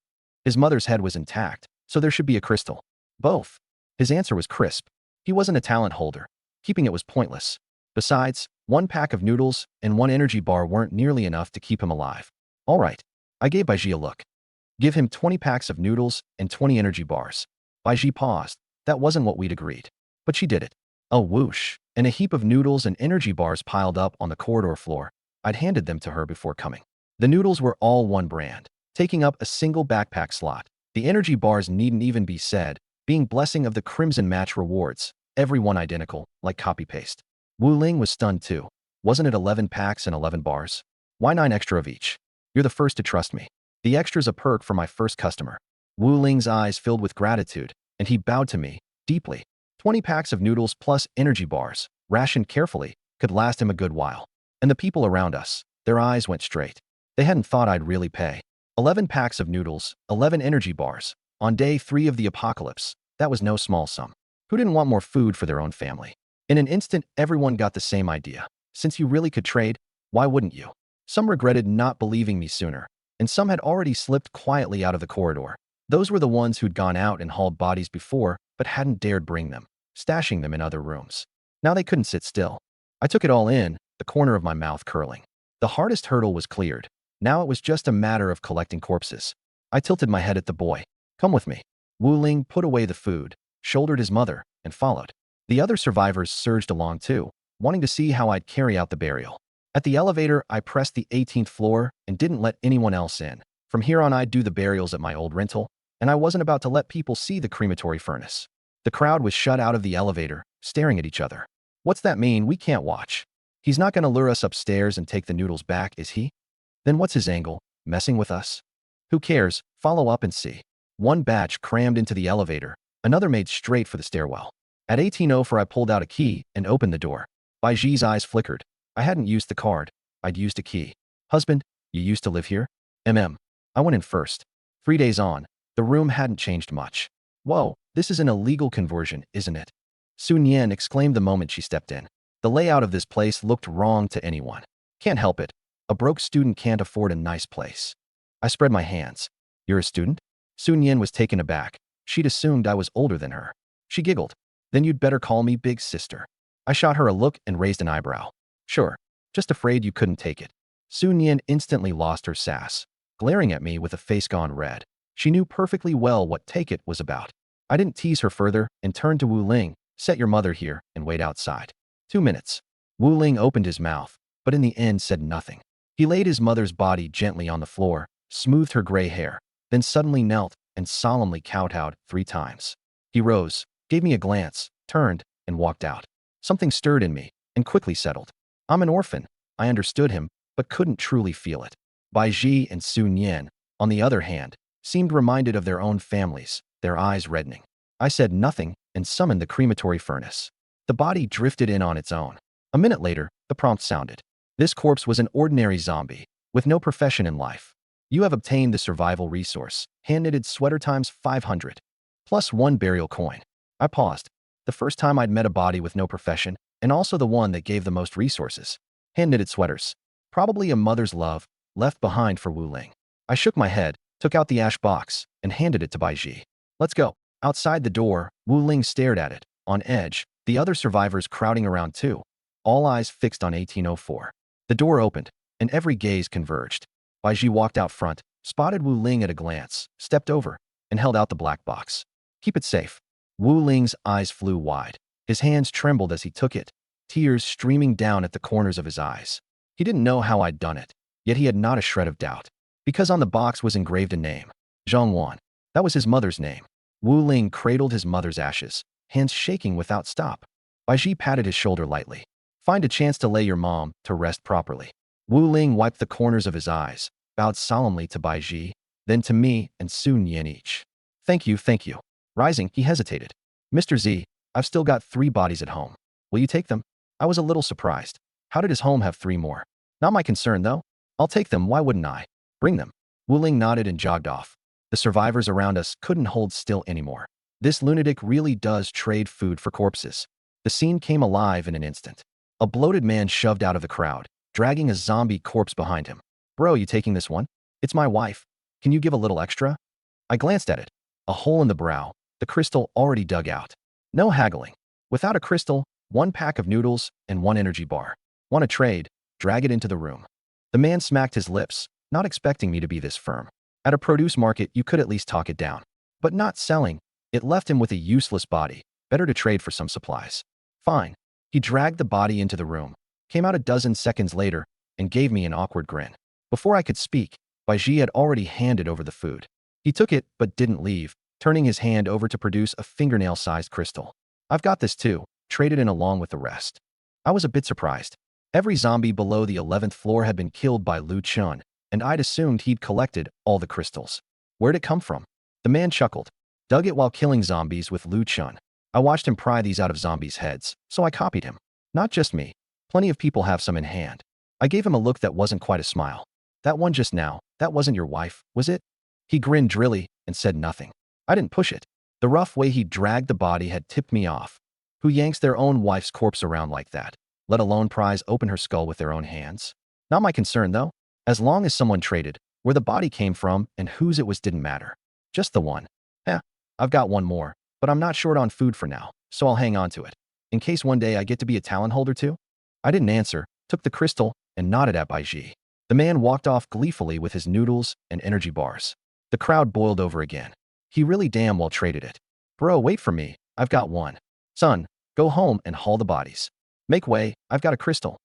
His mother's head was intact, so there should be a crystal. "Both." His answer was crisp. He wasn't a talent holder. Keeping it was pointless. Besides, 1 pack of noodles and 1 energy bar weren't nearly enough to keep him alive. "All right." I gave Baiji a look. "Give him 20 packs of noodles and 20 energy bars." Baiji paused. That wasn't what we'd agreed. But she did it. A whoosh, and a heap of noodles and energy bars piled up on the corridor floor. I'd handed them to her before coming. The noodles were all one brand, taking up a single backpack slot. The energy bars needn't even be said, being blessing of the Crimson Match rewards, every one identical, like copy-paste. Wu Ling was stunned too. Wasn't it 11 packs and 11 bars? Why 9 extra of each? You're the first to trust me. The extra's a perk for my first customer. Wu Ling's eyes filled with gratitude, and he bowed to me, deeply. 20 packs of noodles plus energy bars, rationed carefully, could last him a good while. And the people around us, their eyes went straight. They hadn't thought I'd really pay. 11 packs of noodles, 11 energy bars. On day 3 of the apocalypse, that was no small sum. Who didn't want more food for their own family? In an instant, everyone got the same idea. Since you really could trade, why wouldn't you? Some regretted not believing me sooner, and some had already slipped quietly out of the corridor. Those were the ones who'd gone out and hauled bodies before, but hadn't dared bring them, stashing them in other rooms. Now they couldn't sit still. I took it all in, the corner of my mouth curling. The hardest hurdle was cleared. Now it was just a matter of collecting corpses. I tilted my head at the boy. Come with me. Wu Ling put away the food, shouldered his mother, and followed. The other survivors surged along too, wanting to see how I'd carry out the burial. At the elevator, I pressed the 18th floor and didn't let anyone else in. From here on, I'd do the burials at my old rental, and I wasn't about to let people see the crematory furnace. The crowd was shut out of the elevator, staring at each other. What's that mean? We can't watch. He's not going to lure us upstairs and take the noodles back, is he? Then what's his angle? Messing with us? Who cares? Follow up and see. One batch crammed into the elevator, another made straight for the stairwell. At 1804, I pulled out a key and opened the door. Baiji's eyes flickered. I hadn't used the card. I'd used a key. Husband, you used to live here? I went in first. 3 days on, the room hadn't changed much. Whoa, this is an illegal conversion, isn't it? Sun Yan exclaimed the moment she stepped in. The layout of this place looked wrong to anyone. Can't help it. A broke student can't afford a nice place. I spread my hands. You're a student? Sun Yan was taken aback. She'd assumed I was older than her. She giggled. Then you'd better call me big sister. I shot her a look and raised an eyebrow. Sure, just afraid you couldn't take it. Sun Yan instantly lost her sass, glaring at me with a face gone red. She knew perfectly well what take it was about. I didn't tease her further and turned to Wu Ling. Set your mother here and wait outside. 2 minutes. Wu Ling opened his mouth, but in the end said nothing. He laid his mother's body gently on the floor, smoothed her gray hair, then suddenly knelt and solemnly kowtowed 3 times. He rose, gave me a glance, turned, and walked out. Something stirred in me and quickly settled. I'm an orphan. I understood him, but couldn't truly feel it. Baiji and Sun Yan, on the other hand, seemed reminded of their own families, their eyes reddening. I said nothing and summoned the crematory furnace. The body drifted in on its own. A minute later, the prompt sounded. This corpse was an ordinary zombie, with no profession in life. You have obtained the survival resource, hand-knitted sweater times 500, plus 1 burial coin. I paused. The first time I'd met a body with no profession, and also the one that gave the most resources. Hand-knitted sweaters. Probably a mother's love, left behind for Wu Ling. I shook my head, took out the ash box, and handed it to Baiji. Let's go. Outside the door, Wu Ling stared at it, on edge, the other survivors crowding around too, all eyes fixed on 1804. The door opened, and every gaze converged. Baiji walked out front, spotted Wu Ling at a glance, stepped over, and held out the black box. Keep it safe. Wu Ling's eyes flew wide. His hands trembled as he took it, tears streaming down at the corners of his eyes. He didn't know how I'd done it, yet he had not a shred of doubt. Because on the box was engraved a name. Zhongwan. That was his mother's name. Wu Ling cradled his mother's ashes, hands shaking without stop. Baiji patted his shoulder lightly. Find a chance to lay your mom to rest properly. Wu Ling wiped the corners of his eyes, bowed solemnly to Baiji, then to me and Sun Yan each. Thank you, thank you. Rising, he hesitated. Mr. Z, I've still got 3 bodies at home. Will you take them? I was a little surprised. How did his home have 3 more? Not my concern, though. I'll take them, why wouldn't I? Bring them. Wu Ling nodded and jogged off. The survivors around us couldn't hold still anymore. This lunatic really does trade food for corpses. The scene came alive in an instant. A bloated man shoved out of the crowd, dragging a zombie corpse behind him. Bro, you taking this one? It's my wife. Can you give a little extra? I glanced at it. A hole in the brow, the crystal already dug out. No haggling. Without a crystal, 1 pack of noodles and 1 energy bar. Want to trade? Drag it into the room. The man smacked his lips, not expecting me to be this firm. At a produce market, you could at least talk it down. But not selling. It left him with a useless body. Better to trade for some supplies. Fine. He dragged the body into the room, came out a dozen seconds later, and gave me an awkward grin. Before I could speak, Baiji had already handed over the food. He took it but didn't leave, turning his hand over to produce a fingernail-sized crystal. I've got this too, traded in along with the rest. I was a bit surprised. Every zombie below the 11th floor had been killed by Lu Chun, and I'd assumed he'd collected all the crystals. Where'd it come from? The man chuckled. Dug it while killing zombies with Lu Chun. I watched him pry these out of zombies' heads, so I copied him. Not just me. Plenty of people have some in hand. I gave him a look that wasn't quite a smile. That one just now, that wasn't your wife, was it? He grinned drily and said nothing. I didn't push it. The rough way he dragged the body had tipped me off. Who yanks their own wife's corpse around like that, let alone pries open her skull with their own hands? Not my concern, though. As long as someone traded, where the body came from and whose it was didn't matter. Just the one. I've got one more, but I'm not short on food for now, so I'll hang on to it. In case one day I get to be a talent holder too? I didn't answer, took the crystal, and nodded at Baiji. The man walked off gleefully with his noodles and energy bars. The crowd boiled over again. He really damn well traded it. Bro, wait for me. I've got one. Son, go home and haul the bodies. Make way, I've got a crystal.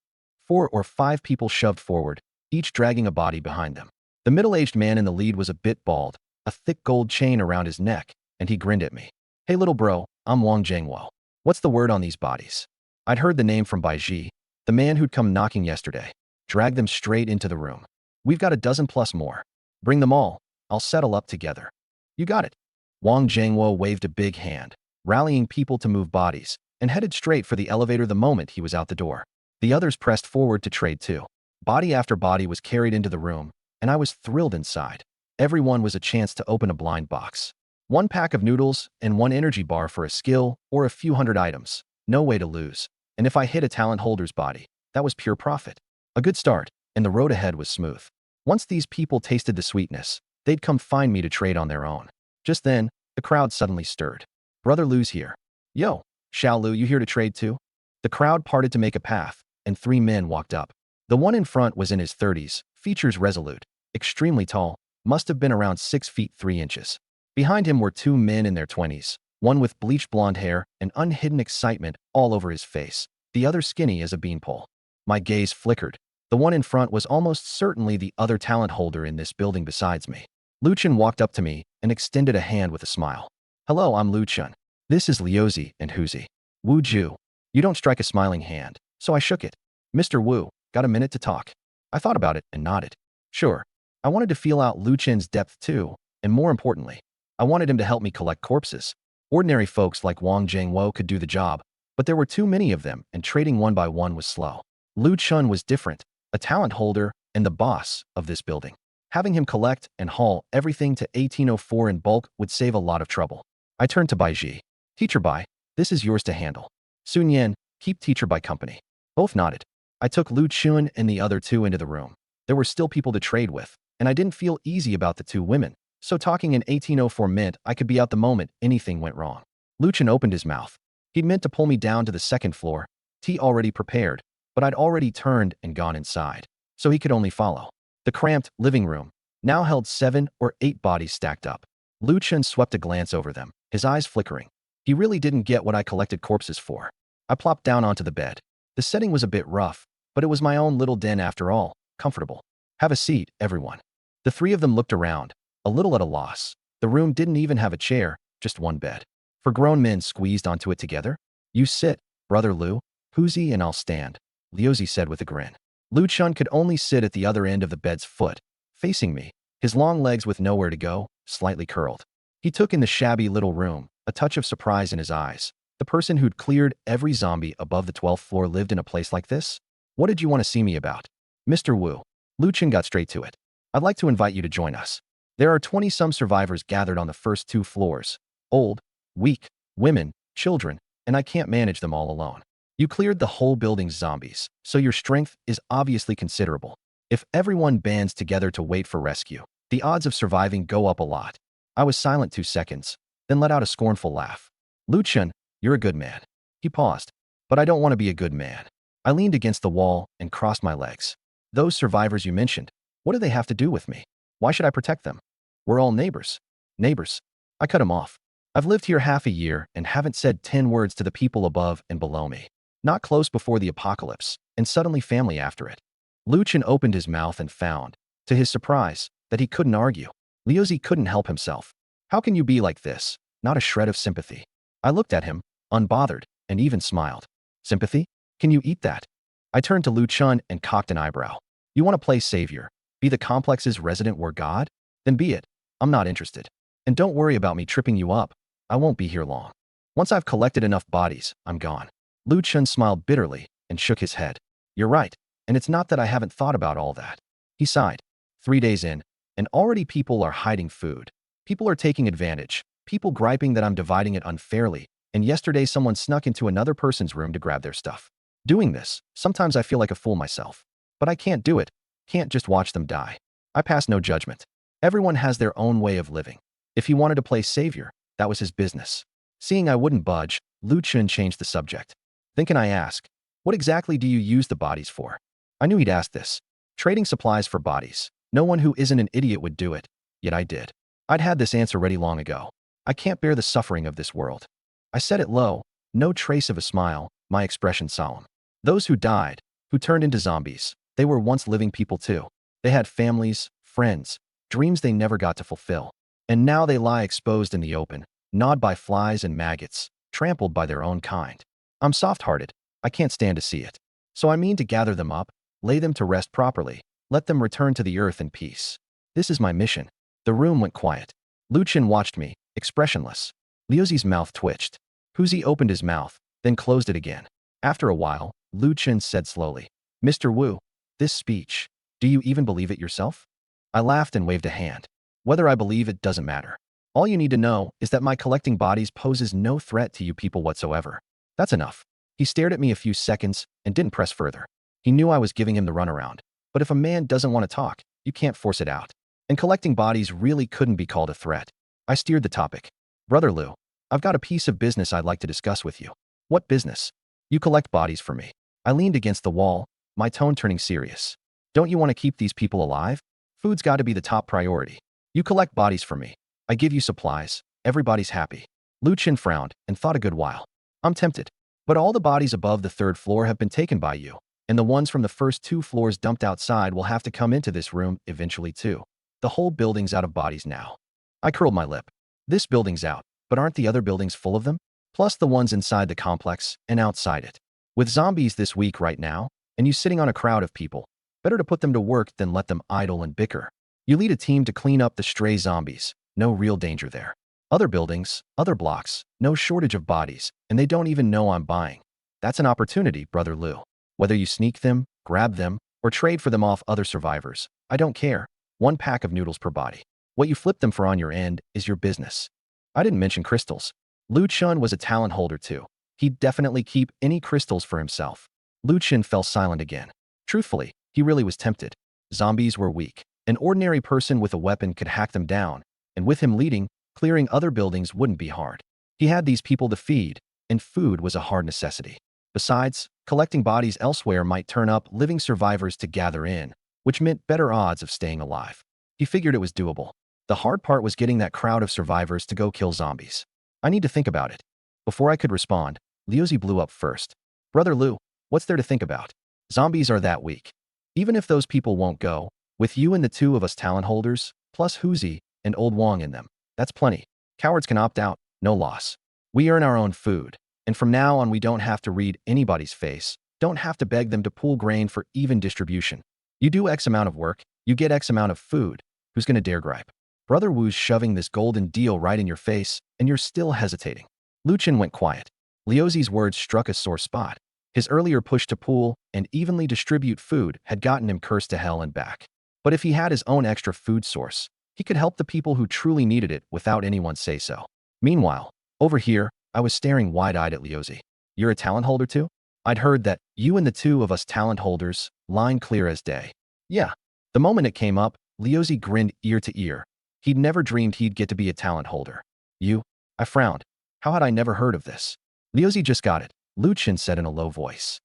4 or 5 people shoved forward, each dragging a body behind them. The middle-aged man in the lead was a bit bald, a thick gold chain around his neck, and he grinned at me. Hey little bro, I'm Wang Jiangwo. What's the word on these bodies? I'd heard the name from Baiji, the man who'd come knocking yesterday. Dragged them straight into the room. We've got a dozen plus more. Bring them all. I'll settle up together. You got it. Wang Jiangwo waved a big hand, rallying people to move bodies, and headed straight for the elevator the moment he was out the door. The others pressed forward to trade too. Body after body was carried into the room, and I was thrilled inside. Everyone was a chance to open a blind box. 1 pack of noodles and 1 energy bar for a skill or a few hundred items. No way to lose. And if I hit a talent holder's body, that was pure profit. A good start, and the road ahead was smooth. Once these people tasted the sweetness, they'd come find me to trade on their own. Just then, the crowd suddenly stirred. Brother Lu's here. Yo, Xiao Lu, you here to trade too? The crowd parted to make a path, and 3 men walked up. The one in front was in his 30s, features resolute, extremely tall, must have been around 6 feet 3 inches. Behind him were 2 men in their 20s, one with bleached blonde hair and unhidden excitement all over his face, the other skinny as a beanpole. My gaze flickered. The one in front was almost certainly the other talent holder in this building besides me. Lu Chun walked up to me and extended a hand with a smile. Hello, I'm Lu Chun. This is Liuzi and Huzi. Wu Ju. You don't strike a smiling hand, so I shook it. Mr. Wu, got a minute to talk? I thought about it and nodded. Sure. I wanted to feel out Lu Chun's depth too, and more importantly, I wanted him to help me collect corpses. Ordinary folks like Wang Jiangwo could do the job, but there were too many of them and trading one by one was slow. Lu Chun was different, a talent holder and the boss of this building. Having him collect and haul everything to 1804 in bulk would save a lot of trouble. I turned to Baiji. Teacher Bai, this is yours to handle. Sun Yan, keep Teacher Bai company. Both nodded. I took Lu Chun and the other 2 into the room. There were still people to trade with, and I didn't feel easy about the 2 women. So talking in 1804 meant I could be out the moment anything went wrong. Lu Chun opened his mouth. He'd meant to pull me down to the 2nd floor, tea already prepared, but I'd already turned and gone inside, so he could only follow. The cramped living room now held 7 or 8 bodies stacked up. Lu Chun swept a glance over them, his eyes flickering. He really didn't get what I collected corpses for. I plopped down onto the bed. The setting was a bit rough, but it was my own little den after all, comfortable. Have a seat, everyone. The 3 of them looked around, a little at a loss. The room didn't even have a chair, just 1 bed. For grown men squeezed onto it together? You sit, Brother Lu, Huzi and I'll stand, Liuzi said with a grin. Lu Chun could only sit at the other end of the bed's foot, facing me, his long legs with nowhere to go, slightly curled. He took in the shabby little room, a touch of surprise in his eyes. The person who'd cleared every zombie above the 12th floor lived in a place like this? What did you want to see me about? Mr. Wu. Lu Chun got straight to it. I'd like to invite you to join us. There are 20-some survivors gathered on the first 2 floors. Old, weak, women, children, and I can't manage them all alone. You cleared the whole building's zombies, so your strength is obviously considerable. If everyone bands together to wait for rescue, the odds of surviving go up a lot. I was silent 2 seconds, then let out a scornful laugh. Lu Chun, you're a good man. He paused. But I don't want to be a good man. I leaned against the wall and crossed my legs. Those survivors you mentioned, what do they have to do with me? Why should I protect them? We're all neighbors. Neighbors. I cut him off. I've lived here half a year and haven't said 10 words to the people above and below me. Not close before the apocalypse, and suddenly family after it. Lu Chun opened his mouth and found, To his surprise, that he couldn't argue. Liuzi couldn't help himself. How can you be like this? Not a shred of sympathy. I looked at him, unbothered, and even smiled. Sympathy? Can you eat that? I turned to Lu Chun and cocked an eyebrow. You want to play savior? Be the complex's resident war god? Then be it. I'm not interested. And don't worry about me tripping you up. I won't be here long. Once I've collected enough bodies, I'm gone. Lu Chun smiled bitterly and shook his head. You're right, and it's not that I haven't thought about all that. He sighed. 3 days in, and already people are hiding food. People are taking advantage. People griping that I'm dividing it unfairly, and yesterday someone snuck into another person's room to grab their stuff. Doing this, sometimes I feel like a fool myself. But I can't do it. Can't just watch them die. I pass no judgment. Everyone has their own way of living. If he wanted to play savior, that was his business. Seeing I wouldn't budge, Lu Chun changed the subject. Then can I ask, what exactly do you use the bodies for? I knew he'd ask this. Trading supplies for bodies. No one who isn't an idiot would do it, yet I did. I'd had this answer ready long ago. I can't bear the suffering of this world. I said it low, no trace of a smile, my expression solemn. Those who died, who turned into zombies, they were once living people too. They had families, friends, dreams they never got to fulfill. And now they lie exposed in the open, gnawed by flies and maggots, trampled by their own kind. I'm soft-hearted. I can't stand to see it. So I mean to gather them up, lay them to rest properly, let them return to the earth in peace. This is my mission. The room went quiet. Lu Chun watched me, expressionless. Liuzi's mouth twitched. Huzi opened his mouth, then closed it again. After a while, Lu Chun said slowly, Mr. Wu, this speech, do you even believe it yourself? I laughed and waved a hand. Whether I believe it doesn't matter. All you need to know is that my collecting bodies poses no threat to you people whatsoever. That's enough. He stared at me a few seconds and didn't press further. He knew I was giving him the runaround. But if a man doesn't want to talk, you can't force it out. And collecting bodies really couldn't be called a threat. I steered the topic. Brother Lu, I've got a piece of business I'd like to discuss with you. What business? You collect bodies for me. I leaned against the wall, my tone turning serious. Don't you want to keep these people alive? Food's got to be the top priority. You collect bodies for me. I give you supplies. Everybody's happy. Lu Chun frowned and thought a good while. I'm tempted. But all the bodies above the 3rd floor have been taken by you, and the ones from the first 2 floors dumped outside will have to come into this room eventually too. The whole building's out of bodies now. I curled my lip. This building's out, but aren't the other buildings full of them? Plus the ones inside the complex and outside it. With zombies this week right now, and you sitting on a crowd of people, better to put them to work than let them idle and bicker. You lead a team to clean up the stray zombies. No real danger there. Other buildings, other blocks, no shortage of bodies, and they don't even know I'm buying. That's an opportunity, Brother Lu. Whether you sneak them, grab them, or trade for them off other survivors, I don't care. 1 pack of noodles per body. What you flip them for on your end is your business. I didn't mention crystals. Lu Chun was a talent holder too. He'd definitely keep any crystals for himself. Lu Chun fell silent again. Truthfully, he really was tempted. Zombies were weak. An ordinary person with a weapon could hack them down, and with him leading, clearing other buildings wouldn't be hard. He had these people to feed, and food was a hard necessity. Besides, collecting bodies elsewhere might turn up living survivors to gather in, which meant better odds of staying alive. He figured it was doable. The hard part was getting that crowd of survivors to go kill zombies. I need to think about it. Before I could respond, Liuzi blew up first. Brother Lu, what's there to think about? Zombies are that weak. Even if those people won't go, with you and the 2 of us talent holders, plus Huzi and Old Wong in them, that's plenty. Cowards can opt out, no loss. We earn our own food, and from now on we don't have to read anybody's face, don't have to beg them to pool grain for even distribution. You do X amount of work, you get X amount of food. Who's gonna dare gripe? Brother Wu's shoving this golden deal right in your face, and you're still hesitating. Lu Chun went quiet. Liuzi's words struck a sore spot. His earlier push to pool and evenly distribute food had gotten him cursed to hell and back. But if he had his own extra food source, he could help the people who truly needed it without anyone say so. Meanwhile, over here, I was staring wide-eyed at Liuzi. You're a talent holder too? I'd heard that you and the 2 of us talent holders, line clear as day. Yeah. The moment it came up, Liuzi grinned ear to ear. He'd never dreamed he'd get to be a talent holder. You? I frowned. How had I never heard of this? Liuzi just got it, Lu Chun said in a low voice.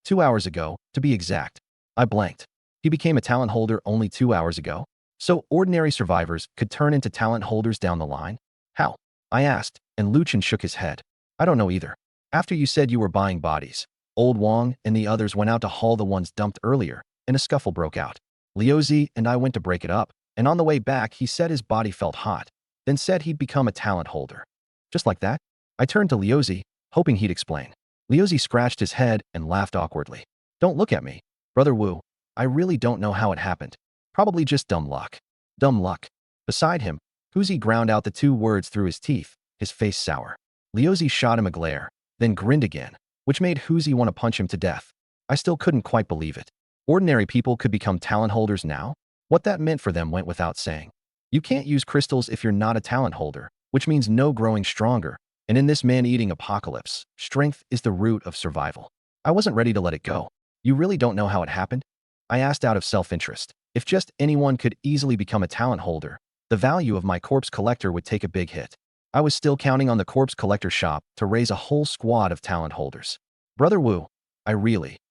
2 hours ago, to be exact. I blanked. He became a talent holder only 2 hours ago? So ordinary survivors could turn into talent holders down the line? How? I asked, and Lu Chun shook his head. I don't know either. After you said you were buying bodies, Old Wong and the others went out to haul the ones dumped earlier, and a scuffle broke out. Liuzi and I went to break it up, and on the way back he said his body felt hot, then said he'd become a talent holder. Just like that? I turned to Liuzi, hoping he'd explain. Liuzi scratched his head and laughed awkwardly. Don't look at me. Brother Wu, I really don't know how it happened. Probably just dumb luck. Dumb luck. Beside him, Huzi ground out the two words through his teeth, his face sour. Liuzi shot him a glare, then grinned again, which made Huzi want to punch him to death. I still couldn't quite believe it. Ordinary people could become talent holders now? What that meant for them went without saying. You can't use crystals if you're not a talent holder, which means no growing stronger, and in this man-eating apocalypse, strength is the root of survival. I wasn't ready to let it go. You really don't know how it happened? I asked out of self-interest. If just anyone could easily become a talent holder, the value of my corpse collector would take a big hit. I was still counting on the corpse collector shop to raise a whole squad of talent holders. Brother Wu,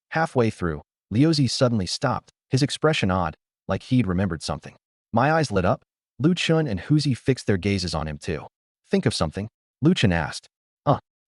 halfway through, Liuzi suddenly stopped, his expression odd, like he'd remembered something. My eyes lit up. Lu Chun and Huzi fixed their gazes on him too. Think of something? Lu Chun asked.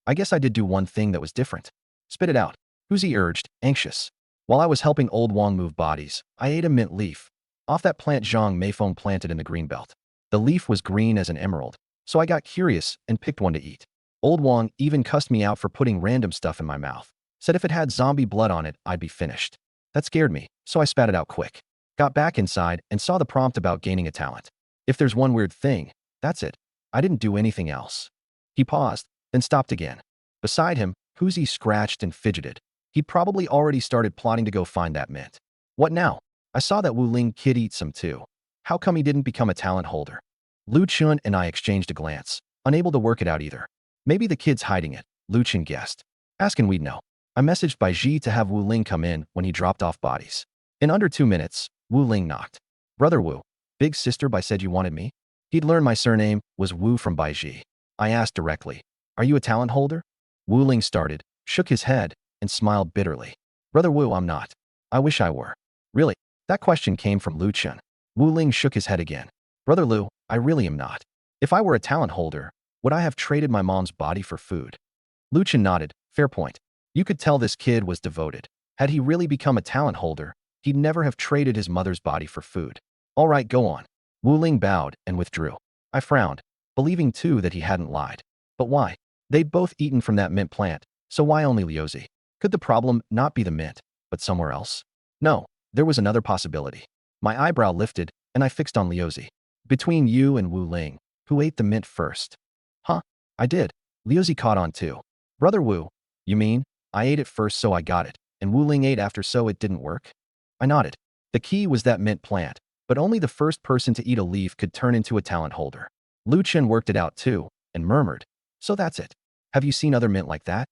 I guess I did do one thing that was different. Spit it out, Huzi urged, anxious. While I was helping Old Wong move bodies, I ate a mint leaf. Off that plant Zhang Meifeng planted in the greenbelt. The leaf was green as an emerald, so I got curious and picked one to eat. Old Wong even cussed me out for putting random stuff in my mouth. Said if it had zombie blood on it, I'd be finished. That scared me, so I spat it out quick. Got back inside and saw the prompt about gaining a talent. If there's one weird thing, that's it. I didn't do anything else. He paused, then stopped again. Beside him, Huzi scratched and fidgeted. He'd probably already started plotting to go find that mint. What now? I saw that Wu Ling kid eat some too. How come he didn't become a talent holder? Lu Chun and I exchanged a glance, unable to work it out either. Maybe the kid's hiding it, Lu Chun guessed. Asking we'd know. I messaged Bai Ji to have Wu Ling come in when he dropped off bodies. In under 2 minutes, Wu Ling knocked. Brother Wu, big sister Bai said you wanted me? He'd learned my surname was Wu from Bai Ji. I asked directly, are you a talent holder? Wu Ling started, shook his head, and smiled bitterly. Brother Wu, I'm not. I wish I were. Really? That question came from Lu Chun. Wu Ling shook his head again. Brother Lu, I really am not. If I were a talent holder, would I have traded my mom's body for food? Lu Chun nodded. Fair point. You could tell this kid was devoted. Had he really become a talent holder, he'd never have traded his mother's body for food. All right, go on. Wu Ling bowed and withdrew. I frowned, believing too that he hadn't lied. But why? They'd both eaten from that mint plant, so why only Liuzi? Could the problem not be the mint, but somewhere else? No, there was another possibility. My eyebrow lifted, and I fixed on Liuzi. Between you and Wu Ling, who ate the mint first? Huh? I did. Liuzi caught on too. Brother Wu, you mean, I ate it first so I got it, and Wu Ling ate after so it didn't work? I nodded. The key was that mint plant, but only the first person to eat a leaf could turn into a talent holder. Lu Chun worked it out too, and murmured. So that's it. Have you seen other mint like that?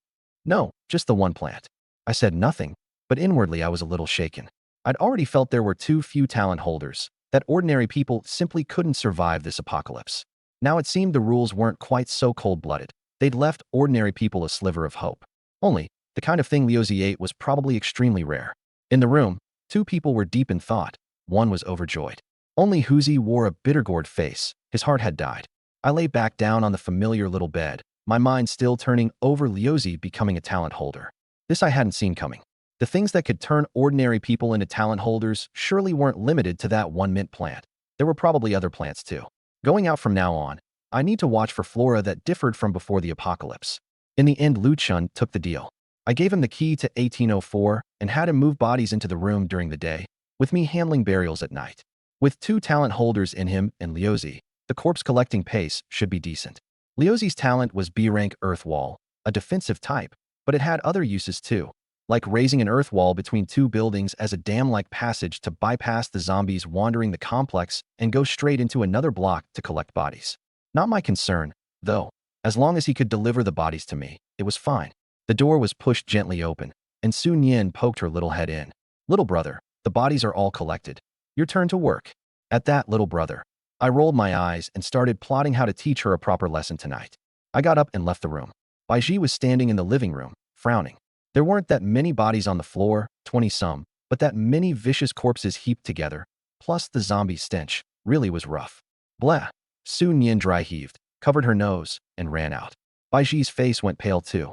No, just the one plant. I said nothing, but inwardly I was a little shaken. I'd already felt there were too few talent holders, that ordinary people simply couldn't survive this apocalypse. Now it seemed the rules weren't quite so cold-blooded. They'd left ordinary people a sliver of hope. Only, the kind of thing Liuzi ate was probably extremely rare. In the room, 2 people were deep in thought. One was overjoyed. Only Huzi wore a bitter-gourd face. His heart had died. I lay back down on the familiar little bed, my mind still turning over Liuzi becoming a talent holder. This I hadn't seen coming. The things that could turn ordinary people into talent holders surely weren't limited to that one mint plant. There were probably other plants too. Going out from now on, I need to watch for flora that differed from before the apocalypse. In the end, Lu Chun took the deal. I gave him the key to 1804 and had him move bodies into the room during the day, with me handling burials at night. With 2 talent holders in him and Liuzi, the corpse collecting pace should be decent. Liuzi's talent was B-rank earth wall, a defensive type, but it had other uses too, like raising an earth wall between 2 buildings as a dam-like passage to bypass the zombies wandering the complex and go straight into another block to collect bodies. Not my concern, though. As long as he could deliver the bodies to me, it was fine. The door was pushed gently open, and Sun Yin poked her little head in. Little brother, the bodies are all collected. Your turn to work. At that, little brother, I rolled my eyes and started plotting how to teach her a proper lesson tonight. I got up and left the room. Bai Ji was standing in the living room, frowning. There weren't that many bodies on the floor, 20-some, but that many vicious corpses heaped together, plus the zombie stench, really was rough. Blah. Sun Yin dry heaved, covered her nose, and ran out. Bai Ji's face went pale too.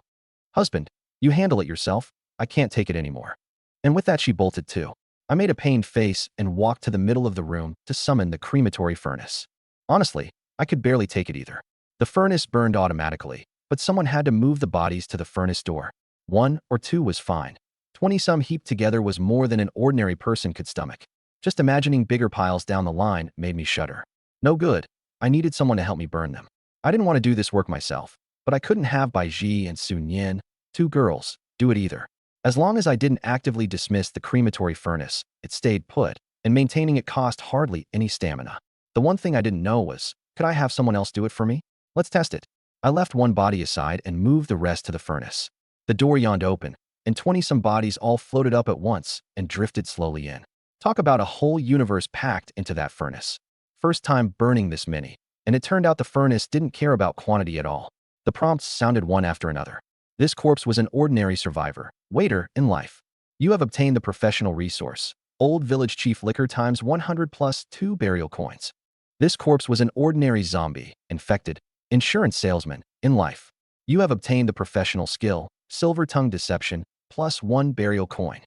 Husband, you handle it yourself. I can't take it anymore. And with that she bolted too. I made a pained face and walked to the middle of the room to summon the crematory furnace. Honestly, I could barely take it either. The furnace burned automatically, but someone had to move the bodies to the furnace door. 1 or 2 was fine. 20-some heaped together was more than an ordinary person could stomach. Just imagining bigger piles down the line made me shudder. No good. I needed someone to help me burn them. I didn't want to do this work myself, but I couldn't have Baiji and Sun Yin, 2 girls, do it either. As long as I didn't actively dismiss the crematory furnace, it stayed put, and maintaining it cost hardly any stamina. The one thing I didn't know was, could I have someone else do it for me? Let's test it. I left one body aside and moved the rest to the furnace. The door yawned open, and 20-some bodies all floated up at once and drifted slowly in. Talk about a whole universe packed into that furnace. First time burning this many, and it turned out the furnace didn't care about quantity at all. The prompts sounded one after another. This corpse was an ordinary survivor, waiter in life. You have obtained the professional resource, Old Village Chief Liquor times 100 plus 2 burial coins. This corpse was an ordinary zombie, infected, insurance salesman, in life. You have obtained the professional skill, Silver Tongue Deception, plus 1 burial coin.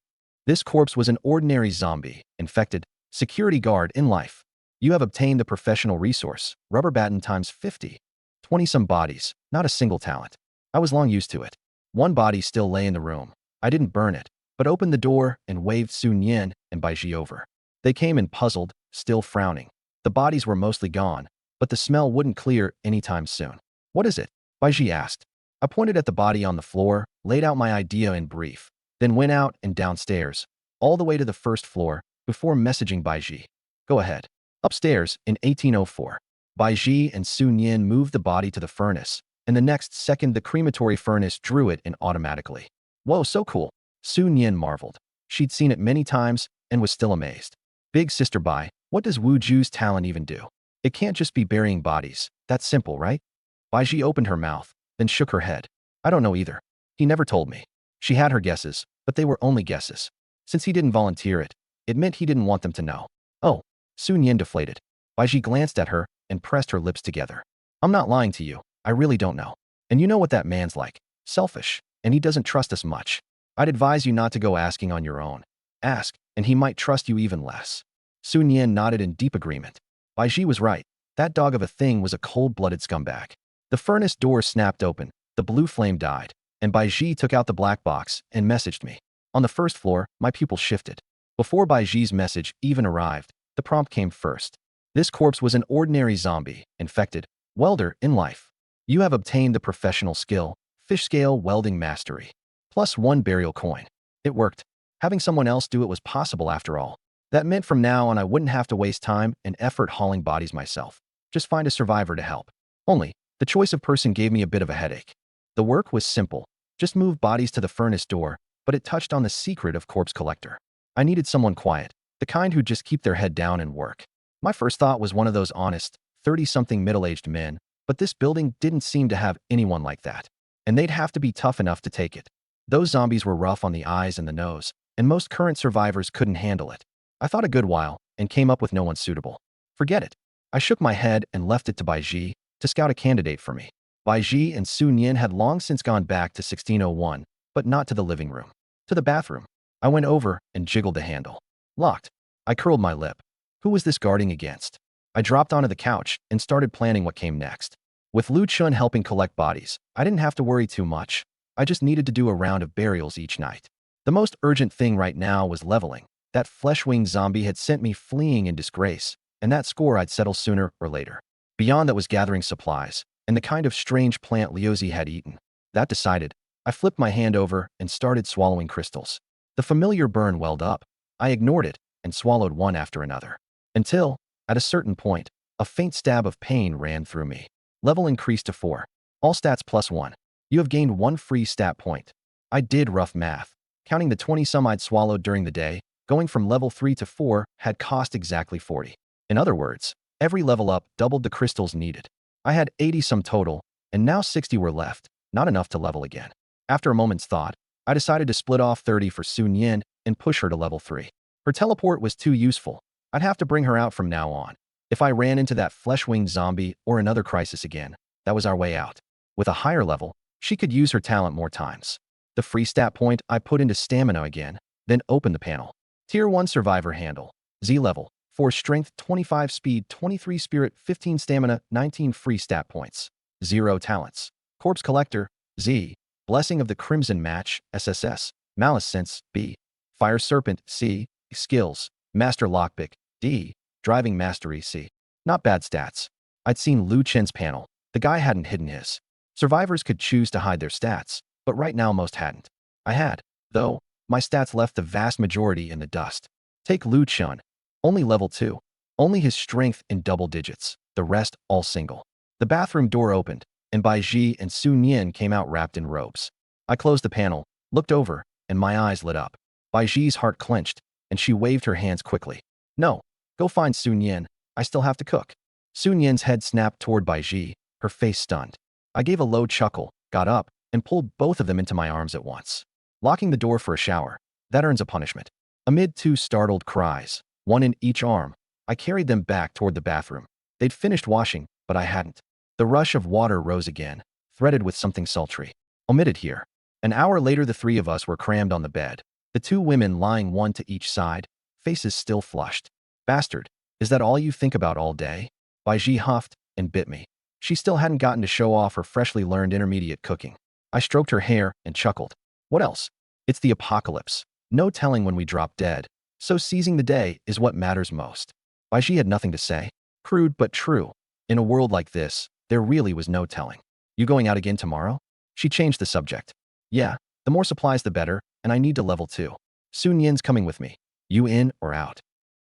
This corpse was an ordinary zombie, infected, security guard in life. You have obtained the professional resource, Rubber Baton times 50. 20-some bodies, not a single talent. I was long used to it. One body still lay in the room. I didn't burn it, but opened the door and waved Sun Yin and Baiji over. They came in puzzled, still frowning. The bodies were mostly gone, but the smell wouldn't clear anytime soon. What is it? Baiji asked. I pointed at the body on the floor, laid out my idea in brief, then went out and downstairs, all the way to the first floor, before messaging Baiji. Go ahead. Upstairs, in 1804, Baiji and Sun Yin moved the body to the furnace, and the next second the crematory furnace drew it in automatically. Whoa, so cool. Sun Yin marveled. She'd seen it many times and was still amazed. Big sister Bai, what does Wu Ju's talent even do? It can't just be burying bodies. That's simple, right? Baiji opened her mouth, then shook her head. I don't know either. He never told me. She had her guesses, but they were only guesses. Since he didn't volunteer it, it meant he didn't want them to know. Oh, Sun Yin deflated. Baiji glanced at her and pressed her lips together. I'm not lying to you. I really don't know. And you know what that man's like. Selfish, and he doesn't trust us much. I'd advise you not to go asking on your own. Ask, and he might trust you even less. Sun Yin nodded in deep agreement. Baiji was right. That dog of a thing was a cold-blooded scumbag. The furnace door snapped open, the blue flame died, and Baiji took out the black box and messaged me. On the first floor, my pupils shifted. Before Baiji's message even arrived, the prompt came first. This corpse was an ordinary zombie, infected, welder in life. You have obtained the professional skill, Fish Scale Welding Mastery, plus 1 burial coin. It worked. Having someone else do it was possible after all. That meant from now on I wouldn't have to waste time and effort hauling bodies myself. Just find a survivor to help. Only, the choice of person gave me a bit of a headache. The work was simple. Just move bodies to the furnace door, but it touched on the secret of corpse collector. I needed someone quiet, the kind who'd just keep their head down and work. My first thought was one of those honest, 30-something middle-aged men, but this building didn't seem to have anyone like that. And they'd have to be tough enough to take it. Those zombies were rough on the eyes and the nose, and most current survivors couldn't handle it. I thought a good while, and came up with no one suitable. Forget it. I shook my head and left it to Baiji to scout a candidate for me. Baiji and Sun Yin had long since gone back to 1601, but not to the living room. To the bathroom. I went over and jiggled the handle. Locked. I curled my lip. Who was this guarding against? I dropped onto the couch and started planning what came next. With Lu Chun helping collect bodies, I didn't have to worry too much. I just needed to do a round of burials each night. The most urgent thing right now was leveling. That flesh-winged zombie had sent me fleeing in disgrace, and that score I'd settle sooner or later. Beyond that was gathering supplies, and the kind of strange plant Liuzi had eaten. That decided, I flipped my hand over and started swallowing crystals. The familiar burn welled up. I ignored it and swallowed one after another. Until, at a certain point, a faint stab of pain ran through me. Level increased to 4. All stats plus 1. You have gained 1 free stat point. I did rough math. Counting the 20-some I'd swallowed during the day, going from level 3 to 4 had cost exactly 40. In other words, every level up doubled the crystals needed. I had 80-some total, and now 60 were left, not enough to level again. After a moment's thought, I decided to split off 30 for Sun Yin and push her to level 3. Her teleport was too useful. I'd have to bring her out from now on. If I ran into that flesh-winged zombie or another crisis again, that was our way out. With a higher level, she could use her talent more times. The free stat point I put into stamina again, then opened the panel. Tier 1 Survivor Handle. Z-level. 4 Strength, 25 Speed, 23 Spirit, 15 Stamina, 19 Free Stat Points. 0 Talents. Corpse Collector. Z. Blessing of the Crimson Match. SSS. Malice Sense. B. Fire Serpent. C. Skills. Master Lockpick. D. Driving Mastery. C. Not bad stats. I'd seen Lu Chen's panel. The guy hadn't hidden his. Survivors could choose to hide their stats, but right now most hadn't. I had, though. My stats left the vast majority in the dust. Take Lu Chen. Only level 2. Only his strength in double digits. The rest all single. The bathroom door opened, and Bai Ji and Sun Yin came out wrapped in robes. I closed the panel, looked over, and my eyes lit up. Bai Ji's heart clenched, and she waved her hands quickly. No, go find Sun Yin. I still have to cook. Sun Yin's head snapped toward Bai Ji, her face stunned. I gave a low chuckle, got up, and pulled both of them into my arms at once. Locking the door for a shower, that earns a punishment. Amid 2 startled cries, 1 in each arm, I carried them back toward the bathroom. They'd finished washing, but I hadn't. The rush of water rose again, threaded with something sultry. Omitted here. An hour later, the 3 of us were crammed on the bed, the 2 women lying one to each side, faces still flushed. Bastard, is that all you think about all day? Bai Ji huffed and bit me. She still hadn't gotten to show off her freshly learned intermediate cooking. I stroked her hair and chuckled. What else? It's the apocalypse. No telling when we drop dead, so seizing the day is what matters most. Bai Ji had nothing to say. Crude but true. In a world like this, there really was no telling. You going out again tomorrow? She changed the subject. Yeah, the more supplies the better, and I need to level 2. Sun Yin's coming with me. You in or out?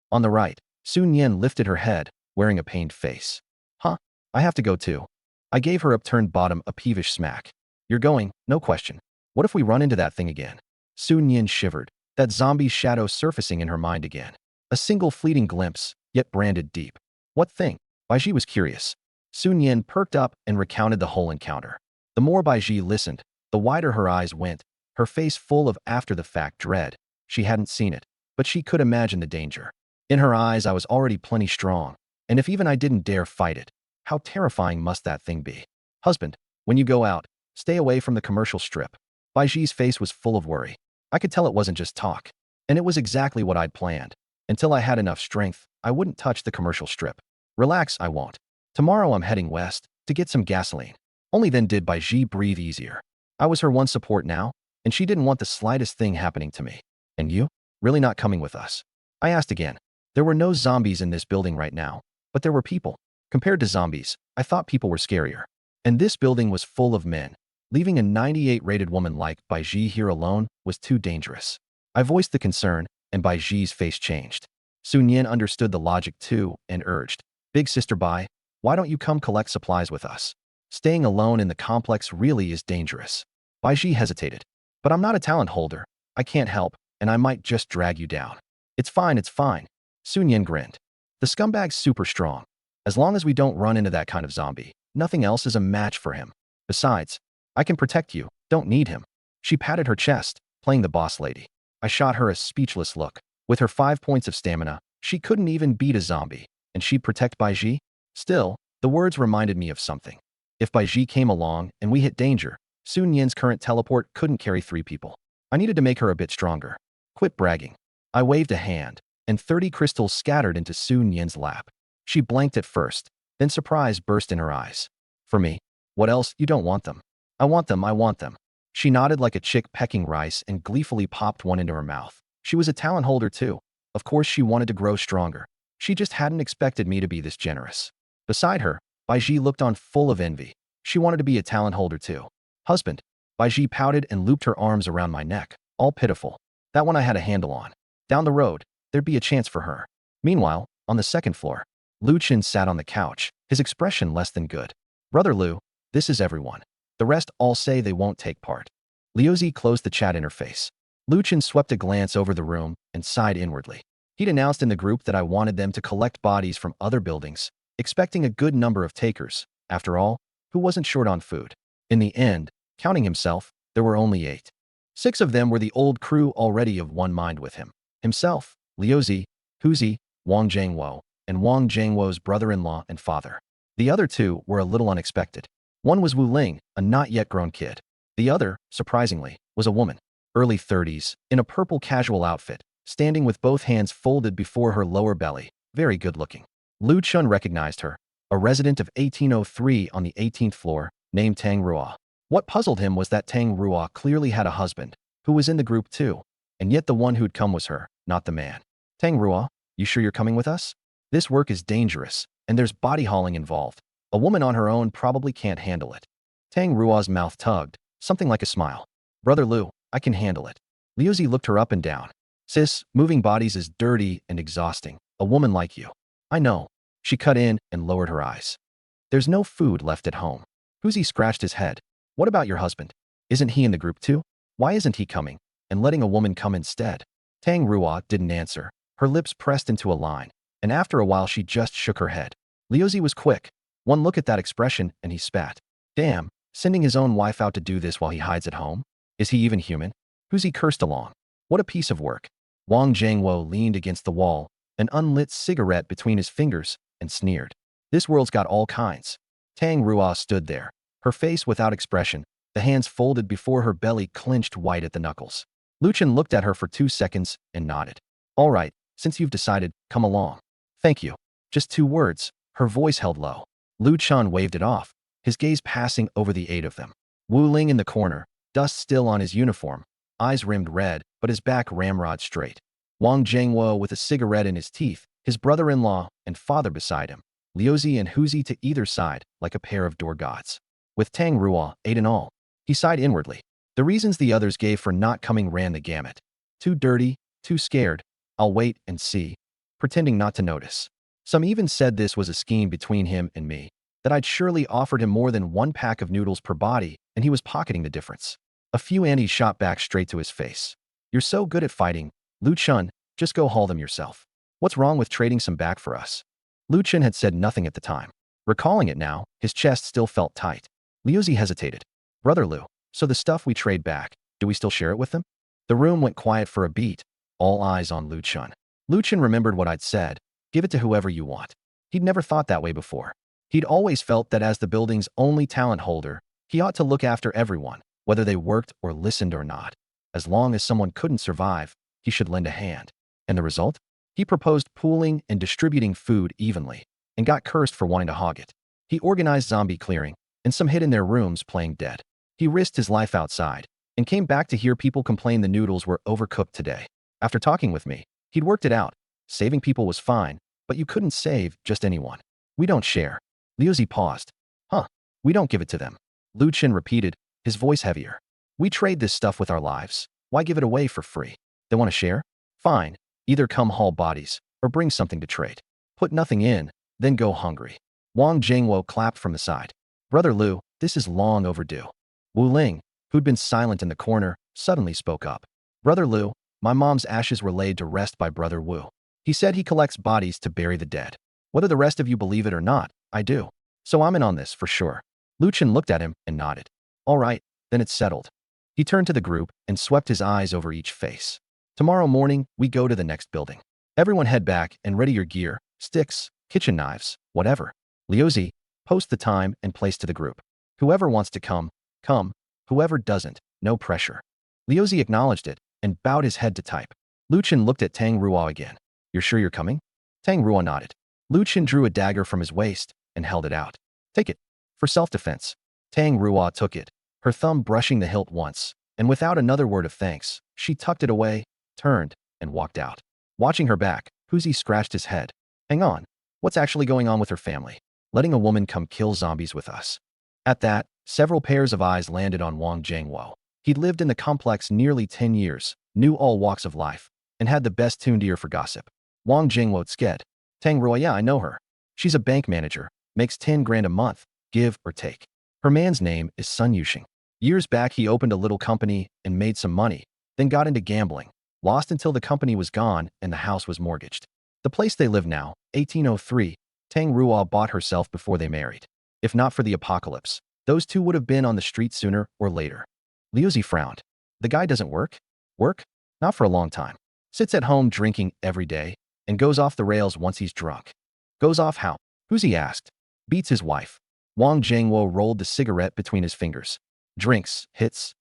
On the right, Sun Yin lifted her head, wearing a pained face. Huh? I have to go too. I gave her upturned bottom a peevish smack. You're going, no question. What if we run into that thing again? Sun Yin shivered, that zombie's shadow surfacing in her mind again. A single fleeting glimpse, yet branded deep. What thing? Bai Ji was curious. Sun Yin perked up and recounted the whole encounter. The more Bai Ji listened, the wider her eyes went, her face full of after-the-fact dread. She hadn't seen it, but she could imagine the danger. In her eyes, I was already plenty strong, and if even I didn't dare fight it, how terrifying must that thing be? Husband, when you go out, stay away from the commercial strip. Bai Ji's face was full of worry. I could tell it wasn't just talk. And it was exactly what I'd planned. Until I had enough strength, I wouldn't touch the commercial strip. Relax, I won't. Tomorrow I'm heading west to get some gasoline. Only then did Bai Ji breathe easier. I was her one support now, and she didn't want the slightest thing happening to me. And you? Really not coming with us? I asked again. There were no zombies in this building right now, but there were people. Compared to zombies, I thought people were scarier. And this building was full of men. Leaving a 98 rated woman like Bai Ji here alone was too dangerous. I voiced the concern, and Bai Ji's face changed. Sun Yin understood the logic too and urged, Big Sister Bai, why don't you come collect supplies with us? Staying alone in the complex really is dangerous. Bai Ji hesitated. But I'm not a talent holder. I can't help, and I might just drag you down. It's fine, it's fine. Sun Yin grinned. The scumbag's super strong. As long as we don't run into that kind of zombie, nothing else is a match for him. Besides, I can protect you, don't need him. She patted her chest, playing the boss lady. I shot her a speechless look. With her 5 points of stamina, she couldn't even beat a zombie, and she'd protect Bai Ji? Still, the words reminded me of something. If Bai Ji came along and we hit danger, Sun Yin's current teleport couldn't carry 3 people. I needed to make her a bit stronger. Quit bragging. I waved a hand, and 30 crystals scattered into Sun Yin's lap. She blanked at first, then surprise burst in her eyes. For me? What else? You don't want them. I want them, I want them. She nodded like a chick pecking rice and gleefully popped one into her mouth. She was a talent holder too. Of course she wanted to grow stronger. She just hadn't expected me to be this generous. Beside her, Bai Ji looked on full of envy. She wanted to be a talent holder too. Husband. Bai Ji pouted and looped her arms around my neck, all pitiful. That one I had a handle on. Down the road, there'd be a chance for her. Meanwhile, on the second floor, Lu Chen sat on the couch, his expression less than good. Brother Lu, this is everyone. The rest all say they won't take part. Liuzi closed the chat interface. Lu Chen swept a glance over the room and sighed inwardly. He'd announced in the group that I wanted them to collect bodies from other buildings, expecting a good number of takers. After all, who wasn't short on food? In the end, counting himself, there were only 8. 6 of them were the old crew already of one mind with him. Himself, Liuzi, Huzi, Wang Jiangwo, and Wang Jiangwo's brother-in-law and father. The other 2 were a little unexpected. One was Wu Ling, a not-yet-grown kid. The other, surprisingly, was a woman, early 30s, in a purple casual outfit, standing with both hands folded before her lower belly, very good-looking. Lu Chun recognized her, a resident of 1803 on the 18th floor, named Tang Rua. What puzzled him was that Tang Rua clearly had a husband, who was in the group too, and yet the one who'd come was her, not the man. Tang Rua, you sure you're coming with us? This work is dangerous, and there's body hauling involved. A woman on her own probably can't handle it. Tang Rua's mouth tugged, something like a smile. Brother Lu, I can handle it. Liuzi looked her up and down. Sis, moving bodies is dirty and exhausting. A woman like you. I know. She cut in and lowered her eyes. There's no food left at home. Huzi scratched his head. What about your husband? Isn't he in the group too? Why isn't he coming and letting a woman come instead? Tang Rua didn't answer. Her lips pressed into a line, and after a while she just shook her head. Liuzi was quick. One look at that expression and he spat. Damn, sending his own wife out to do this while he hides at home? Is he even human? Huzi cursed along. What a piece of work. Wang Jiangwo leaned against the wall, an unlit cigarette between his fingers, and sneered. This world's got all kinds. Tang Rua stood there, her face without expression, the hands folded before her belly clenched white at the knuckles. Lu Chen looked at her for 2 seconds and nodded. All right, since you've decided, come along. Thank you. Just 2 words, her voice held low. Lu Chen waved it off, his gaze passing over the 8 of them. Wu Ling in the corner, dust still on his uniform, eyes rimmed red, but his back ramrod straight. Wang Jiangwo with a cigarette in his teeth, his brother-in-law and father beside him. Liuzi and Huzi to either side, like a pair of door gods. With Tang Rua, 8 in all. He sighed inwardly. The reasons the others gave for not coming ran the gamut. Too dirty, too scared, I'll wait and see, pretending not to notice. Some even said this was a scheme between him and me, that I'd surely offered him more than 1 pack of noodles per body, and he was pocketing the difference. A few anties shot back straight to his face. You're so good at fighting, Lu Chun, just go haul them yourself. What's wrong with trading some back for us? Lu Chen had said nothing at the time. Recalling it now, his chest still felt tight. Liuzi hesitated. Brother Lu, so the stuff we trade back, do we still share it with them? The room went quiet for a beat, all eyes on Lu Chen. Lu Chen remembered what I'd said. Give it to whoever you want. He'd never thought that way before. He'd always felt that as the building's only talent holder, he ought to look after everyone, whether they worked or listened or not. As long as someone couldn't survive, he should lend a hand. And the result? He proposed pooling and distributing food evenly, and got cursed for wanting to hog it. He organized zombie clearing, and some hid in their rooms playing dead. He risked his life outside, and came back to hear people complain the noodles were overcooked today. After talking with me, he'd worked it out. Saving people was fine, but you couldn't save just anyone. We don't share. Liuzi paused. Huh, we don't give it to them. Lu Chen repeated, his voice heavier. We trade this stuff with our lives. Why give it away for free? They want to share? Fine. Either come haul bodies, or bring something to trade. Put nothing in, then go hungry. Wang Jiangwo clapped from the side. Brother Lu, this is long overdue. Wu Ling, who'd been silent in the corner, suddenly spoke up. Brother Lu, my mom's ashes were laid to rest by Brother Wu. He said he collects bodies to bury the dead. Whether the rest of you believe it or not, I do. So I'm in on this for sure. Lu Chen looked at him and nodded. All right, then it's settled. He turned to the group and swept his eyes over each face. Tomorrow morning, we go to the next building. Everyone head back and ready your gear, sticks, kitchen knives, whatever. Liuzi, post the time and place to the group. Whoever wants to come, come. Whoever doesn't, no pressure. Liuzi acknowledged it and bowed his head to type. Lu Chen looked at Tang Rua again. You're sure you're coming? Tang Rua nodded. Lu Chen drew a dagger from his waist and held it out. Take it. For self-defense. Tang Rua took it, her thumb brushing the hilt once, and without another word of thanks, she tucked it away, turned, and walked out. Watching her back, Huzi scratched his head. Hang on. What's actually going on with her family? Letting a woman come kill zombies with us. At that, several pairs of eyes landed on Wang Jiangwo. He'd lived in the complex nearly 10 years, knew all walks of life, and had the best tuned ear for gossip. Wang Jiangwo sked. Tang Rua, yeah, I know her. She's a bank manager, makes 10 grand a month, give or take. Her man's name is Sun Yuxing. Years back, he opened a little company and made some money, then got into gambling. Lost until the company was gone and the house was mortgaged. The place they live now, 1803, Tang Rua bought herself before they married. If not for the apocalypse, those two would have been on the street sooner or later. Liuzi frowned. The guy doesn't work? Work? Not for a long time. Sits at home drinking every day and goes off the rails once he's drunk. Goes off how? Huzi asked. Beats his wife. Wang Jiangwo rolled the cigarette between his fingers. Drinks, hits,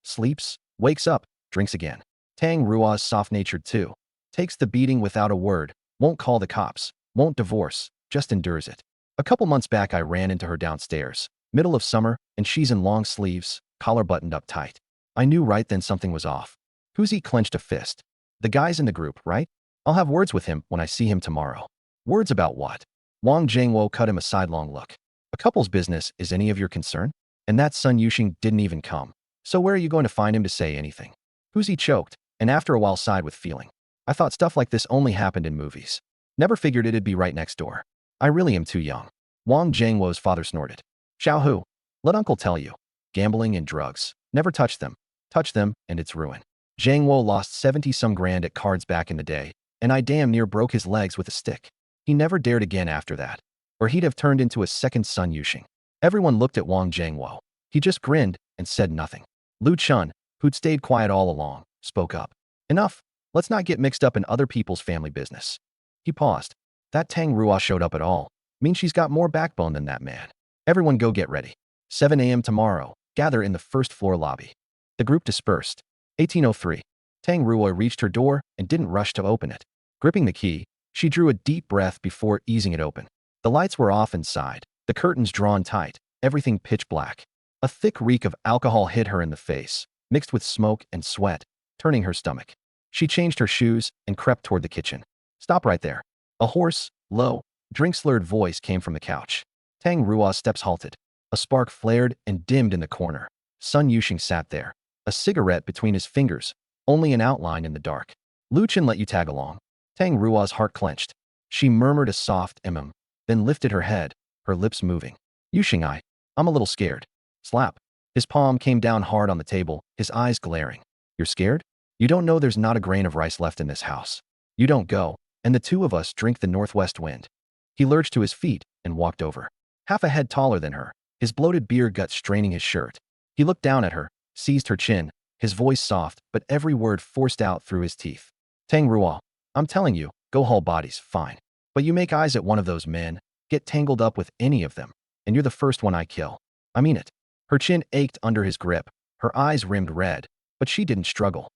sleeps, wakes up, drinks again. Tang Rua's soft-natured too. Takes the beating without a word, won't call the cops, won't divorce, just endures it. A couple months back I ran into her downstairs, middle of summer, and she's in long sleeves, collar buttoned up tight. I knew right then something was off. He clenched a fist. The guy's in the group, right? I'll have words with him when I see him tomorrow. Words about what? Wang Jingwo cut him a sidelong look. A couple's business is any of your concern? And that Sun Yuxing didn't even come. So where are you going to find him to say anything? He choked, and after a while sighed with feeling. I thought stuff like this only happened in movies. Never figured it'd be right next door. I really am too young. Wang Jingwo's father snorted. Xiao Hu, let uncle tell you. Gambling and drugs. Never touch them. Touch them, and it's ruin. Jingwo lost 70-some grand at cards back in the day, and I damn near broke his legs with a stick. He never dared again after that, or he'd have turned into a second Sun Yuxing. Everyone looked at Wang Jingwo. He just grinned and said nothing. Lu Chun, who'd stayed quiet all along, spoke up. Enough. Let's not get mixed up in other people's family business. He paused. That Tang Ruo showed up at all. Means she's got more backbone than that man. Everyone go get ready. 7 a.m. tomorrow. Gather in the first floor lobby. The group dispersed. 1803. Tang Ruo reached her door and didn't rush to open it. Gripping the key, she drew a deep breath before easing it open. The lights were off inside, the curtains drawn tight, everything pitch black. A thick reek of alcohol hit her in the face, mixed with smoke and sweat, turning her stomach. She changed her shoes and crept toward the kitchen. Stop right there. A hoarse, low, drink-slurred voice came from the couch. Tang Ruo's steps halted. A spark flared and dimmed in the corner. Sun Yuxing sat there, a cigarette between his fingers, only an outline in the dark. Lu Chen let you tag along. Tang Ruo's heart clenched. She murmured a soft then lifted her head, her lips moving. Yuxing, I'm a little scared. Slap. His palm came down hard on the table, his eyes glaring. You're scared? You don't know there's not a grain of rice left in this house. You don't go, and the two of us drink the northwest wind. He lurched to his feet and walked over. Half a head taller than her, his bloated beer gut straining his shirt. He looked down at her, seized her chin, his voice soft, but every word forced out through his teeth. Tang Ruo, I'm telling you, go haul bodies, fine. But you make eyes at one of those men, get tangled up with any of them, and you're the first one I kill. I mean it. Her chin ached under his grip, her eyes rimmed red, but she didn't struggle.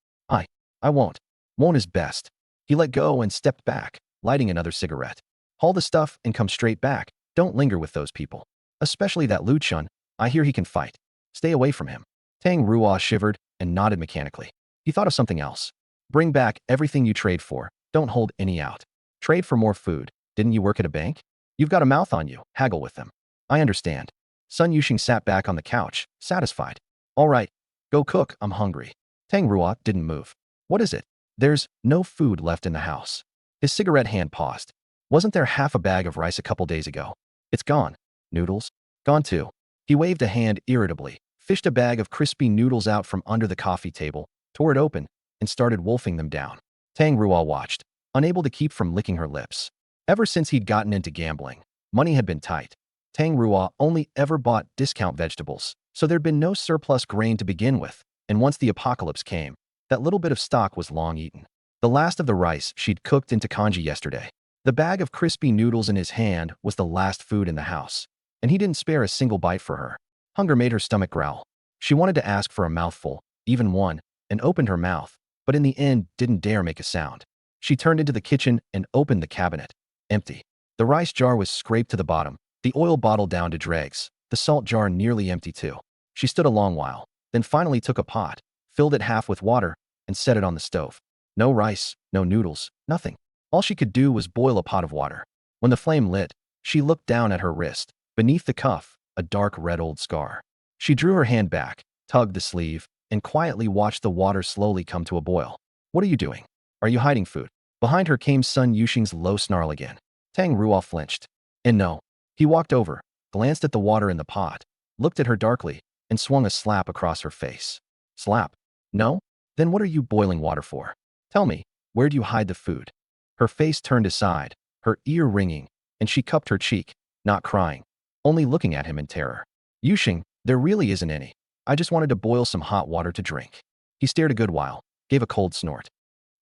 I won't. Won't is best. He let go and stepped back, lighting another cigarette. Haul the stuff and come straight back. Don't linger with those people. Especially that Lu Chun. I hear he can fight. Stay away from him. Tang Ruo shivered and nodded mechanically. He thought of something else. Bring back everything you trade for. Don't hold any out. Trade for more food. Didn't you work at a bank? You've got a mouth on you. Haggle with them. I understand. Sun Yuxing sat back on the couch, satisfied. All right. Go cook. I'm hungry. Tang Ruo didn't move. What is it? There's no food left in the house. His cigarette hand paused. Wasn't there half a bag of rice a couple days ago? It's gone. Noodles? Gone too. He waved a hand irritably, fished a bag of crispy noodles out from under the coffee table, tore it open, and started wolfing them down. Tang Ruo watched, unable to keep from licking her lips. Ever since he'd gotten into gambling, money had been tight. Tang Ruo only ever bought discount vegetables, so there'd been no surplus grain to begin with, and once the apocalypse came, that little bit of stock was long eaten. The last of the rice she'd cooked into congee yesterday. The bag of crispy noodles in his hand was the last food in the house, and he didn't spare a single bite for her. Hunger made her stomach growl. She wanted to ask for a mouthful, even one, and opened her mouth, but in the end didn't dare make a sound. She turned into the kitchen and opened the cabinet. Empty. The rice jar was scraped to the bottom, the oil bottle down to dregs, the salt jar nearly empty too. She stood a long while, then finally took a pot, filled it half with water, and set it on the stove. No rice, no noodles, nothing. All she could do was boil a pot of water. When the flame lit, she looked down at her wrist. Beneath the cuff, a dark red old scar. She drew her hand back, tugged the sleeve, and quietly watched the water slowly come to a boil. What are you doing? Are you hiding food? Behind her came Sun Yuxing's low snarl again. Tang Ruo flinched. And no. He walked over, glanced at the water in the pot, looked at her darkly, and swung a slap across her face. Slap? No? Then what are you boiling water for? Tell me, where'd you hide the food? Her face turned aside, her ear ringing, and she cupped her cheek, not crying, only looking at him in terror. Yuxing, there really isn't any. I just wanted to boil some hot water to drink. He stared a good while, gave a cold snort.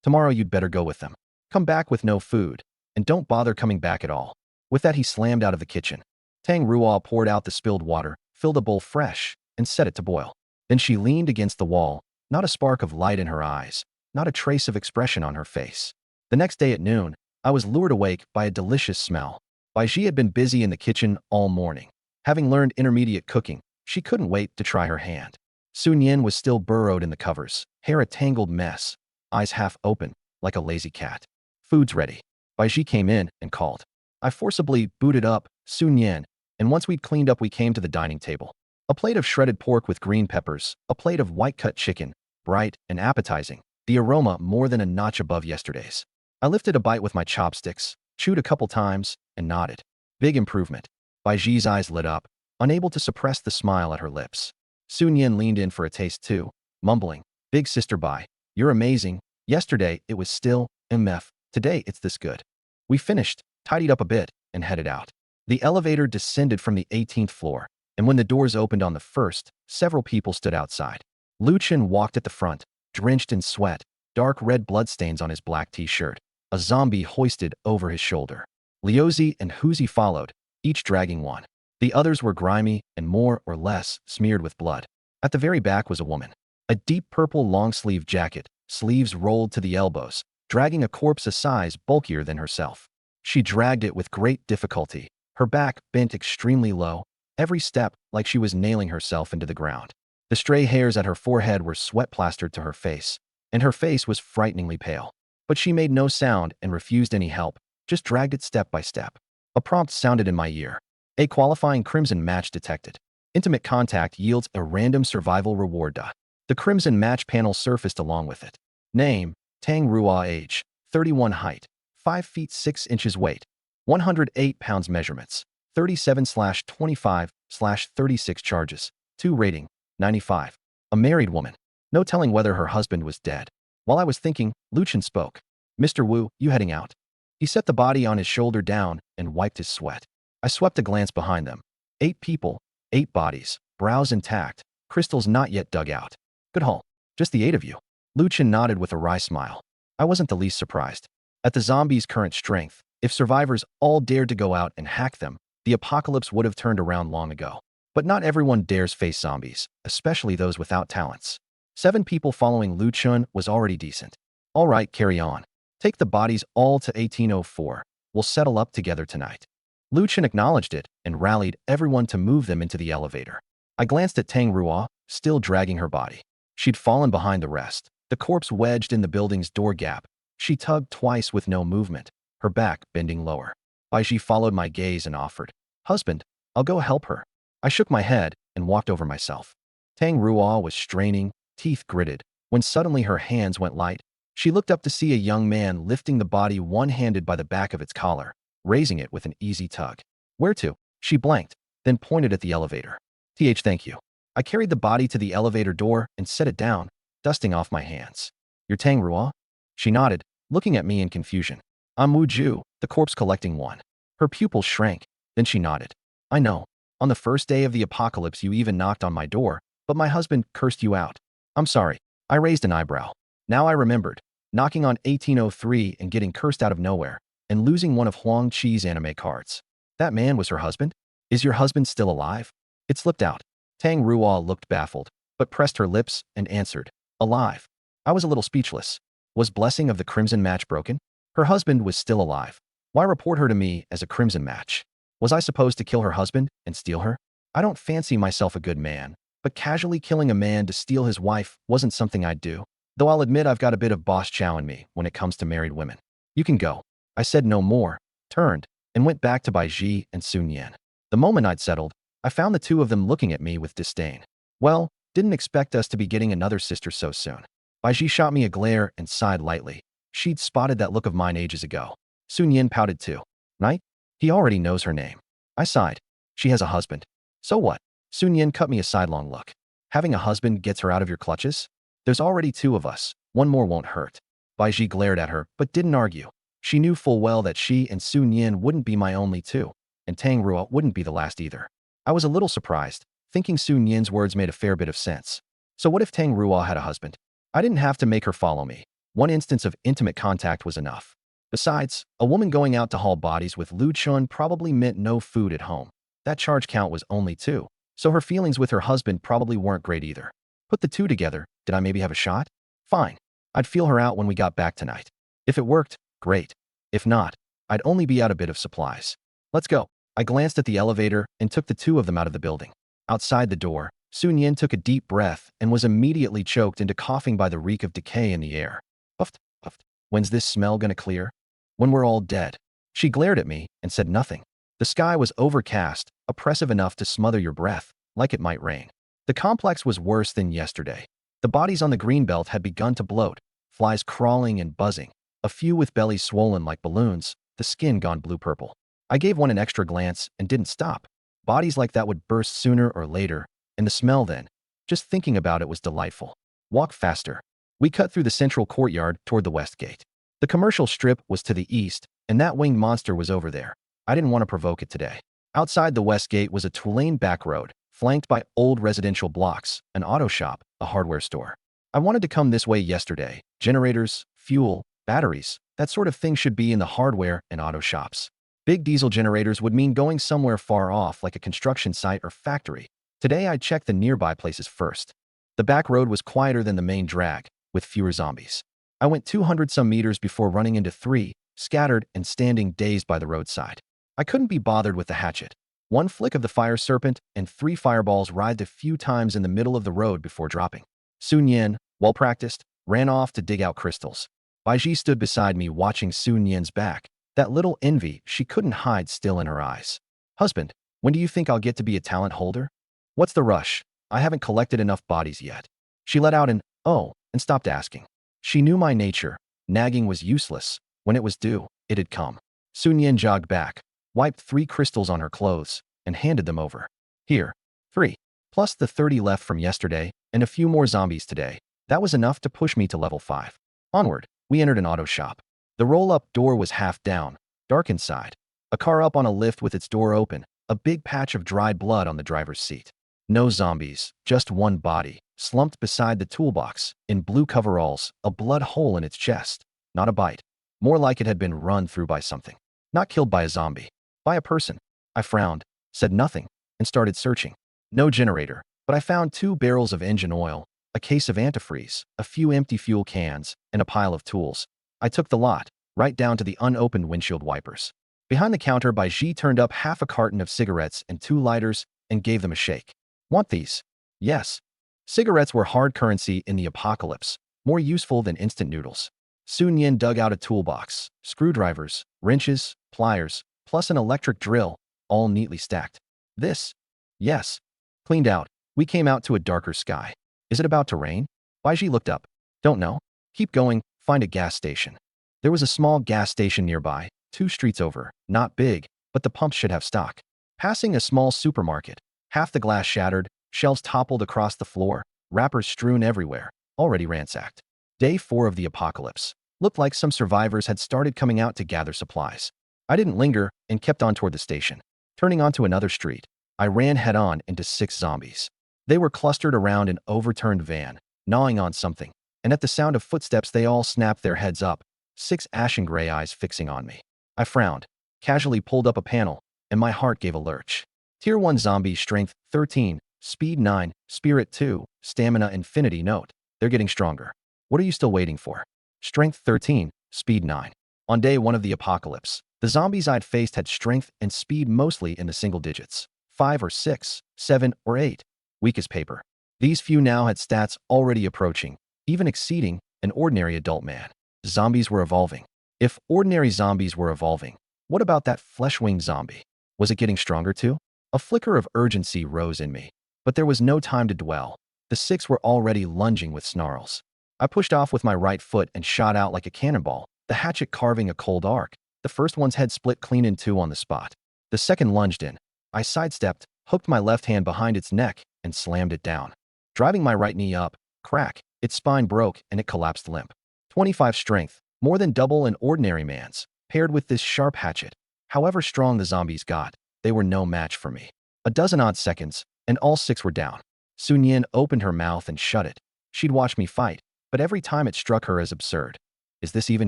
Tomorrow you'd better go with them. Come back with no food, and don't bother coming back at all. With that he slammed out of the kitchen. Tang Ruo poured out the spilled water, filled a bowl fresh, and set it to boil. Then she leaned against the wall, not a spark of light in her eyes, not a trace of expression on her face. The next day at noon, I was lured awake by a delicious smell. Bai Ji had been busy in the kitchen all morning. Having learned intermediate cooking, she couldn't wait to try her hand. Sun Yin was still burrowed in the covers, hair a tangled mess, eyes half open, like a lazy cat. Food's ready. Bai Ji came in and called. I forcibly booted up Sun Yin, and once we'd cleaned up we came to the dining table. A plate of shredded pork with green peppers, a plate of white-cut chicken, bright and appetizing, the aroma more than a notch above yesterday's. I lifted a bite with my chopsticks, chewed a couple times, and nodded. Big improvement. Bai Ji's eyes lit up, unable to suppress the smile at her lips. Sun Yin leaned in for a taste too, mumbling, "Big sister Bai, you're amazing. Yesterday it was still MF. Today it's this good." We finished, tidied up a bit, and headed out. The elevator descended from the 18th floor, and when the doors opened on the first, several people stood outside. Lu Chen walked at the front, drenched in sweat, dark red bloodstains on his black t-shirt, a zombie hoisted over his shoulder. Liuzi and Huzi followed, each dragging one. The others were grimy and more or less smeared with blood. At the very back was a woman. A deep purple long-sleeve jacket, sleeves rolled to the elbows, dragging a corpse a size bulkier than herself. She dragged it with great difficulty, her back bent extremely low, every step like she was nailing herself into the ground. The stray hairs at her forehead were sweat-plastered to her face, and her face was frighteningly pale. But she made no sound and refused any help, just dragged it step by step. A prompt sounded in my ear. A qualifying crimson match detected. Intimate contact yields a random survival reward. The crimson match panel surfaced along with it. Name, Tang Ruo. Age, 31. Height, 5 feet 6 inches. Weight, 108 pounds. Measurements, 37/25/36. Charges, 2. Rating, 95. A married woman. No telling whether her husband was dead. While I was thinking, Lu Chen spoke. "Mr. Wu, you heading out?" He set the body on his shoulder down and wiped his sweat. I swept a glance behind them. 8 people, 8 bodies, brows intact, crystals not yet dug out. Good haul. Just the 8 of you. Lu Chen nodded with a wry smile. I wasn't the least surprised. At the zombies' current strength, if survivors all dared to go out and hack them, the apocalypse would have turned around long ago. But not everyone dares face zombies, especially those without talents. 7 people following Lu Chen was already decent. All right, carry on. Take the bodies all to 1804. We'll settle up together tonight. Lu Chen acknowledged it and rallied everyone to move them into the elevator. I glanced at Tang Ruo, still dragging her body. She'd fallen behind the rest, the corpse wedged in the building's door gap. She tugged twice with no movement, her back bending lower. Bai Ji followed my gaze and offered, "Husband, I'll go help her." I shook my head and walked over myself. Tang Ruo was straining, teeth gritted, when suddenly her hands went light. She looked up to see a young man lifting the body one-handed by the back of its collar, raising it with an easy tug. "Where to?" She blanked, then pointed at the elevator. Thank you." I carried the body to the elevator door and set it down, dusting off my hands. "You're Tang Ruo?" She nodded, looking at me in confusion. "I'm Wu Ju, the corpse collecting one." Her pupils shrank, then she nodded. "I know. On the first day of the apocalypse you even knocked on my door, but my husband cursed you out." "I'm sorry." I raised an eyebrow. Now I remembered, knocking on 1803 and getting cursed out of nowhere, and losing one of Huang Qi's anime cards. That man was her husband? "Is your husband still alive?" It slipped out. Tang Ruo looked baffled, but pressed her lips and answered, "Alive." I was a little speechless. Was blessing of the crimson match broken? Her husband was still alive. Why report her to me as a crimson match? Was I supposed to kill her husband and steal her? I don't fancy myself a good man, but casually killing a man to steal his wife wasn't something I'd do, though I'll admit I've got a bit of boss chow in me when it comes to married women. "You can go." I said no more, turned, and went back to Bai Ji and Sun Yan. The moment I'd settled, I found the two of them looking at me with disdain. Well, didn't expect us to be getting another sister so soon. Bai Ji shot me a glare and sighed lightly. She'd spotted that look of mine ages ago. Sun Yan pouted too. "Night? He already knows her name." I sighed. "She has a husband." "So what?" Sun Yan cut me a sidelong look. "Having a husband gets her out of your clutches? There's already 2 of us. One more won't hurt." Bai Ji glared at her, but didn't argue. She knew full well that she and Sun Yan wouldn't be my only 2, and Tang Ruo wouldn't be the last either. I was a little surprised, thinking Sun Yan's words made a fair bit of sense. So what if Tang Ruo had a husband? I didn't have to make her follow me. One instance of intimate contact was enough. Besides, a woman going out to haul bodies with Lu Chun probably meant no food at home. That charge count was only 2, so her feelings with her husband probably weren't great either. Put the 2 together, did I maybe have a shot? Fine. I'd feel her out when we got back tonight. If it worked, Great. If not, I'd only be out a bit of supplies. Let's go. I glanced at the elevator and took the two of them out of the building. Outside the door, Sun Yin took a deep breath and was immediately choked into coughing by the reek of decay in the air. Puffed, puffed. When's this smell gonna clear? When we're all dead. She glared at me and said nothing. The sky was overcast, oppressive enough to smother your breath, like it might rain. The complex was worse than yesterday. The bodies on the greenbelt had begun to bloat, flies crawling and buzzing, a few with bellies swollen like balloons, the skin gone blue-purple. I gave one an extra glance and didn't stop. Bodies like that would burst sooner or later, and the smell then, just thinking about it was delightful. Walk faster. We cut through the central courtyard toward the west gate. The commercial strip was to the east, and that winged monster was over there. I didn't want to provoke it today. Outside the west gate was a two-lane back road, flanked by old residential blocks, an auto shop, a hardware store. I wanted to come this way yesterday. Generators, fuel, batteries, that sort of thing should be in the hardware and auto shops. Big diesel generators would mean going somewhere far off like a construction site or factory. Today I'd check the nearby places first. The back road was quieter than the main drag, with fewer zombies. I went 200-some meters before running into three, scattered and standing dazed by the roadside. I couldn't be bothered with the hatchet. One flick of the fire serpent and 3 fireballs writhed a few times in the middle of the road before dropping. Sun Yin, well-practiced, ran off to dig out crystals. Baiji stood beside me watching Sun Yin's back, that little envy she couldn't hide still in her eyes. Husband, when do you think I'll get to be a talent holder? What's the rush? I haven't collected enough bodies yet. She let out an, oh, and stopped asking. She knew my nature. Nagging was useless. When it was due, it had come. Sun Yin jogged back, wiped 3 crystals on her clothes, and handed them over. Here, 3. Plus the 30 left from yesterday, and a few more zombies today. That was enough to push me to level 5. Onward, we entered an auto shop. The roll-up door was half down, dark inside. A car up on a lift with its door open, a big patch of dried blood on the driver's seat. No zombies, just one body, slumped beside the toolbox, in blue coveralls, a blood hole in its chest. Not a bite. More like it had been run through by something. Not killed by a zombie. By a person. I frowned, said nothing, and started searching. No generator, but I found 2 barrels of engine oil, a case of antifreeze, a few empty fuel cans, and a pile of tools. I took the lot, right down to the unopened windshield wipers. Behind the counter, Baiji turned up half a carton of cigarettes and 2 lighters and gave them a shake. Want these? Yes. Cigarettes were hard currency in the apocalypse, more useful than instant noodles. Sun Yin dug out a toolbox, screwdrivers, wrenches, pliers, plus an electric drill, all neatly stacked. This? Yes. Cleaned out, we came out to a darker sky. Is it about to rain? Baiji looked up. Don't know. Keep going, find a gas station. There was a small gas station nearby, 2 streets over, not big, but the pumps should have stock. Passing a small supermarket, half the glass shattered, shelves toppled across the floor, wrappers strewn everywhere, already ransacked. Day 4 of the apocalypse. Looked like some survivors had started coming out to gather supplies. I didn't linger and kept on toward the station. Turning onto another street, I ran head-on into 6 zombies. They were clustered around an overturned van, gnawing on something, and at the sound of footsteps they all snapped their heads up, 6 ashen gray eyes fixing on me. I frowned, casually pulled up a panel, and my heart gave a lurch. Tier 1 zombie, strength 13, speed 9, spirit 2, stamina infinity. Note, they're getting stronger. What are you still waiting for? Strength 13, speed 9. On day 1 of the apocalypse, the zombies I'd faced had strength and speed mostly in the single digits. 5 or 6, 7 or 8. Weak as paper. These few now had stats already approaching, even exceeding, an ordinary adult man. Zombies were evolving. If ordinary zombies were evolving, what about that flesh-winged zombie? Was it getting stronger too? A flicker of urgency rose in me. But there was no time to dwell. The 6 were already lunging with snarls. I pushed off with my right foot and shot out like a cannonball, the hatchet carving a cold arc. The first one's head split clean in 2 on the spot. The second lunged in. I sidestepped, hooked my left hand behind its neck, and slammed it down. Driving my right knee up, crack, its spine broke and it collapsed limp. 25 strength, more than double an ordinary man's, paired with this sharp hatchet. However strong the zombies got, they were no match for me. A dozen odd seconds, and all 6 were down. Sun Yin opened her mouth and shut it. She'd watched me fight, but every time it struck her as absurd. Is this even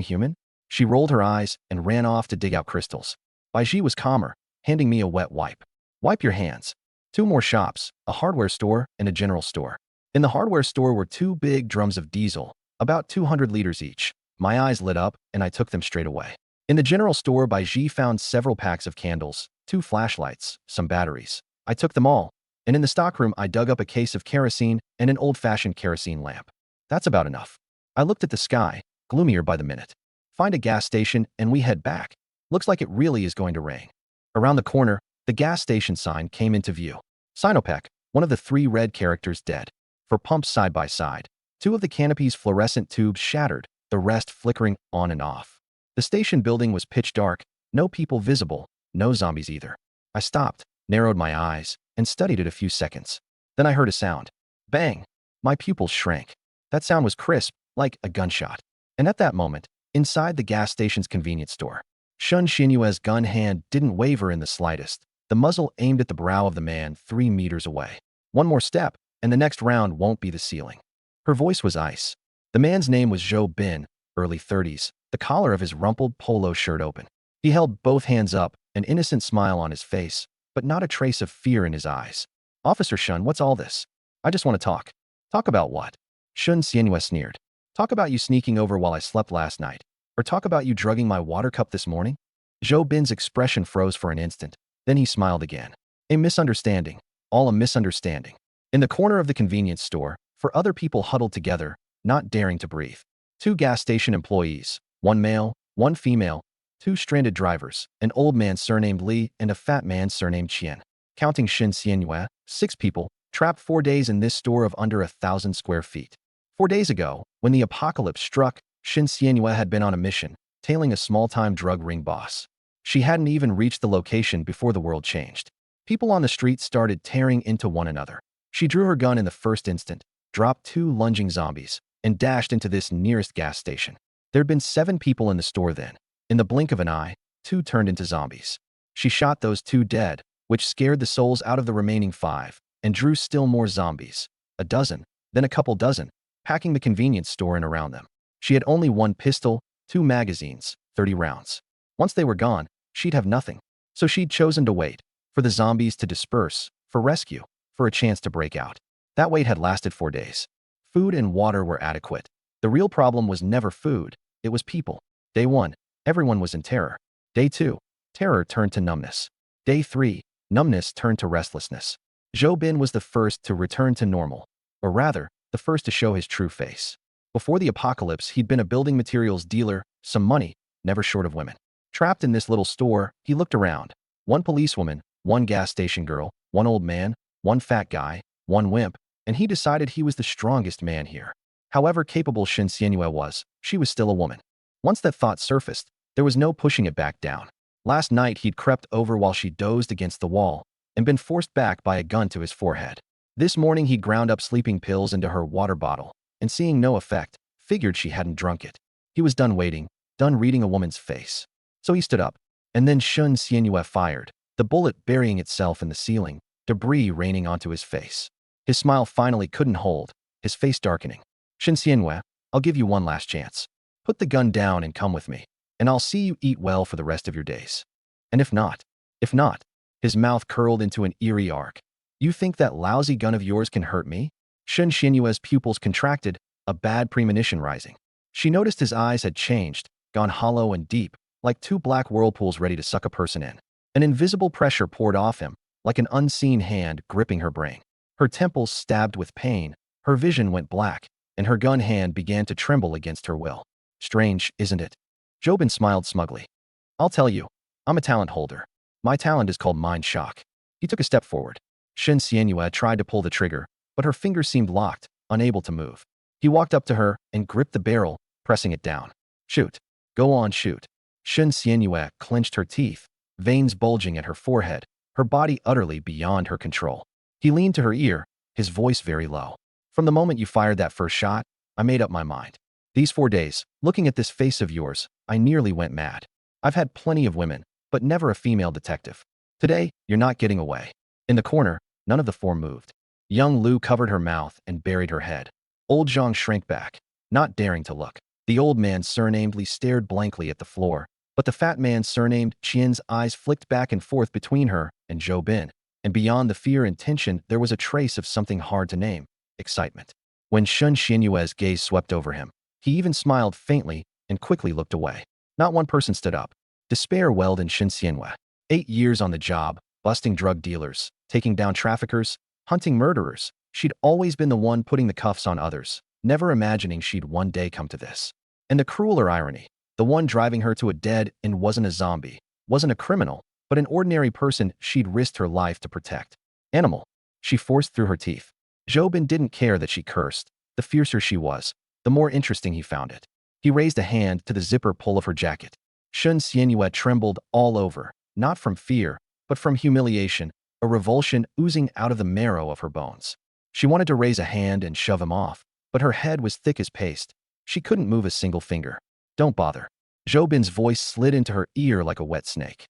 human? She rolled her eyes and ran off to dig out crystals. Baiji was calmer, handing me a wet wipe. Wipe your hands. 2 more shops, a hardware store and a general store. In the hardware store were 2 big drums of diesel, about 200 liters each. My eyes lit up, and I took them straight away. In the general store, Baiji found several packs of candles, 2 flashlights, some batteries. I took them all, and in the stockroom I dug up a case of kerosene and an old-fashioned kerosene lamp. That's about enough. I looked at the sky, gloomier by the minute. Find a gas station and we head back. Looks like it really is going to rain. Around the corner, the gas station sign came into view. Sinopec, one of the 3 red characters dead. For pumps side by side. 2 of the canopy's fluorescent tubes shattered, the rest flickering on and off. The station building was pitch dark, no people visible, no zombies either. I stopped, narrowed my eyes, and studied it a few seconds. Then I heard a sound. Bang! My pupils shrank. That sound was crisp, like a gunshot. And at that moment, inside the gas station's convenience store, Shun Xinyue's gun hand didn't waver in the slightest, the muzzle aimed at the brow of the man 3 meters away. One more step, and the next round won't be the ceiling. Her voice was ice. The man's name was Zhou Bin, early 30s, the collar of his rumpled polo shirt open. He held both hands up, an innocent smile on his face, but not a trace of fear in his eyes. Officer Shun, what's all this? I just want to talk. Talk about what? Shun Xinyue sneered. Talk about you sneaking over while I slept last night. Or talk about you drugging my water cup this morning? Zhou Bin's expression froze for an instant. Then he smiled again. A misunderstanding. All a misunderstanding. In the corner of the convenience store, for other people huddled together, not daring to breathe. 2 gas station employees, 1 male, 1 female, 2 stranded drivers, an old man surnamed Li and a fat man surnamed Qian. Counting Shin Xianyue, 6 people, trapped 4 days in this store of under 1,000 square feet. 4 days ago, when the apocalypse struck, Shin Xianyue had been on a mission, tailing a small-time drug ring boss. She hadn't even reached the location before the world changed. People on the street started tearing into one another. She drew her gun in the first instant, dropped 2 lunging zombies, and dashed into this nearest gas station. There'd been 7 people in the store then. In the blink of an eye, 2 turned into zombies. She shot those 2 dead, which scared the souls out of the remaining 5, and drew still more zombies. A dozen, then a couple dozen, packing the convenience store in around them. She had only 1 pistol, 2 magazines, 30 rounds. Once they were gone, she'd have nothing. So she'd chosen to wait, for the zombies to disperse, for rescue, for a chance to break out. That wait had lasted 4 days. Food and water were adequate. The real problem was never food, it was people. Day 1, everyone was in terror. Day 2, terror turned to numbness. Day 3, numbness turned to restlessness. Zhou Bin was the first to return to normal, or rather, the first to show his true face. Before the apocalypse, he'd been a building materials dealer, some money, never short of women. Trapped in this little store, he looked around. 1 policewoman, 1 gas station girl, 1 old man, 1 fat guy, 1 wimp, and he decided he was the strongest man here. However capable Shin Xianyue was, she was still a woman. Once that thought surfaced, there was no pushing it back down. Last night he'd crept over while she dozed against the wall and been forced back by a gun to his forehead. This morning he ground up sleeping pills into her water bottle, and seeing no effect, figured she hadn't drunk it. He was done waiting, done reading a woman's face. So he stood up, and then Shun Xianyue fired, the bullet burying itself in the ceiling, debris raining onto his face. His smile finally couldn't hold, his face darkening. Shin Xianyue, I'll give you one last chance. Put the gun down and come with me, and I'll see you eat well for the rest of your days. And if not, his mouth curled into an eerie arc. You think that lousy gun of yours can hurt me? Shin Xianyue's pupils contracted, a bad premonition rising. She noticed his eyes had changed, gone hollow and deep, like 2 black whirlpools ready to suck a person in. An invisible pressure poured off him, like an unseen hand gripping her brain. Her temples stabbed with pain, her vision went black, and her gun hand began to tremble against her will. Strange, isn't it? Zhou Bin smiled smugly. I'll tell you, I'm a talent holder. My talent is called mind shock. He took a step forward. Shin Xianyue tried to pull the trigger, but her fingers seemed locked, unable to move. He walked up to her and gripped the barrel, pressing it down. Shoot. Go on, shoot. Shin Xianyue clenched her teeth, veins bulging at her forehead, her body utterly beyond her control. He leaned to her ear, his voice very low. From the moment you fired that first shot, I made up my mind. These 4 days, looking at this face of yours, I nearly went mad. I've had plenty of women, but never a female detective. Today, you're not getting away. In the corner, none of the 4 moved. Young Lu covered her mouth and buried her head. Old Zhang shrank back, not daring to look. The old man surnamed Li stared blankly at the floor, but the fat man surnamed Qian's eyes flicked back and forth between her and Zhou Bin. And beyond the fear and tension, there was a trace of something hard to name, excitement. When Shun Xianyue's gaze swept over him, he even smiled faintly, and quickly looked away. Not one person stood up. Despair welled in Shin Xianhua. 8 years on the job, busting drug dealers, taking down traffickers, hunting murderers. She'd always been the one putting the cuffs on others, never imagining she'd one day come to this. And the crueler irony, the one driving her to a dead end wasn't a zombie, wasn't a criminal, but an ordinary person she'd risked her life to protect. Animal. She forced through her teeth. Zhou didn't care that she cursed. The fiercer she was, the more interesting he found it. He raised a hand to the zipper pull of her jacket. Shun Xianhua trembled all over, not from fear, but from humiliation, a revulsion oozing out of the marrow of her bones. She wanted to raise a hand and shove him off, but her head was thick as paste. She couldn't move a single finger. Don't bother. Zhou Bin's voice slid into her ear like a wet snake.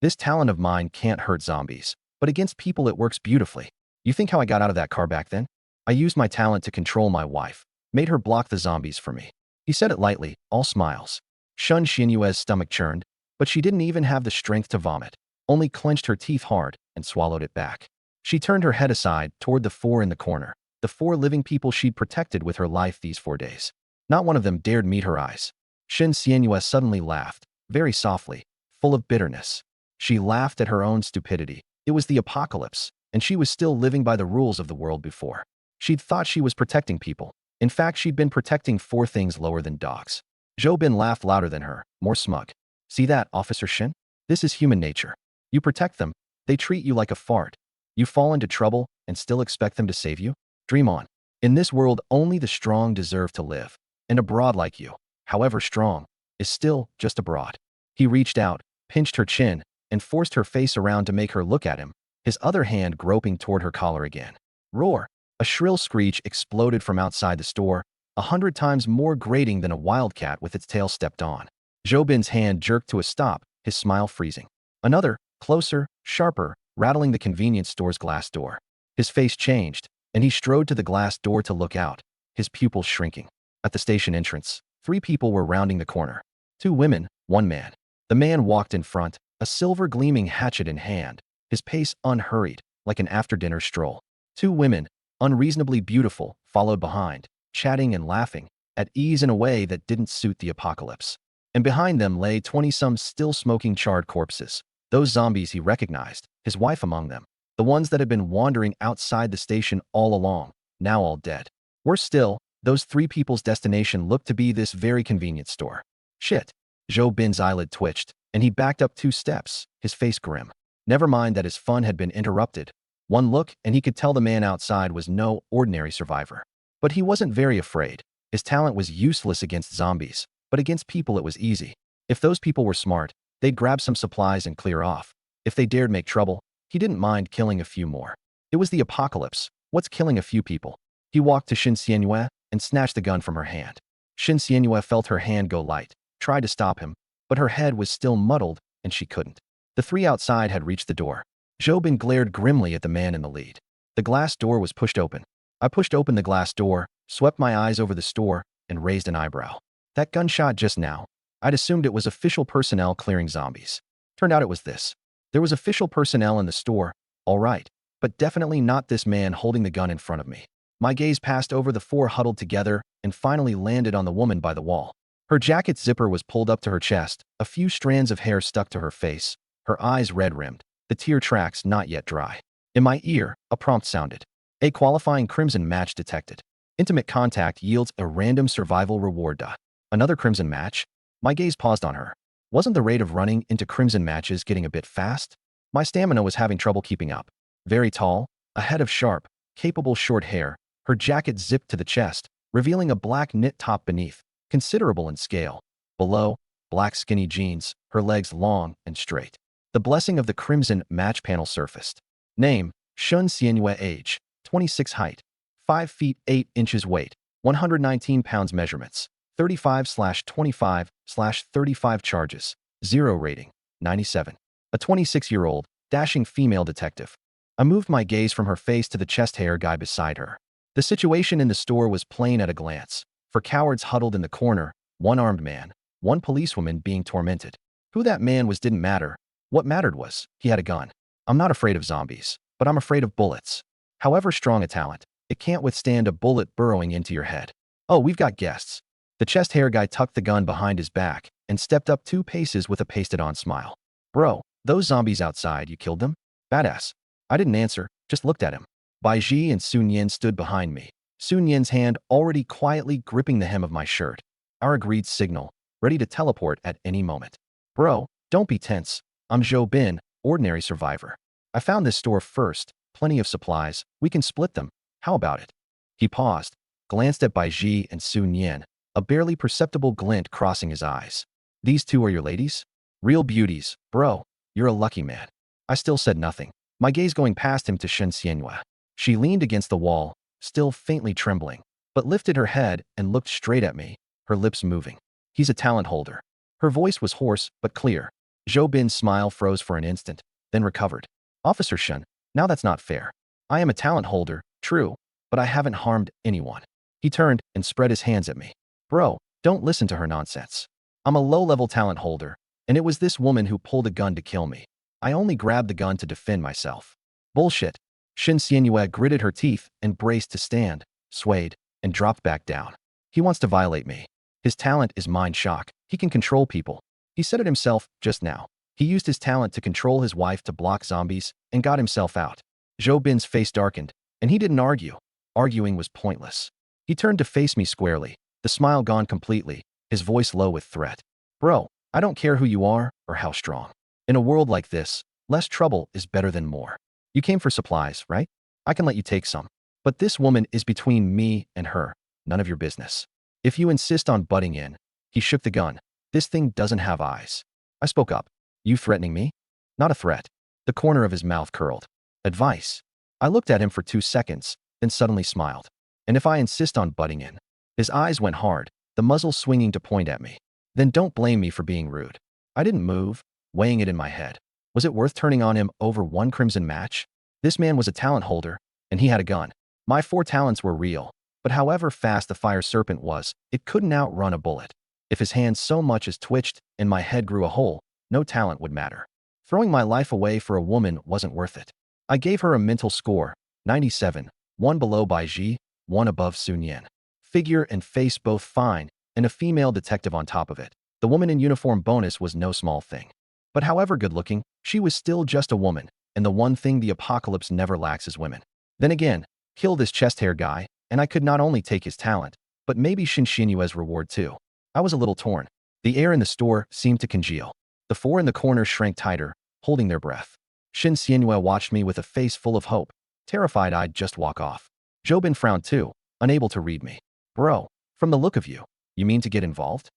This talent of mine can't hurt zombies, but against people it works beautifully. You think how I got out of that car back then? I used my talent to control my wife, made her block the zombies for me. He said it lightly, all smiles. Shun Xianhua's stomach churned, but she didn't even have the strength to vomit, only clenched her teeth hard and swallowed it back. She turned her head aside toward the four in the corner, the four living people she'd protected with her life these 4 days. Not one of them dared meet her eyes. Shin Xianhua suddenly laughed, very softly, full of bitterness. She laughed at her own stupidity. It was the apocalypse, and she was still living by the rules of the world before. She'd thought she was protecting people. In fact, she'd been protecting 4 things lower than dogs. Zhou Bin laughed louder than her, more smug. See that, Officer Shin? This is human nature. You protect them, they treat you like a fart. You fall into trouble and still expect them to save you? Dream on. In this world, only the strong deserve to live. And a broad like you, however strong, is still just a broad. He reached out, pinched her chin, and forced her face around to make her look at him, his other hand groping toward her collar again. Roar! A shrill screech exploded from outside the store, 100 times more grating than a wildcat with its tail stepped on. Zhou Bin's hand jerked to a stop, his smile freezing. Another, closer, sharper, rattling the convenience store's glass door. His face changed, and he strode to the glass door to look out, his pupils shrinking. At the station entrance, 3 people were rounding the corner. 2 women, 1 man. The man walked in front, a silver gleaming hatchet in hand, his pace unhurried, like an after-dinner stroll. 2 women, unreasonably beautiful, followed behind, chatting and laughing, at ease in a way that didn't suit the apocalypse. And behind them lay 20-some still smoking charred corpses. Those zombies he recognized, his wife among them. The ones that had been wandering outside the station all along, now all dead. Worse still, those 3 people's destination looked to be this very convenience store. Shit. Zhou Bin's eyelid twitched, and he backed up 2 steps, his face grim. Never mind that his fun had been interrupted. One look, and he could tell the man outside was no ordinary survivor. But he wasn't very afraid. His talent was useless against zombies, but against people it was easy. If those people were smart, they'd grab some supplies and clear off. If they dared make trouble, he didn't mind killing a few more. It was the apocalypse. What's killing a few people? He walked to Shin Xianhua and snatched the gun from her hand. Shin Xianhua felt her hand go light, tried to stop him, but her head was still muddled and she couldn't. The 3 outside had reached the door. Zhou Bin glared grimly at the man in the lead. The glass door was pushed open. I pushed open the glass door, swept my eyes over the store, and raised an eyebrow. That gunshot just now, I'd assumed it was official personnel clearing zombies. Turned out it was this. There was official personnel in the store, all right, but definitely not this man holding the gun in front of me. My gaze passed over the 4 huddled together and finally landed on the woman by the wall. Her jacket's zipper was pulled up to her chest, a few strands of hair stuck to her face, her eyes red-rimmed, the tear tracks not yet dry. In my ear, a prompt sounded. A qualifying crimson match detected. Intimate contact yields a random survival reward. Another crimson match? My gaze paused on her. Wasn't the rate of running into crimson matches getting a bit fast? My stamina was having trouble keeping up. Very tall, a head of sharp, capable short hair, her jacket zipped to the chest, revealing a black knit top beneath, considerable in scale. Below, black skinny jeans, her legs long and straight. The blessing of the crimson match panel surfaced. Name, Shun Xianhua. Age, 26. Height, 5 feet 8 inches. Weight, 119 pounds. Measurements, 35/25/35. Charges, 0 rating, 97. A 26-year-old, dashing female detective. I moved my gaze from her face to the chest hair guy beside her. The situation in the store was plain at a glance. For cowards huddled in the corner, 1 armed man, 1 policewoman being tormented. Who that man was didn't matter. What mattered was, he had a gun. I'm not afraid of zombies, but I'm afraid of bullets. However strong a talent, it can't withstand a bullet burrowing into your head. Oh, we've got guests. The chest hair guy tucked the gun behind his back and stepped up 2 paces with a pasted-on smile. Bro, those zombies outside, you killed them? Badass. I didn't answer, just looked at him. Bai Ji and Sun Yin stood behind me, Sun Yin's hand already quietly gripping the hem of my shirt. Our agreed signal, ready to teleport at any moment. Bro, don't be tense. I'm Zhou Bin, ordinary survivor. I found this store first, plenty of supplies, we can split them. How about it? He paused, glanced at Bai Ji and Sun Yin, a barely perceptible glint crossing his eyes. These two are your ladies? Real beauties, bro. You're a lucky man. I still said nothing, my gaze going past him to Shen Xianyue. She leaned against the wall, still faintly trembling, but lifted her head and looked straight at me, her lips moving. He's a talent holder. Her voice was hoarse but clear. Zhou Bin's smile froze for an instant, then recovered. Officer Shen, now that's not fair. I am a talent holder, true, but I haven't harmed anyone. He turned and spread his hands at me. Bro, don't listen to her nonsense. I'm a low-level talent holder, and it was this woman who pulled a gun to kill me. I only grabbed the gun to defend myself. Bullshit. Shen Xianyue gritted her teeth and braced to stand, swayed, and dropped back down. He wants to violate me. His talent is mind shock. He can control people. He said it himself just now. He used his talent to control his wife to block zombies and got himself out. Zhou Bin's face darkened, and he didn't argue. Arguing was pointless. He turned to face me squarely, the smile gone completely, his voice low with threat. Bro, I don't care who you are or how strong. In a world like this, less trouble is better than more. You came for supplies, right? I can let you take some. But this woman is between me and her. None of your business. If you insist on butting in, he shook the gun. This thing doesn't have eyes. I spoke up. You threatening me? Not a threat. The corner of his mouth curled. Advice. I looked at him for 2 seconds, then suddenly smiled. And if I insist on butting in? His eyes went hard, the muzzle swinging to point at me. Then don't blame me for being rude. I didn't move, weighing it in my head. Was it worth turning on him over one crimson match? This man was a talent holder, and he had a gun. My 4 talents were real, but however fast the fire serpent was, it couldn't outrun a bullet. If his hand so much as twitched and my head grew a hole, no talent would matter. Throwing my life away for a woman wasn't worth it. I gave her a mental score, 97, 1 below Bai Ji, 1 above Sun Yin. Figure and face both fine, and a female detective on top of it. The woman in uniform bonus was no small thing. But however good-looking, she was still just a woman, and the one thing the apocalypse never lacks is women. Then again, kill this chest hair guy, and I could not only take his talent, but maybe Shen Xianyue's reward too. I was a little torn. The air in the store seemed to congeal. The 4 in the corner shrank tighter, holding their breath. Shen Xianyue watched me with a face full of hope, terrified I'd just walk off. Zhou Bin frowned too, unable to read me. Bro, from the look of you, you mean to get involved?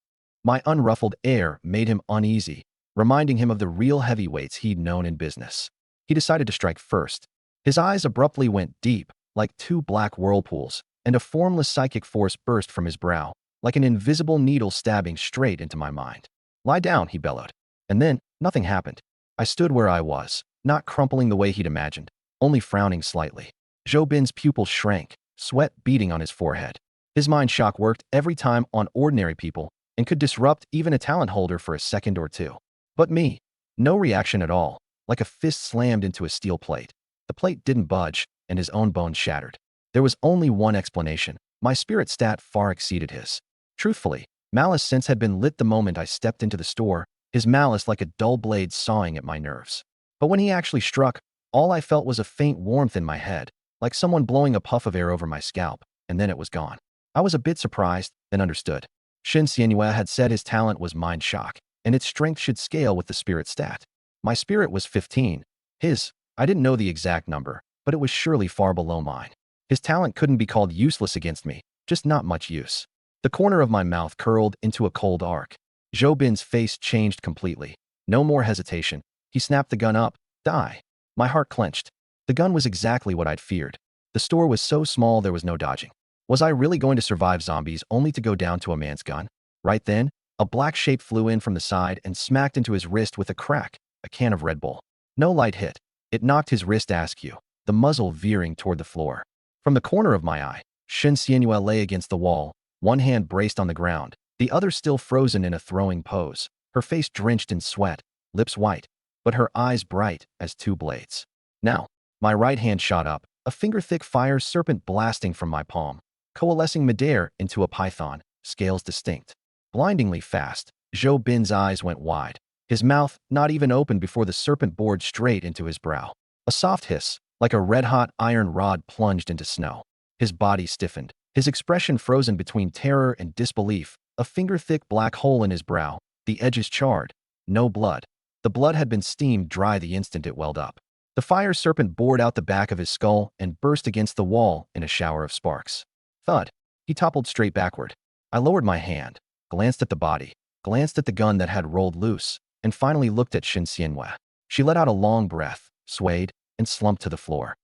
My unruffled air made him uneasy, reminding him of the real heavyweights he'd known in business. He decided to strike first. His eyes abruptly went deep, like 2 black whirlpools, and a formless psychic force burst from his brow, like an invisible needle stabbing straight into my mind. Lie down, he bellowed. And then, nothing happened. I stood where I was, not crumpling the way he'd imagined, only frowning slightly. Zhou Bin's pupils shrank, sweat beading on his forehead. His mind shock worked every time on ordinary people and could disrupt even a talent holder for a second or two. But me, no reaction at all, like a fist slammed into a steel plate. The plate didn't budge, and his own bones shattered. There was only one explanation. My spirit stat far exceeded his. Truthfully, Malice sense had been lit the moment I stepped into the store, his malice like a dull blade sawing at my nerves. But when he actually struck, all I felt was a faint warmth in my head, like someone blowing a puff of air over my scalp, and then it was gone. I was a bit surprised, then understood. Shen Xianyue had said his talent was mind shock, and its strength should scale with the spirit stat. My spirit was 15. His, I didn't know the exact number, but it was surely far below mine. His talent couldn't be called useless against me, just not much use. The corner of my mouth curled into a cold arc. Zhou Bin's face changed completely. No more hesitation. He snapped the gun up. Die. My heart clenched. The gun was exactly what I'd feared. The store was so small there was no dodging. Was I really going to survive zombies only to go down to a man's gun? Right then, a black shape flew in from the side and smacked into his wrist with a crack, a can of Red Bull. No light hit. It knocked his wrist askew, the muzzle veering toward the floor. From the corner of my eye, Shen Xianyue lay against the wall, one hand braced on the ground, the other still frozen in a throwing pose, her face drenched in sweat, lips white, but her eyes bright as 2 blades. Now, my right hand shot up, a finger-thick fire serpent blasting from my palm, coalescing midair into a python, scales distinct. Blindingly fast, Zhou Bin's eyes went wide. His mouth not even opened before the serpent bored straight into his brow. A soft hiss, like a red-hot iron rod plunged into snow. His body stiffened, his expression frozen between terror and disbelief, a finger-thick black hole in his brow, the edges charred. No blood. The blood had been steamed dry the instant it welled up. The fire serpent bored out the back of his skull and burst against the wall in a shower of sparks. Thud. He toppled straight backward. I lowered my hand, glanced at the body, glanced at the gun that had rolled loose, and finally looked at Shen Xianhua. She let out a long breath, swayed, and slumped to the floor.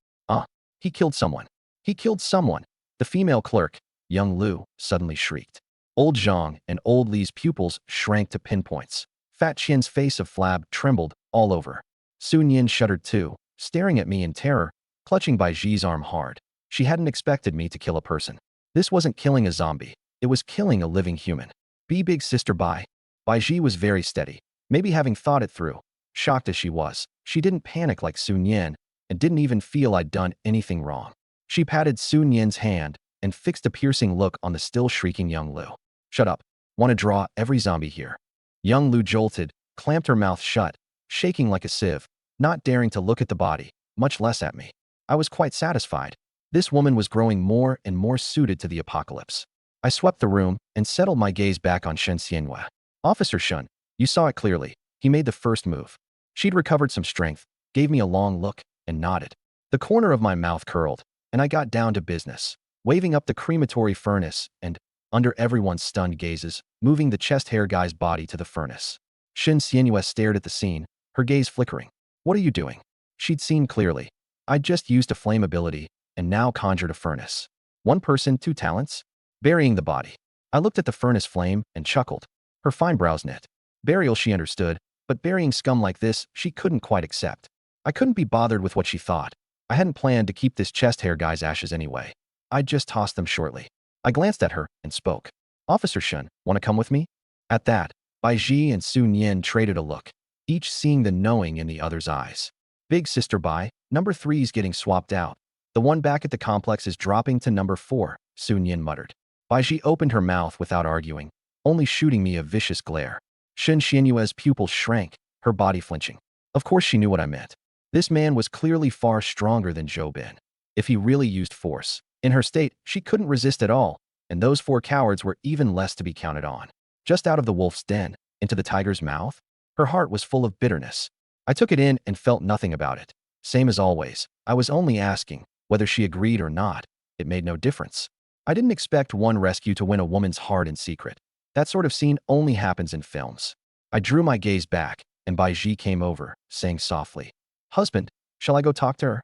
He killed someone. He killed someone. The female clerk, young Lu, suddenly shrieked. Old Zhang and old Li's pupils shrank to pinpoints. Fat Qian's face of flab trembled all over. Sun Yin shuddered too, staring at me in terror, clutching Bai Ji's arm hard. She hadn't expected me to kill a person. This wasn't killing a zombie. It was killing a living human. Be big sister Bai. Bai Ji was very steady, maybe having thought it through. Shocked as she was, she didn't panic like Sun Yin and didn't even feel I'd done anything wrong. She patted Sun Yin's hand and fixed a piercing look on the still shrieking young Lu. Shut up. Want to draw every zombie here. Young Lu jolted, clamped her mouth shut, shaking like a sieve, not daring to look at the body, much less at me. I was quite satisfied. This woman was growing more and more suited to the apocalypse. I swept the room and settled my gaze back on Shen Xianhua. Officer Shun, you saw it clearly. He made the first move. She'd recovered some strength, gave me a long look, and nodded. The corner of my mouth curled, and I got down to business, waving up the crematory furnace and, under everyone's stunned gazes, moving the chest hair guy's body to the furnace. Shen Xianhua stared at the scene, her gaze flickering. What are you doing? She'd seen clearly. I'd just used a flame ability, and now conjured a furnace. One person, two talents? Burying the body. I looked at the furnace flame and chuckled. Her fine brows knit. Burial she understood, but burying scum like this she couldn't quite accept. I couldn't be bothered with what she thought. I hadn't planned to keep this chest hair guy's ashes anyway. I'd just toss them shortly. I glanced at her and spoke. Officer Shun, want to come with me? At that, Bai Ji and Sun Yin traded a look, each seeing the knowing in the other's eyes. Big sister Bai, number 3's getting swapped out. The one back at the complex is dropping to number 4, Sun Yin muttered. Bai Ji opened her mouth without arguing, only shooting me a vicious glare. Shen Xianhua's pupils shrank, her body flinching. Of course she knew what I meant. This man was clearly far stronger than Zhou Bin. If he really used force, in her state, she couldn't resist at all, and those 4 cowards were even less to be counted on. Just out of the wolf's den, into the tiger's mouth? Her heart was full of bitterness. I took it in and felt nothing about it. Same as always, I was only asking, whether she agreed or not. It made no difference. I didn't expect one rescue to win a woman's heart in secret. That sort of scene only happens in films. I drew my gaze back, and Bai Ji came over, saying softly, Husband, shall I go talk to her?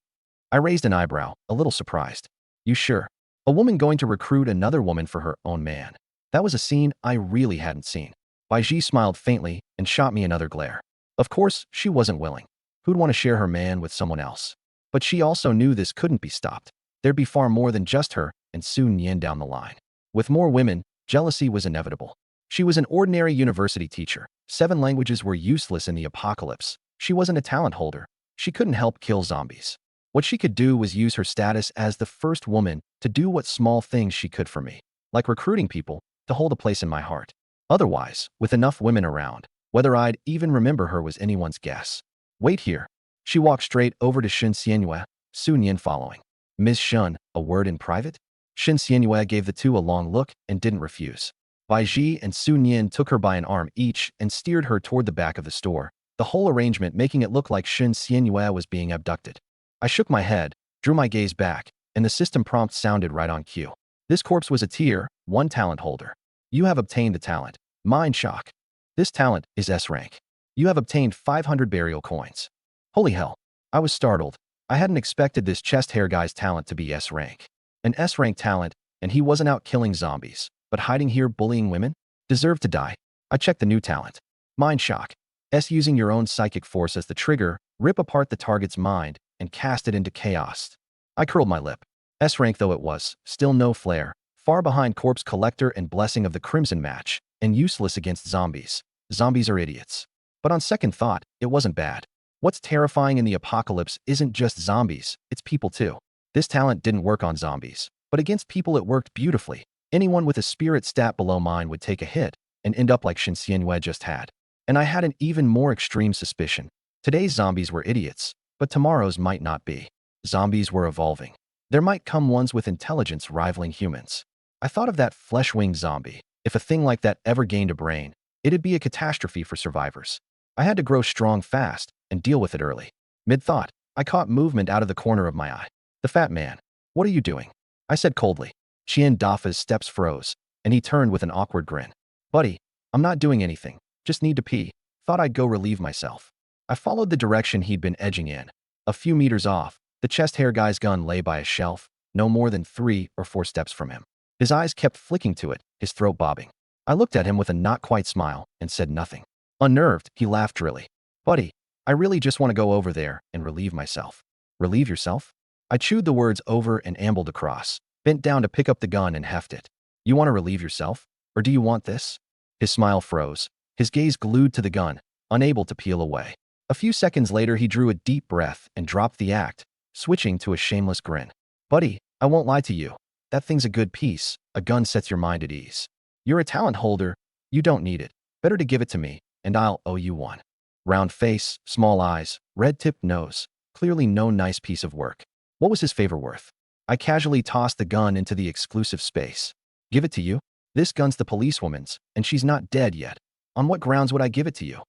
I raised an eyebrow, a little surprised. You sure? A woman going to recruit another woman for her own man. That was a scene I really hadn't seen. Bai Ji smiled faintly and shot me another glare. Of course, she wasn't willing. Who'd want to share her man with someone else? But she also knew this couldn't be stopped. There'd be far more than just her and Sun Yin down the line. With more women, jealousy was inevitable. She was an ordinary university teacher. 7 languages were useless in the apocalypse. She wasn't a talent holder. She couldn't help kill zombies. What she could do was use her status as the first woman to do what small things she could for me, like recruiting people to hold a place in my heart. Otherwise, with enough women around, whether I'd even remember her was anyone's guess. Wait here. She walked straight over to Shen Xianhua, Sun Yin following. Ms. Shun, a word in private? Shen Xianhua gave the two a long look and didn't refuse. Bai Ji and Sun Yin took her by an arm each and steered her toward the back of the store, the whole arrangement making it look like Shen Xianhua was being abducted. I shook my head, drew my gaze back, and the system prompt sounded right on cue. This corpse was a tier 1 talent holder. You have obtained the talent. Mind shock. This talent is S rank. You have obtained 500 burial coins. Holy hell. I was startled. I hadn't expected this chest hair guy's talent to be S rank. An S rank talent, and he wasn't out killing zombies, but hiding here bullying women? Deserved to die. I checked the new talent. Mind shock. S using your own psychic force as the trigger, rip apart the target's mind, and cast it into chaos. I curled my lip. S rank though it was, still no flair, far behind Corpse Collector and Blessing of the Crimson match, and useless against zombies. Zombies are idiots. But on second thought, it wasn't bad. What's terrifying in the apocalypse isn't just zombies, it's people too. This talent didn't work on zombies, but against people it worked beautifully. Anyone with a spirit stat below mine would take a hit and end up like Shinxianwei just had. And I had an even more extreme suspicion. Today's zombies were idiots, but tomorrow's might not be. Zombies were evolving. There might come ones with intelligence rivaling humans. I thought of that flesh-winged zombie. If a thing like that ever gained a brain, it'd be a catastrophe for survivors. I had to grow strong fast and deal with it early. Mid-thought, I caught movement out of the corner of my eye. The fat man. What are you doing? I said coldly. Qian Dafa's steps froze, and he turned with an awkward grin. Buddy, I'm not doing anything. Just need to pee. Thought I'd go relieve myself. I followed the direction he'd been edging in. A few meters off, the chest hair guy's gun lay by a shelf, no more than 3 or 4 steps from him. His eyes kept flicking to it, his throat bobbing. I looked at him with a not-quite smile and said nothing. Unnerved, he laughed drily. Buddy, I really just want to go over there and relieve myself. Relieve yourself? I chewed the words over and ambled across, bent down to pick up the gun and heft it. You want to relieve yourself? Or do you want this? His smile froze, his gaze glued to the gun, unable to peel away. A few seconds later, he drew a deep breath and dropped the act, switching to a shameless grin. Buddy, I won't lie to you. That thing's a good piece. A gun sets your mind at ease. You're a talent holder. You don't need it. Better to give it to me, and I'll owe you one. Round face, small eyes, red-tipped nose. Clearly no nice piece of work. What was his favor worth? I casually tossed the gun into the exclusive space. Give it to you? This gun's the policewoman's, and she's not dead yet. On what grounds would I give it to you?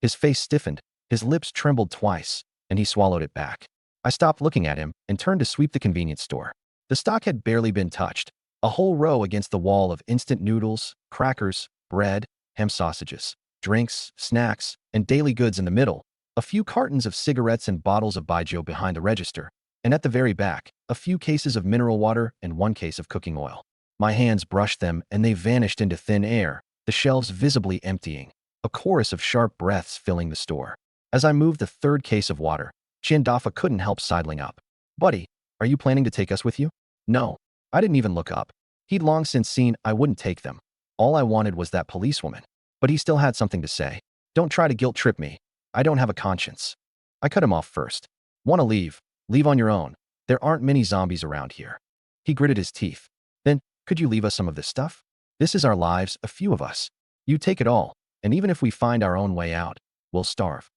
His face stiffened, his lips trembled twice, and he swallowed it back. I stopped looking at him and turned to sweep the convenience store. The stock had barely been touched. A whole row against the wall of instant noodles, crackers, bread, ham sausages, drinks, snacks, and daily goods in the middle. A few cartons of cigarettes and bottles of baijiu behind the register. And at the very back, a few cases of mineral water and 1 case of cooking oil. My hands brushed them and they vanished into thin air, the shelves visibly emptying, a chorus of sharp breaths filling the store. As I moved the 3rd case of water, Qian Dafa couldn't help sidling up. Buddy, are you planning to take us with you? No. I didn't even look up. He'd long since seen I wouldn't take them. All I wanted was that policewoman. But he still had something to say. Don't try to guilt-trip me. I don't have a conscience. I cut him off first. Want to leave? Leave on your own. There aren't many zombies around here. He gritted his teeth. Then, could you leave us some of this stuff? This is our lives, a few of us. You take it all, and even if we find our own way out, we'll starve.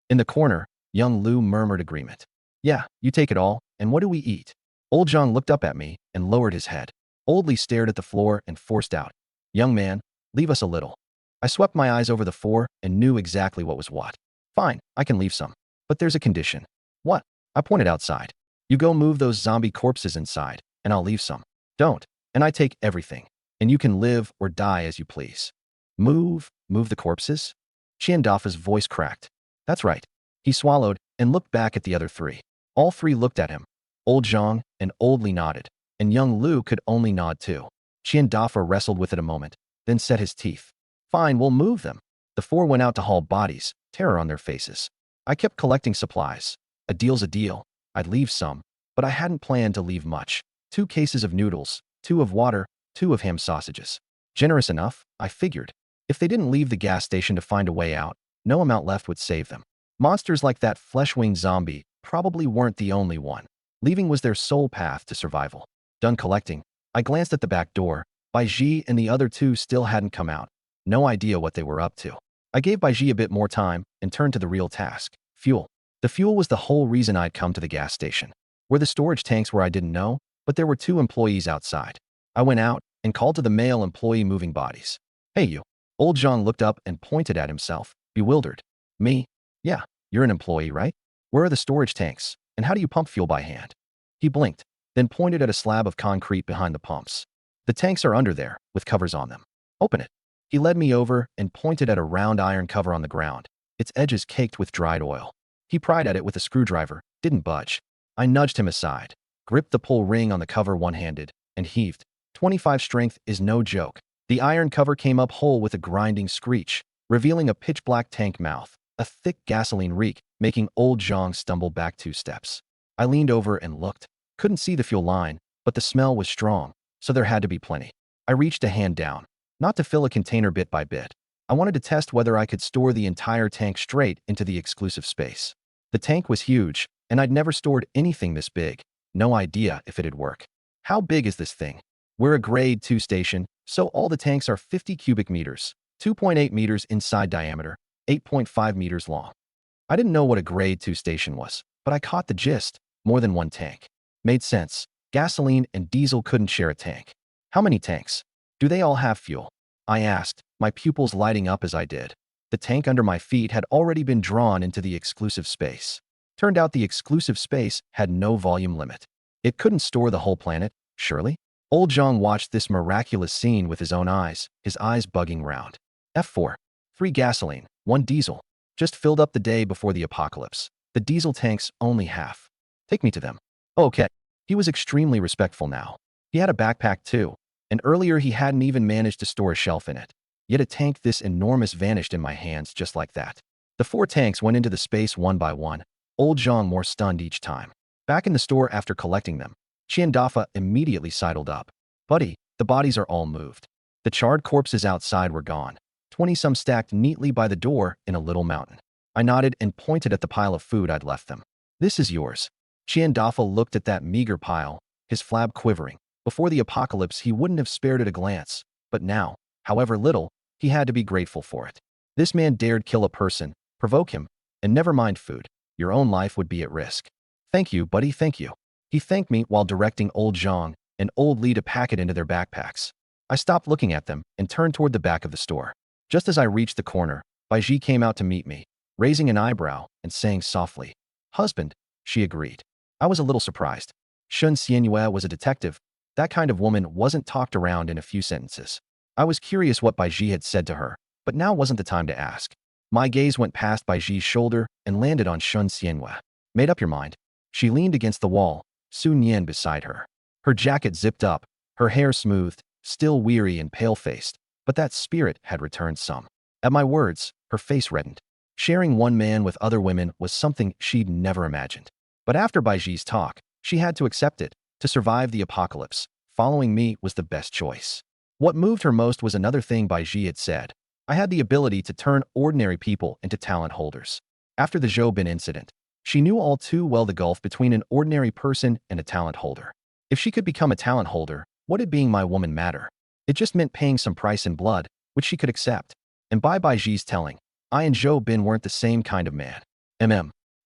In the corner, young Lu murmured agreement. Yeah, you take it all, and what do we eat? Old Zhang looked up at me and lowered his head. Old Li stared at the floor and forced out. Young man, leave us a little. I swept my eyes over the 4 and knew exactly what was what. Fine, I can leave some. But there's a condition. What? I pointed outside. You go move those zombie corpses inside, and I'll leave some. Don't, and I take everything. And you can live or die as you please. Move the corpses? Qian Dafa's voice cracked. That's right. He swallowed and looked back at the other 3. All 3 looked at him. Old Zhang and Old Li nodded, and young Lu could only nod too. Qian Dafa wrestled with it a moment, then set his teeth. Fine, we'll move them. The 4 went out to haul bodies, terror on their faces. I kept collecting supplies. A deal's a deal. I'd leave some, but I hadn't planned to leave much. 2 cases of noodles, 2 of water, 2 of ham sausages. Generous enough, I figured. If they didn't leave the gas station to find a way out, no amount left would save them. Monsters like that flesh-winged zombie probably weren't the only one. Leaving was their sole path to survival. Done collecting, I glanced at the back door. Baiji and the other 2 still hadn't come out. No idea what they were up to. I gave Baiji a bit more time and turned to the real task. Fuel. The fuel was the whole reason I'd come to the gas station. Where the storage tanks were I didn't know, but there were 2 employees outside. I went out and called to the male employee moving bodies. Hey you. Old Zhang looked up and pointed at himself, bewildered. Me? Yeah, you're an employee, right? Where are the storage tanks, and how do you pump fuel by hand? He blinked, then pointed at a slab of concrete behind the pumps. The tanks are under there, with covers on them. Open it. He led me over and pointed at a round iron cover on the ground, its edges caked with dried oil. He pried at it with a screwdriver, didn't budge. I nudged him aside, gripped the pull ring on the cover one-handed, and heaved. 25 strength is no joke. The iron cover came up whole with a grinding screech, revealing a pitch-black tank mouth, a thick gasoline reek, making old Zhang stumble back 2 steps. I leaned over and looked. Couldn't see the fuel line, but the smell was strong, so there had to be plenty. I reached a hand down, not to fill a container bit by bit. I wanted to test whether I could store the entire tank straight into the exclusive space. The tank was huge, and I'd never stored anything this big. No idea if it'd work. How big is this thing? We're a grade 2 station, so all the tanks are 50 cubic meters, 2.8 meters inside diameter, 8.5 meters long. I didn't know what a grade 2 station was, but I caught the gist. More than one tank. Made sense. Gasoline and diesel couldn't share a tank. How many tanks? Do they all have fuel? I asked, my pupils lighting up as I did. The tank under my feet had already been drawn into the exclusive space. Turned out the exclusive space had no volume limit. It couldn't store the whole planet, surely? Old Zhang watched this miraculous scene with his own eyes, his eyes bugging round. F4. 3 gasoline, 1 diesel. Just filled up the day before the apocalypse. The diesel tanks only half. Take me to them. Okay. He was extremely respectful now. He had a backpack too, and earlier he hadn't even managed to store a shelf in it. Yet a tank this enormous vanished in my hands just like that. The 4 tanks went into the space one by one, old Zhang more stunned each time. Back in the store after collecting them, Qiandafa immediately sidled up. Buddy, the bodies are all moved. The charred corpses outside were gone. 20-some stacked neatly by the door in a little mountain. I nodded and pointed at the pile of food I'd left them. This is yours. Qiandafa looked at that meager pile, his flab quivering. Before the apocalypse, he wouldn't have spared it a glance, but now, however little, he had to be grateful for it. This man dared kill a person, provoke him, and never mind food. Your own life would be at risk. Thank you, buddy, thank you. He thanked me while directing old Zhang and old Li to pack it into their backpacks. I stopped looking at them and turned toward the back of the store. Just as I reached the corner, Baiji came out to meet me, raising an eyebrow and saying softly, "Husband," she agreed. I was a little surprised. Shun Xianyue was a detective. That kind of woman wasn't talked around in a few sentences. I was curious what Baiji had said to her, but now wasn't the time to ask. My gaze went past Baiji's shoulder and landed on Shun Xianyue. Made up your mind. She leaned against the wall, Su Nian beside her. Her jacket zipped up, her hair smoothed, still weary and pale-faced, but that spirit had returned some. At my words, her face reddened. Sharing one man with other women was something she'd never imagined. But after Baiji's talk, she had to accept it. To survive the apocalypse, following me was the best choice. What moved her most was another thing Baiji had said. I had the ability to turn ordinary people into talent holders. After the Zhou Bin incident, she knew all too well the gulf between an ordinary person and a talent holder. If she could become a talent holder, what did being my woman matter? It just meant paying some price in blood, which she could accept. And by Baiji's telling, I and Zhou Bin weren't the same kind of man.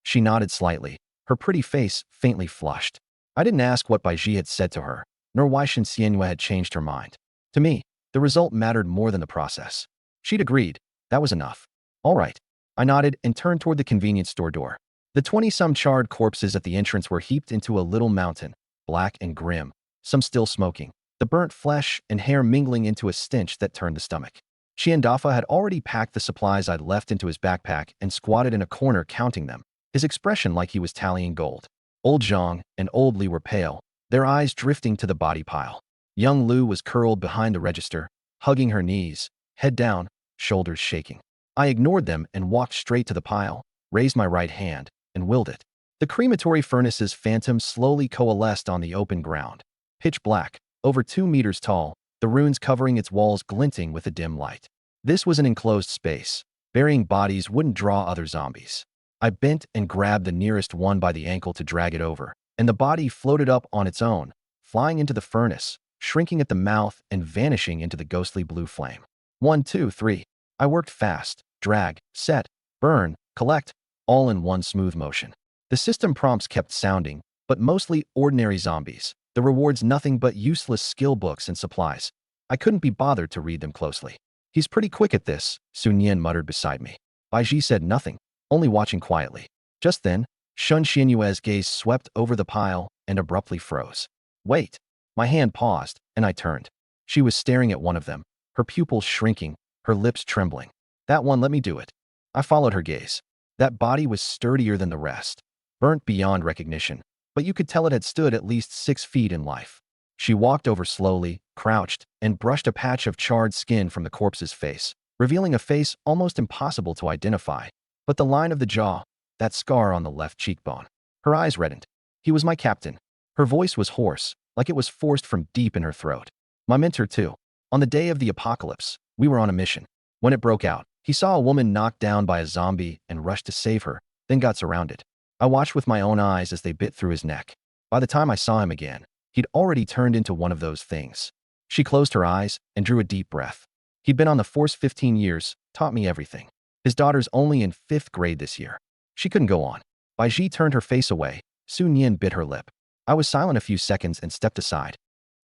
She nodded slightly, her pretty face faintly flushed. I didn't ask what Baiji had said to her, nor why Shen Xianyue had changed her mind. To me, the result mattered more than the process. She'd agreed. That was enough. All right. I nodded and turned toward the convenience store door. The 20-some charred corpses at the entrance were heaped into a little mountain, black and grim, some still smoking, the burnt flesh and hair mingling into a stench that turned the stomach. Qiandafa had already packed the supplies I'd left into his backpack and squatted in a corner counting them, his expression like he was tallying gold. Old Zhang and old Li were pale, their eyes drifting to the body pile. Young Lu was curled behind the register, hugging her knees, head down, shoulders shaking. I ignored them and walked straight to the pile, raised my right hand, and willed it. The crematory furnace's phantom slowly coalesced on the open ground. Pitch black, over 2 meters tall, the runes covering its walls glinting with a dim light. This was an enclosed space. Burying bodies wouldn't draw other zombies. I bent and grabbed the nearest one by the ankle to drag it over, and the body floated up on its own, flying into the furnace, shrinking at the mouth and vanishing into the ghostly blue flame. 1, 2, 3. I worked fast, drag, set, burn, collect, all in one smooth motion. The system prompts kept sounding, but mostly ordinary zombies. The rewards nothing but useless skill books and supplies. I couldn't be bothered to read them closely. He's pretty quick at this, Sun Yan muttered beside me. Baiji said nothing, only watching quietly. Just then, Shun Xianyue's gaze swept over the pile and abruptly froze. Wait. My hand paused, and I turned. She was staring at one of them, her pupils shrinking, her lips trembling. That one let me do it. I followed her gaze. That body was sturdier than the rest, burnt beyond recognition, but you could tell it had stood at least 6 feet in life. She walked over slowly, crouched, and brushed a patch of charred skin from the corpse's face, revealing a face almost impossible to identify. But the line of the jaw, that scar on the left cheekbone. Her eyes reddened. He was my captain. Her voice was hoarse, like it was forced from deep in her throat. My mentor, too. On the day of the apocalypse, we were on a mission. When it broke out, he saw a woman knocked down by a zombie and rushed to save her, then got surrounded. I watched with my own eyes as they bit through his neck. By the time I saw him again, he'd already turned into one of those things. She closed her eyes and drew a deep breath. He'd been on the force 15 years, taught me everything. His daughter's only in 5th grade this year. She couldn't go on. Bai Ji turned her face away. Sun Yin bit her lip. I was silent a few seconds and stepped aside.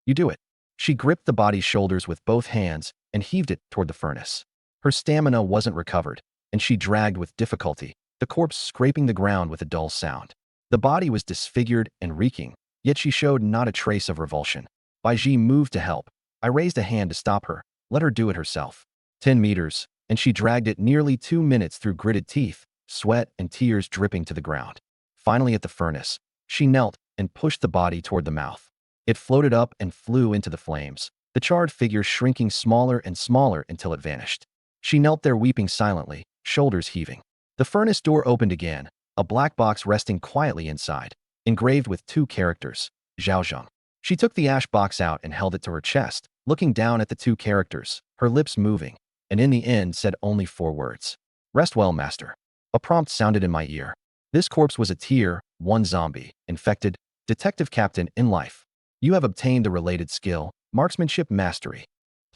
You do it. She gripped the body's shoulders with both hands and heaved it toward the furnace. Her stamina wasn't recovered, and she dragged with difficulty, the corpse scraping the ground with a dull sound. The body was disfigured and reeking, yet she showed not a trace of revulsion. Bai Ji moved to help. I raised a hand to stop her, let her do it herself. 10 meters, and she dragged it nearly 2 minutes through gritted teeth, sweat and tears dripping to the ground. Finally at the furnace, she knelt and pushed the body toward the mouth. It floated up and flew into the flames, the charred figure shrinking smaller and smaller until it vanished. She knelt there weeping silently, shoulders heaving. The furnace door opened again, a black box resting quietly inside, engraved with 2 characters, Zhaozheng. She took the ash box out and held it to her chest, looking down at the 2 characters, her lips moving, and in the end said only 4 words. Rest well, master. A prompt sounded in my ear. This corpse was a Tier 1 zombie, infected, detective captain in life. You have obtained the related skill, marksmanship mastery.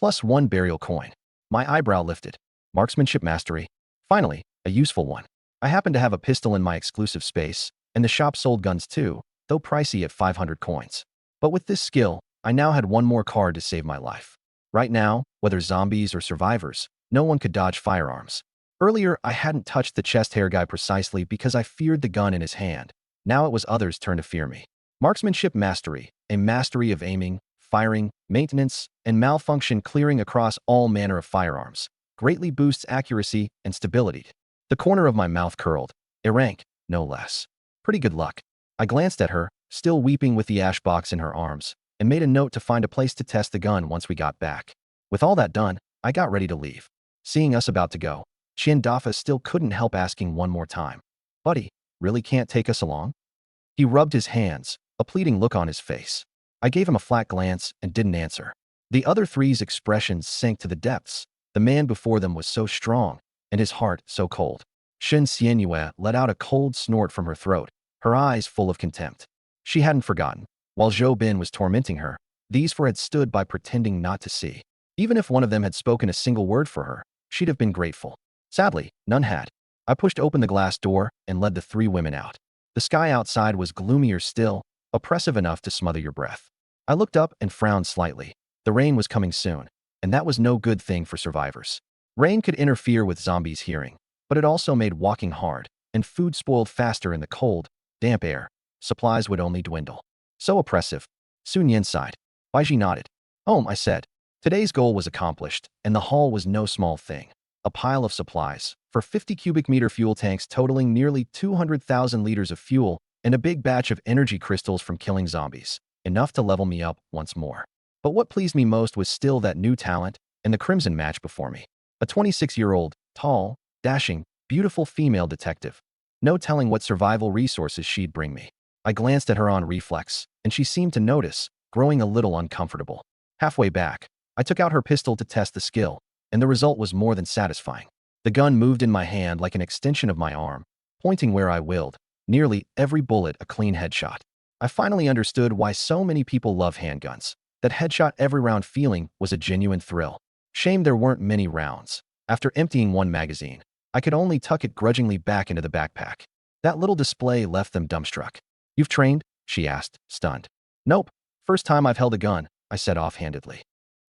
+1 burial coin. My eyebrow lifted. Marksmanship mastery. Finally, a useful one. I happen to have a pistol in my exclusive space, and the shop sold guns too, though pricey at 500 coins. But with this skill, I now had 1 more card to save my life. Right now, whether zombies or survivors, no one could dodge firearms. Earlier, I hadn't touched the chest hair guy precisely because I feared the gun in his hand. Now it was others' turn to fear me. Marksmanship mastery, a mastery of aiming, firing, maintenance, and malfunction clearing across all manner of firearms, greatly boosts accuracy and stability. The corner of my mouth curled. A rank, no less. Pretty good luck. I glanced at her, still weeping with the ash box in her arms, and made a note to find a place to test the gun once we got back. With all that done, I got ready to leave. Seeing us about to go, Qian Dafa still couldn't help asking one more time. Buddy, really can't take us along? He rubbed his hands, a pleading look on his face. I gave him a flat glance and didn't answer. The other 3's expressions sank to the depths. The man before them was so strong, and his heart so cold. Shen Xianyue let out a cold snort from her throat, her eyes full of contempt. She hadn't forgotten. While Zhou Bin was tormenting her, these 4 had stood by pretending not to see. Even if one of them had spoken a single word for her, she'd have been grateful. Sadly, none had. I pushed open the glass door and led the 3 women out. The sky outside was gloomier still, oppressive enough to smother your breath. I looked up and frowned slightly. The rain was coming soon, and that was no good thing for survivors. Rain could interfere with zombies' hearing, but it also made walking hard, and food spoiled faster in the cold, damp air. Supplies would only dwindle. So oppressive. Sun Yin sighed. Bai Ji nodded. I said. Today's goal was accomplished, and the haul was no small thing. A pile of supplies, for 50 cubic meter fuel tanks totaling nearly 200,000 liters of fuel, and a big batch of energy crystals from killing zombies, enough to level me up once more. But what pleased me most was still that new talent and the crimson match before me. A 26-year-old, tall, dashing, beautiful female detective. No telling what survival resources she'd bring me. I glanced at her on reflex, and she seemed to notice, growing a little uncomfortable. Halfway back, I took out her pistol to test the skill, and the result was more than satisfying. The gun moved in my hand like an extension of my arm, pointing where I willed, nearly every bullet a clean headshot. I finally understood why so many people love handguns. That headshot every round feeling was a genuine thrill. Shame there weren't many rounds. After emptying 1 magazine, I could only tuck it grudgingly back into the backpack. That little display left them dumbstruck. You've trained? She asked, stunned. Nope. First time I've held a gun, I said offhandedly.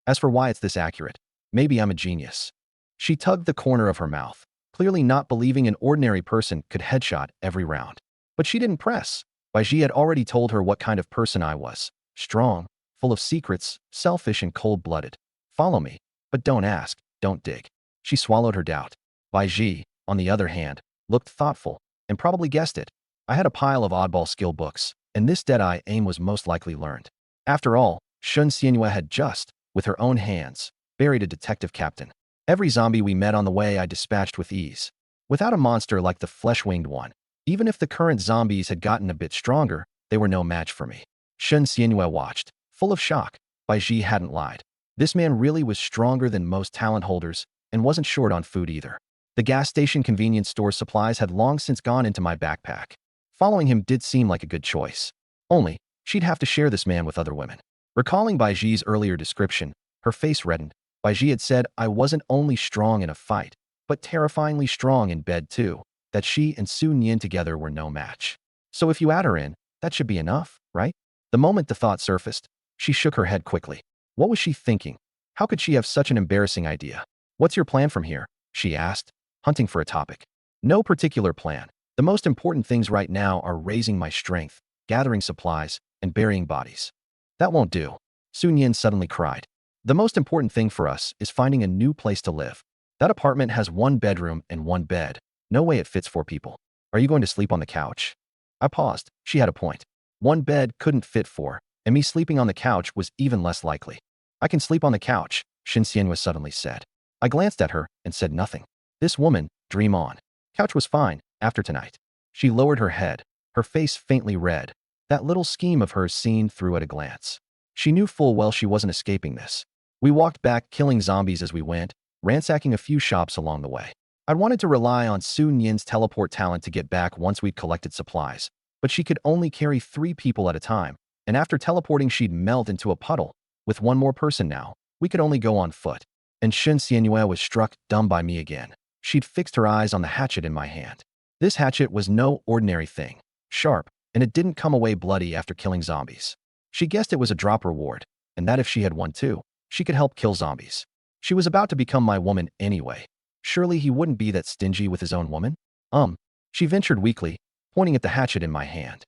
As for why it's this accurate, maybe I'm a genius. She tugged the corner of her mouth, clearly not believing an ordinary person could headshot every round. But she didn't press. Bai Ji had already told her what kind of person I was. Strong, full of secrets, selfish and cold-blooded. Follow me, but don't ask, don't dig. She swallowed her doubt. Bai Ji, on the other hand, looked thoughtful, and probably guessed it. I had a pile of oddball skill books, and this dead-eye aim was most likely learned. After all, Shun Xianyue had just, with her own hands, buried a detective captain. Every zombie we met on the way I dispatched with ease. Without a monster like the flesh-winged one, even if the current zombies had gotten a bit stronger, they were no match for me. Shun Xianyue watched, full of shock. Bai Ji hadn't lied. This man really was stronger than most talent holders, and wasn't short on food either. The gas station convenience store supplies had long since gone into my backpack. Following him did seem like a good choice. Only, she'd have to share this man with other women. Recalling Baiji's earlier description, her face reddened. Baiji had said I wasn't only strong in a fight, but terrifyingly strong in bed too, that she and Su Nian together were no match. So if you add her in, that should be enough, right? The moment the thought surfaced, she shook her head quickly. What was she thinking? How could she have such an embarrassing idea? What's your plan from here? She asked, hunting for a topic. No particular plan. The most important things right now are raising my strength, gathering supplies, and burying bodies. That won't do. Sun Yin suddenly cried. The most important thing for us is finding a new place to live. That apartment has one bedroom and one bed. No way it fits 4 people. Are you going to sleep on the couch? I paused. She had a point. One bed couldn't fit 4, and me sleeping on the couch was even less likely. I can sleep on the couch, Shin Xianhua suddenly said. I glanced at her and said nothing. This woman, dream on. Couch was fine, after tonight. She lowered her head, her face faintly red. That little scheme of hers seen through at a glance. She knew full well she wasn't escaping this. We walked back, killing zombies as we went, ransacking a few shops along the way. I'd wanted to rely on Sun Yin's teleport talent to get back once we'd collected supplies, but she could only carry 3 people at a time, and after teleporting she'd melt into a puddle. With one more person now, we could only go on foot. And Shin Xianhua was struck dumb by me again. She'd fixed her eyes on the hatchet in my hand. This hatchet was no ordinary thing. Sharp, and it didn't come away bloody after killing zombies. She guessed it was a drop reward, and that if she had one too, she could help kill zombies. She was about to become my woman anyway. Surely he wouldn't be that stingy with his own woman? She ventured weakly, pointing at the hatchet in my hand.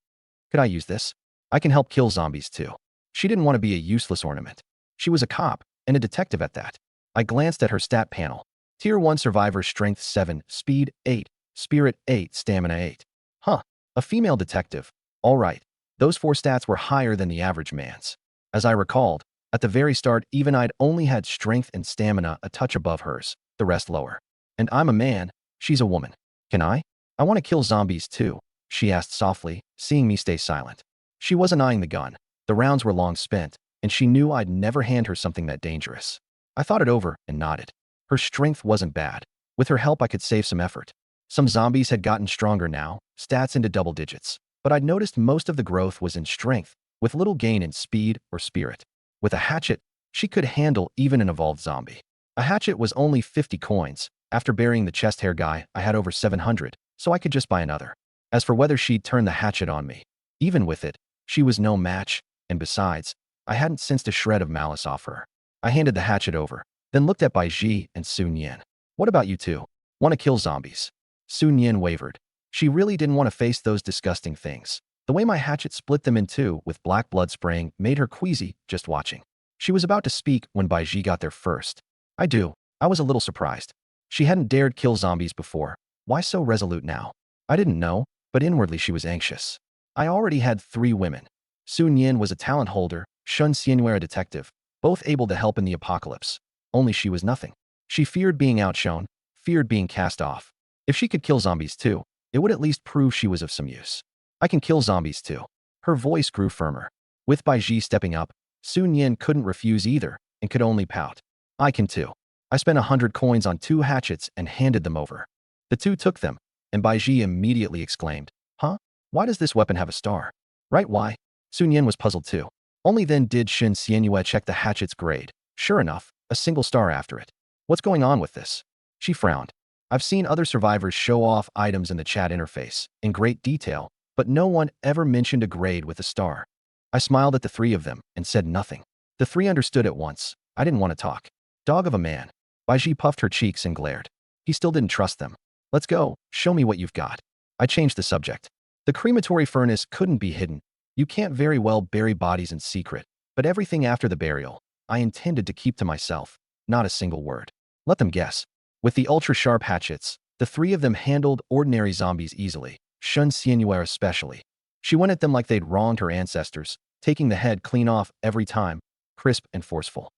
Could I use this? I can help kill zombies too. She didn't want to be a useless ornament. She was a cop, and a detective at that. I glanced at her stat panel. Tier 1 survivor, strength 7, speed 8, spirit 8, stamina 8. Huh, a female detective. All right, those 4 stats were higher than the average man's. As I recalled, at the very start, even I'd only had strength and stamina a touch above hers, the rest lower. And I'm a man, she's a woman. Can I? I want to kill zombies too, she asked softly, seeing me stay silent. She wasn't eyeing the gun. The rounds were long spent, and she knew I'd never hand her something that dangerous. I thought it over and nodded. Her strength wasn't bad. With her help, I could save some effort. Some zombies had gotten stronger now, stats into double digits, but I'd noticed most of the growth was in strength, with little gain in speed or spirit. With a hatchet, she could handle even an evolved zombie. A hatchet was only 50 coins. After burying the chest hair guy, I had over 700, so I could just buy another. As for whether she'd turn the hatchet on me, even with it, she was no match, and besides, I hadn't sensed a shred of malice off her. I handed the hatchet over, then looked at Baiji and Sun Yin. What about you two? Want to kill zombies? Sun Yin wavered. She really didn't want to face those disgusting things. The way my hatchet split them in two with black blood spraying made her queasy just watching. She was about to speak when Baiji got there first. I do. I was a little surprised. She hadn't dared kill zombies before. Why so resolute now? I didn't know, but inwardly she was anxious. I already had 3 women. Sun Yin was a talent holder, Shun Xianhua a detective, both able to help in the apocalypse. Only she was nothing. She feared being outshone, feared being cast off. If she could kill zombies too, it would at least prove she was of some use. I can kill zombies too. Her voice grew firmer. With Baiji stepping up, Sun Yin couldn't refuse either and could only pout. I can too. I spent 100 coins on 2 hatchets and handed them over. The 2 took them, and Baiji immediately exclaimed, Huh? Why does this weapon have a star? Right, why? Sun Yin was puzzled too. Only then did Shin Xianhua check the hatchet's grade. Sure enough, a single star after it. What's going on with this? She frowned. I've seen other survivors show off items in the chat interface, in great detail, but no one ever mentioned a grade with a star. I smiled at the 3 of them and said nothing. The 3 understood at once. I didn't want to talk. Dog of a man. Baiji puffed her cheeks and glared. He still didn't trust them. Let's go, show me what you've got. I changed the subject. The crematory furnace couldn't be hidden. You can't very well bury bodies in secret, but everything after the burial, I intended to keep to myself, not a single word. Let them guess. With the ultra-sharp hatchets, the 3 of them handled ordinary zombies easily, Shun Xianhua especially. She went at them like they'd wronged her ancestors, taking the head clean off every time, crisp and forceful.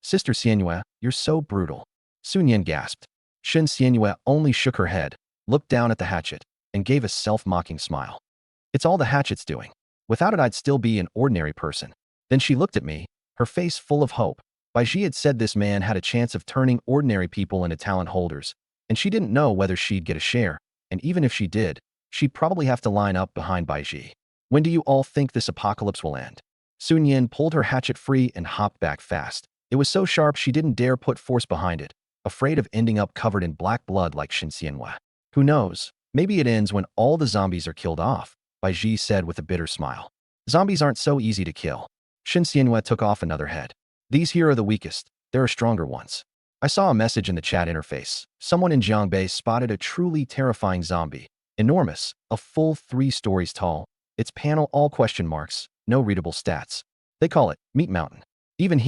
Sister Xianhua, you're so brutal. Sun Yin gasped. Shin Xianhua only shook her head, looked down at the hatchet, and gave a self-mocking smile. It's all the hatchet's doing. Without it, I'd still be an ordinary person. Then she looked at me, her face full of hope. Baiji had said this man had a chance of turning ordinary people into talent holders, and she didn't know whether she'd get a share, and even if she did, she'd probably have to line up behind Baiji. When do you all think this apocalypse will end? Sun Yin pulled her hatchet free and hopped back fast. It was so sharp she didn't dare put force behind it, afraid of ending up covered in black blood like Shin Xianhua. Who knows? Maybe it ends when all the zombies are killed off, Bai Ji said with a bitter smile. Zombies aren't so easy to kill. Shin Xianhua took off another head. These here are the weakest. There are stronger ones. I saw a message in the chat interface. Someone in Jiangbei spotted a truly terrifying zombie. Enormous, a full 3 stories tall. Its panel all question marks, no readable stats. They call it Meat Mountain. Even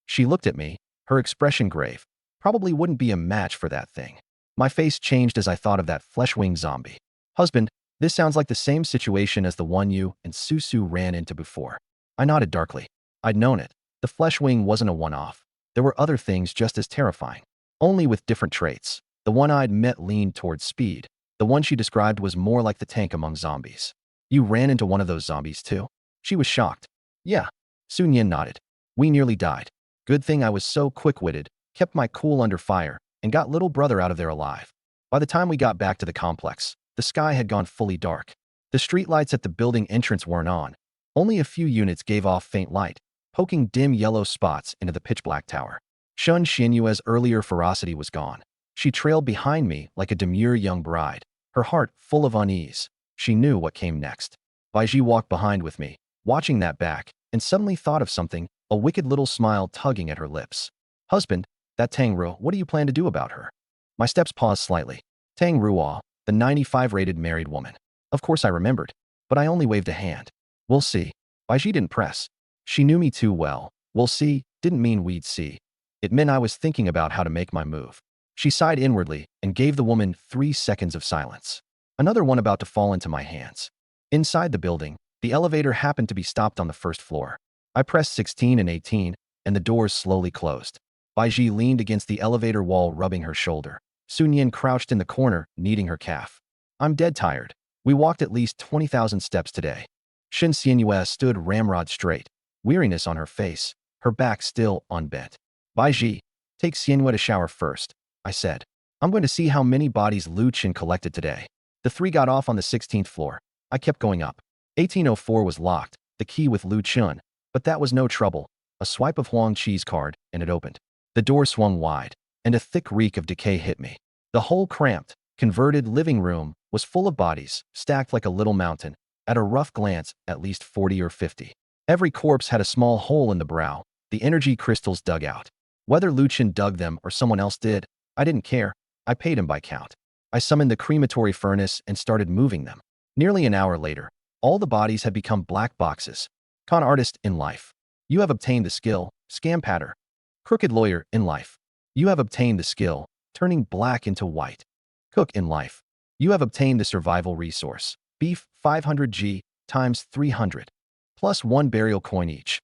she looked at me, her expression grave. Probably wouldn't be a match for that thing. My face changed as I thought of that flesh-winged zombie. Husband, this sounds like the same situation as the one you and Susu ran into before. I nodded darkly. I'd known it. The flesh wing wasn't a one-off. There were other things just as terrifying, only with different traits. The one I'd met leaned towards speed. The one she described was more like the tank among zombies. You ran into one of those zombies too? She was shocked. Yeah. Sun Yin nodded. We nearly died. Good thing I was so quick-witted, kept my cool under fire, and got little brother out of there alive. By the time we got back to the complex, the sky had gone fully dark. The streetlights at the building entrance weren't on. Only a few units gave off faint light, poking dim yellow spots into the pitch-black tower. Shun Xianyue's earlier ferocity was gone. She trailed behind me like a demure young bride, her heart full of unease. She knew what came next. Bai Ji walked behind with me, watching that back, and suddenly thought of something, a wicked little smile tugging at her lips. Husband, that Tang Ruo, what do you plan to do about her? My steps paused slightly. Tang Ruo, the 95-rated married woman. Of course I remembered, but I only waved a hand. We'll see. Bai Ji didn't press. She knew me too well. We'll see didn't mean we'd see. It meant I was thinking about how to make my move. She sighed inwardly and gave the woman 3 seconds of silence. Another one about to fall into my hands. Inside the building, the elevator happened to be stopped on the first floor. I pressed 16 and 18, and the doors slowly closed. Bai Ji leaned against the elevator wall, rubbing her shoulder. Sun Yin crouched in the corner, kneading her calf. I'm dead tired. We walked at least 20,000 steps today. Shin Xianyue stood ramrod straight, weariness on her face, her back still unbent. Bai Ji, take Xianyue to shower first, I said. I'm going to see how many bodies Lu Qin collected today. The 3 got off on the 16th floor. I kept going up. 1804 was locked, the key with Lu Qin, but that was no trouble. A swipe of Huang Qi's card, and it opened. The door swung wide, and a thick reek of decay hit me. The whole cramped, converted living room was full of bodies, stacked like a little mountain, at a rough glance, at least 40 or 50. Every corpse had a small hole in the brow, the energy crystals dug out. Whether Lu Qin dug them or someone else did, I didn't care. I paid him by count. I summoned the crematory furnace and started moving them. Nearly an hour later, all the bodies had become black boxes. Con artist in life. You have obtained the skill, scam patter. Crooked lawyer in life. You have obtained the skill, turning black into white. Cook in life. You have obtained the survival resource, beef 500g times 300, plus 1 burial coin each.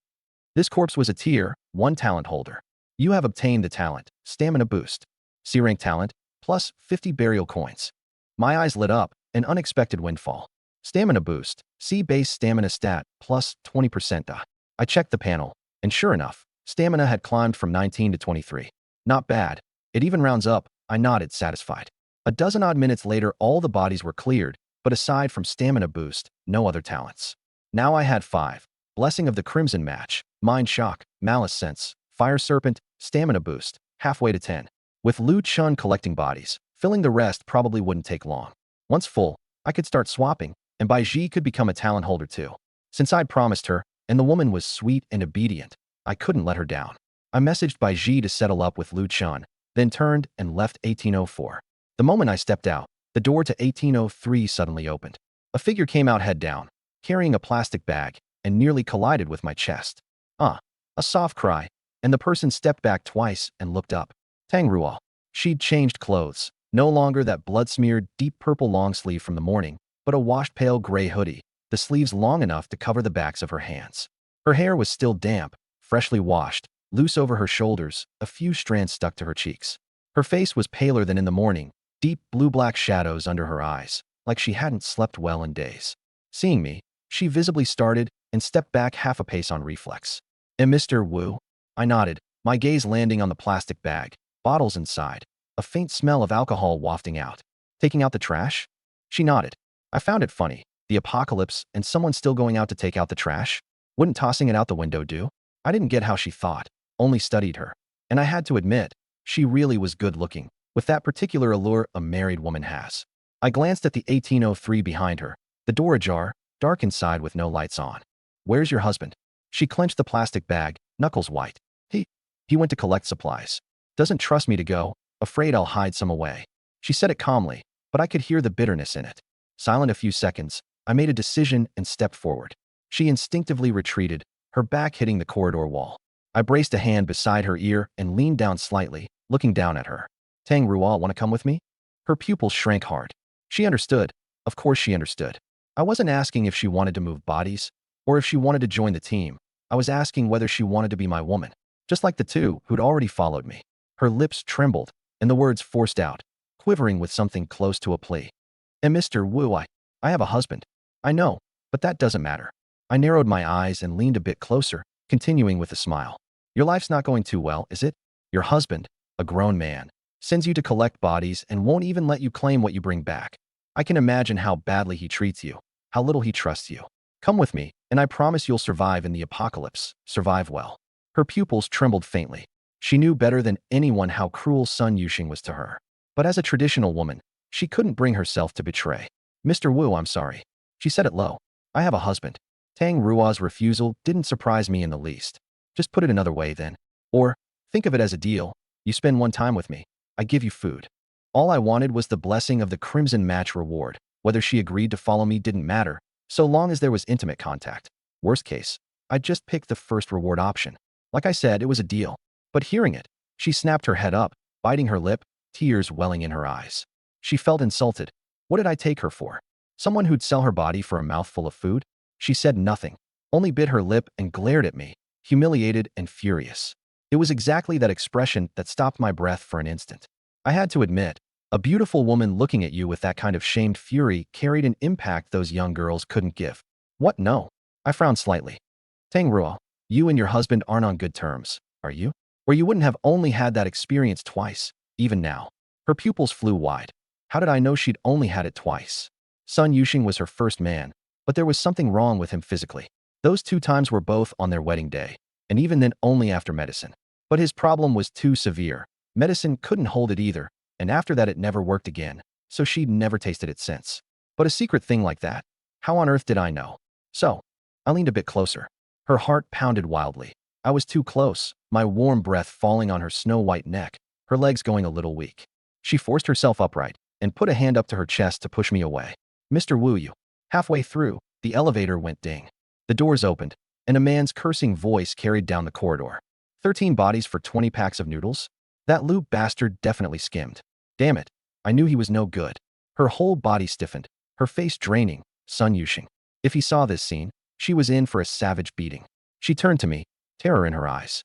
This corpse was a tier 1 talent holder. You have obtained the talent, stamina boost. C-rank talent, plus 50 burial coins. My eyes lit up, an unexpected windfall. Stamina boost, C-base stamina stat, plus 20%. I checked the panel, and sure enough, stamina had climbed from 19 to 23. Not bad. It even rounds up. I nodded, satisfied. A dozen odd minutes later, all the bodies were cleared, but aside from stamina boost, no other talents. Now I had 5. Blessing of the Crimson Match, Mind Shock, Malice Sense, Fire Serpent, Stamina Boost, halfway to 10. With Lu Chun collecting bodies, filling the rest probably wouldn't take long. Once full, I could start swapping, and Bai Ji could become a talent holder too. Since I'd promised her, and the woman was sweet and obedient, I couldn't let her down. I messaged Bai Ji to settle up with Lu Chun, then turned and left 1804. The moment I stepped out, the door to 1803 suddenly opened. A figure came out head down, carrying a plastic bag, and nearly collided with my chest. A soft cry, and the person stepped back twice and looked up. Tang Ruo. She'd changed clothes, no longer that blood-smeared deep purple long sleeve from the morning, but a washed pale gray hoodie, the sleeves long enough to cover the backs of her hands. Her hair was still damp, freshly washed, loose over her shoulders, a few strands stuck to her cheeks. Her face was paler than in the morning, deep blue-black shadows under her eyes, like she hadn't slept well in days. Seeing me, she visibly started and stepped back half a pace on reflex. Mr. Wu? I nodded, my gaze landing on the plastic bag, bottles inside, a faint smell of alcohol wafting out. Taking out the trash? She nodded. I found it funny, the apocalypse and someone still going out to take out the trash? Wouldn't tossing it out the window do? I didn't get how she thought, only studied her. And I had to admit, she really was good looking, with that particular allure a married woman has. I glanced at the 1803 behind her, the door ajar, dark inside with no lights on. Where's your husband? She clenched the plastic bag, knuckles white. He went to collect supplies. Doesn't trust me to go, afraid I'll hide some away. She said it calmly, but I could hear the bitterness in it. Silent a few seconds, I made a decision and stepped forward. She instinctively retreated, her back hitting the corridor wall. I braced a hand beside her ear and leaned down slightly, looking down at her. Tang Ruo, want to come with me? Her pupils shrank hard. She understood. Of course she understood. I wasn't asking if she wanted to move bodies, or if she wanted to join the team. I was asking whether she wanted to be my woman, just like the two who'd already followed me. Her lips trembled, and the words forced out, quivering with something close to a plea. And Mr. Wu, I have a husband. I know, but that doesn't matter. I narrowed my eyes and leaned a bit closer, continuing with a smile. Your life's not going too well, is it? Your husband, a grown man, sends you to collect bodies and won't even let you claim what you bring back. I can imagine how badly he treats you, how little he trusts you. Come with me, and I promise you'll survive in the apocalypse, survive well. Her pupils trembled faintly. She knew better than anyone how cruel Sun Yuxing was to her. But as a traditional woman, she couldn't bring herself to betray. Mr. Wu, I'm sorry. She said it low. I have a husband. Tang Ruo's refusal didn't surprise me in the least. Just put it another way then. Or, think of it as a deal. You spend one time with me, I give you food. All I wanted was the blessing of the Crimson Match reward. Whether she agreed to follow me didn't matter, so long as there was intimate contact. Worst case, I'd just pick the first reward option. Like I said, it was a deal. But hearing it, she snapped her head up, biting her lip, tears welling in her eyes. She felt insulted. What did I take her for? Someone who'd sell her body for a mouthful of food? She said nothing, only bit her lip and glared at me, humiliated and furious. It was exactly that expression that stopped my breath for an instant. I had to admit, a beautiful woman looking at you with that kind of shamed fury carried an impact those young girls couldn't give. What? No. I frowned slightly. Tang Ruo, you and your husband aren't on good terms, are you? Or you wouldn't have only had that experience twice, even now. Her pupils flew wide. How did I know she'd only had it twice? Sun Yuxing was her first man, but there was something wrong with him physically. Those 2 times were both on their wedding day, and even then only after medicine. But his problem was too severe. Medicine couldn't hold it either, and after that it never worked again, so she'd never tasted it since. But a secret thing like that, how on earth did I know? So, I leaned a bit closer. Her heart pounded wildly. I was too close, my warm breath falling on her snow-white neck, her legs going a little weak. She forced herself upright and put a hand up to her chest to push me away. Mr. Wu Yu. Halfway through, the elevator went ding. The doors opened, and a man's cursing voice carried down the corridor. 13 bodies for 20 packs of noodles? That loop bastard definitely skimmed. Damn it, I knew he was no good. Her whole body stiffened, her face draining. Sun Yuxing. If he saw this scene, she was in for a savage beating. She turned to me, terror in her eyes.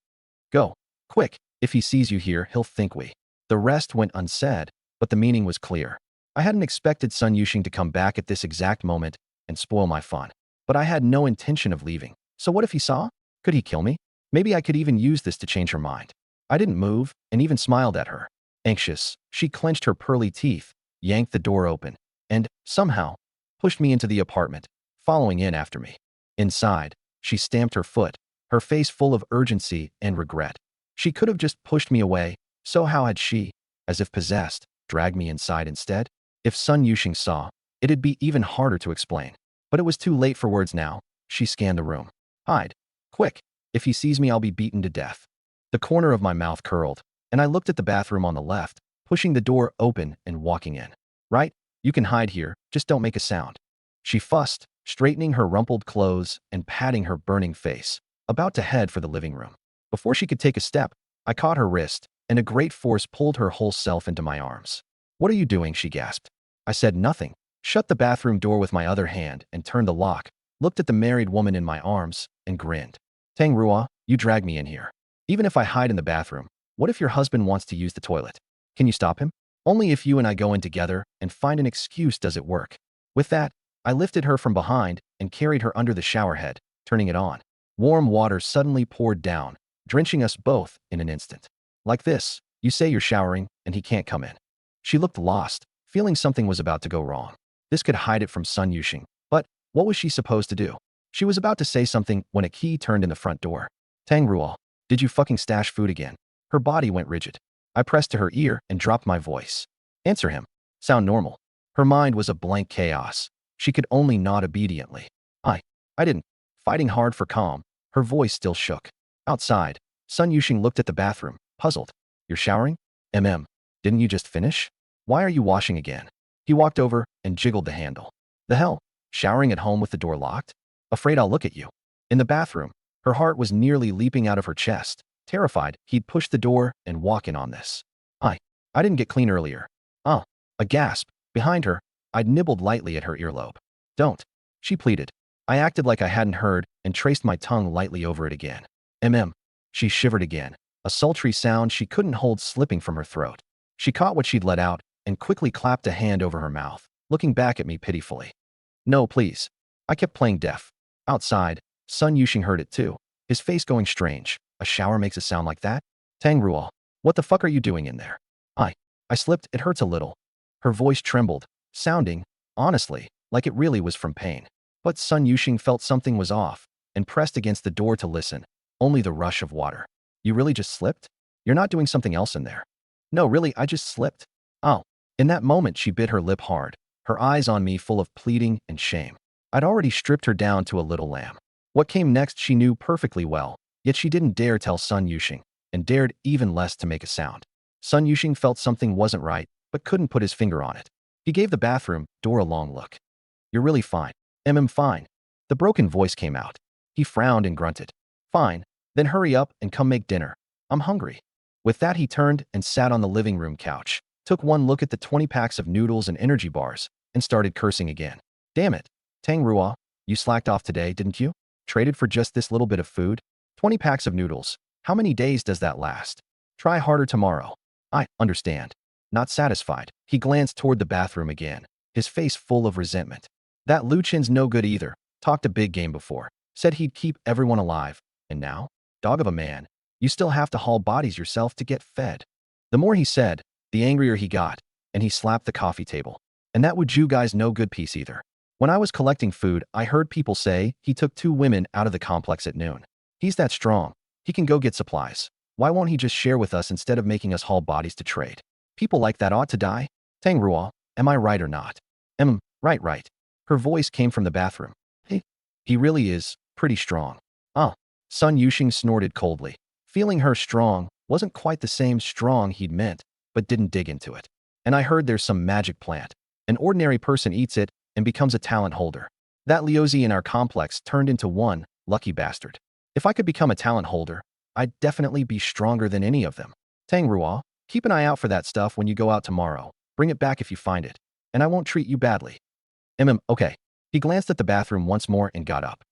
Go. Quick. If he sees you here, he'll think we. The rest went unsaid, but the meaning was clear. I hadn't expected Sun Yuxing to come back at this exact moment and spoil my fun. But I had no intention of leaving. So what if he saw? Could he kill me? Maybe I could even use this to change her mind. I didn't move and even smiled at her. Anxious, she clenched her pearly teeth, yanked the door open, and, somehow, pushed me into the apartment, following in after me. Inside, she stamped her foot, her face full of urgency and regret. She could have just pushed me away, so how had she, as if possessed, dragged me inside instead? If Sun Yuxing saw, it'd be even harder to explain. But it was too late for words now. She scanned the room. Hide. Quick. If he sees me, I'll be beaten to death. The corner of my mouth curled, and I looked at the bathroom on the left, pushing the door open and walking in. Right? You can hide here, just don't make a sound. She fussed, straightening her rumpled clothes and patting her burning face, about to head for the living room. Before she could take a step, I caught her wrist, and a great force pulled her whole self into my arms. What are you doing? She gasped. I said nothing, shut the bathroom door with my other hand and turned the lock, looked at the married woman in my arms, and grinned. Tang Ruo, you dragged me in here. Even if I hide in the bathroom, what if your husband wants to use the toilet? Can you stop him? Only if you and I go in together and find an excuse does it work. With that, I lifted her from behind and carried her under the shower head, turning it on. Warm water suddenly poured down, drenching us both in an instant. Like this, you say you're showering and he can't come in. She looked lost, feeling something was about to go wrong. This could hide it from Sun Yuxing, but what was she supposed to do? She was about to say something when a key turned in the front door. Tang Ruo, did you fucking stash food again? Her body went rigid. I pressed to her ear and dropped my voice. Answer him. Sound normal. Her mind was a blank chaos. She could only nod obediently. I didn't. Fighting hard for calm, her voice still shook. Outside, Sun Yuxing looked at the bathroom, puzzled. You're showering? Didn't you just finish? Why are you washing again? He walked over and jiggled the handle. The hell? Showering at home with the door locked? Afraid I'll look at you. In the bathroom, her heart was nearly leaping out of her chest. Terrified, he'd push the door and walk in on this. I didn't get clean earlier. A gasp. Behind her, I'd nibbled lightly at her earlobe. Don't. She pleaded. I acted like I hadn't heard and traced my tongue lightly over it again. She shivered again, a sultry sound she couldn't hold slipping from her throat. She caught what she'd let out and quickly clapped a hand over her mouth, looking back at me pitifully. No, please. I kept playing deaf. Outside, Sun Yuxing heard it too, his face going strange. A shower makes a sound like that? Tang Ruo, what the fuck are you doing in there? I slipped, it hurts a little. Her voice trembled, sounding, honestly, like it really was from pain. But Sun Yuxing felt something was off and pressed against the door to listen. Only the rush of water. You really just slipped? You're not doing something else in there. No, really, I just slipped. In that moment, she bit her lip hard, her eyes on me full of pleading and shame. I'd already stripped her down to a little lamb. What came next she knew perfectly well, yet she didn't dare tell Sun Yuxing, and dared even less to make a sound. Sun Yuxing felt something wasn't right, but couldn't put his finger on it. He gave the bathroom door a long look. You're really fine. Fine. The broken voice came out. He frowned and grunted. Fine, then hurry up and come make dinner. I'm hungry. With that, he turned and sat on the living room couch, took one look at the 20 packs of noodles and energy bars, and started cursing again. Damn it. Tang Ruo, you slacked off today, didn't you? Traded for just this little bit of food? 20 packs of noodles. How many days does that last? Try harder tomorrow. I understand. Not satisfied, he glanced toward the bathroom again, his face full of resentment. That Lu Chin's no good either. Talked a big game before. Said he'd keep everyone alive. And now? Dog of a man. You still have to haul bodies yourself to get fed. The more he said, the angrier he got, and he slapped the coffee table. And that Wu Ju guy's no good piece either. When I was collecting food, I heard people say he took 2 women out of the complex at noon. He's that strong. He can go get supplies. Why won't he just share with us instead of making us haul bodies to trade? People like that ought to die. Tang Ruo, am I right or not? Right. Her voice came from the bathroom. He really is pretty strong. Sun Yuxing snorted coldly. Feeling her strong wasn't quite the same strong he'd meant, but didn't dig into it. And I heard there's some magic plant. An ordinary person eats it and becomes a talent holder. That Liuzi in our complex turned into one, lucky bastard. If I could become a talent holder, I'd definitely be stronger than any of them. Tang Ruo, keep an eye out for that stuff when you go out tomorrow. Bring it back if you find it. And I won't treat you badly. Okay. He glanced at the bathroom once more and got up.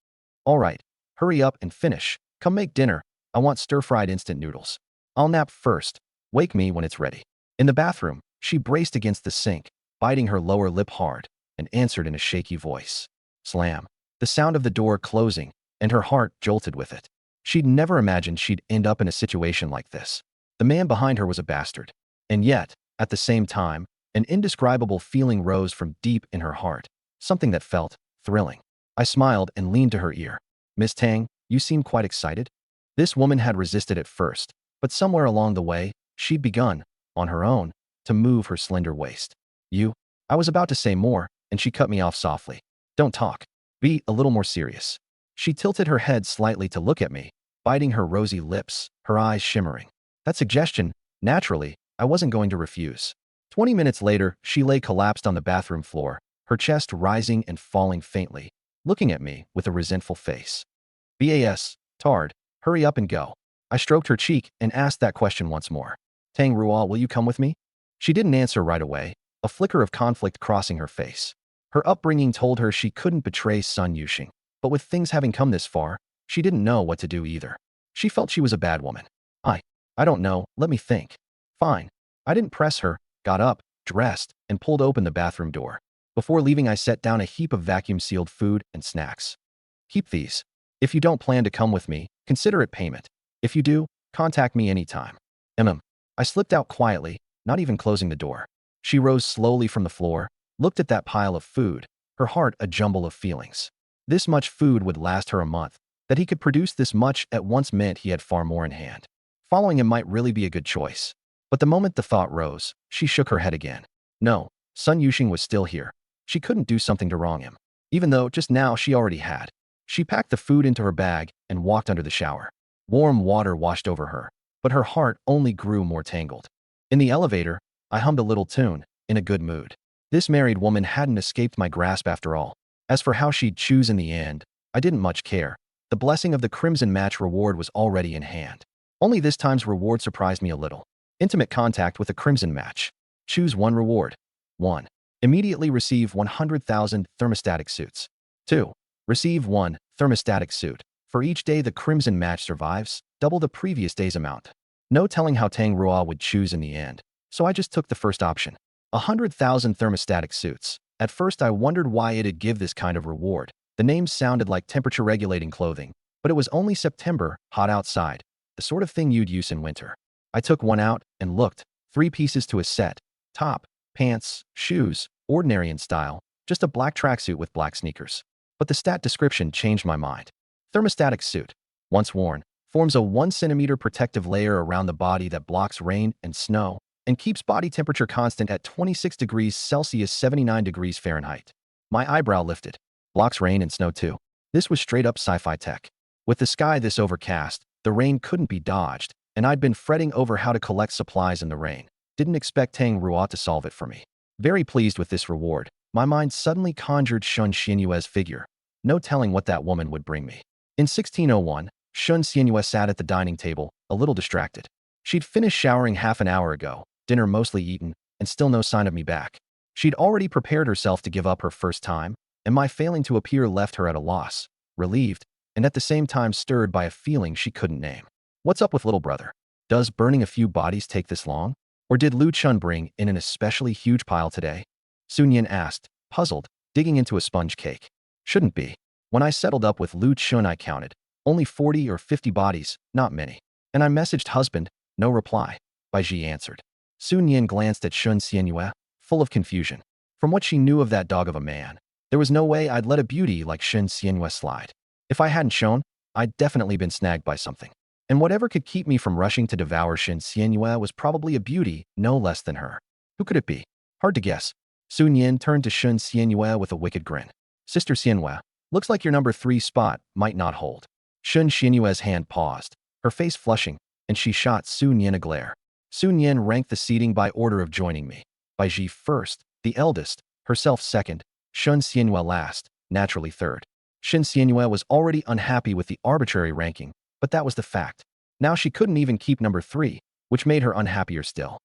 All right. Hurry up and finish. Come make dinner. I want stir-fried instant noodles. I'll nap first. Wake me when it's ready. In the bathroom, she braced against the sink, biting her lower lip hard, and answered in a shaky voice. Slam. The sound of the door closing, and her heart jolted with it. She'd never imagined she'd end up in a situation like this. The man behind her was a bastard. And yet, at the same time, an indescribable feeling rose from deep in her heart, something that felt thrilling. I smiled and leaned to her ear. Miss Tang, you seem quite excited. This woman had resisted at first, but somewhere along the way, she'd begun, on her own, to move her slender waist. I was about to say more, and she cut me off softly. Don't talk. Be a little more serious. She tilted her head slightly to look at me, biting her rosy lips, her eyes shimmering. That suggestion, naturally, I wasn't going to refuse. 20 minutes later, she lay collapsed on the bathroom floor, her chest rising and falling faintly, looking at me with a resentful face. Tard, hurry up and go. I stroked her cheek and asked that question once more. Tang Ruo, will you come with me? She didn't answer right away, a flicker of conflict crossing her face. Her upbringing told her she couldn't betray Sun Yuxing, but with things having come this far, she didn't know what to do either. She felt she was a bad woman. I don't know, let me think. Fine. I didn't press her, got up, dressed, and pulled open the bathroom door. Before leaving, I set down a heap of vacuum-sealed food and snacks. Keep these. If you don't plan to come with me, consider it payment. If you do, contact me anytime. I slipped out quietly, not even closing the door. She rose slowly from the floor, looked at that pile of food, her heart a jumble of feelings. This much food would last her a month. That he could produce this much at once meant he had far more in hand. Following him might really be a good choice. But the moment the thought rose, she shook her head again. No, Sun Yuxing was still here. She couldn't do something to wrong him. Even though just now she already had. She packed the food into her bag and walked under the shower. Warm water washed over her, but her heart only grew more tangled. In the elevator, I hummed a little tune, in a good mood. This married woman hadn't escaped my grasp after all. As for how she'd choose in the end, I didn't much care. The blessing of the Crimson Match reward was already in hand. Only this time's reward surprised me a little. Intimate contact with a Crimson Match. Choose one reward. 1. Immediately receive 100,000 thermostatic suits. 2. Receive 1 thermostatic suit. For each day the Crimson Match survives, double the previous day's amount. No telling how Tang Ruo would choose in the end, so I just took the first option. 100,000 thermostatic suits. At first I wondered why it'd give this kind of reward. The name sounded like temperature-regulating clothing, but it was only September, hot outside, the sort of thing you'd use in winter. I took one out and looked. 3 pieces to a set. Top, pants, shoes, ordinary in style, just a black tracksuit with black sneakers. But the stat description changed my mind. Thermostatic suit, once worn, forms a 1 centimeter protective layer around the body that blocks rain and snow and keeps body temperature constant at 26 degrees Celsius 79 degrees Fahrenheit. My eyebrow lifted. Blocks rain and snow too. This was straight up sci-fi tech. With the sky this overcast, the rain couldn't be dodged, and I'd been fretting over how to collect supplies in the rain. Didn't expect Tang Ruo to solve it for me. Very pleased with this reward, my mind suddenly conjured Shun Xianyue's figure. No telling what that woman would bring me. In 1601, Shun Xianyue sat at the dining table, a little distracted. She'd finished showering half an hour ago, dinner mostly eaten, and still no sign of me back. She'd already prepared herself to give up her first time, and my failing to appear left her at a loss, relieved, and at the same time stirred by a feeling she couldn't name. What's up with little brother? Does burning a few bodies take this long? Or did Lu Chun bring in an especially huge pile today? Sun Yin asked, puzzled, digging into a sponge cake. Shouldn't be. When I settled up with Lu Chun I counted. Only 40 or 50 bodies, not many. And I messaged husband, no reply. Bai Ji answered. Sun Yin glanced at Shun Xianyue, full of confusion. From what she knew of that dog of a man, there was no way I'd let a beauty like Shun Xianyue slide. If I hadn't shown, I'd definitely been snagged by something. And whatever could keep me from rushing to devour Shun Xianyue was probably a beauty no less than her. Who could it be? Hard to guess. Sun Yin turned to Shun Xianyue with a wicked grin. Sister Xianyue, looks like your number 3 spot might not hold. Shun Xianyue's hand paused, her face flushing, and she shot Sun Yin a glare. Sun Yin ranked the seating by order of joining me. Bai Ji first, the eldest, herself second, Shun Xianyue last, naturally third. Shun Xianyue was already unhappy with the arbitrary ranking, but that was the fact. Now she couldn't even keep number 3, which made her unhappier still.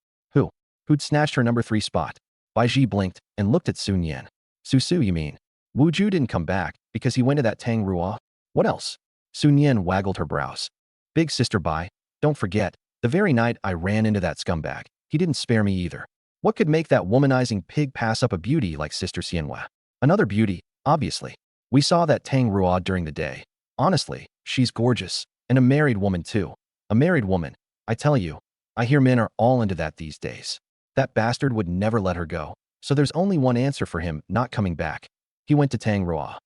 Who'd snatched her number 3 spot? Bai Ji blinked and looked at Sun Yin. Su, you mean? Wu Ju didn't come back because he went to that Tang Ruo? What else? Sun Yin waggled her brows. Big sister Bai, don't forget, the very night I ran into that scumbag, he didn't spare me either. What could make that womanizing pig pass up a beauty like Sister Xianyue? Another beauty, obviously. We saw that Tang Ruo during the day. Honestly, she's gorgeous. And a married woman too. A married woman. I tell you, I hear men are all into that these days. That bastard would never let her go. So there's only one answer for him not coming back. He went to Tang Ruo.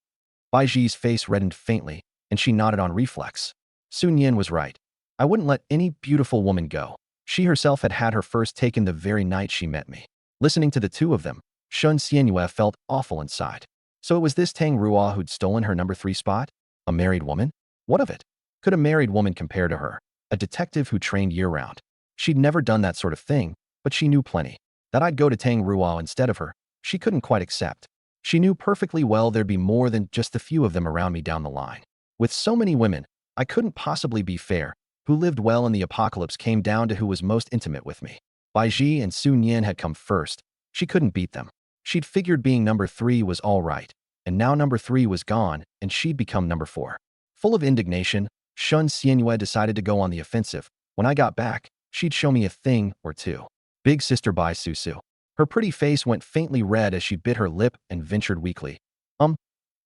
Bai Ji's face reddened faintly, and she nodded on reflex. Sun Yin was right. I wouldn't let any beautiful woman go. She herself had had her first taken the very night she met me. Listening to the two of them, Shun Xianyue felt awful inside. So it was this Tang Ruo who'd stolen her number 3 spot? A married woman? What of it? Could a married woman compare to her? A detective who trained year-round. She'd never done that sort of thing, but she knew plenty. That I'd go to Tang Ruo instead of her, she couldn't quite accept. She knew perfectly well there'd be more than just a few of them around me down the line. With so many women, I couldn't possibly be fair. Who lived well in the apocalypse came down to who was most intimate with me. Bai Ji and Sun Yin had come first. She couldn't beat them. She'd figured being number 3 was all right, and now number 3 was gone, and she'd become number 4. Full of indignation, Shun Xianyue decided to go on the offensive. When I got back, she'd show me a thing or two. Big sister Bai Susu. Her pretty face went faintly red as she bit her lip and ventured weakly.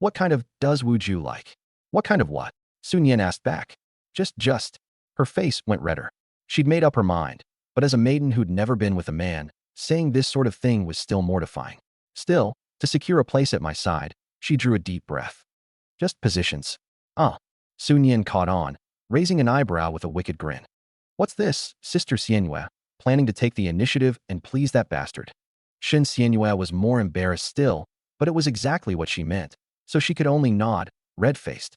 What kind of does Wu Ju like? What kind of what? Sun Yin asked back. Just. Her face went redder. She'd made up her mind, but as a maiden who'd never been with a man, saying this sort of thing was still mortifying. Still, to secure a place at my side, she drew a deep breath. Just positions. Ah. Sun Yin caught on, raising an eyebrow with a wicked grin. What's this, Sister Xianyue, planning to take the initiative and please that bastard? Shin Xianyue was more embarrassed still, but it was exactly what she meant, so she could only nod, red-faced.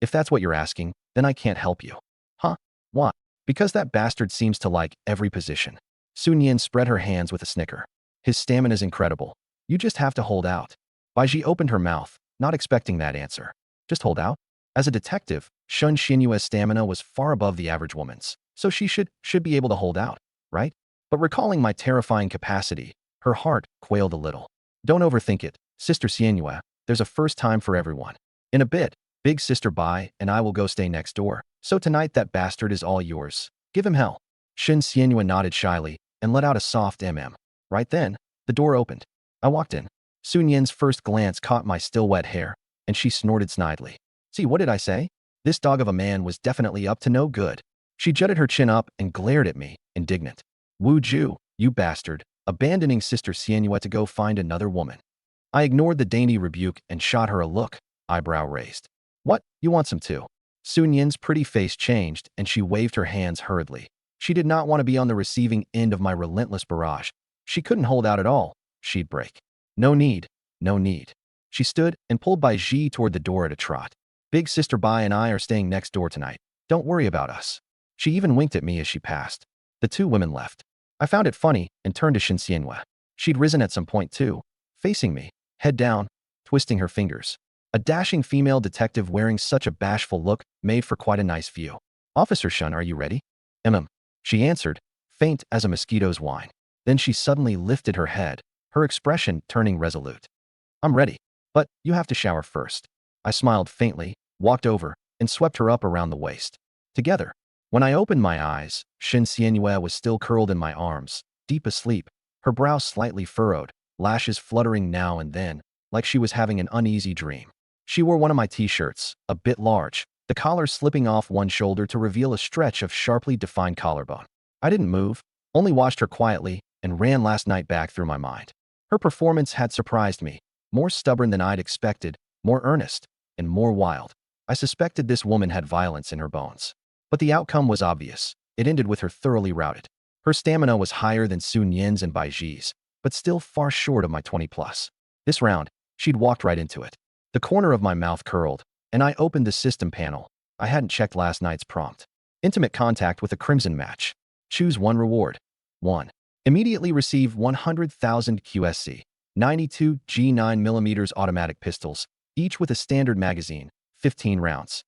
If that's what you're asking, then I can't help you. Huh? Why? Because that bastard seems to like every position. Sun Yin spread her hands with a snicker. His stamina's incredible. You just have to hold out. Baiji opened her mouth, not expecting that answer. Just hold out? As a detective, Shun Xinyue's stamina was far above the average woman's, so she should be able to hold out, right? But recalling my terrifying capacity, her heart quailed a little. Don't overthink it, Sister Xianyue. There's a first time for everyone. In a bit, Big Sister Bai and I will go stay next door. So tonight that bastard is all yours. Give him hell. Shin Xianyue nodded shyly and let out a soft Right then, the door opened. I walked in. Sun Yin's first glance caught my still wet hair, and she snorted snidely. See, what did I say? This dog of a man was definitely up to no good. She jutted her chin up and glared at me, indignant. Wu Ju, you bastard, abandoning Sister Xianyue to go find another woman. I ignored the dainty rebuke and shot her a look, eyebrow raised. What, you want some too? Sun Yin's pretty face changed and she waved her hands hurriedly. She did not want to be on the receiving end of my relentless barrage. She couldn't hold out at all. She'd break. No need, no need. She stood and pulled Bai Ji toward the door at a trot. Big Sister Bai and I are staying next door tonight. Don't worry about us. She even winked at me as she passed. The two women left. I found it funny and turned to Shin Xianyue. She'd risen at some point too, facing me, head down, twisting her fingers. A dashing female detective wearing such a bashful look made for quite a nice view. Officer Shun, are you ready? She answered, faint as a mosquito's whine. Then she suddenly lifted her head, her expression turning resolute. I'm ready, but you have to shower first. I smiled faintly, walked over, and swept her up around the waist. Together. When I opened my eyes, Shin Xianyue was still curled in my arms, deep asleep, her brow slightly furrowed, lashes fluttering now and then, like she was having an uneasy dream. She wore one of my t-shirts, a bit large, the collar slipping off one shoulder to reveal a stretch of sharply defined collarbone. I didn't move, only watched her quietly and ran last night back through my mind. Her performance had surprised me, more stubborn than I'd expected, more earnest, and more wild. I suspected this woman had violence in her bones. But the outcome was obvious. It ended with her thoroughly routed. Her stamina was higher than Sun Yin's and Bai Ji's, but still far short of my 20+. This round, she'd walked right into it. The corner of my mouth curled, and I opened the system panel. I hadn't checked last night's prompt. Intimate contact with a crimson match. Choose one reward. 1. Immediately receive 100,000 QSC, 92 G9mm automatic pistols, each with a standard magazine, 15 rounds.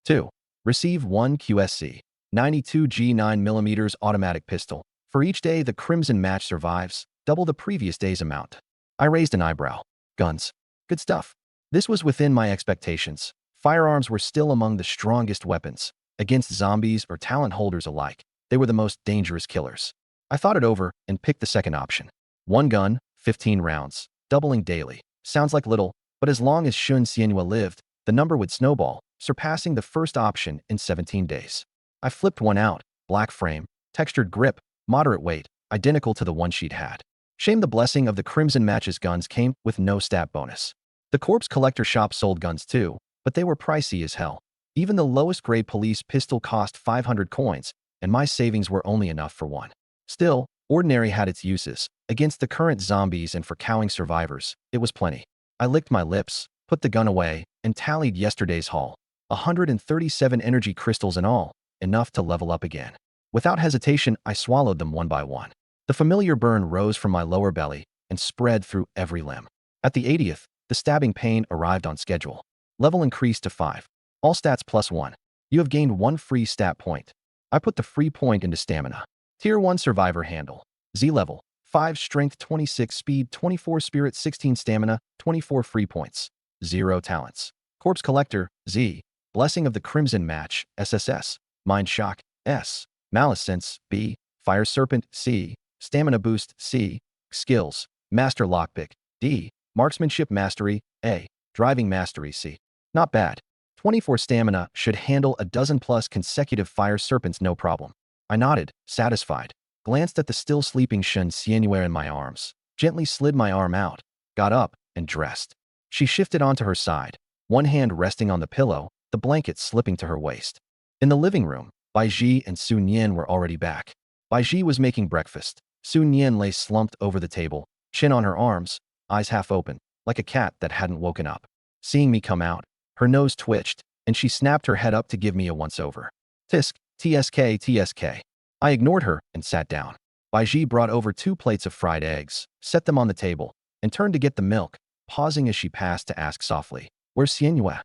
2. Receive 1 QSC, 92 G9mm automatic pistol. For each day the crimson match survives, double the previous day's amount. I raised an eyebrow. Guns. Good stuff. This was within my expectations. Firearms were still among the strongest weapons. Against zombies or talent holders alike, they were the most dangerous killers. I thought it over and picked the second option. 1 gun, 15 rounds, doubling daily. Sounds like little, but as long as Shun Xianyue lived, the number would snowball, surpassing the first option in 17 days. I flipped one out, black frame, textured grip, moderate weight, identical to the one she'd had. Shame the blessing of the Crimson Match's guns came with no stat bonus. The corpse collector shop sold guns too, but they were pricey as hell. Even the lowest grade police pistol cost 500 coins, and my savings were only enough for one. Still, ordinary had its uses. Against the current zombies and for cowing survivors, it was plenty. I licked my lips, put the gun away, and tallied yesterday's haul. 137 energy crystals in all, enough to level up again. Without hesitation, I swallowed them one by one. The familiar burn rose from my lower belly and spread through every limb. At the 80th, the stabbing pain arrived on schedule. Level increased to 5. All stats +1. You have gained 1 free stat point. I put the free point into stamina. Tier 1 survivor handle. Z level. 5 strength, 26 speed, 24 spirit, 16 stamina, 24 free points. 0 talents. Corpse collector. Z. Blessing of the Crimson Match. SSS. Mind shock. S. Malice sense. B. Fire serpent. C. Stamina boost. C. Skills. Master lockpick. D. Marksmanship mastery. A. Driving mastery. C. Not bad. 24 stamina should handle a dozen plus consecutive fire serpents no problem. I nodded, satisfied, glanced at the still sleeping Shun Xianyue in my arms, gently slid my arm out, got up, and dressed. She shifted onto her side, one hand resting on the pillow, the blanket slipping to her waist. In the living room, Bai Ji and Su Nian were already back. Bai Ji was making breakfast. Su Nian lay slumped over the table, chin on her arms, eyes half open, like a cat that hadn't woken up. Seeing me come out, her nose twitched, and she snapped her head up to give me a once-over. Tisk, TSK, TSK. I ignored her and sat down. Bai Ji brought over 2 plates of fried eggs, set them on the table, and turned to get the milk, pausing as she passed to ask softly, "Where's Xianyue?"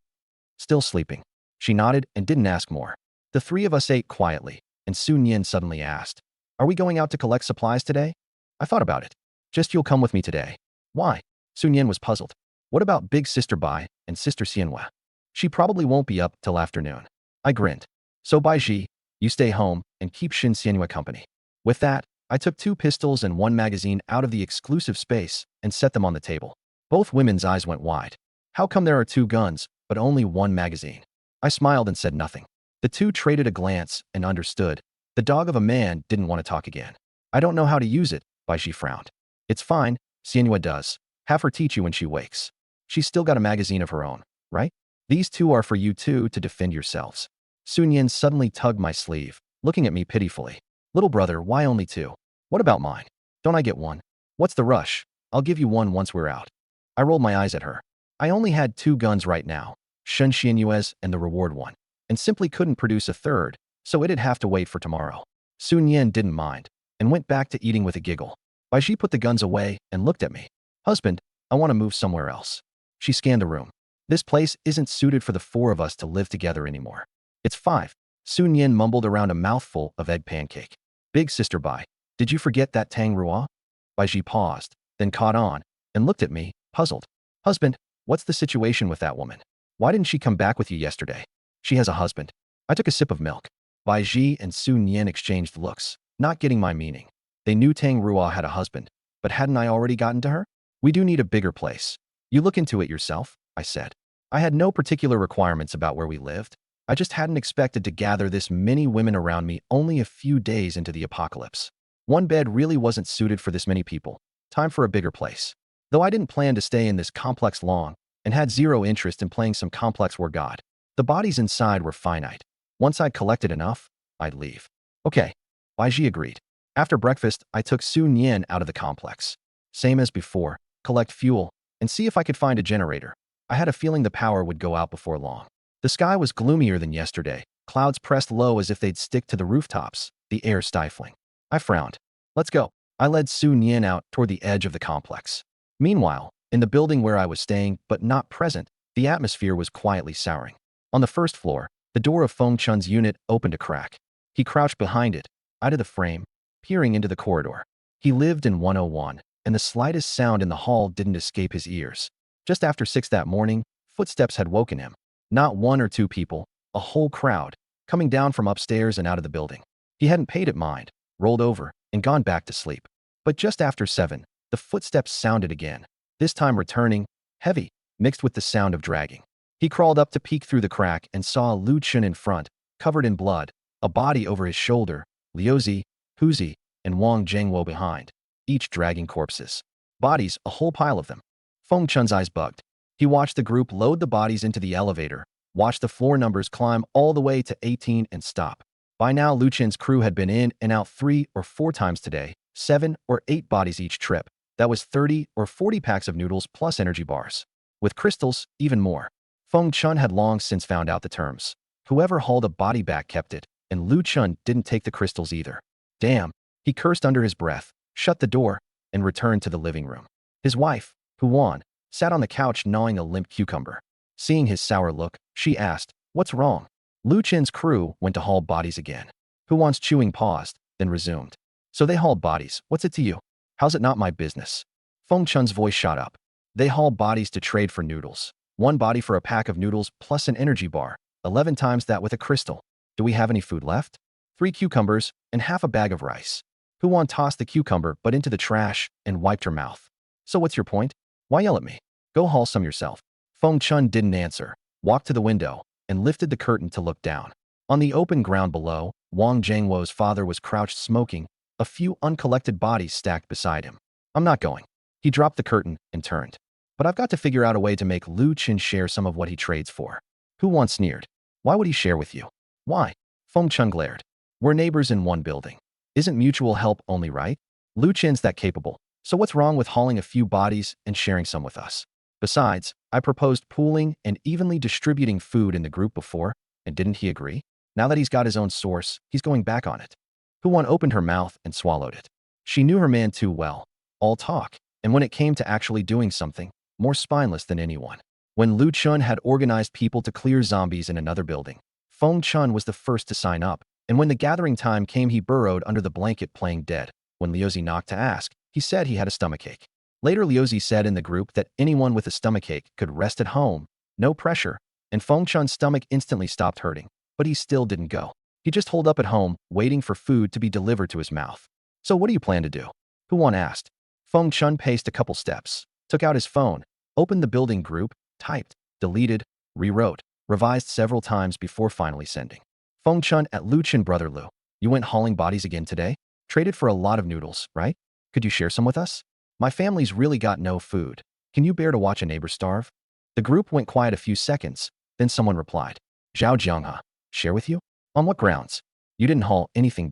"Still sleeping." She nodded and didn't ask more. The 3 of us ate quietly, and Su Nian suddenly asked, "Are we going out to collect supplies today?" I thought about it. "Just you'll come with me today." "Why?" Su Nian was puzzled. "What about big sister Bai and sister Xianyue? She probably won't be up till afternoon." I grinned. "So Bai Ji, you stay home and keep Shin Xianyue company." With that, I took 2 pistols and 1 magazine out of the exclusive space and set them on the table. Both women's eyes went wide. How come there are 2 guns, but only 1 magazine? I smiled and said nothing. The 2 traded a glance and understood. The dog of a man didn't want to talk again. "I don't know how to use it," Bai Ji frowned. "It's fine, Xianyue does. Have her teach you when she wakes. She's still got a magazine of her own, right? These 2 are for you two to defend yourselves." Su Nian suddenly tugged my sleeve, looking at me pitifully. "Little brother, why only 2? What about mine? Don't I get 1? What's the rush? I'll give you 1 once we're out." I rolled my eyes at her. I only had 2 guns right now, Shen Xianyue's and the reward one, and simply couldn't produce a third, so it'd have to wait for tomorrow. Su Nian didn't mind, and went back to eating with a giggle. Bai Ji put the guns away and looked at me. "Husband, I want to move somewhere else." She scanned the room. "This place isn't suited for the 4 of us to live together anymore. It's 5. Su Nian mumbled around a mouthful of egg pancake. "Big sister Bai, did you forget that Tang Rua?" Bai Ji paused, then caught on, and looked at me, puzzled. "Husband, what's the situation with that woman? Why didn't she come back with you yesterday?" "She has a husband." I took a sip of milk. Bai Ji and Su Nian exchanged looks, not getting my meaning. They knew Tang Rua had a husband, but hadn't I already gotten to her? "We do need a bigger place. You look into it yourself," I said. I had no particular requirements about where we lived. I just hadn't expected to gather this many women around me only a few days into the apocalypse. 1 bed really wasn't suited for this many people. Time for a bigger place. Though I didn't plan to stay in this complex long, and had 0 interest in playing some complex war god, the bodies inside were finite. Once I'd collected enough, I'd leave. "Okay," Bai Ji agreed. After breakfast, I took Su Nian out of the complex. Same as before, collect fuel, and see if I could find a generator. I had a feeling the power would go out before long. The sky was gloomier than yesterday, clouds pressed low as if they'd stick to the rooftops, the air stifling. I frowned. "Let's go." I led Su Nian out toward the edge of the complex. Meanwhile, in the building where I was staying, but not present, the atmosphere was quietly souring. On the 1st floor, the door of Feng Chun's unit opened a crack. He crouched behind it, out of the frame, peering into the corridor. He lived in 101, and the slightest sound in the hall didn't escape his ears. Just after 6 that morning, footsteps had woken him. Not 1 or 2 people, a whole crowd, coming down from upstairs and out of the building. He hadn't paid it mind, rolled over, and gone back to sleep. But just after 7, the footsteps sounded again, this time returning, heavy, mixed with the sound of dragging. He crawled up to peek through the crack and saw Lu Chun in front, covered in blood, a body over his shoulder, Liuzi, Huzi, and Wang Zhengwo behind, each dragging corpses. Bodies, a whole pile of them. Feng Chun's eyes bugged. He watched the group load the bodies into the elevator, watched the floor numbers climb all the way to 18 and stop. By now, Lu Chen's crew had been in and out 3 or 4 times today, 7 or 8 bodies each trip. That was 30 or 40 packs of noodles plus energy bars. With crystals, even more. Feng Chun had long since found out the terms. Whoever hauled a body back kept it, and Lu Chun didn't take the crystals either. Damn, he cursed under his breath, shut the door, and returned to the living room. His wife, Huan, sat on the couch gnawing a limp cucumber. Seeing his sour look, she asked, "What's wrong?" Lu Chen's crew went to haul bodies again. Huan's chewing paused, then resumed. "So they hauled bodies. What's it to you? How's it not my business?" Feng Chun's voice shot up. "They haul bodies to trade for noodles. 1 body for a pack of noodles plus an energy bar, 11 times that with a crystal. Do we have any food left?" 3 cucumbers and half a bag of rice. Huan tossed the cucumber but into the trash and wiped her mouth. "So what's your point? Why yell at me? Go haul some yourself." Feng Chun didn't answer, walked to the window, and lifted the curtain to look down. On the open ground below, Wang Zhengwo's father was crouched smoking, a few uncollected bodies stacked beside him. "I'm not going." He dropped the curtain and turned. but I've got to figure out a way to make Lu Chen share some of what he trades for. Hu Wan sneered. Why would he share with you? Why? Feng Chun glared. We're neighbors in one building. Isn't mutual help only right? Lu Chen's that capable, so what's wrong with hauling a few bodies and sharing some with us? Besides, I proposed pooling and evenly distributing food in the group before, and didn't he agree? Now that he's got his own source, he's going back on it. Hu Wan opened her mouth and swallowed it. She knew her man too well. All talk, and when it came to actually doing something, more spineless than anyone. When Lu Chun had organized people to clear zombies in another building, Feng Chun was the first to sign up, and when the gathering time came he burrowed under the blanket playing dead. When Liuzi knocked to ask, he said he had a stomachache. Later Liuzi said in the group that anyone with a stomachache could rest at home, no pressure, and Feng Chun's stomach instantly stopped hurting, but he still didn't go. He just holed up at home, waiting for food to be delivered to his mouth. So what do you plan to do? Hu Wan asked. Feng Chun paced a couple steps, took out his phone, opened the building group, typed, deleted, rewrote, revised several times before finally sending. Feng Chun at Lu Chen brother Lu. You went hauling bodies again today? Traded for a lot of noodles, right? Could you share some with us? My family's really got no food. Can you bear to watch a neighbor starve? The group went quiet a few seconds, then someone replied. Zhao Jianghe. Share with you? On what grounds? You didn't haul anything.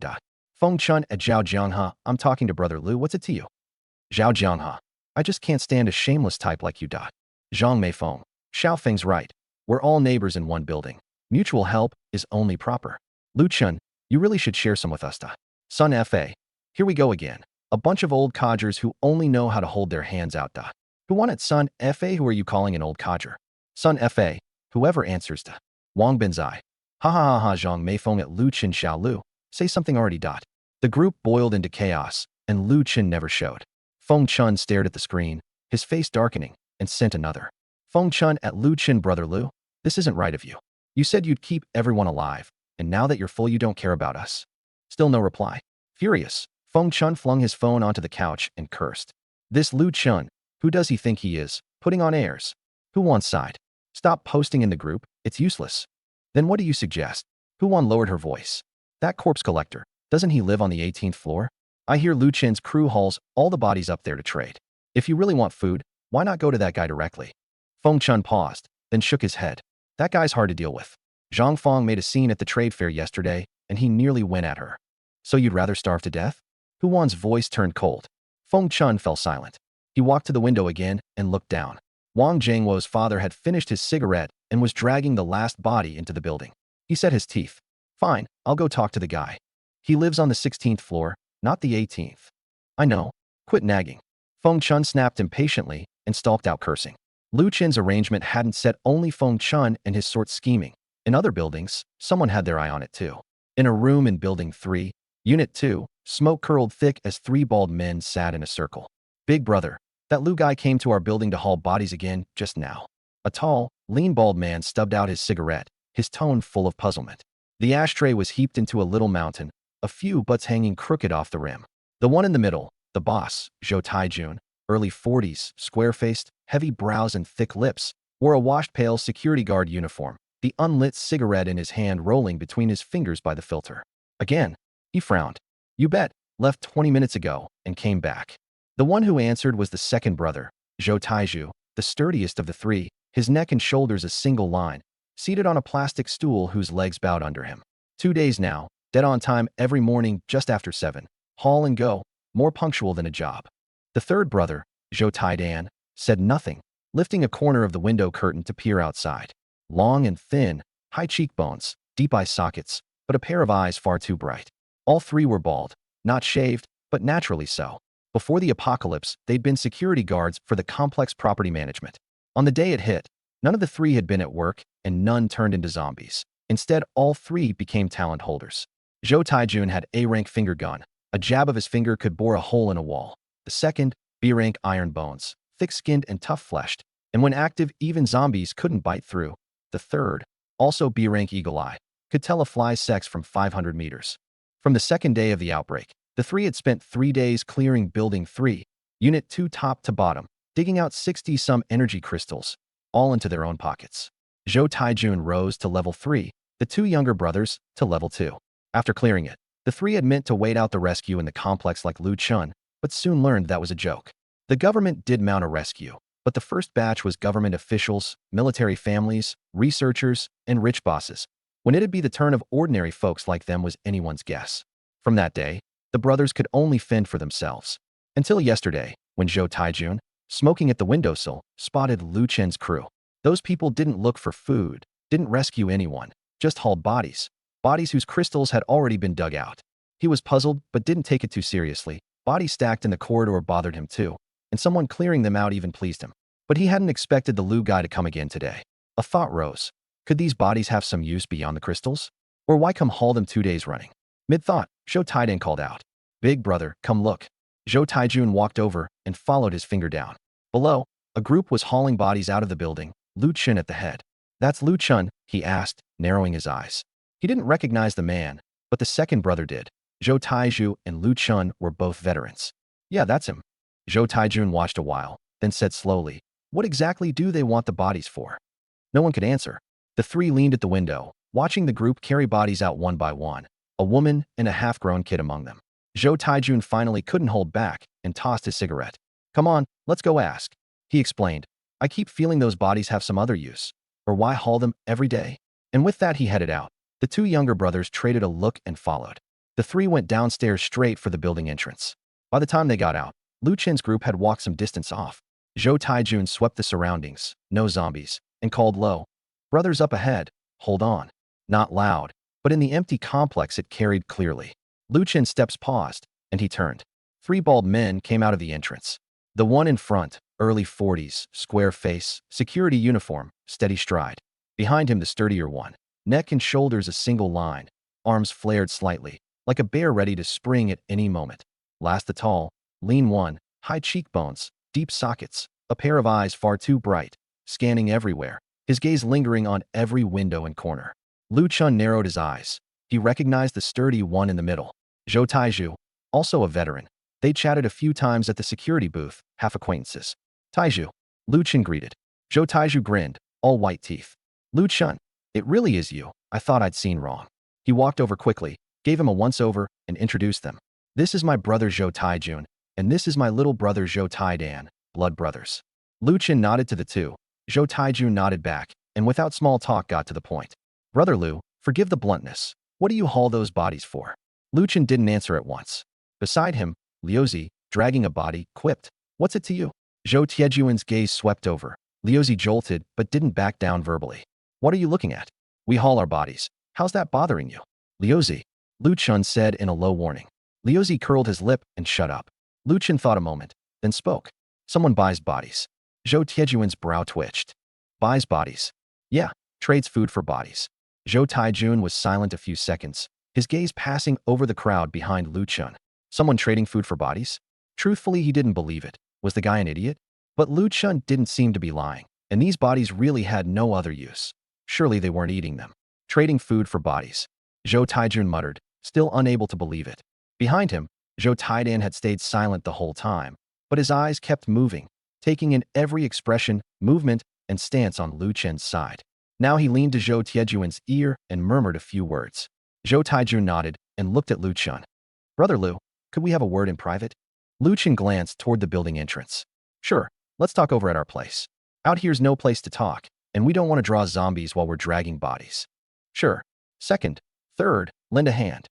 Feng Chun at Zhao Jianghe. I'm talking to brother Lu. What's it to you? Zhao Jianghe. I just can't stand a shameless type like you. Zhang Meifeng. Xiao Feng's right. We're all neighbors in one building. Mutual help is only proper. Lu Chun, you really should share some with us. Sun Fa. Here we go again. A bunch of old codgers who only know how to hold their hands out. Who won it, Sun Fa? Who are you calling an old codger? Sun Fa. Whoever answers. Wang Benzai. Ha ha ha ha. Zhang Meifeng at Lu Chen Xiao Lu. Say something already. The group boiled into chaos, and Lu Chen never showed. Feng Chun stared at the screen, his face darkening, and sent another. Feng Chun at Lu Chen brother Lu. This isn't right of you. You said you'd keep everyone alive, and now that you're full you don't care about us. Still no reply. Furious, Feng Chun flung his phone onto the couch and cursed. This Lu Chun, who does he think he is, putting on airs? Hu Wan's side. Stop posting in the group, it's useless. Then what do you suggest? Hu Wan lowered her voice. That corpse collector, doesn't he live on the 18th floor? I hear Lu Chen's crew hauls all the bodies up there to trade. If you really want food, why not go to that guy directly? Feng Chun paused, then shook his head. That guy's hard to deal with. Zhang Feng made a scene at the trade fair yesterday, and he nearly went at her. So you'd rather starve to death? Hu Wan's voice turned cold. Feng Chun fell silent. He walked to the window again and looked down. Wang Jingwo's father had finished his cigarette and was dragging the last body into the building. He set his teeth. Fine, I'll go talk to the guy. He lives on the 16th floor, not the 18th. I know. Quit nagging. Feng Chun snapped impatiently and stalked out cursing. Lu Chen's arrangement hadn't set only Feng Chun and his sort scheming. In other buildings, someone had their eye on it too. In a room in Building 3, Unit 2, smoke curled thick as three bald men sat in a circle. Big brother, that Lu guy came to our building to haul bodies again just now. A tall, lean bald man stubbed out his cigarette, his tone full of puzzlement. The ashtray was heaped into a little mountain, a few butts hanging crooked off the rim. The one in the middle, the boss, Zhou Taijun, early 40s, square-faced, heavy brows and thick lips, wore a washed-pale security guard uniform, the unlit cigarette in his hand rolling between his fingers by the filter. Again, he frowned. You bet, left 20 minutes ago and came back. The one who answered was the second brother, Zhou Taiju, the sturdiest of the three, his neck and shoulders a single line, seated on a plastic stool whose legs bowed under him. 2 days now, dead on time every morning just after 7, haul and go, more punctual than a job. The third brother, Zhou Taidan, said nothing, lifting a corner of the window curtain to peer outside. Long and thin, high cheekbones, deep eye sockets, but a pair of eyes far too bright. All three were bald, not shaved, but naturally so. Before the apocalypse, they'd been security guards for the complex property management. On the day it hit, none of the three had been at work, and none turned into zombies. Instead, all three became talent holders. Zhou Taijun had A-rank finger gun. A jab of his finger could bore a hole in a wall. The second, B-rank iron bones, thick-skinned and tough-fleshed, and when active, even zombies couldn't bite through. The third, also B-rank eagle eye, could tell a fly's sex from 500 meters. From the second day of the outbreak, the three had spent 3 days clearing Building 3, Unit 2 top to bottom, digging out 60-some energy crystals, all into their own pockets. Zhou Taijun rose to level 3, the two younger brothers to level 2. After clearing it, the three had meant to wait out the rescue in the complex like Lu Chun, but soon learned that was a joke. The government did mount a rescue, But the first batch was government officials, military families, researchers, and rich bosses. When it'd be the turn of ordinary folks like them was anyone's guess. From that day, the brothers could only fend for themselves. Until yesterday, when Zhou Taijun, smoking at the windowsill, spotted Lu Chen's crew. Those people didn't look for food, didn't rescue anyone, just hauled bodies. Bodies whose crystals had already been dug out. He was puzzled, but didn't take it too seriously. Bodies stacked in the corridor bothered him too, and someone clearing them out even pleased him. But he hadn't expected the Lu guy to come again today. A thought rose. Could these bodies have some use beyond the crystals? Or why come haul them 2 days running? Mid-thought, Zhou Taidan called out. Big brother, come look. Zhou Taijun walked over and followed his finger down. Below, a group was hauling bodies out of the building, Lu Chen at the head. That's Lu Chun, he asked, narrowing his eyes. He didn't recognize the man, but the second brother did. Zhou Taiju and Lu Chun were both veterans. Yeah, that's him. Zhou Taijun watched a while, then said slowly, what exactly do they want the bodies for? No one could answer. The three leaned at the window, watching the group carry bodies out one by one, a woman and a half-grown kid among them. Zhou Taijun finally couldn't hold back and tossed his cigarette. Come on, let's go ask. He explained, I keep feeling those bodies have some other use. Or why haul them every day? And with that he headed out. The two younger brothers traded a look and followed. The three went downstairs straight for the building entrance. By the time they got out, Lu Chen's group had walked some distance off. Zhou Taijun swept the surroundings, no zombies, and called low. Brothers up ahead, hold on. Not loud, but in the empty complex it carried clearly. Lu Chen's steps paused, and he turned. 3 bald men came out of the entrance. The one in front, early 40s, square face, security uniform, steady stride. Behind him the sturdier one, neck and shoulders a single line, arms flared slightly, like a bear ready to spring at any moment. Last the tall, lean one, high cheekbones, deep sockets, a pair of eyes far too bright, scanning everywhere, his gaze lingering on every window and corner. Lu Chun narrowed his eyes. He recognized the sturdy one in the middle. Zhou Taiju, also a veteran. They chatted a few times at the security booth, half acquaintances. Taiju, Lu Chun greeted. Zhou Taiju grinned, all white teeth. Lu Chun, it really is you. I thought I'd seen wrong. He walked over quickly, gave him a once-over, and introduced them. This is my brother Zhou Taijun, and this is my little brother Zhou Taidan, blood brothers. Lu Chen nodded to the two. Zhou Taijun nodded back, and without small talk got to the point. Brother Lu, forgive the bluntness. What do you haul those bodies for? Lu Chen didn't answer at once. Beside him, Liuzi, dragging a body, quipped, what's it to you? Zhou Tiejuan's gaze swept over. Liuzi jolted, but didn't back down verbally. What are you looking at? We haul our bodies. How's that bothering you? Liuzi, Lu Chun said in a low warning. Liuzi curled his lip and shut up. Lu Chen thought a moment, then spoke. Someone buys bodies. Zhou Tiejuan's brow twitched. Buys bodies. Yeah, trades food for bodies. Zhou Taijun was silent a few seconds, his gaze passing over the crowd behind Lu Chun. Someone trading food for bodies? Truthfully, he didn't believe it. Was the guy an idiot? But Lu Chun didn't seem to be lying, and these bodies really had no other use. Surely they weren't eating them. Trading food for bodies. Zhou Taijun muttered, still unable to believe it. Behind him, Zhou Taidan had stayed silent the whole time, but his eyes kept moving, taking in every expression, movement, and stance on Lu Chen's side. Now he leaned to Zhou Tiejuan's ear and murmured a few words. Zhou Taijun nodded and looked at Lu Chun. Brother Lu, could we have a word in private? Lu Chen glanced toward the building entrance. Sure, let's talk over at our place. Out here's no place to talk, and we don't want to draw zombies while we're dragging bodies. Sure. Second, third, lend a hand.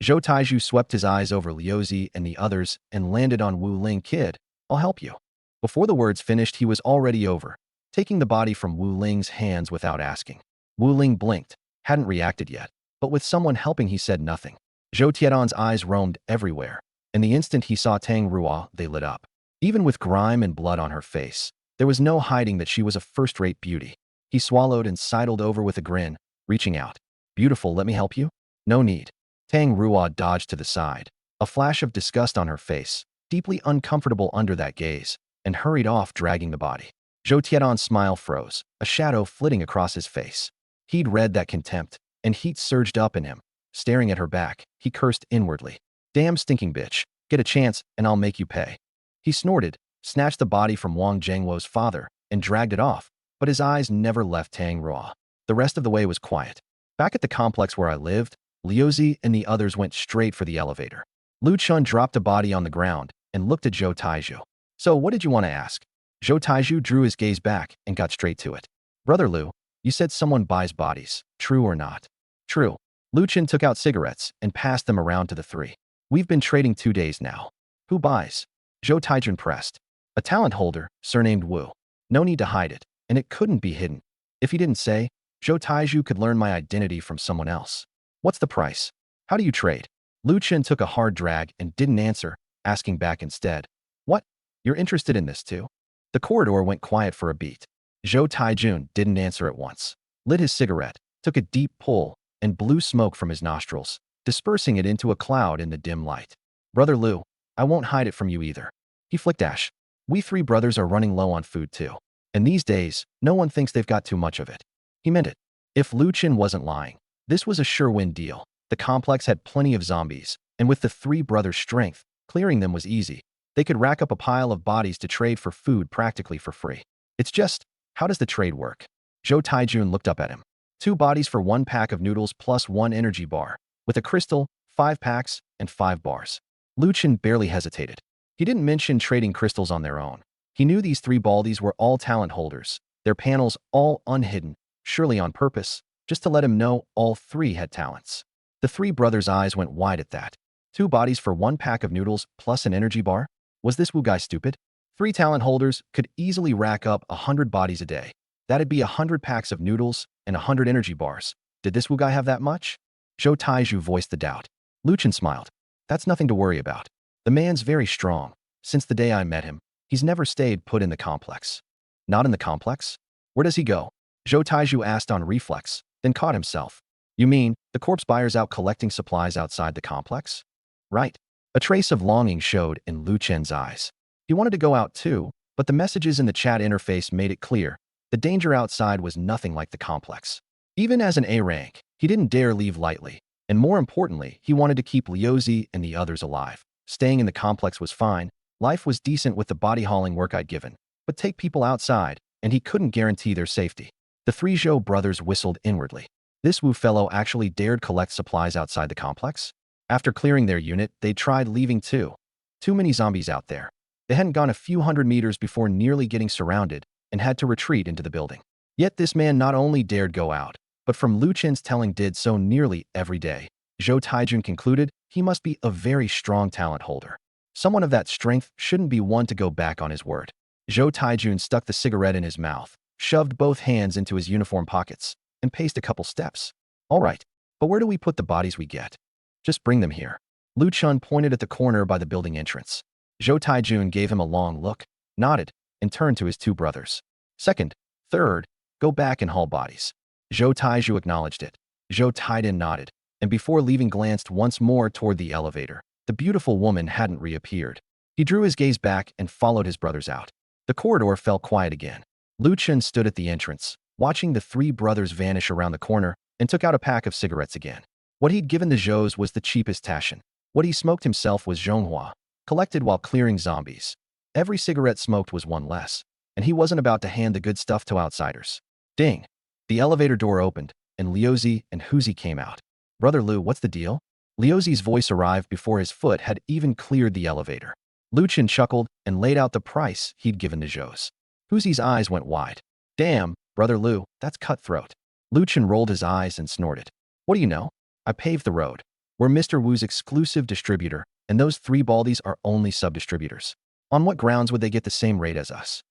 Zhou Taiju swept his eyes over Liuzi and the others and landed on Wu Ling. Kid, I'll help you. Before the words finished, he was already over, taking the body from Wu Ling's hands without asking. Wu Ling blinked, hadn't reacted yet, but with someone helping he said nothing. Zhou Tiedan's eyes roamed everywhere, and the instant he saw Tang Ruo, they lit up. Even with grime and blood on her face, there was no hiding that she was a first-rate beauty. He swallowed and sidled over with a grin, reaching out. Beautiful, let me help you? No need. Tang Ruo dodged to the side, a flash of disgust on her face, deeply uncomfortable under that gaze, and hurried off dragging the body. Zhou Tiedan's smile froze, a shadow flitting across his face. He'd read that contempt, and heat surged up in him. Staring at her back, he cursed inwardly. Damn stinking bitch, get a chance and I'll make you pay. He snorted, snatched the body from Wang Zhengluo's father, and dragged it off, but his eyes never left Tang Ruo. The rest of the way was quiet. Back at the complex where I lived, Liuzi and the others went straight for the elevator. Lu Chun dropped a body on the ground and looked at Zhou Taiju. So what did you want to ask? Zhou Taiju drew his gaze back and got straight to it. Brother Lu, you said someone buys bodies, true or not? True. Lu Chen took out cigarettes and passed them around to the three. We've been trading 2 days now. Who buys? Zhou Taijun pressed. A talent holder, surnamed Wu. No need to hide it, and it couldn't be hidden. If he didn't say, Zhou Taiju could learn my identity from someone else. What's the price? How do you trade? Lu Chen took a hard drag and didn't answer, asking back instead. What? You're interested in this too? The corridor went quiet for a beat. Zhou Taijun didn't answer at once. Lit his cigarette, took a deep pull, and blew smoke from his nostrils, dispersing it into a cloud in the dim light. Brother Lu, I won't hide it from you either. He flicked ash. We 3 brothers are running low on food too. And these days, no one thinks they've got too much of it. He meant it. If Lu Chen wasn't lying, this was a sure-win deal. The complex had plenty of zombies, and with the 3 brothers' strength, clearing them was easy. They could rack up a pile of bodies to trade for food practically for free. It's just, how does the trade work? Zhou Taijun looked up at him. 2 bodies for 1 pack of noodles plus 1 energy bar, with a crystal, 5 packs, and 5 bars. Lu Chen barely hesitated. He didn't mention trading crystals on their own. He knew these 3 baldies were all talent holders, their panels all unhidden, surely on purpose, just to let him know all 3 had talents. The 3 brothers' eyes went wide at that. 2 bodies for 1 pack of noodles plus an energy bar? Was this Wu guy stupid? 3 talent holders could easily rack up 100 bodies a day. That'd be 100 packs of noodles and 100 energy bars. Did this Wu guy have that much? Zhou Taiju voiced the doubt. Lu Chen smiled. That's nothing to worry about. The man's very strong. Since the day I met him, he's never stayed put in the complex. Not in the complex? Where does he go? Zhou Taiju asked on reflex, then caught himself. You mean, the corpse buyer's out collecting supplies outside the complex? Right. A trace of longing showed in Lu Chen's eyes. He wanted to go out too, but the messages in the chat interface made it clear. The danger outside was nothing like the complex. Even as an A rank, he didn't dare leave lightly. And more importantly, he wanted to keep Liuzi and the others alive. Staying in the complex was fine. Life was decent with the body hauling work I'd given. But take people outside, and he couldn't guarantee their safety. The 3 Zhou brothers whistled inwardly. This Wu fellow actually dared collect supplies outside the complex? After clearing their unit, they tried leaving too. Too many zombies out there. They hadn't gone a few hundred meters before nearly getting surrounded and had to retreat into the building. Yet this man not only dared go out, but from Lu Chen's telling did so nearly every day. Zhou Taijun concluded he must be a very strong talent holder. Someone of that strength shouldn't be one to go back on his word. Zhou Taijun stuck the cigarette in his mouth, shoved both hands into his uniform pockets, and paced a couple steps. All right, but where do we put the bodies we get? Just bring them here. Lu Chun pointed at the corner by the building entrance. Zhou Taijun gave him a long look, nodded, and turned to his 2 brothers. Second, third, go back and haul bodies. Zhou Taiju acknowledged it. Zhou Taiden nodded, and before leaving glanced once more toward the elevator. The beautiful woman hadn't reappeared. He drew his gaze back and followed his brothers out. The corridor fell quiet again. Lu Chen stood at the entrance, watching the 3 brothers vanish around the corner, and took out a pack of cigarettes again. What he'd given the Zhous was the cheapest Taschen. What he smoked himself was Zhonghua, collected while clearing zombies. Every cigarette smoked was one less, and he wasn't about to hand the good stuff to outsiders. Ding! The elevator door opened, and Liuzi and Huzi came out. Brother Lu, what's the deal? Liuzi's voice arrived before his foot had even cleared the elevator. Lu Chen chuckled and laid out the price he'd given the Zhous. Huzi's eyes went wide. Damn, Brother Lu, that's cutthroat. Lu Chen rolled his eyes and snorted. What do you know? I paved the road. We're Mr. Wu's exclusive distributor, and those 3 baldies are only sub-distributors. On what grounds would they get the same rate as us?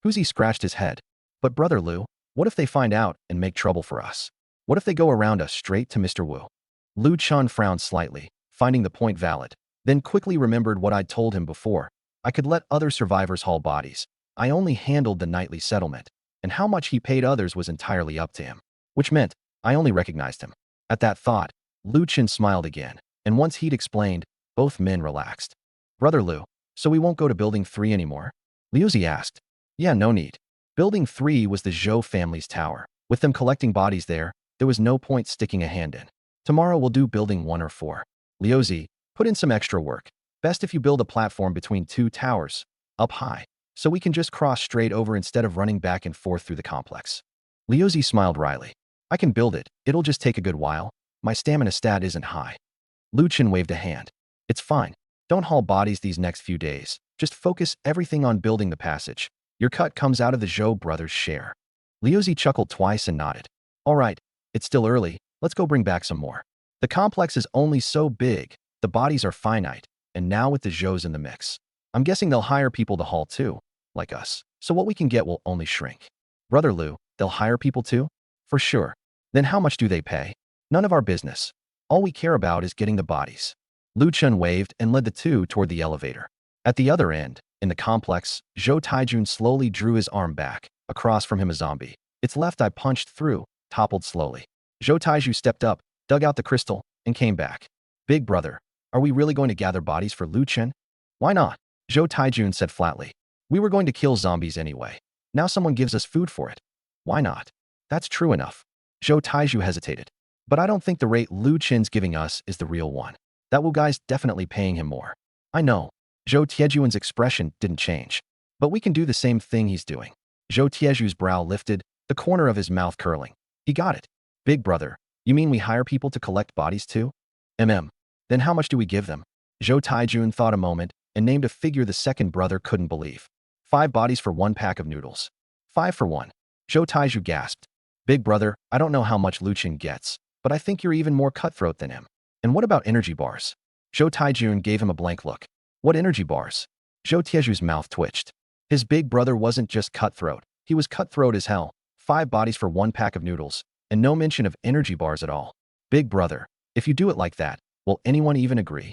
Huzi scratched his head. But Brother Lu, what if they find out and make trouble for us? What if they go around us straight to Mr. Wu? Lu Chun frowned slightly, finding the point valid, then quickly remembered what I'd told him before. I could let other survivors haul bodies. I only handled the nightly settlement, and how much he paid others was entirely up to him, which meant I only recognized him. At that thought, Lu Chen smiled again, and once he'd explained, both men relaxed. Brother Lu, so we won't go to Building 3 anymore? Liuzi asked. Yeah, no need. Building 3 was the Zhou family's tower. With them collecting bodies there was no point sticking a hand in. Tomorrow we'll do Building 1 or 4. Liuzi, put in some extra work. Best if you build a platform between 2 towers, up high, so we can just cross straight over instead of running back and forth through the complex. Liuzi smiled wryly. I can build it. It'll just take a good while. My stamina stat isn't high. Lu Chen waved a hand. It's fine. Don't haul bodies these next few days. Just focus everything on building the passage. Your cut comes out of the Zhou brothers' share. Liuzi chuckled twice and nodded. All right, it's still early. Let's go bring back some more. The complex is only so big. The bodies are finite. And now with the Zhous in the mix, I'm guessing they'll hire people to haul too, like us. So what we can get will only shrink. Brother Liu, they'll hire people too? For sure. Then how much do they pay? None of our business. All we care about is getting the bodies. Lu Chun waved and led the two toward the elevator. At the other end, in the complex, Zhou Taijun slowly drew his arm back. Across from him a zombie. Its left eye punched through, toppled slowly. Zhou Taiju stepped up, dug out the crystal, and came back. Big brother, are we really going to gather bodies for Lu Chen? Why not? Zhou Taijun said flatly. We were going to kill zombies anyway. Now someone gives us food for it. Why not? That's true enough. Zhou Taiju hesitated. But I don't think the rate Lu Chen's giving us is the real one. That Wu guy's definitely paying him more. I know. Zhou Tiejuan's expression didn't change. But we can do the same thing he's doing. Zhou Tieju's brow lifted, the corner of his mouth curling. He got it. Big brother, you mean we hire people to collect bodies too? Then how much do we give them? Zhou Taijun thought a moment and named a figure the second brother couldn't believe. 5 bodies for 1 pack of noodles. 5 for 1. Zhou Taiju gasped. Big brother, I don't know how much Lu Chen gets, but I think you're even more cutthroat than him. And what about energy bars? Zhou Taijun gave him a blank look. What energy bars? Zhou Tieju's mouth twitched. His big brother wasn't just cutthroat. He was cutthroat as hell. 5 bodies for 1 pack of noodles, and no mention of energy bars at all. Big brother, if you do it like that, will anyone even agree?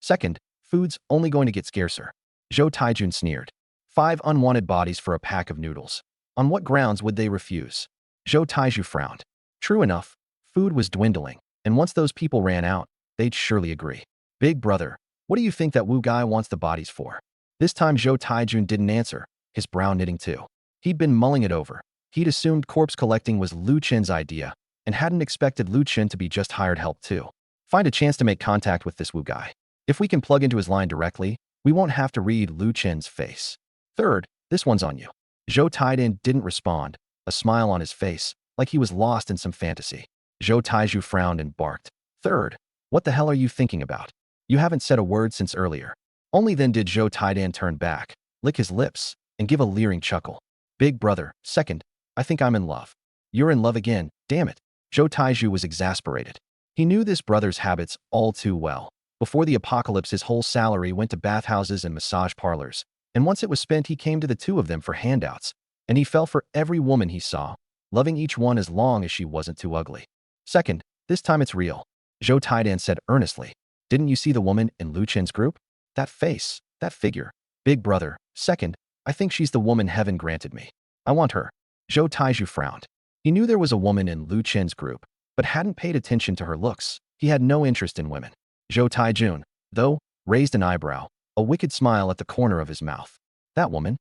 Second, food's only going to get scarcer. Zhou Taijun sneered. 5 unwanted bodies for a pack of noodles. On what grounds would they refuse? Zhou Taiju frowned. True enough, food was dwindling, and once those people ran out, they'd surely agree. Big brother, what do you think that Wu guy wants the bodies for? This time Zhou Taijun didn't answer, his brow knitting too. He'd been mulling it over. He'd assumed corpse collecting was Lu Chen's idea, and hadn't expected Lu Chen to be just hired help too. Find a chance to make contact with this Wu guy. If we can plug into his line directly, we won't have to read Lu Chen's face. Third, this one's on you. Zhou Taijun didn't respond, a smile on his face, like he was lost in some fantasy. Zhou Taiju frowned and barked. Third, what the hell are you thinking about? You haven't said a word since earlier. Only then did Zhou Taijun turn back, lick his lips, and give a leering chuckle. Big brother, second, I think I'm in love. You're in love again, damn it. Zhou Taiju was exasperated. He knew this brother's habits all too well. Before the apocalypse, his whole salary went to bathhouses and massage parlors. And once it was spent, he came to the two of them for handouts. And he fell for every woman he saw, loving each one as long as she wasn't too ugly. Second, this time it's real. Zhou Taijun said earnestly. Didn't you see the woman in Lu Chen's group? That face, that figure. Big brother, second, I think she's the woman heaven granted me. I want her. Zhou Taiju frowned. He knew there was a woman in Lu Chen's group, but hadn't paid attention to her looks. He had no interest in women. Zhou Taijun, though, raised an eyebrow, a wicked smile at the corner of his mouth. That woman?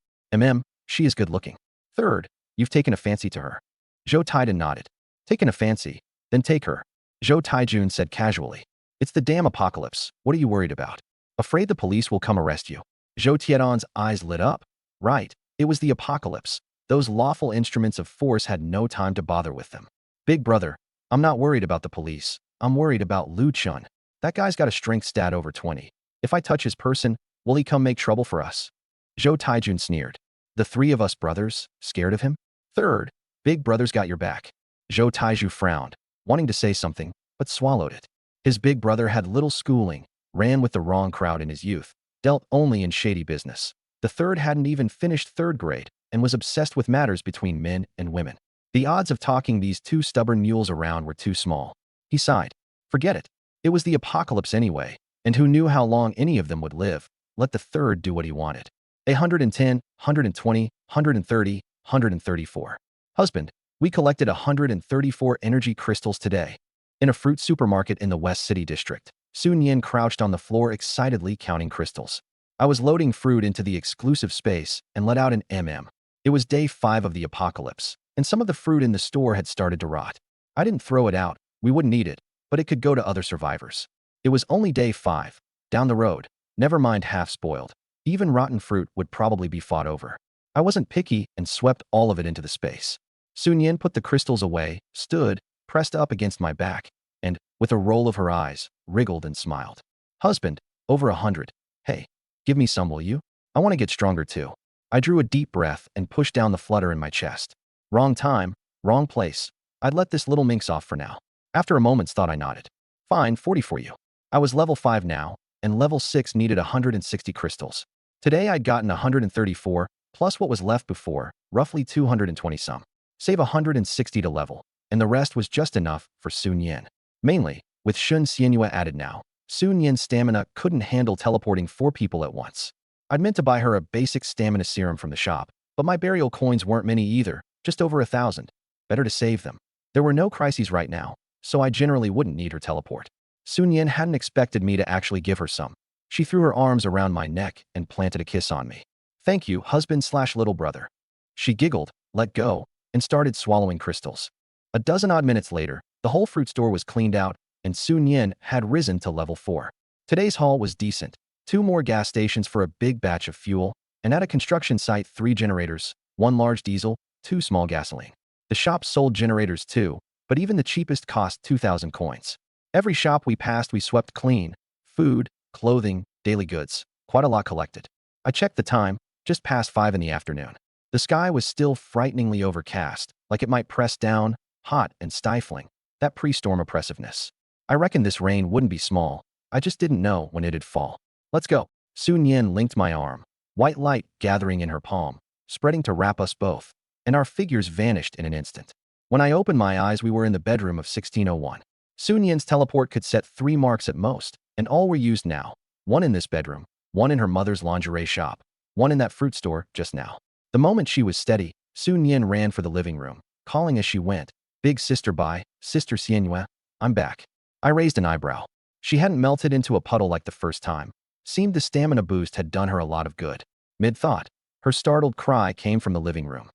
She is good looking. Third, you've taken a fancy to her. Zhou Taijun nodded. Taken a fancy? Then take her. Zhou Taijun said casually. It's the damn apocalypse. What are you worried about? Afraid the police will come arrest you? Zhou Tiedon's eyes lit up. Right, it was the apocalypse. Those lawful instruments of force had no time to bother with them. Big brother, I'm not worried about the police. I'm worried about Lu Chun. That guy's got a strength stat over 20. If I touch his person, will he come make trouble for us? Zhou Taijun sneered. The 3 of us brothers, scared of him? Third, big brother's got your back. Zhou Taiju frowned, wanting to say something, but swallowed it. His big brother had little schooling, ran with the wrong crowd in his youth, dealt only in shady business. The third hadn't even finished 3rd grade and was obsessed with matters between men and women. The odds of talking these 2 stubborn mules around were too small. He sighed. Forget it. It was the apocalypse anyway, and who knew how long any of them would live? Let the third do what he wanted. 110, 120, 130, 134. Husband, we collected 134 energy crystals today. In a fruit supermarket in the West City District, Sun Yin crouched on the floor excitedly counting crystals. I was loading fruit into the exclusive space and let out an MM. It was day 5 of the apocalypse, and some of the fruit in the store had started to rot. I didn't throw it out, we wouldn't eat it, but it could go to other survivors. It was only day 5, down the road, never mind half spoiled. Even rotten fruit would probably be fought over. I wasn't picky and swept all of it into the space. Sun Yin put the crystals away, stood, pressed up against my back, and, with a roll of her eyes, wriggled and smiled. Husband, over 100. Hey, give me some, will you? I want to get stronger too. I drew a deep breath and pushed down the flutter in my chest. Wrong time, wrong place. I'd let this little minx off for now. After a moment's thought, I nodded. Fine, 40 for you. I was level 5 now, and level 6 needed 160 crystals. Today I'd gotten 134, plus what was left before, roughly 220 some. Save 160 to level, and the rest was just enough for Sun Yin. Mainly, with Shun Xianyue added now, Sun Yin's stamina couldn't handle teleporting 4 people at once. I'd meant to buy her a basic stamina serum from the shop, but my burial coins weren't many either, just over 1,000. Better to save them. There were no crises right now, so I generally wouldn't need her teleport. Sun Yin hadn't expected me to actually give her some. She threw her arms around my neck and planted a kiss on me. Thank you, husband/little brother. She giggled, let go, and started swallowing crystals. A dozen odd minutes later, the whole fruit store was cleaned out, and Sun Yin had risen to level 4. Today's haul was decent. 2 more gas stations for a big batch of fuel, and at a construction site 3 generators, 1 large diesel, 2 small gasoline. The shop sold generators too, but even the cheapest cost 2,000 coins. Every shop we passed we swept clean. Food, clothing, daily goods. Quite a lot collected. I checked the time, just past 5 in the afternoon. The sky was still frighteningly overcast, like it might press down, hot and stifling. That pre-storm oppressiveness. I reckoned this rain wouldn't be small. I just didn't know when it'd fall. Let's go. Sun Yin linked my arm. White light gathering in her palm, spreading to wrap us both, and our figures vanished in an instant. When I opened my eyes, we were in the bedroom of 1601. Sun Yin's teleport could set 3 marks at most, and all were used now. 1 in this bedroom, 1 in her mother's lingerie shop, 1 in that fruit store just now. The moment she was steady, Sun Yin ran for the living room, calling as she went, "Big sister bye, sister Xianyue, I'm back." I raised an eyebrow. She hadn't melted into a puddle like the first time. Seemed the stamina boost had done her a lot of good. Mid-thought, her startled cry came from the living room.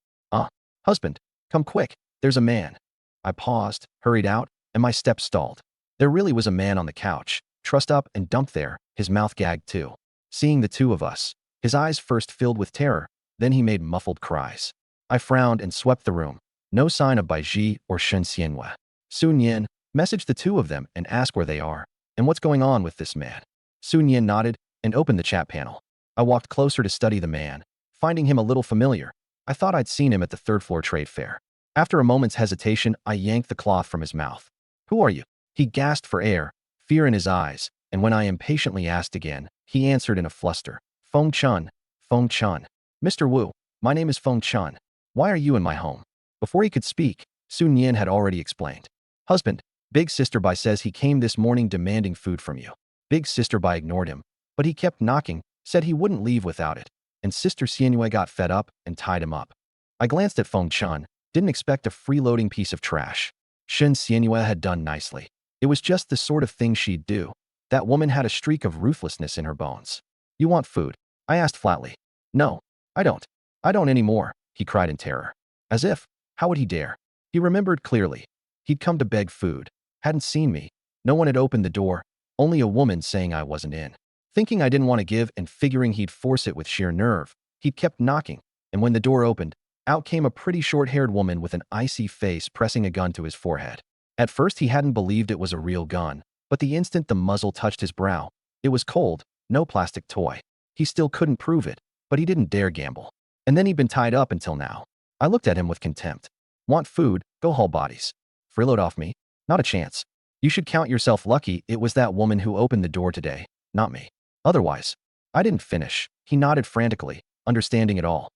Husband, come quick, there's a man." I paused, hurried out, and my steps stalled. There really was a man on the couch, trussed up and dumped there, his mouth gagged too. Seeing the 2 of us, his eyes first filled with terror, then he made muffled cries. I frowned and swept the room. No sign of Baiji or Shun Xianyue. Sun Yin, message the 2 of them and ask where they are, and what's going on with this man. Sun Yin nodded and opened the chat panel. I walked closer to study the man, finding him a little familiar. I thought I'd seen him at the 3rd floor trade fair. After a moment's hesitation, I yanked the cloth from his mouth. "Who are you?" He gasped for air, fear in his eyes, and when I impatiently asked again, he answered in a fluster. "Feng Chun, Feng Chun. Mr. Wu, my name is Feng Chun. Why are you in my home?" Before he could speak, Sun Yin had already explained. "Husband, Big Sister Bai says he came this morning demanding food from you." Big Sister Bai ignored him, but he kept knocking, said he wouldn't leave without it, and Sister Xianyue got fed up and tied him up. I glanced at Feng Chun, didn't expect a freeloading piece of trash. Shun Xianyue had done nicely. It was just the sort of thing she'd do. That woman had a streak of ruthlessness in her bones. "You want food?" I asked flatly. "No, I don't. I don't anymore," he cried in terror. As if, how would he dare? He remembered clearly. He'd come to beg food. Hadn't seen me. No one had opened the door. Only a woman saying I wasn't in. Thinking I didn't want to give and figuring he'd force it with sheer nerve, he'd kept knocking, and when the door opened, out came a pretty short-haired woman with an icy face pressing a gun to his forehead. At first he hadn't believed it was a real gun, but the instant the muzzle touched his brow, it was cold, no plastic toy. He still couldn't prove it, but he didn't dare gamble. And then he'd been tied up until now. I looked at him with contempt. "Want food? Go haul bodies. Freeload off me? Not a chance. You should count yourself lucky it was that woman who opened the door today, not me. Otherwise." I didn't finish. He nodded frantically, understanding it all.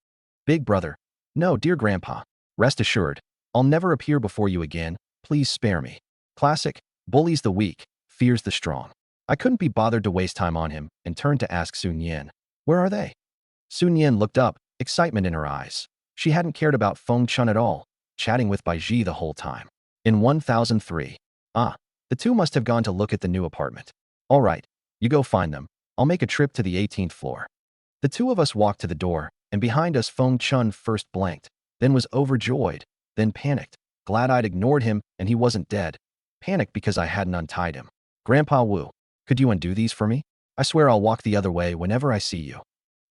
"Big brother. No, dear grandpa. Rest assured, I'll never appear before you again. Please spare me." Classic, bullies the weak, fears the strong. I couldn't be bothered to waste time on him and turned to ask Sun Yin, "Where are they?" Sun Yin looked up, excitement in her eyes. She hadn't cared about Feng Chun at all, chatting with Baiji the whole time. In 1003. The 2 must have gone to look at the new apartment. "All right, you go find them. I'll make a trip to the 18th floor." The 2 of us walked to the door, and behind us Feng Chun first blanked, then was overjoyed, then panicked, glad I'd ignored him and he wasn't dead. Panicked because I hadn't untied him. "Grandpa Wu, could you undo these for me? I swear I'll walk the other way whenever I see you."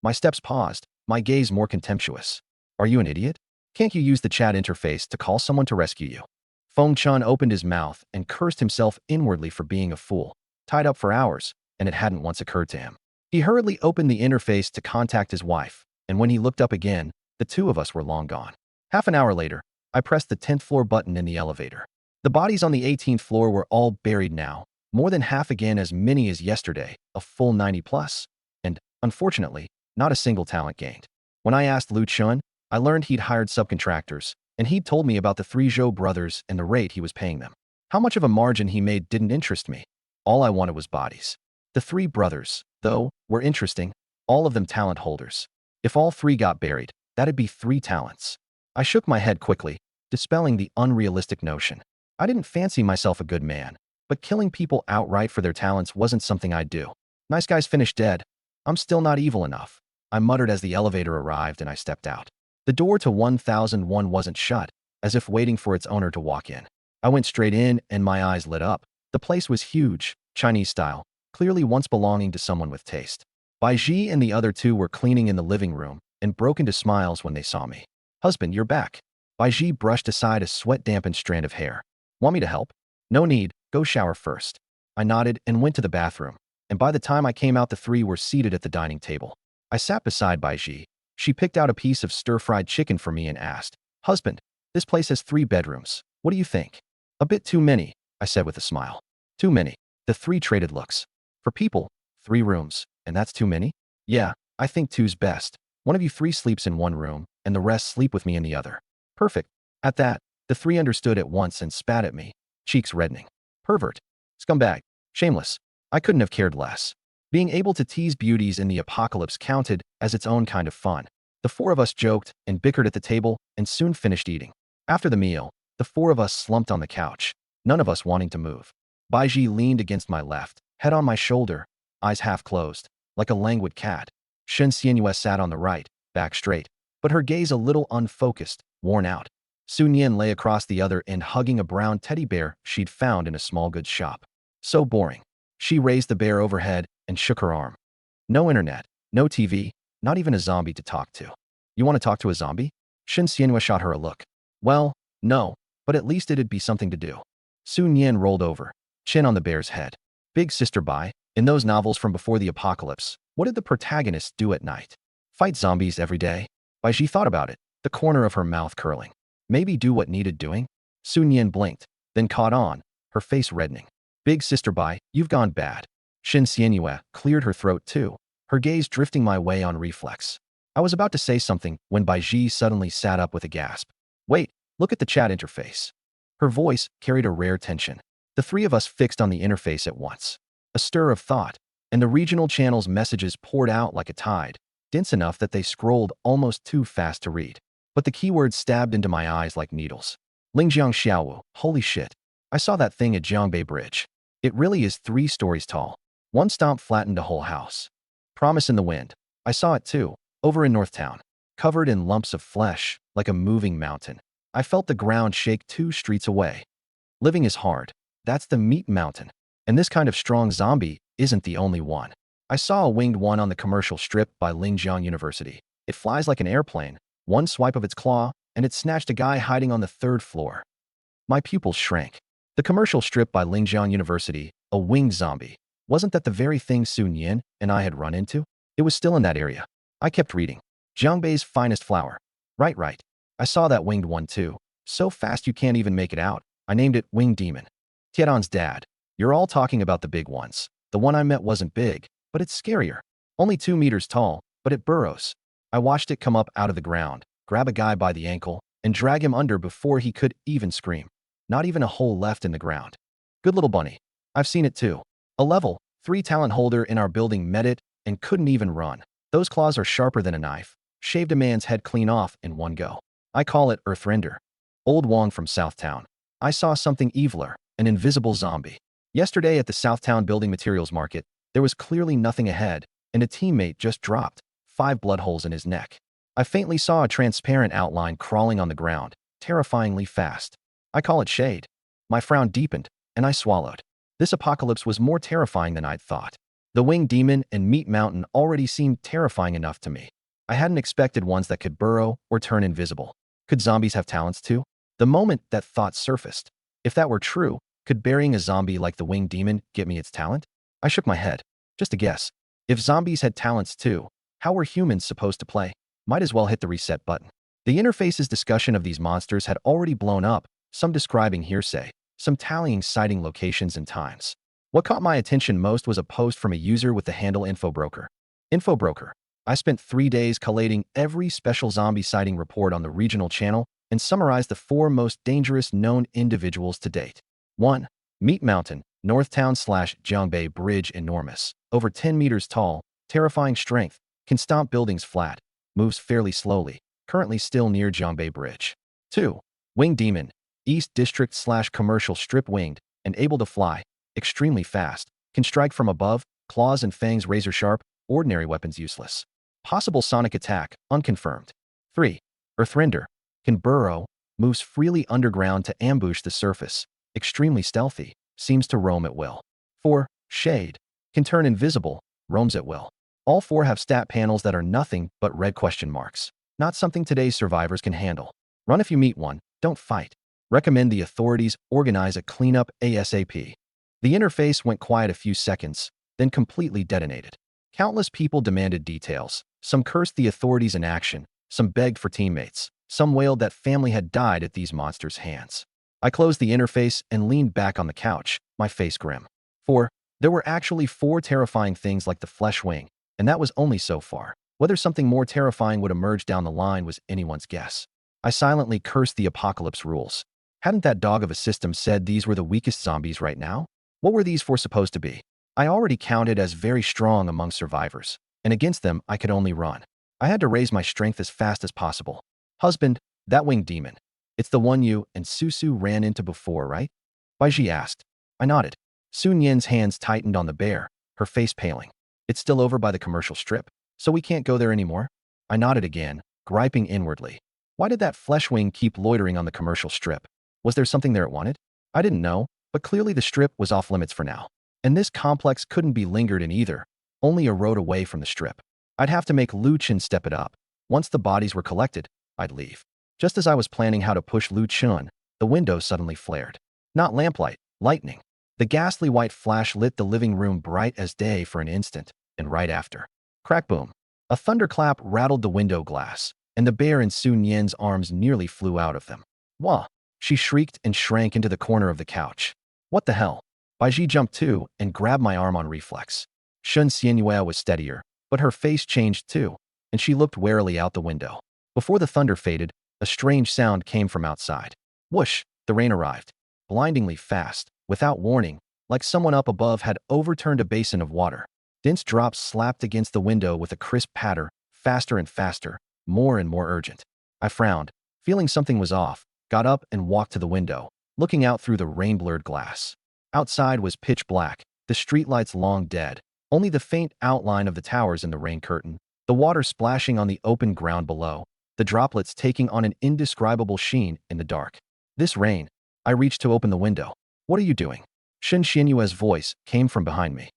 My steps paused, my gaze more contemptuous. "Are you an idiot? Can't you use the chat interface to call someone to rescue you?" Feng Chun opened his mouth and cursed himself inwardly for being a fool, tied up for hours, and it hadn't once occurred to him. He hurriedly opened the interface to contact his wife, and when he looked up again, the two of us were long gone. Half an hour later, I pressed the 10th floor button in the elevator. The bodies on the 18th floor were all buried now, more than half again as many as yesterday, a full 90 plus, and, unfortunately, not a single talent gained. When I asked Lu Chun, I learned he'd hired subcontractors, and he'd told me about the three Zhou brothers and the rate he was paying them. How much of a margin he made didn't interest me. All I wanted was bodies. The three brothers, though, were interesting, all of them talent holders. If all three got buried, that'd be 3 talents. I shook my head quickly, dispelling the unrealistic notion. I didn't fancy myself a good man, but killing people outright for their talents wasn't something I'd do. Nice guys finish dead. I'm still not evil enough, I muttered as the elevator arrived and I stepped out. The door to 1001 wasn't shut, as if waiting for its owner to walk in. I went straight in and my eyes lit up. The place was huge, Chinese style, clearly once belonging to someone with taste. Bai Ji and the other two were cleaning in the living room and broke into smiles when they saw me. Husband, you're back. Bai Ji brushed aside a sweat-dampened strand of hair. Want me to help? No need, go shower first. I nodded and went to the bathroom, and by the time I came out the three were seated at the dining table. I sat beside Bai Ji. She picked out a piece of stir-fried chicken for me and asked, Husband, this place has 3 bedrooms. What do you think? A bit too many, I said with a smile. Too many. The three traded looks. For people, 3 rooms, and that's too many? Yeah, I think 2's best. One of you 3 sleeps in one room, and the rest sleep with me in the other. Perfect. At that, the 3 understood at once and spat at me, cheeks reddening. Pervert. Scumbag. Shameless. I couldn't have cared less. Being able to tease beauties in the apocalypse counted as its own kind of fun. The 4 of us joked and bickered at the table and soon finished eating. After the meal, the 4 of us slumped on the couch, none of us wanting to move. Bai Ji leaned against my left, head on my shoulder, eyes half closed, like a languid cat. Shen Xianyue sat on the right, back straight, but her gaze a little unfocused, worn out. Sun Yin lay across the other end hugging a brown teddy bear she'd found in a small goods shop. So boring. She raised the bear overhead and shook her arm. No internet, no TV, not even a zombie to talk to. You want to talk to a zombie? Shen Xianyue shot her a look. Well, no, but at least it'd be something to do. Sun Yin rolled over, chin on the bear's head. Big Sister Bai, in those novels from before the apocalypse, what did the protagonist do at night? Fight zombies every day? Bai Ji thought about it, the corner of her mouth curling. Maybe do what needed doing? Sun Yin blinked, then caught on, her face reddening. Big Sister Bai, you've gone bad. Shen Xianyue cleared her throat too, her gaze drifting my way on reflex. I was about to say something when Bai Ji suddenly sat up with a gasp. Wait, look at the chat interface. Her voice carried a rare tension. The 3 of us fixed on the interface at once. A stir of thought, and the regional channel's messages poured out like a tide, dense enough that they scrolled almost too fast to read. But the keywords stabbed into my eyes like needles. Lingjiang Xiaowu, holy shit. I saw that thing at Jiangbei Bridge. It really is 3 stories tall. One stomp flattened a whole house. Promise in the wind. I saw it too, over in Northtown. Covered in lumps of flesh, like a moving mountain. I felt the ground shake 2 streets away. Living is hard. That's the meat mountain. And this kind of strong zombie isn't the only one. I saw a winged one on the commercial strip by Lingjiang University. It flies like an airplane. One swipe of its claw, and it snatched a guy hiding on the 3rd floor. My pupils shrank. The commercial strip by Lingjiang University, a winged zombie. Wasn't that the very thing Sun Yin and I had run into? It was still in that area. I kept reading. Jiangbei's finest flower. Right. I saw that winged one too. So fast you can't even make it out. I named it Winged Demon. Tiedon's dad. You're all talking about the big ones. The one I met wasn't big, but it's scarier. Only 2 meters tall, but it burrows. I watched it come up out of the ground, grab a guy by the ankle, and drag him under before he could even scream. Not even a hole left in the ground. Good little bunny. I've seen it too. A level 3 talent holder in our building met it and couldn't even run. Those claws are sharper than a knife. Shaved a man's head clean off in one go. I call it Earthrender. Old Wong from Southtown. I saw something eviler, an invisible zombie. Yesterday at the Southtown Building Materials Market, there was clearly nothing ahead, and a teammate just dropped 5 blood holes in his neck. I faintly saw a transparent outline crawling on the ground, terrifyingly fast. I call it shade. My frown deepened, and I swallowed. This apocalypse was more terrifying than I'd thought. The Winged Demon and Meat Mountain already seemed terrifying enough to me. I hadn't expected ones that could burrow or turn invisible. Could zombies have talents too? The moment that thought surfaced. If that were true, could burying a zombie like the Winged Demon get me its talent? I shook my head. Just a guess. If zombies had talents too, how were humans supposed to play? Might as well hit the reset button. The interface's discussion of these monsters had already blown up, some describing hearsay, some tallying sighting locations and times. What caught my attention most was a post from a user with the handle Infobroker. Infobroker. I spent 3 days collating every special zombie sighting report on the regional channel and summarized the 4 most dangerous known individuals to date. 1. Meat Mountain, Northtown/Jiangbei Bridge enormous, over 10 meters tall, terrifying strength, can stomp buildings flat, moves fairly slowly, currently still near Jiangbei Bridge. 2. Winged Demon, East District/Commercial Strip winged and able to fly, extremely fast, can strike from above, claws and fangs razor sharp, ordinary weapons useless. Possible sonic attack, unconfirmed. 3. Earthrender, can burrow, moves freely underground to ambush the surface, extremely stealthy, seems to roam at will. 4. Shade, can turn invisible, roams at will. All 4 have stat panels that are nothing but red question marks. Not something today's survivors can handle. Run if you meet one, don't fight. Recommend the authorities organize a cleanup ASAP. The interface went quiet a few seconds, then completely detonated. Countless people demanded details. Some cursed the authorities in action, some begged for teammates, some wailed that family had died at these monsters' hands. I closed the interface and leaned back on the couch, my face grim. 4. There were actually 4 terrifying things like the flesh wing, and that was only so far. Whether something more terrifying would emerge down the line was anyone's guess. I silently cursed the apocalypse rules. Hadn't that dog of a system said these were the weakest zombies right now? What were these 4 supposed to be? I already counted as very strong among survivors, and against them I could only run. I had to raise my strength as fast as possible. Husband, that winged demon. It's the one you and Susu ran into before, right? Baiji asked. I nodded. Sun Yin's hands tightened on the bear, her face paling. It's still over by the commercial strip, so we can't go there anymore? I nodded again, griping inwardly. Why did that flesh wing keep loitering on the commercial strip? Was there something there it wanted? I didn't know, but clearly the strip was off limits for now. And this complex couldn't be lingered in either, only a road away from the strip. I'd have to make Lu Chen step it up. Once the bodies were collected, I'd leave. Just as I was planning how to push Lu Chen, the window suddenly flared. Not lamplight, lightning. The ghastly white flash lit the living room bright as day for an instant, and right after. Crack boom. A thunderclap rattled the window glass, and the bear in Sun Yin's arms nearly flew out of them. Wah! She shrieked and shrank into the corner of the couch. What the hell? Baiji jumped too and grabbed my arm on reflex. Shun Xianyue was steadier, but her face changed too, and she looked warily out the window. Before the thunder faded, a strange sound came from outside. Whoosh! The rain arrived. Blindingly fast, without warning, like someone up above had overturned a basin of water. Dense drops slapped against the window with a crisp patter, faster and faster, more and more urgent. I frowned, feeling something was off, got up and walked to the window, looking out through the rain-blurred glass. Outside was pitch black, the streetlights long dead, only the faint outline of the towers in the rain curtain, the water splashing on the open ground below, the droplets taking on an indescribable sheen in the dark. This rain. I reached to open the window. What are you doing? Shen Xianyue's voice came from behind me.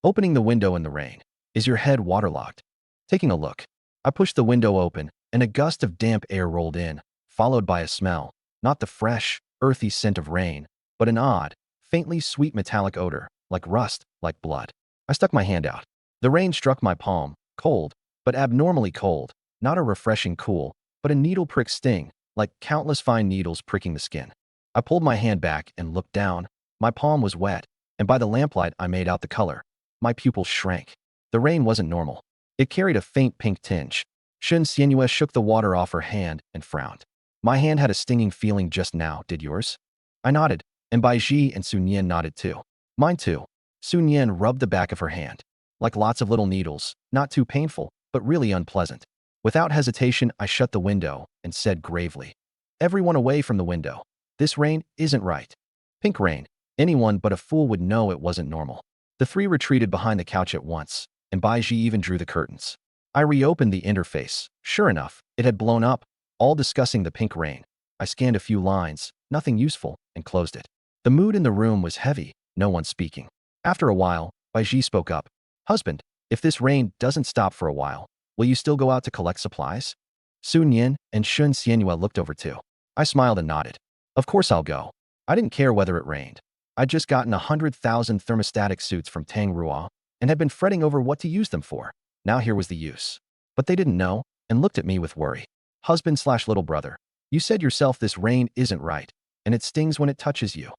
Opening the window in the rain. Is your head waterlogged? Taking a look. I pushed the window open, and a gust of damp air rolled in, followed by a smell, not the fresh, earthy scent of rain, but an odd, faintly sweet metallic odor, like rust, like blood. I stuck my hand out. The rain struck my palm, cold, but abnormally cold, not a refreshing cool, but a needle prick sting, like countless fine needles pricking the skin. I pulled my hand back and looked down. My palm was wet, and by the lamplight I made out the color. My pupils shrank. The rain wasn't normal. It carried a faint pink tinge. Shun Xianyue shook the water off her hand and frowned. My hand had a stinging feeling just now, did yours? I nodded, and Baiji and Sun Yin nodded too. Mine too. Sun Yin rubbed the back of her hand. Like lots of little needles, not too painful, but really unpleasant. Without hesitation, I shut the window and said gravely, everyone away from the window. This rain isn't right. Pink rain. Anyone but a fool would know it wasn't normal. The 3 retreated behind the couch at once, and Baiji even drew the curtains. I reopened the interface. Sure enough, it had blown up, all discussing the pink rain. I scanned a few lines, nothing useful, and closed it. The mood in the room was heavy, no one speaking. After a while, Baiji spoke up. Husband, if this rain doesn't stop for a while, will you still go out to collect supplies? Sun Yin and Shun Xianyue looked over too. I smiled and nodded. Of course I'll go. I didn't care whether it rained. I'd just gotten 100,000 thermostatic suits from Tang Rua and had been fretting over what to use them for. Now here was the use. But they didn't know, and looked at me with worry. Husband/little brother, you said yourself this rain isn't right, and it stings when it touches you.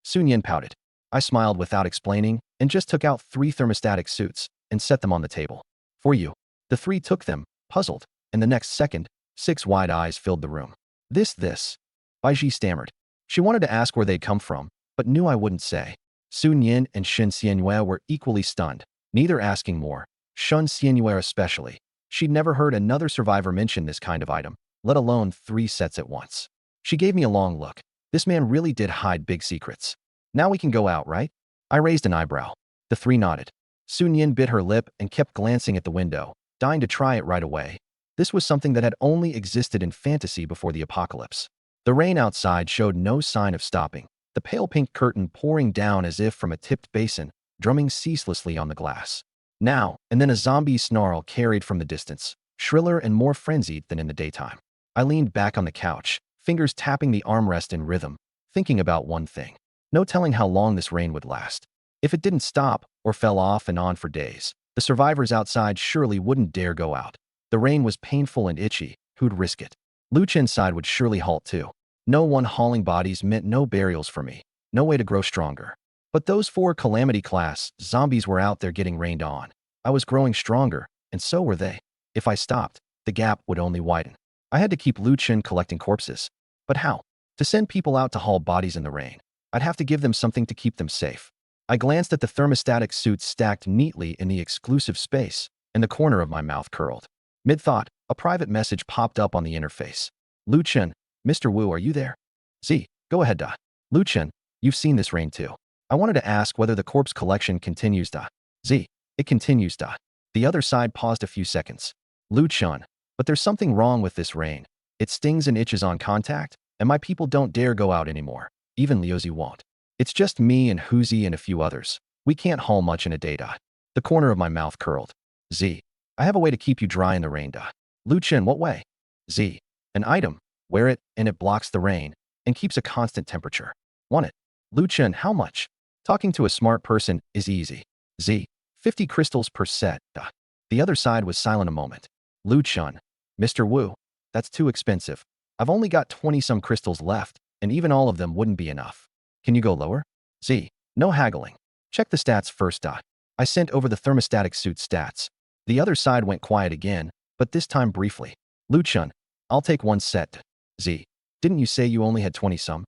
Sun Yin pouted. I smiled without explaining and just took out 3 thermostatic suits and set them on the table. For you. The 3 took them, puzzled, and the next second, 6 wide eyes filled the room. This. Baiji stammered. She wanted to ask where they'd come from, but knew I wouldn't say. Sun Yin and Shen Xianyue were equally stunned, neither asking more. Shen Xianyue especially. She'd never heard another survivor mention this kind of item, let alone 3 sets at once. She gave me a long look. This man really did hide big secrets. Now we can go out, right? I raised an eyebrow. The 3 nodded. Sun Yin bit her lip and kept glancing at the window, dying to try it right away. This was something that had only existed in fantasy before the apocalypse. The rain outside showed no sign of stopping, the pale pink curtain pouring down as if from a tipped basin, drumming ceaselessly on the glass. Now and then a zombie snarl carried from the distance, shriller and more frenzied than in the daytime. I leaned back on the couch, fingers tapping the armrest in rhythm, thinking about one thing. No telling how long this rain would last. If it didn't stop or fell off and on for days, the survivors outside surely wouldn't dare go out. The rain was painful and itchy. Who'd risk it? Lucha inside would surely halt too. No one hauling bodies meant no burials for me. No way to grow stronger. But those 4 calamity class zombies were out there getting rained on. I was growing stronger, and so were they. If I stopped, the gap would only widen. I had to keep Luchin collecting corpses. But how? To send people out to haul bodies in the rain, I'd have to give them something to keep them safe. I glanced at the thermostatic suits stacked neatly in the exclusive space, and the corner of my mouth curled. Mid-thought, a private message popped up on the interface. Luchin, Mr. Wu, are you there? Z, go ahead, da. Luchin, you've seen this rain too. I wanted to ask whether the corpse collection continues, da. Z, it continues, da. The other side paused a few seconds. Luchin, but there's something wrong with this rain. It stings and itches on contact, and my people don't dare go out anymore. Even Liuzi won't. It's just me and Huzi and a few others. We can't haul much in a day, da. The corner of my mouth curled. Z, I have a way to keep you dry in the rain, da. Luchin, what way? Z, an item. Wear it, and it blocks the rain, and keeps a constant temperature. Want it? Luchin, how much? Talking to a smart person is easy. Z, 50 crystals per set, da. The other side was silent a moment. Luchin, Mr. Wu, that's too expensive. I've only got 20-some crystals left, and even all of them wouldn't be enough. Can you go lower? Z, no haggling. Check the stats first, da. I sent over the thermostatic suit stats. The other side went quiet again, but this time briefly. Luchin, I'll take 1 set. Z, didn't you say you only had 20-some?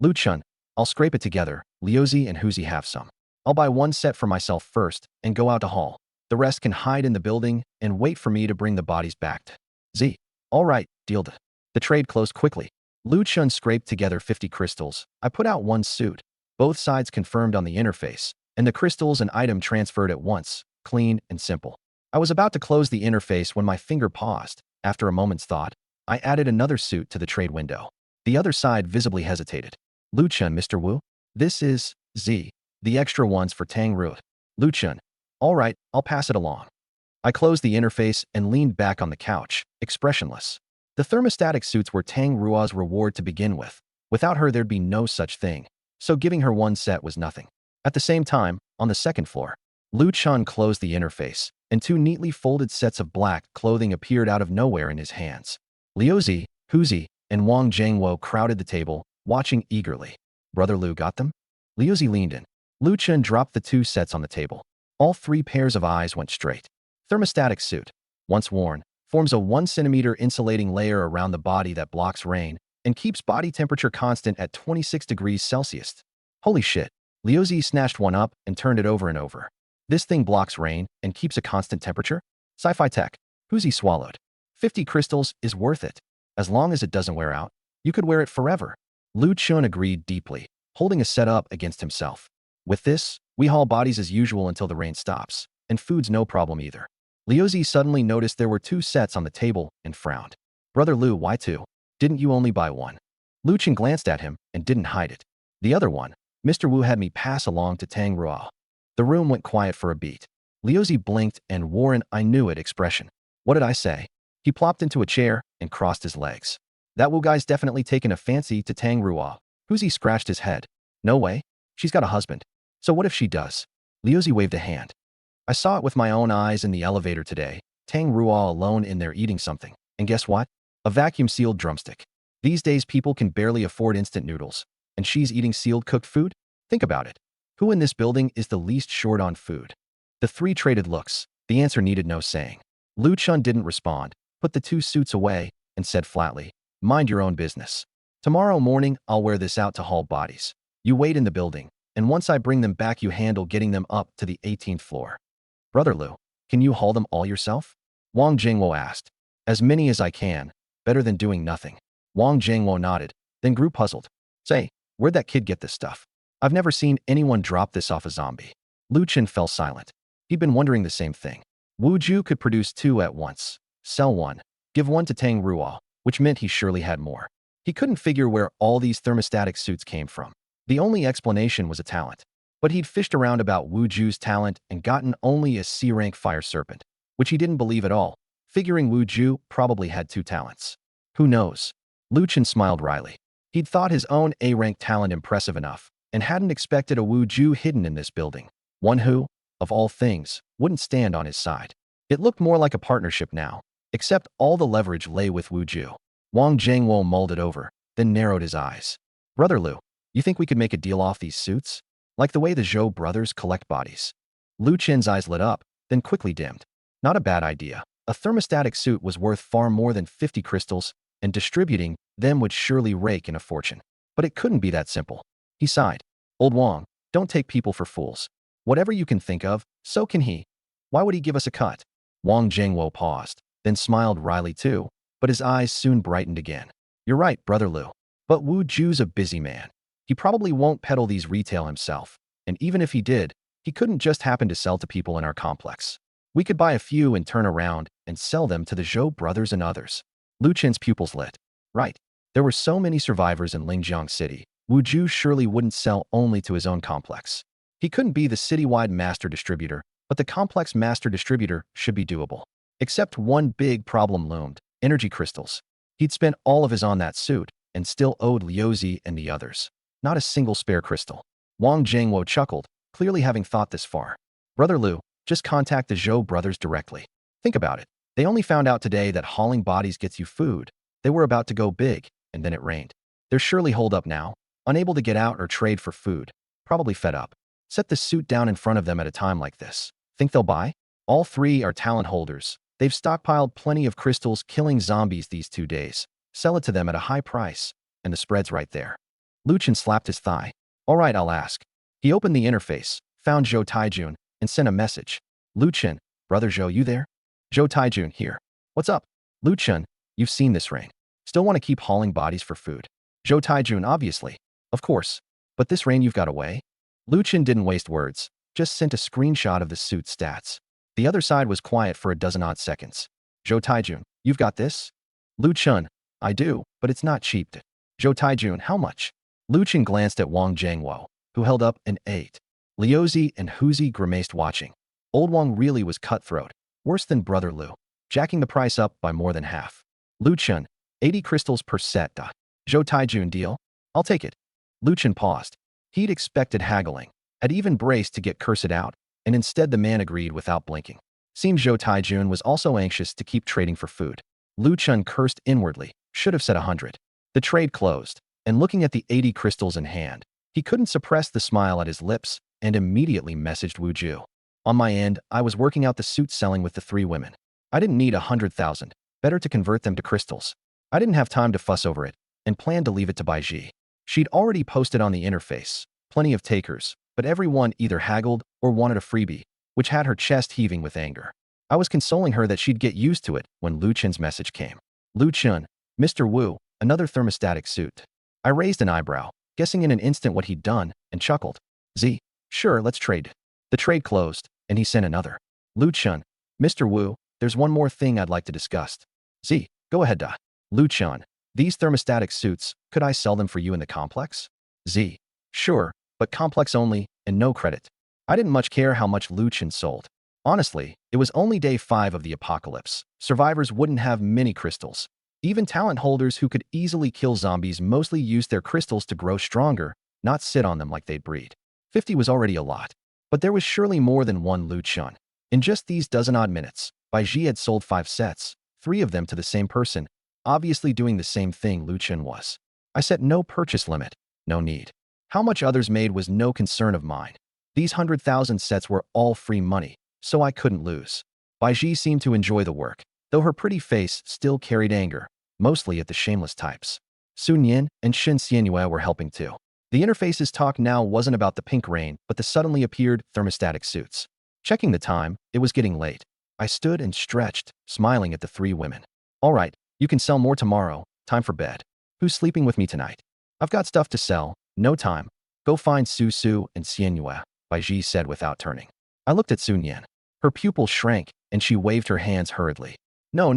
Luchin, I'll scrape it together. Liuzi and Huzi have some. I'll buy 1 set for myself first and go out to haul. The rest can hide in the building and wait for me to bring the bodies back. Z, all right, deal. The trade closed quickly. Luchin scraped together 50 crystals. I put out 1 suit. Both sides confirmed on the interface, and the crystals and item transferred at once, clean and simple. I was about to close the interface when my finger paused. After a moment's thought, I added another suit to the trade window. The other side visibly hesitated. Luchin, Mr. Wu? This is Z. The extra ones for Tang Ruo. Luchin. All right, I'll pass it along. I closed the interface and leaned back on the couch, expressionless. The thermostatic suits were Tang Ruo's reward to begin with. Without her, there'd be no such thing. So giving her 1 set was nothing. At the same time, on the second floor, Luchin closed the interface, and 2 neatly folded sets of black clothing appeared out of nowhere in his hands. Liuzi, Huzi, and Wang Zhangwo crowded the table, watching eagerly. Brother Liu got them? Liuzi leaned in. Luchin dropped the 2 sets on the table. All 3 pairs of eyes went straight. Thermostatic suit, once worn, forms a 1-centimeter insulating layer around the body that blocks rain and keeps body temperature constant at 26 degrees Celsius. Holy shit. Liuzi snatched one up and turned it over and over. This thing blocks rain and keeps a constant temperature? Sci-fi tech. Huzi swallowed. 50 crystals is worth it. As long as it doesn't wear out, you could wear it forever. Luchin agreed deeply, holding a set up against himself. With this, we haul bodies as usual until the rain stops, and food's no problem either. Liuzi suddenly noticed there were 2 sets on the table and frowned. Brother Liu, why 2? Didn't you only buy 1? Luchin glanced at him and didn't hide it. The other one, Mr. Wu had me pass along to Tang Ruo. The room went quiet for a beat. Liuzi blinked and wore an I knew it expression. What did I say? He plopped into a chair and crossed his legs. That Wu guy's definitely taken a fancy to Tang Ruo. Huzi scratched his head. No way. She's got a husband. So what if she does? Liuzi waved a hand. I saw it with my own eyes in the elevator today. Tang Ruo alone in there eating something. And guess what? A vacuum-sealed drumstick. These days people can barely afford instant noodles. And she's eating sealed cooked food? Think about it. Who in this building is the least short on food? The three traded looks. The answer needed no saying. Lu Chun didn't respond, put the two suits away, and said flatly, "Mind your own business. Tomorrow morning, I'll wear this out to haul bodies. You wait in the building, and once I bring them back, you handle getting them up to the 18th floor." "Brother Lu, can you haul them all yourself?" Wang Jingwo asked. "As many as I can. Better than doing nothing." Wang Jingwo nodded, then grew puzzled. "Say, where'd that kid get this stuff? I've never seen anyone drop this off a zombie." Lu Chen fell silent. He'd been wondering the same thing. Wu Ju could produce two at once, sell one, give one to Tang Ruo, which meant he surely had more. He couldn't figure where all these thermostatic suits came from. The only explanation was a talent. But he'd fished around about Wu Ju's talent and gotten only a C-rank fire serpent, which he didn't believe at all, figuring Wu Ju probably had two talents. Who knows? Lu Chen smiled wryly. He'd thought his own A-rank talent impressive enough, and hadn't expected a Wu Ju hidden in this building. One who, of all things, wouldn't stand on his side. It looked more like a partnership now, except all the leverage lay with Wu Ju. Wang Jingwo mulled it over, then narrowed his eyes. "Brother Lu, you think we could make a deal off these suits? Like the way the Zhou brothers collect bodies?" Lu Chen's eyes lit up, then quickly dimmed. Not a bad idea. A thermostatic suit was worth far more than 50 crystals, and distributing them would surely rake in a fortune. But it couldn't be that simple. He sighed. "Old Wang, don't take people for fools. Whatever you can think of, so can he. Why would he give us a cut?" Wang Jingwo paused, then smiled wryly too, but his eyes soon brightened again. "You're right, Brother Lu. But Wu Ju's a busy man. He probably won't peddle these retail himself, and even if he did, he couldn't just happen to sell to people in our complex. We could buy a few and turn around and sell them to the Zhou brothers and others." Lu Chen's pupils lit. Right. There were so many survivors in Lingjiang City. Wu Ju surely wouldn't sell only to his own complex. He couldn't be the citywide master distributor, but the complex master distributor should be doable. Except one big problem loomed: energy crystals. He'd spent all of his on that suit, and still owed Liuzi and the others. Not a single spare crystal. Wang Jingwo chuckled, clearly having thought this far. "Brother Lu, just contact the Zhou brothers directly. Think about it. They only found out today that hauling bodies gets you food. They were about to go big, and then it rained. They're surely holed up now, unable to get out or trade for food. Probably fed up. Set the suit down in front of them at a time like this. Think they'll buy? All three are talent holders. They've stockpiled plenty of crystals killing zombies these 2 days. Sell it to them at a high price, and the spread's right there." Lu Chen slapped his thigh. "All right, I'll ask." He opened the interface, found Zhou Taijun, and sent a message. "Lu Chen, Brother Zhou, you there?" "Zhou Taijun here. What's up?" "Lu Chen, you've seen this rain. Still want to keep hauling bodies for food?" Zhou Taijun, obviously. "Of course. But this rain you've got away?" Lu Chen didn't waste words, just sent a screenshot of the suit's stats. The other side was quiet for a dozen-odd seconds. "Zhou Taijun, you've got this?" Lu Chen, "I do, but it's not cheap." Zhou Taijun, "How much?" Lu Chen glanced at Wang Jingwo, who held up an 8. Liuzi and Huzi grimaced watching. Old Wang really was cutthroat, worse than Brother Lu, jacking the price up by more than half. Lu Chen, 80 crystals per set. Zhou Taijun, deal? I'll take it. Lu Chen paused. He'd expected haggling, had even braced to get cursed out, and instead the man agreed without blinking. Seemed Zhou Taijun was also anxious to keep trading for food. Lu Chen cursed inwardly, should have said 100. The trade closed, and looking at the 80 crystals in hand, he couldn't suppress the smile at his lips and immediately messaged Wu Ju. "On my end, I was working out the suit selling with the 3 women. I didn't need 100,000, better to convert them to crystals. I didn't have time to fuss over it, and planned to leave it to Baiji. She'd already posted on the interface, plenty of takers, but everyone either haggled or wanted a freebie, which had her chest heaving with anger. I was consoling her that she'd get used to it when Lu Chen's message came. Lu Chen, Mr. Wu, another thermostatic suit." I raised an eyebrow, guessing in an instant what he'd done, and chuckled. "Z, sure, let's trade." The trade closed, and he sent another. Lu Chen, "Mr. Wu, there's one more thing I'd like to discuss." "Z, go ahead. Lu Chen, "These thermostatic suits, could I sell them for you in the complex?" "Z, sure, but complex only, and no credit." I didn't much care how much Lu Chen sold. Honestly, it was only day 5 of the apocalypse. Survivors wouldn't have many crystals. Even talent holders who could easily kill zombies mostly used their crystals to grow stronger, not sit on them like they'd breed. 50 was already a lot. But there was surely more than one Lu Chen. In just these dozen-odd minutes, Baiji had sold 5 sets, 3 of them to the same person, obviously doing the same thing Lu Chen was. I set no purchase limit, no need. How much others made was no concern of mine. These 100,000 sets were all free money, so I couldn't lose. Baiji seemed to enjoy the work, though her pretty face still carried anger, mostly at the shameless types. Sun Yin and Shin Xianyue were helping too. The interface's talk now wasn't about the pink rain, but the suddenly appeared thermostatic suits. Checking the time, it was getting late. I stood and stretched, smiling at the 3 women. All right, you can sell more tomorrow, time for bed. Who's sleeping with me tonight? I've got stuff to sell, no time. Go find Su Su and Xianyue, Baiji said without turning. I looked at Sun Yin. Her pupil shrank, and she waved her hands hurriedly. No.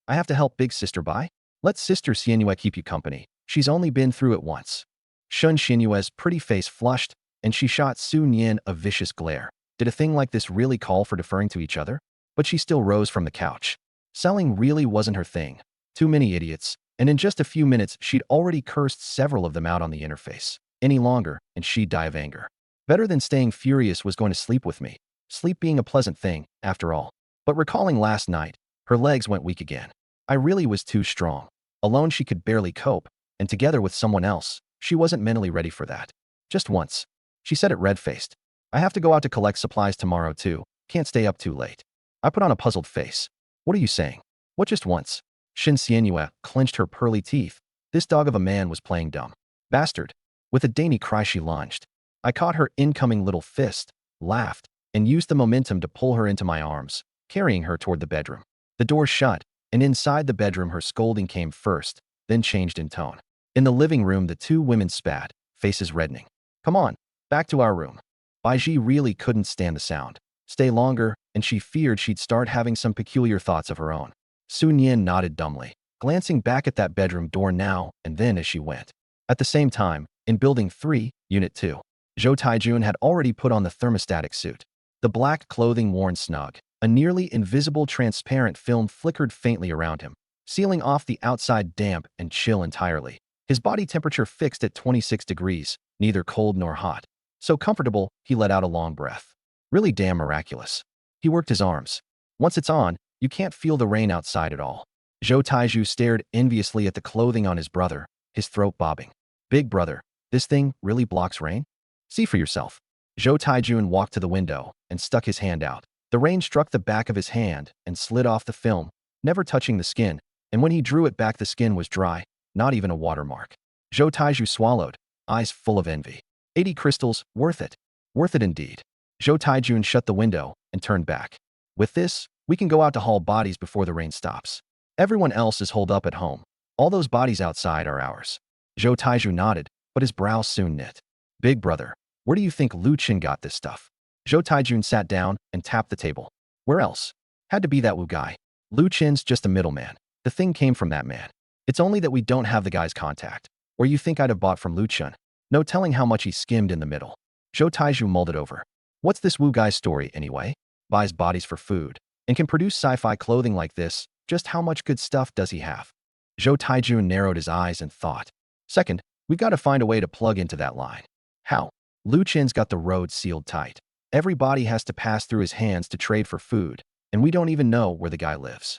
I have to help big sister buy. Let sister Xianyue keep you company. She's only been through it once. Shun Xianyue's pretty face flushed, and she shot Sun Yin a vicious glare. Did a thing like this really call for deferring to each other? But she still rose from the couch. Selling really wasn't her thing. Too many idiots, and in just a few minutes she'd already cursed several of them out on the interface. Any longer, and she'd die of anger. Better than staying furious was going to sleep with me. Sleep being a pleasant thing, after all. But recalling last night, her legs went weak again. I really was too strong. Alone she could barely cope, and together with someone else, she wasn't mentally ready for that. Just once. She said it red-faced. I have to go out to collect supplies tomorrow too. Can't stay up too late. I put on a puzzled face. What are you saying? What just once? Shin Xianyue clenched her pearly teeth. This dog of a man was playing dumb. Bastard. With a dainty cry she lunged. I caught her incoming little fist, laughed, and used the momentum to pull her into my arms, carrying her toward the bedroom. The door shut, and inside the bedroom her scolding came first, then changed in tone. In the living room the 2 women spat, faces reddening. Come on, back to our room. Baiji really couldn't stand the sound. Stay longer, and she feared she'd start having some peculiar thoughts of her own. Sun Yin nodded dumbly, glancing back at that bedroom door now and then as she went. At the same time, in Building 3, Unit 2, Zhou Taijun had already put on the thermostatic suit. The black clothing worn snug, a nearly invisible transparent film flickered faintly around him, sealing off the outside damp and chill entirely. His body temperature fixed at 26 degrees, neither cold nor hot. So comfortable, he let out a long breath. Really damn miraculous. He worked his arms. Once it's on, you can't feel the rain outside at all. Zhou Taiju stared enviously at the clothing on his brother, his throat bobbing. Big brother, this thing really blocks rain? See for yourself. Zhou Taijun walked to the window and stuck his hand out. The rain struck the back of his hand and slid off the film, never touching the skin, and when he drew it back the skin was dry, not even a watermark. Zhou Taiju swallowed, eyes full of envy. 80 crystals, worth it. Worth it indeed. Zhou Taijun shut the window and turned back. With this, we can go out to haul bodies before the rain stops. Everyone else is holed up at home. All those bodies outside are ours. Zhou Taiju nodded, but his brow soon knit. Big brother, where do you think Lu Chen got this stuff? Zhou Taijun sat down and tapped the table. Where else? Had to be that Wu guy. Lu Chen's just a middleman. The thing came from that man. It's only that we don't have the guy's contact. Or you think I'd have bought from Lu Chen. No telling how much he skimmed in the middle. Zhou Taiju mulled it over. What's this Wu guy's story anyway? Buys bodies for food, and can produce sci-fi clothing like this. Just how much good stuff does he have? Zhou Taijun narrowed his eyes and thought. Second, we've got to find a way to plug into that line. How? Lu Chen's got the road sealed tight. Every body has to pass through his hands to trade for food, and we don't even know where the guy lives.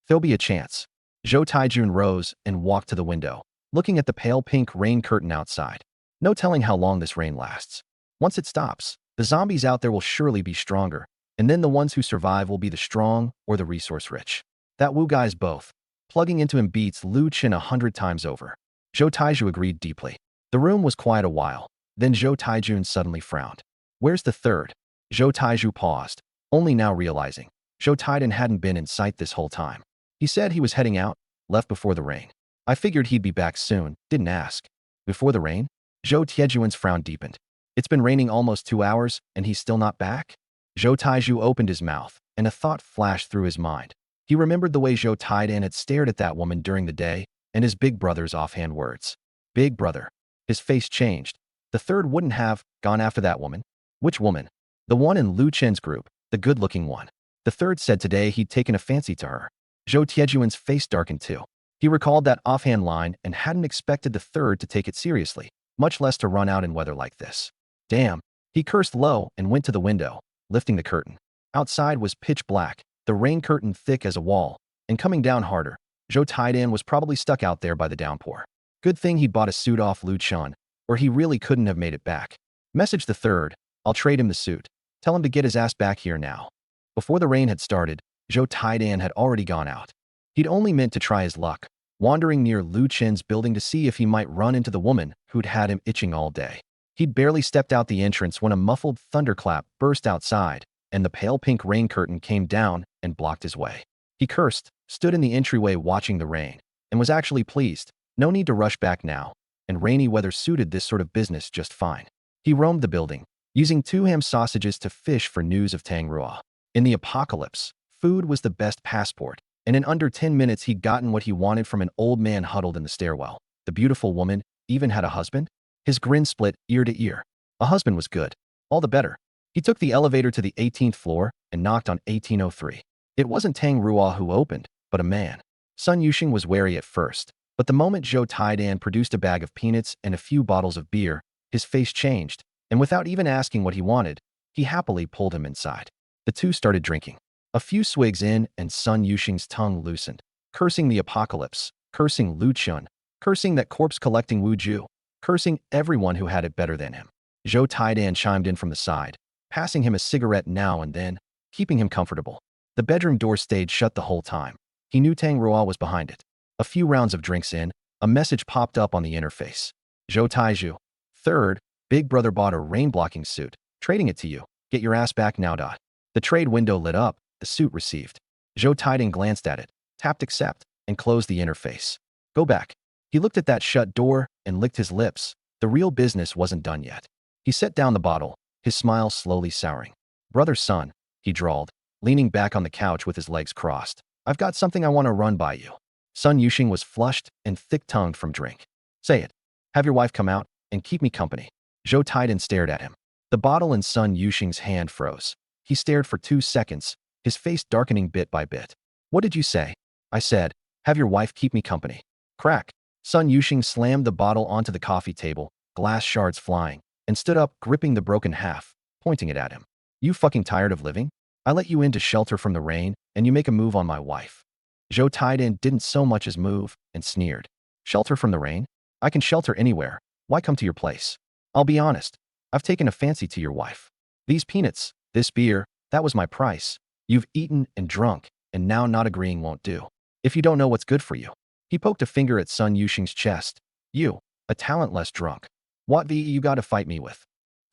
There'll be a chance. Zhou Taijun rose and walked to the window, looking at the pale pink rain curtain outside. No telling how long this rain lasts. Once it stops, the zombies out there will surely be stronger, and then the ones who survive will be the strong or the resource-rich. That Wu guy's both. Plugging into him beats Lu Chen 100 times over. Zhou Taiju agreed deeply. The room was quiet a while. Then Zhou Taijun suddenly frowned. Where's the third? Zhou Taiju paused, only now realizing. Zhou Taiden hadn't been in sight this whole time. He said he was heading out, left before the rain. I figured he'd be back soon, didn't ask. Before the rain? Zhou Tiejuan's frown deepened. It's been raining almost 2 hours, and he's still not back? Zhou Taiju opened his mouth, and a thought flashed through his mind. He remembered the way Zhou Taidan had stared at that woman during the day, and his big brother's offhand words. Big brother. His face changed. The third wouldn't have gone after that woman. Which woman? The one in Lu Chen's group, the good-looking one. The third said today he'd taken a fancy to her. Zhou Tiejuan's face darkened too. He recalled that offhand line and hadn't expected the third to take it seriously, much less to run out in weather like this. Damn. He cursed low and went to the window, lifting the curtain. Outside was pitch black, the rain curtain thick as a wall, and coming down harder. Zhou Taidan was probably stuck out there by the downpour. Good thing he'd bought a suit off Lu Chun, or he really couldn't have made it back. Message the third. I'll trade him the suit. Tell him to get his ass back here now. Before the rain had started, Zhou Taidan had already gone out. He'd only meant to try his luck, wandering near Lu Chen's building to see if he might run into the woman who'd had him itching all day. He'd barely stepped out the entrance when a muffled thunderclap burst outside, and the pale pink rain curtain came down and blocked his way. He cursed, stood in the entryway watching the rain, and was actually pleased. No need to rush back now, and rainy weather suited this sort of business just fine. He roamed the building, using 2 ham sausages to fish for news of Tang Rua. In the apocalypse, food was the best passport, and in under 10 minutes he'd gotten what he wanted from an old man huddled in the stairwell. The beautiful woman even had a husband? His grin split ear to ear. A husband was good. All the better. He took the elevator to the 18th floor and knocked on 1803. It wasn't Tang Rua who opened, but a man. Sun Yuxing was wary at first, but the moment Zhou Taidan produced a bag of peanuts and a few bottles of beer, his face changed, and without even asking what he wanted, he happily pulled him inside. The two started drinking. A few swigs in, and Sun Yuxing's tongue loosened, cursing the apocalypse, cursing Lu Chun, cursing that corpse-collecting Wu Ju, cursing everyone who had it better than him. Zhou Taidan chimed in from the side, passing him a cigarette now and then, keeping him comfortable. The bedroom door stayed shut the whole time. He knew Tang Rua was behind it. A few rounds of drinks in, a message popped up on the interface. Zhou Taizhu. Third, Big Brother bought a rain-blocking suit, trading it to you. Get your ass back now. The trade window lit up, the suit received. Zhou Taidan glanced at it, tapped accept, and closed the interface. Go back. He looked at that shut door and licked his lips. The real business wasn't done yet. He set down the bottle, his smile slowly souring. Brother son, he drawled, leaning back on the couch with his legs crossed. I've got something I want to run by you. Sun Yuxing was flushed and thick-tongued from drink. Say it. Have your wife come out and keep me company. Zhou Taidan stared at him. The bottle in Sun Yuxing's hand froze. He stared for 2 seconds, his face darkening bit by bit. What did you say? I said, have your wife keep me company. Crack. Sun Yuxing slammed the bottle onto the coffee table, glass shards flying, and stood up, gripping the broken half, pointing it at him. You fucking tired of living? I let you in to shelter from the rain, and you make a move on my wife. Zhou Taidan didn't so much as move, and sneered. Shelter from the rain? I can shelter anywhere. Why come to your place? I'll be honest. I've taken a fancy to your wife. These peanuts, this beer, that was my price. You've eaten and drunk, and now not agreeing won't do. If you don't know what's good for you. He poked a finger at Sun Yuxing's chest. You, a talentless drunk. What you got to fight me with?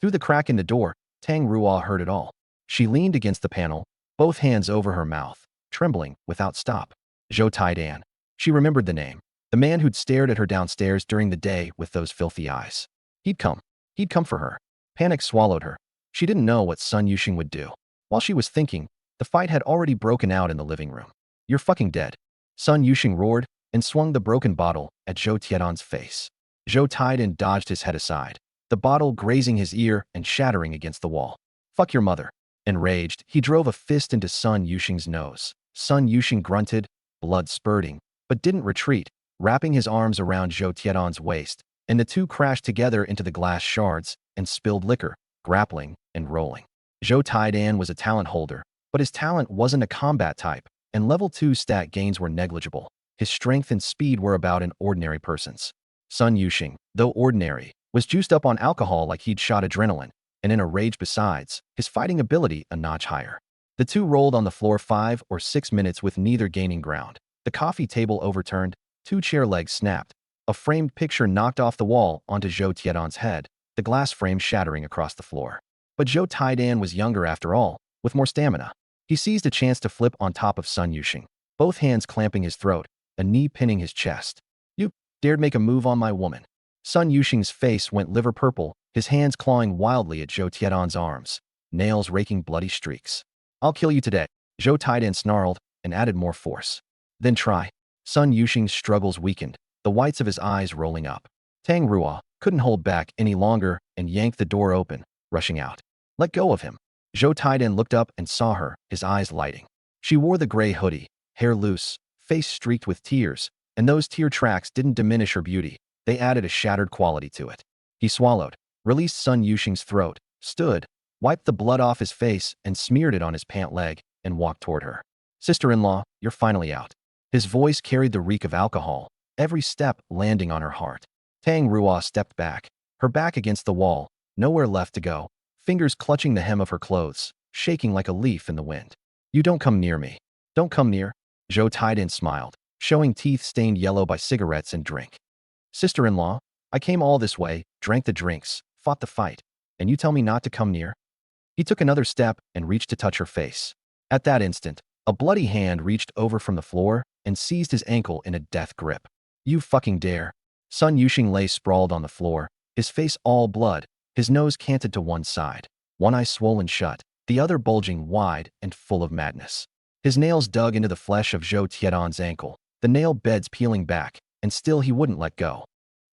Through the crack in the door, Tang Rua heard it all. She leaned against the panel, both hands over her mouth, trembling without stop. Zhou Taidan. She remembered the name. The man who'd stared at her downstairs during the day with those filthy eyes. He'd come. He'd come for her. Panic swallowed her. She didn't know what Sun Yuxing would do. While she was thinking, the fight had already broken out in the living room. You're fucking dead. Sun Yuxing roared and swung the broken bottle at Zhou Taidan's face. Zhou Taidan dodged his head aside, the bottle grazing his ear and shattering against the wall. Fuck your mother. Enraged, he drove a fist into Sun Yuxing's nose. Sun Yuxing grunted, blood spurting, but didn't retreat, wrapping his arms around Zhou Taidan's waist, and the two crashed together into the glass shards and spilled liquor, grappling and rolling. Zhou Taidan was a talent holder, but his talent wasn't a combat type, and level 2 stat gains were negligible. His strength and speed were about an ordinary person's. Sun Yuxing, though ordinary, was juiced up on alcohol like he'd shot adrenaline, and in a rage besides, his fighting ability a notch higher. The two rolled on the floor 5 or 6 minutes with neither gaining ground. The coffee table overturned, 2 chair legs snapped, a framed picture knocked off the wall onto Zhou Taidan's head, the glass frame shattering across the floor. But Zhou Taidan was younger after all, with more stamina. He seized a chance to flip on top of Sun Yuxing, both hands clamping his throat, a knee pinning his chest. You dared make a move on my woman. Sun Yuxing's face went liver purple, his hands clawing wildly at Zhou Taidan's arms, nails raking bloody streaks. I'll kill you today. Zhou Taidan snarled and added more force. Then try. Sun Yuxing's struggles weakened, the whites of his eyes rolling up. Tang Rua couldn't hold back any longer and yanked the door open, rushing out. Let go of him. Zhou Taidan looked up and saw her, his eyes lighting. She wore the gray hoodie, hair loose, face streaked with tears, and those tear tracks didn't diminish her beauty. They added a shattered quality to it. He swallowed, released Sun Yuxing's throat, stood, wiped the blood off his face and smeared it on his pant leg, and walked toward her. Sister-in-law, you're finally out. His voice carried the reek of alcohol, every step landing on her heart. Tang Rua stepped back, her back against the wall, nowhere left to go, fingers clutching the hem of her clothes, shaking like a leaf in the wind. You don't come near me. Don't come near. Zhou Taiden smiled, showing teeth stained yellow by cigarettes and drink. Sister-in-law, I came all this way, drank the drinks, fought the fight, and you tell me not to come near? He took another step and reached to touch her face. At that instant, a bloody hand reached over from the floor and seized his ankle in a death grip. You fucking dare. Sun Yuxing lay sprawled on the floor, his face all blood, his nose canted to one side, one eye swollen shut, the other bulging wide and full of madness. His nails dug into the flesh of Zhou Tiedon's ankle, the nail beds peeling back, and still he wouldn't let go.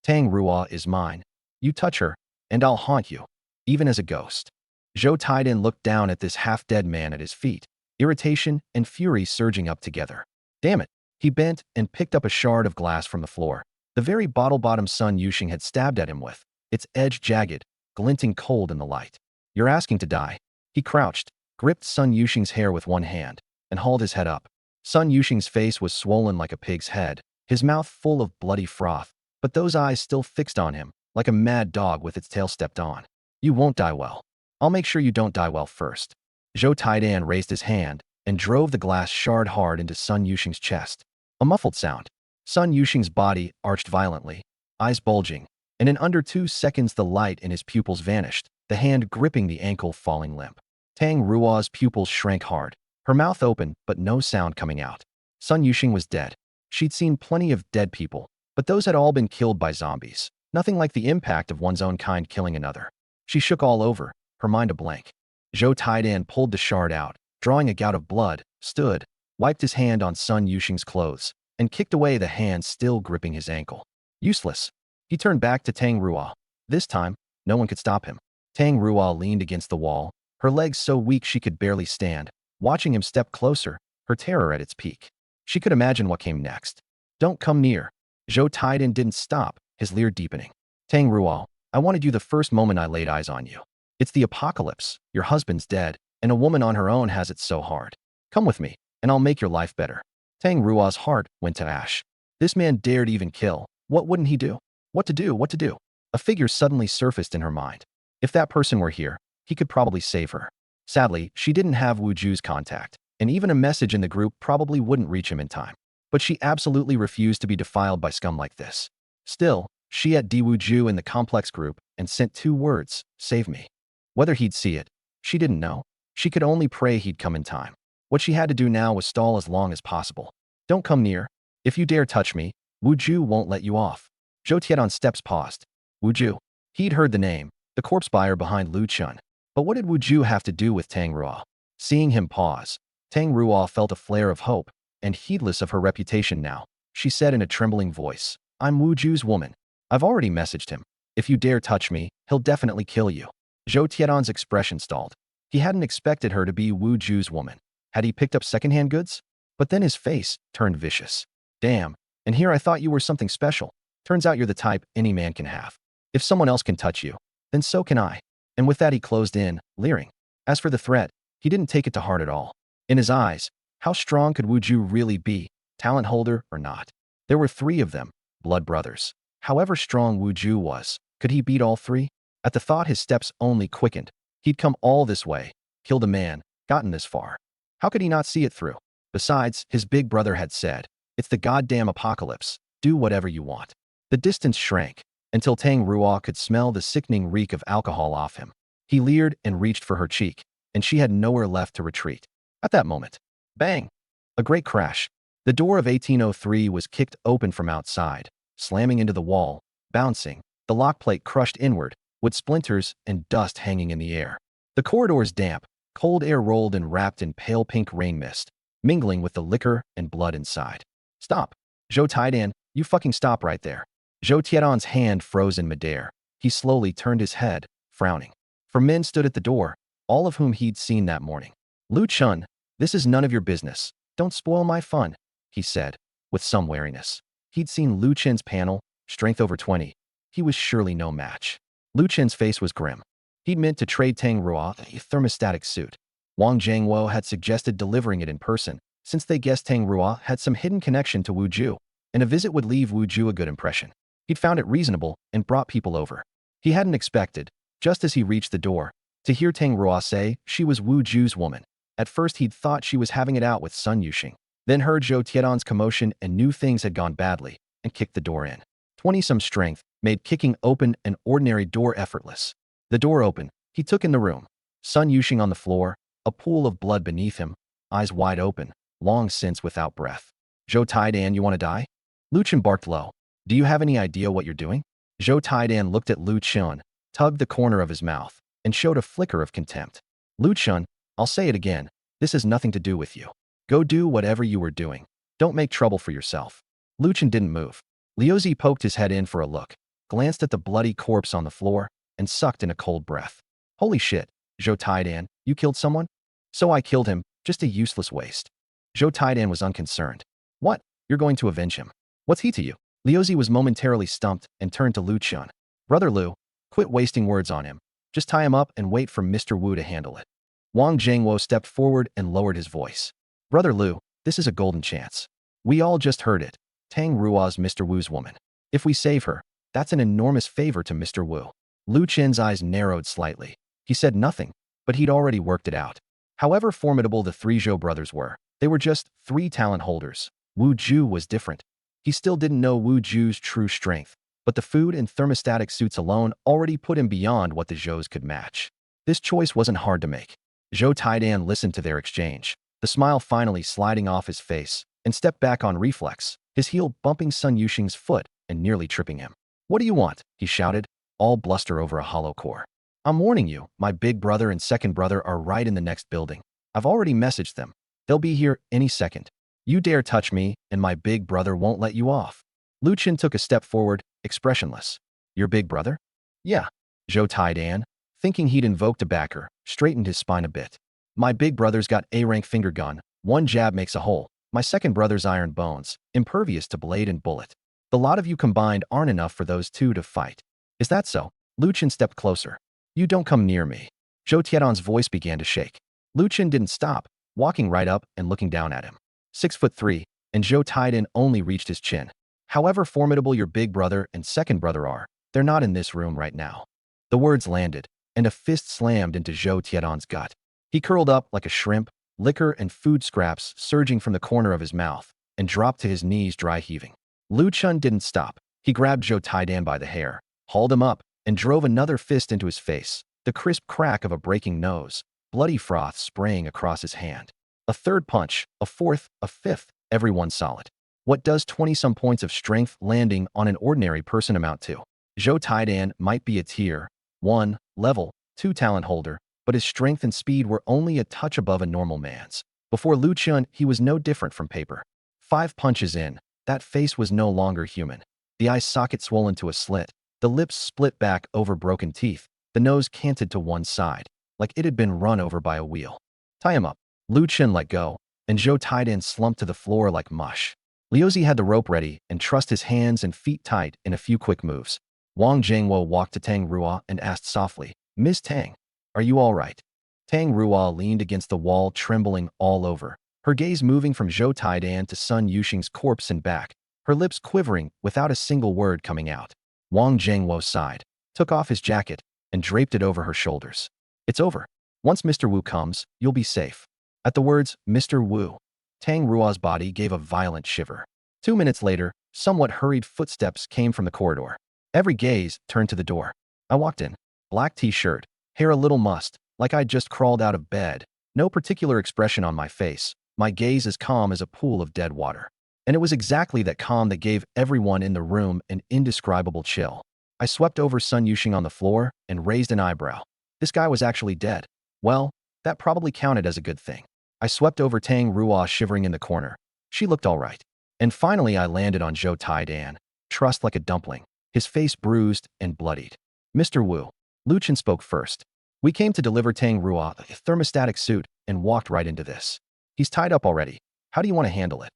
Tang Rua is mine. You touch her, and I'll haunt you, even as a ghost. Zhou Taiden looked down at this half-dead man at his feet, irritation and fury surging up together. Damn it. He bent and picked up a shard of glass from the floor, the very bottle-bottom Sun Yuxing had stabbed at him with, its edge jagged, glinting cold in the light. You're asking to die. He crouched, gripped Sun Yuxing's hair with one hand, and hauled his head up. Sun Yuxing's face was swollen like a pig's head, his mouth full of bloody froth, but those eyes still fixed on him, like a mad dog with its tail stepped on. You won't die well. I'll make sure you don't die well first. Zhou Taidan raised his hand and drove the glass shard hard into Sun Yuxing's chest. A muffled sound. Sun Yuxing's body arched violently, eyes bulging, and in under 2 seconds the light in his pupils vanished, the hand gripping the ankle falling limp. Tang Rua's pupils shrank hard, her mouth open but no sound coming out. Sun Yuxing was dead. She'd seen plenty of dead people, but those had all been killed by zombies. Nothing like the impact of one's own kind killing another. She shook all over, her mind a blank. Zhou Taidan pulled the shard out, drawing a gout of blood, stood, wiped his hand on Sun Yuxing's clothes, and kicked away the hand still gripping his ankle. Useless. He turned back to Tang Rua. This time, no one could stop him. Tang Rua leaned against the wall, her legs so weak she could barely stand, watching him step closer, her terror at its peak. She could imagine what came next. Don't come near. Zhou Taidan didn't stop, his leer deepening. Tang Rua, I wanted you the first moment I laid eyes on you. It's the apocalypse, your husband's dead, and a woman on her own has it so hard. Come with me, and I'll make your life better. Tang Rua's heart went to ash. This man dared even kill. What wouldn't he do? What to do? What to do? A figure suddenly surfaced in her mind. If that person were here, he could probably save her. Sadly, she didn't have Wu Ju's contact, and even a message in the group probably wouldn't reach him in time. But she absolutely refused to be defiled by scum like this. Still, she had Wu Ju in the complex group and sent 2 words, save me. Whether he'd see it, she didn't know. She could only pray he'd come in time. What she had to do now was stall as long as possible. Don't come near. If you dare touch me, Wu Ju won't let you off. Zhou Tiedon's steps paused. Wu Ju. He'd heard the name, the corpse buyer behind Lu Chun. But what did Wu Ju have to do with Tang Rua? Seeing him pause, Tang Rua felt a flare of hope, and heedless of her reputation now, she said in a trembling voice, I'm Wu Ju's woman. I've already messaged him. If you dare touch me, he'll definitely kill you. Zhou Tiedon's expression stalled. He hadn't expected her to be Wu Ju's woman. Had he picked up secondhand goods? But then his face turned vicious. Damn, and here I thought you were something special. Turns out you're the type any man can have. If someone else can touch you, then so can I. And with that he closed in, leering. As for the threat, he didn't take it to heart at all. In his eyes, how strong could Wu Ju really be, talent holder or not? There were 3 of them, blood brothers. However strong Wu Ju was, could he beat all 3? At the thought his steps only quickened. He'd come all this way, killed a man, gotten this far. How could he not see it through? Besides, his big brother had said, it's the goddamn apocalypse, do whatever you want. The distance shrank, until Tang Rua could smell the sickening reek of alcohol off him. He leered and reached for her cheek, and she had nowhere left to retreat. At that moment, bang! A great crash. The door of 1803 was kicked open from outside, slamming into the wall, bouncing, the lock plate crushed inward, with splinters and dust hanging in the air. The corridor's damp, cold air rolled and wrapped in pale pink rain mist, mingling with the liquor and blood inside. Stop. Zhou Taidan, you fucking stop right there. Zhou Tiedon's hand froze in midair. He slowly turned his head, frowning. 4 men stood at the door, all of whom he'd seen that morning. Lu Chun, this is none of your business. Don't spoil my fun, he said, with some wariness. He'd seen Lu Chen's panel, strength over 20. He was surely no match. Lu Chen's face was grim. He'd meant to trade Tang Rua a thermostatic suit. Wang Jiangwo had suggested delivering it in person, since they guessed Tang Rua had some hidden connection to Wu Ju, and a visit would leave Wu Ju a good impression. He'd found it reasonable and brought people over. He hadn't expected, just as he reached the door, to hear Tang Rua say she was Wu Ju's woman. At first he'd thought she was having it out with Sun Yuxing, then heard Zhou Tiedan's commotion and knew things had gone badly, and kicked the door in. 20-some strength made kicking open an ordinary door effortless. The door opened. He took in the room. Sun Yuxing on the floor, a pool of blood beneath him, eyes wide open, long since without breath. Zhou Taidan, you want to die? Lu Chen barked low. Do you have any idea what you're doing? Zhou Taidan looked at Lu Chen, tugged the corner of his mouth, and showed a flicker of contempt. Lu Chen, I'll say it again, this has nothing to do with you. Go do whatever you were doing. Don't make trouble for yourself. Lu Chen didn't move. Liu Zi poked his head in for a look, glanced at the bloody corpse on the floor, and sucked in a cold breath. Holy shit, Zhou Taidan, you killed someone? So I killed him, just a useless waste. Zhou Taidan was unconcerned. What? You're going to avenge him? What's he to you? Liu Zi was momentarily stumped and turned to Lu Chen. Brother Lu, quit wasting words on him. Just tie him up and wait for Mr. Wu to handle it. Wang Zhengwo stepped forward and lowered his voice. Brother Lu, this is a golden chance. We all just heard it. Tang Rua's Mr. Wu's woman. If we save her, that's an enormous favor to Mr. Wu. Lu Chen's eyes narrowed slightly. He said nothing, but he'd already worked it out. However formidable the three Zhou brothers were, they were just 3 talent holders. Wu Ju was different. He still didn't know Wu Ju's true strength, but the food and thermostatic suits alone already put him beyond what the Zhous could match. This choice wasn't hard to make. Zhou Taidan listened to their exchange, the smile finally sliding off his face, and stepped back on reflex, his heel bumping Sun Yuxing's foot and nearly tripping him. What do you want? He shouted, all bluster over a hollow core. I'm warning you, my big brother and second brother are right in the next building. I've already messaged them. They'll be here any second. You dare touch me, and my big brother won't let you off. Lu Chen took a step forward, expressionless. Your big brother? Yeah. Zhou Taidan, thinking he'd invoked a backer, straightened his spine a bit. My big brother's got A-rank finger gun, 1 jab makes a hole. My second brother's iron bones, impervious to blade and bullet. The lot of you combined aren't enough for those 2 to fight. Is that so? Lu Chen stepped closer. You don't come near me. Zhou Tiedan's voice began to shake. Lu Chen didn't stop, walking right up and looking down at him. 6'3", and Zhou Taidan only reached his chin. However formidable your big brother and second brother are, they're not in this room right now. The words landed, and a fist slammed into Zhou Tiedan's gut. He curled up like a shrimp, liquor and food scraps surging from the corner of his mouth, and dropped to his knees dry heaving. Lu Chen didn't stop. He grabbed Zhou Taidan by the hair, hauled him up, and drove another fist into his face, the crisp crack of a breaking nose, bloody froth spraying across his hand. A third punch, a fourth, a fifth, everyone solid. What does 20-some points of strength landing on an ordinary person amount to? Zhou Taidan might be a tier 1, level 2 talent holder, but his strength and speed were only a touch above a normal man's. Before Lu Chen, he was no different from paper. 5 punches in, that face was no longer human. The eye socket swollen to a slit, the lips split back over broken teeth, the nose canted to one side, like it had been run over by a wheel. Tie him up. Lu Chen let go, and Zhou Taidan slumped to the floor like mush. Liu Zi had the rope ready and trussed his hands and feet tight in a few quick moves. Wang Zhengwo walked to Tang Rua and asked softly, Miss Tang, are you all right? Tang Rua leaned against the wall, trembling all over, her gaze moving from Zhou Taidan to Sun Yuxing's corpse and back, her lips quivering without a single word coming out. Wang Zhengwo sighed, took off his jacket, and draped it over her shoulders. It's over. Once Mr. Wu comes, you'll be safe. At the words, Mr. Wu, Tang Rua's body gave a violent shiver. 2 minutes later, somewhat hurried footsteps came from the corridor. Every gaze turned to the door. I walked in. Black t-shirt, hair a little mussed, like I'd just crawled out of bed. No particular expression on my face, my gaze as calm as a pool of dead water. And it was exactly that calm that gave everyone in the room an indescribable chill. I swept over Sun Yuxing on the floor and raised an eyebrow. This guy was actually dead. Well, that probably counted as a good thing. I swept over Tang Rua shivering in the corner. She looked all right. And finally I landed on Zhou Taidan, trussed like a dumpling, his face bruised and bloodied. Mr. Wu. Lu Chen spoke first. We came to deliver Tang Rua a thermostatic suit and walked right into this. He's tied up already. How do you want to handle it?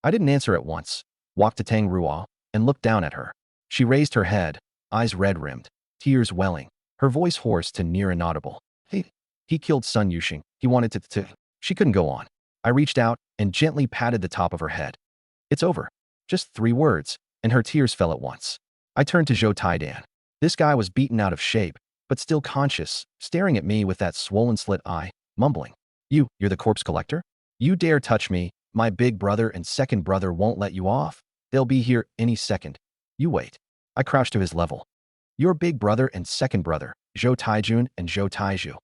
I didn't answer at once, walked to Tang Rua, and looked down at her. She raised her head, eyes red-rimmed, tears welling, her voice hoarse to near inaudible. He killed Sun Yuxing. He wanted to. She couldn't go on. I reached out and gently patted the top of her head. It's over. Just 3 words, and her tears fell at once. I turned to Zhou Taidan. This guy was beaten out of shape, but still conscious, staring at me with that swollen slit eye, mumbling. You're the corpse collector? You dare touch me, my big brother and second brother won't let you off. They'll be here any second. You wait. I crouched to his level. Your big brother and second brother, Zhou Taijun and Zhou Taiju.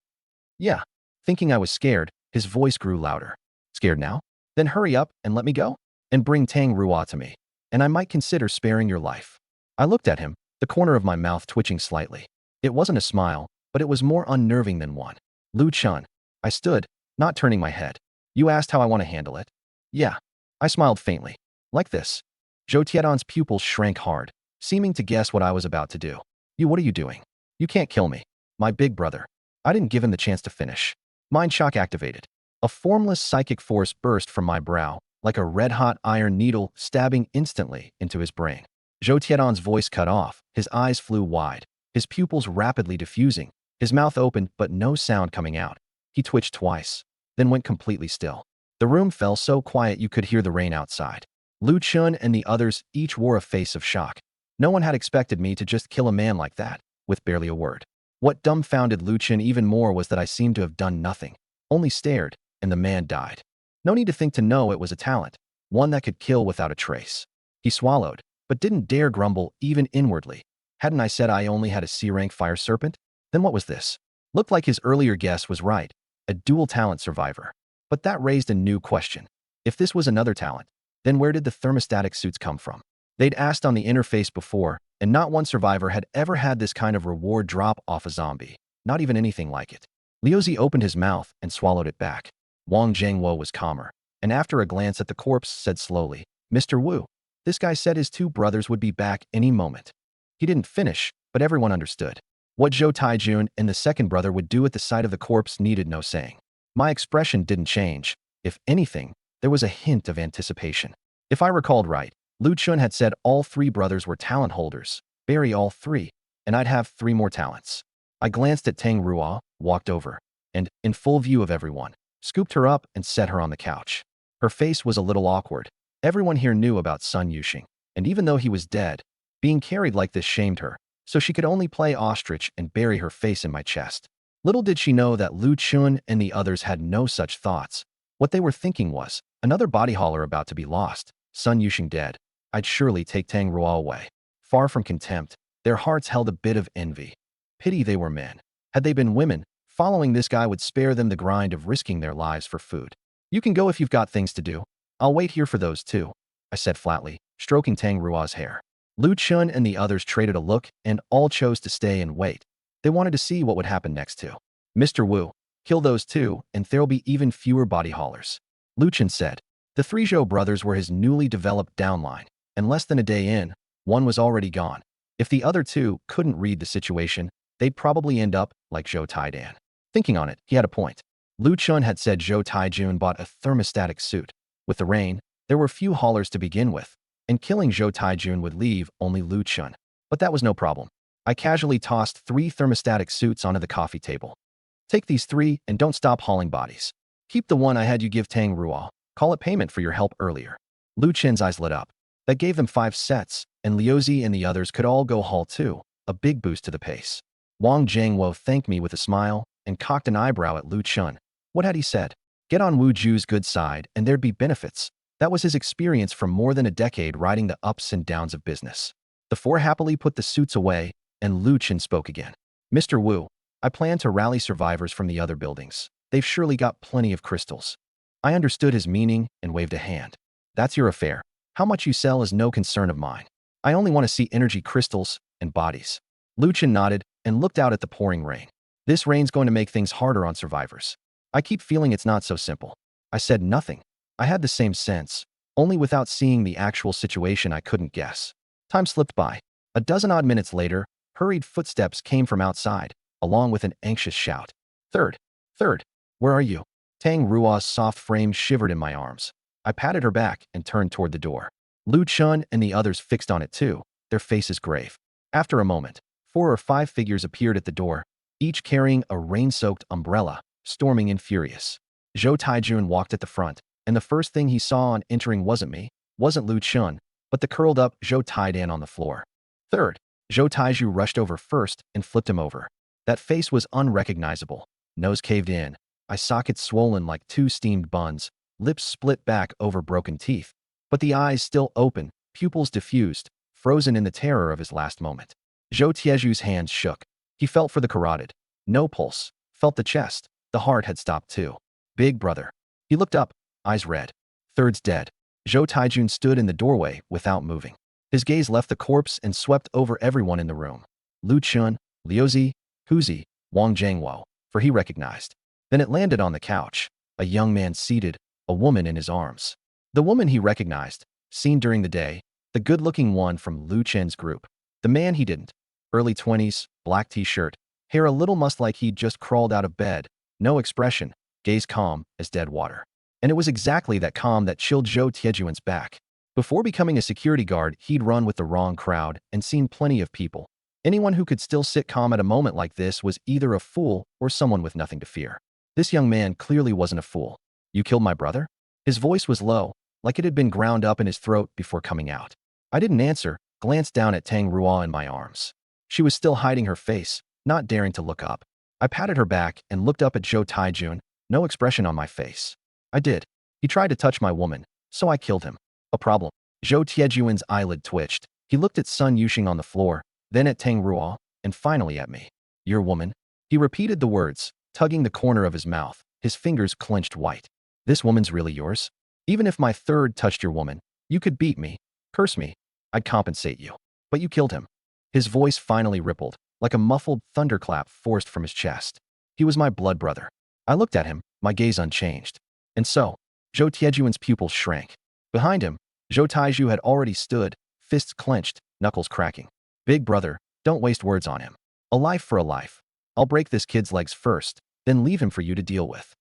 Yeah. Thinking I was scared, his voice grew louder. Scared now? Then hurry up and let me go? And bring Tang Rua to me, and I might consider sparing your life. I looked at him, the corner of my mouth twitching slightly. It wasn't a smile, but it was more unnerving than one. Lu Chun. I stood, not turning my head. You asked how I want to handle it? Yeah. I smiled faintly. Like this. Zhou Tiedan's pupils shrank hard, seeming to guess what I was about to do. What are you doing? You can't kill me. My big brother. I didn't give him the chance to finish. Mind shock activated. A formless psychic force burst from my brow, like a red-hot iron needle stabbing instantly into his brain. Zhou Tiedan's voice cut off, his eyes flew wide, his pupils rapidly diffusing, his mouth open but no sound coming out. He twitched twice, then went completely still. The room fell so quiet you could hear the rain outside. Lu Chun and the others each wore a face of shock. No one had expected me to just kill a man like that, with barely a word. What dumbfounded Lu Chun even more was that I seemed to have done nothing, only stared, and the man died. No need to think to know it was a talent, one that could kill without a trace. He swallowed, but didn't dare grumble even inwardly. Hadn't I said I only had a C-rank fire serpent? Then what was this? Looked like his earlier guess was right, a dual talent survivor. But that raised a new question. If this was another talent, then where did the thermostatic suits come from? They'd asked on the interface before, and not one survivor had ever had this kind of reward drop off a zombie, not even anything like it. Liuzi opened his mouth and swallowed it back. Wang Zhengwo was calmer, and after a glance at the corpse said slowly, Mr. Wu, this guy said his 2 brothers would be back any moment. He didn't finish, but everyone understood. What Zhou Taijun and the second brother would do at the sight of the corpse needed no saying. My expression didn't change. If anything, there was a hint of anticipation. If I recalled right, Lu Chun had said all 3 brothers were talent holders, bury all 3, and I'd have 3 more talents. I glanced at Tang Rua, walked over, and, in full view of everyone, scooped her up and set her on the couch. Her face was a little awkward. Everyone here knew about Sun Yuxing, and even though he was dead, being carried like this shamed her, so she could only play ostrich and bury her face in my chest. Little did she know that Lu Chun and the others had no such thoughts. What they were thinking was, another body hauler about to be lost, Sun Yuxing dead. I'd surely take Tang Rua away. Far from contempt, their hearts held a bit of envy. Pity they were men. Had they been women, following this guy would spare them the grind of risking their lives for food. You can go if you've got things to do. I'll wait here for those 2, I said flatly, stroking Tang Rua's hair. Lu Chun and the others traded a look and all chose to stay and wait. They wanted to see what would happen next too. Mr. Wu, kill those 2, and there'll be even fewer body haulers. Lu Chun said. The 3 Zhou brothers were his newly developed downline, and less than a day in, one was already gone. If the other 2 couldn't read the situation, they'd probably end up like Zhou Taidan. Thinking on it, he had a point. Lu Chun had said Zhou Taijun bought a thermostatic suit. With the rain, there were few haulers to begin with, and killing Zhou Taijun would leave only Lu Chun. But that was no problem. I casually tossed 3 thermostatic suits onto the coffee table. Take these 3 and don't stop hauling bodies. Keep the one I had you give Tang Rua. Call it payment for your help earlier. Lu Chen's eyes lit up. That gave them 5 sets, and Liuzi and the others could all go haul too, a big boost to the pace. Wang Zhengwo thanked me with a smile and cocked an eyebrow at Lu Chun. What had he said? Get on Wu Ju's good side and there'd be benefits. That was his experience from more than a decade riding the ups and downs of business. The 4 happily put the suits away, and Lu Chun spoke again. Mr. Wu, I plan to rally survivors from the other buildings. They've surely got plenty of crystals. I understood his meaning and waved a hand. That's your affair. How much you sell is no concern of mine. I only want to see energy crystals and bodies. Lu Chun nodded and looked out at the pouring rain. This rain's going to make things harder on survivors. I keep feeling it's not so simple. I said nothing. I had the same sense. Only without seeing the actual situation I couldn't guess. Time slipped by. A dozen-odd minutes later, hurried footsteps came from outside, along with an anxious shout. Third, where are you? Tang Rua's soft frame shivered in my arms. I patted her back and turned toward the door. Lu Chun and the others fixed on it too, their faces grave. After a moment, 4 or 5 figures appeared at the door, each carrying a rain-soaked umbrella, storming in furious. Zhou Taijun walked at the front, and the first thing he saw on entering wasn't me, wasn't Lu Chun, but the curled-up Zhou Taidan on the floor. Third, Zhou Taiju rushed over first and flipped him over. That face was unrecognizable, nose caved in, eye sockets swollen like two steamed buns, lips split back over broken teeth, but the eyes still open, pupils diffused, frozen in the terror of his last moment. Zhou Tieju's hands shook. He felt for the carotid. No pulse. Felt the chest. The heart had stopped too. Big brother. He looked up, eyes red. Third's dead. Zhou Taijun stood in the doorway without moving. His gaze left the corpse and swept over everyone in the room. Lu Chun, Liuzi, Huzi, Wang Zhengwo, for he recognized. Then it landed on the couch. A young man seated, a woman in his arms. The woman he recognized, seen during the day, the good-looking one from Lu Chen's group. The man he didn't. Early 20s, black t-shirt, hair a little mussed like he'd just crawled out of bed, no expression, gaze calm as dead water. And it was exactly that calm that chilled Zhou Tiejuan's back. Before becoming a security guard, he'd run with the wrong crowd and seen plenty of people. Anyone who could still sit calm at a moment like this was either a fool or someone with nothing to fear. This young man clearly wasn't a fool. You killed my brother? His voice was low, like it had been ground up in his throat before coming out. I didn't answer, glanced down at Tang Ruo in my arms. She was still hiding her face, not daring to look up. I patted her back and looked up at Zhou Taijun, no expression on my face. I did. He tried to touch my woman, so I killed him. A problem. Zhou Tiejuan's eyelid twitched. He looked at Sun Yuxing on the floor, then at Tang Ruo, and finally at me. Your woman? He repeated the words, tugging the corner of his mouth, his fingers clenched white. This woman's really yours? Even if my third touched your woman, you could beat me, curse me. I'd compensate you. But you killed him. His voice finally rippled, like a muffled thunderclap forced from his chest. He was my blood brother. I looked at him, my gaze unchanged. And so, Zhou Tiejuan's pupils shrank. Behind him, Zhou Taiju had already stood, fists clenched, knuckles cracking. Big brother, don't waste words on him. A life for a life. I'll break this kid's legs first, then leave him for you to deal with.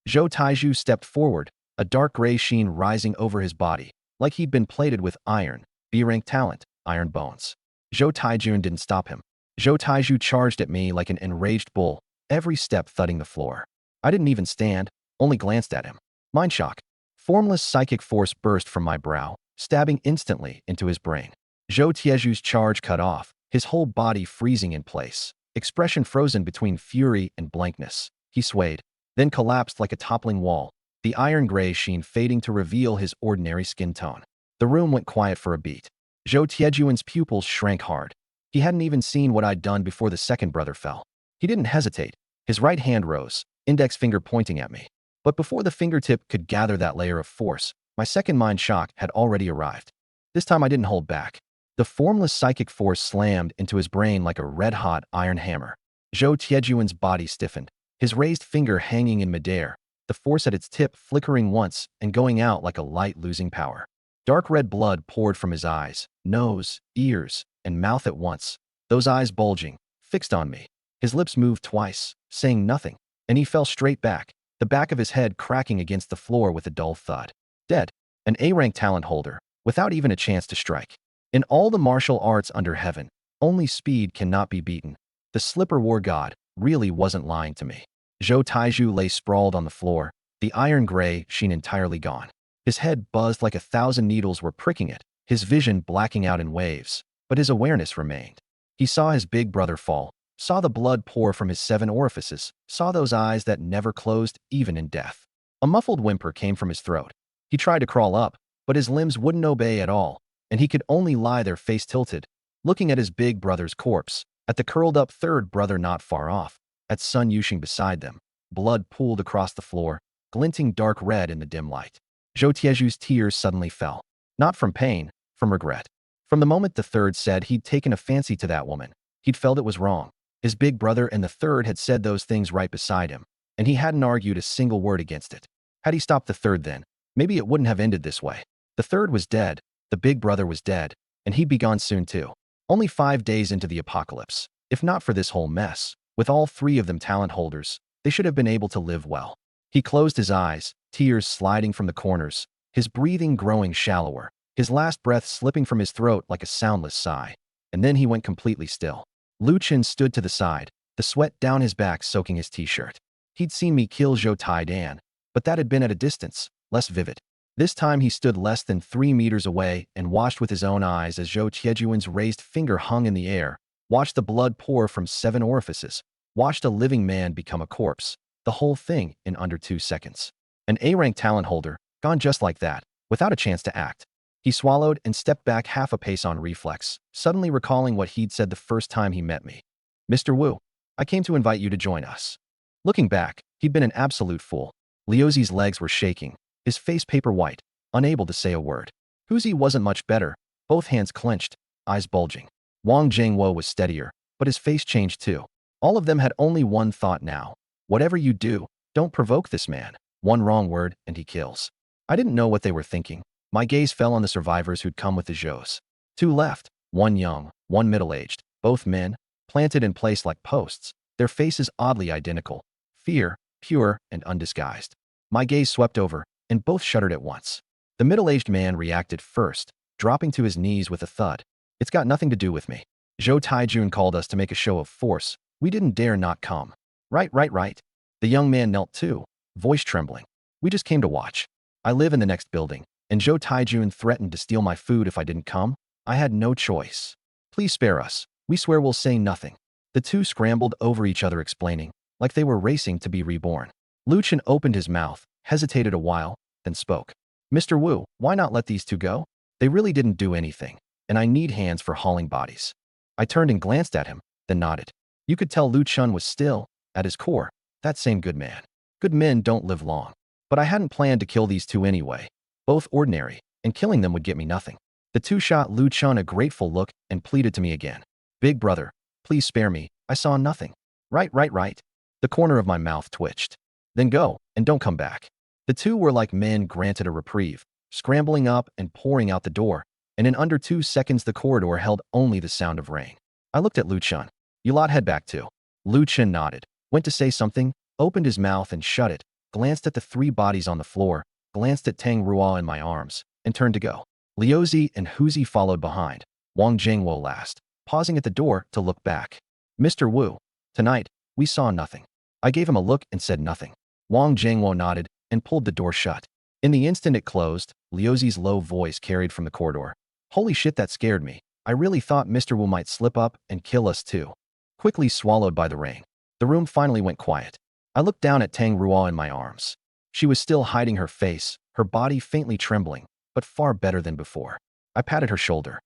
Zhou Taiju stepped forward, a dark gray sheen rising over his body, like he'd been plated with iron, B-rank talent, iron bones. Zhou Taijun didn't stop him. Zhou Taiju charged at me like an enraged bull, every step thudding the floor. I didn't even stand, only glanced at him. Mind shock. Formless psychic force burst from my brow, stabbing instantly into his brain. Zhou Tieju's charge cut off, his whole body freezing in place, expression frozen between fury and blankness. He swayed, then collapsed like a toppling wall, the iron gray sheen fading to reveal his ordinary skin tone. The room went quiet for a beat. Zhou Tiejuan's pupils shrank hard. He hadn't even seen what I'd done before the second brother fell. He didn't hesitate. His right hand rose, index finger pointing at me. But before the fingertip could gather that layer of force, my second mind shock had already arrived. This time I didn't hold back. The formless psychic force slammed into his brain like a red-hot iron hammer. Zhou Tiejuan's body stiffened, his raised finger hanging in midair, the force at its tip flickering once and going out like a light losing power. Dark red blood poured from his eyes, nose, ears, and mouth at once, those eyes bulging, fixed on me. His lips moved twice, saying nothing, and he fell straight back, the back of his head cracking against the floor with a dull thud. Dead. An A-rank talent holder, without even a chance to strike. In all the martial arts under heaven, only speed cannot be beaten. The slipper war god really wasn't lying to me. Zhou Taiju lay sprawled on the floor, the iron gray sheen entirely gone. His head buzzed like 1,000 needles were pricking it, his vision blacking out in waves, but his awareness remained. He saw his big brother fall, saw the blood pour from his 7 orifices, saw those eyes that never closed even in death. A muffled whimper came from his throat. He tried to crawl up, but his limbs wouldn't obey at all, and he could only lie there face tilted, looking at his big brother's corpse, at the curled-up third brother not far off, at Sun Yuxing beside them. Blood pooled across the floor, glinting dark red in the dim light. Zhou Tieju's tears suddenly fell. Not from pain, from regret. From the moment the third said he'd taken a fancy to that woman, he'd felt it was wrong. His big brother and the third had said those things right beside him, and he hadn't argued a single word against it. Had he stopped the third then, maybe it wouldn't have ended this way. The third was dead, the big brother was dead, and he'd be gone soon too. Only 5 days into the apocalypse. If not for this whole mess, with all 3 of them talent holders, they should have been able to live well. He closed his eyes, tears sliding from the corners, his breathing growing shallower, his last breath slipping from his throat like a soundless sigh. And then he went completely still. Lu Chen stood to the side, the sweat down his back soaking his t-shirt. He'd seen me kill Zhou Taidan, but that had been at a distance, less vivid. This time he stood less than 3 meters away and watched with his own eyes as Zhou Tiejuan's raised finger hung in the air, watched the blood pour from 7 orifices, watched a living man become a corpse, the whole thing in under 2 seconds. An A-rank talent holder, gone just like that, without a chance to act. He swallowed and stepped back half a pace on reflex, suddenly recalling what he'd said the first time he met me. "Mr. Wu, I came to invite you to join us." Looking back, he'd been an absolute fool. Liuzi's legs were shaking, his face paper white, unable to say a word. Huzi wasn't much better, both hands clenched, eyes bulging. Wang Jingwo was steadier, but his face changed too. All of them had only one thought now. Whatever you do, don't provoke this man. One wrong word, and he kills. I didn't know what they were thinking. My gaze fell on the survivors who'd come with the Zhous. 2 left, one young, one middle-aged, both men, planted in place like posts, their faces oddly identical. Fear, pure and undisguised. My gaze swept over, and both shuddered at once. The middle-aged man reacted first, dropping to his knees with a thud. "It's got nothing to do with me. Zhou Taijun called us to make a show of force. We didn't dare not come." Right. The young man knelt too, voice trembling. "We just came to watch. I live in the next building, and Zhou Taijun threatened to steal my food if I didn't come. I had no choice. Please spare us. We swear we'll say nothing." The two scrambled over each other explaining, like they were racing to be reborn. Lu Chen opened his mouth, hesitated a while, then spoke. "Mr. Wu, why not let these two go? They really didn't do anything, and I need hands for hauling bodies." I turned and glanced at him, then nodded. You could tell Lu Chen was still, at his core, that same good man. Good men don't live long. But I hadn't planned to kill these two anyway. Both ordinary, and killing them would get me nothing. The two shot Lu Chen a grateful look and pleaded to me again. "Big brother, please spare me. I saw nothing." Right. The corner of my mouth twitched. "Then go, and don't come back." The two were like men granted a reprieve, scrambling up and pouring out the door, and in under 2 seconds the corridor held only the sound of rain. I looked at Lu Chen. "You lot head back too." Lu Chen nodded, went to say something, opened his mouth and shut it, glanced at the 3 bodies on the floor, glanced at Tang Ruo in my arms, and turned to go. Liuzi and Huzi followed behind, Wang Jingwo last, pausing at the door to look back. "Mr. Wu, tonight, we saw nothing." I gave him a look and said nothing. Wang Jingwo nodded and pulled the door shut. In the instant it closed, Liuzi's low voice carried from the corridor. "Holy shit, that scared me. I really thought Mr. Wu might slip up and kill us too." Quickly swallowed by the rain. The room finally went quiet. I looked down at Tang Ruo in my arms. She was still hiding her face, her body faintly trembling, but far better than before. I patted her shoulder.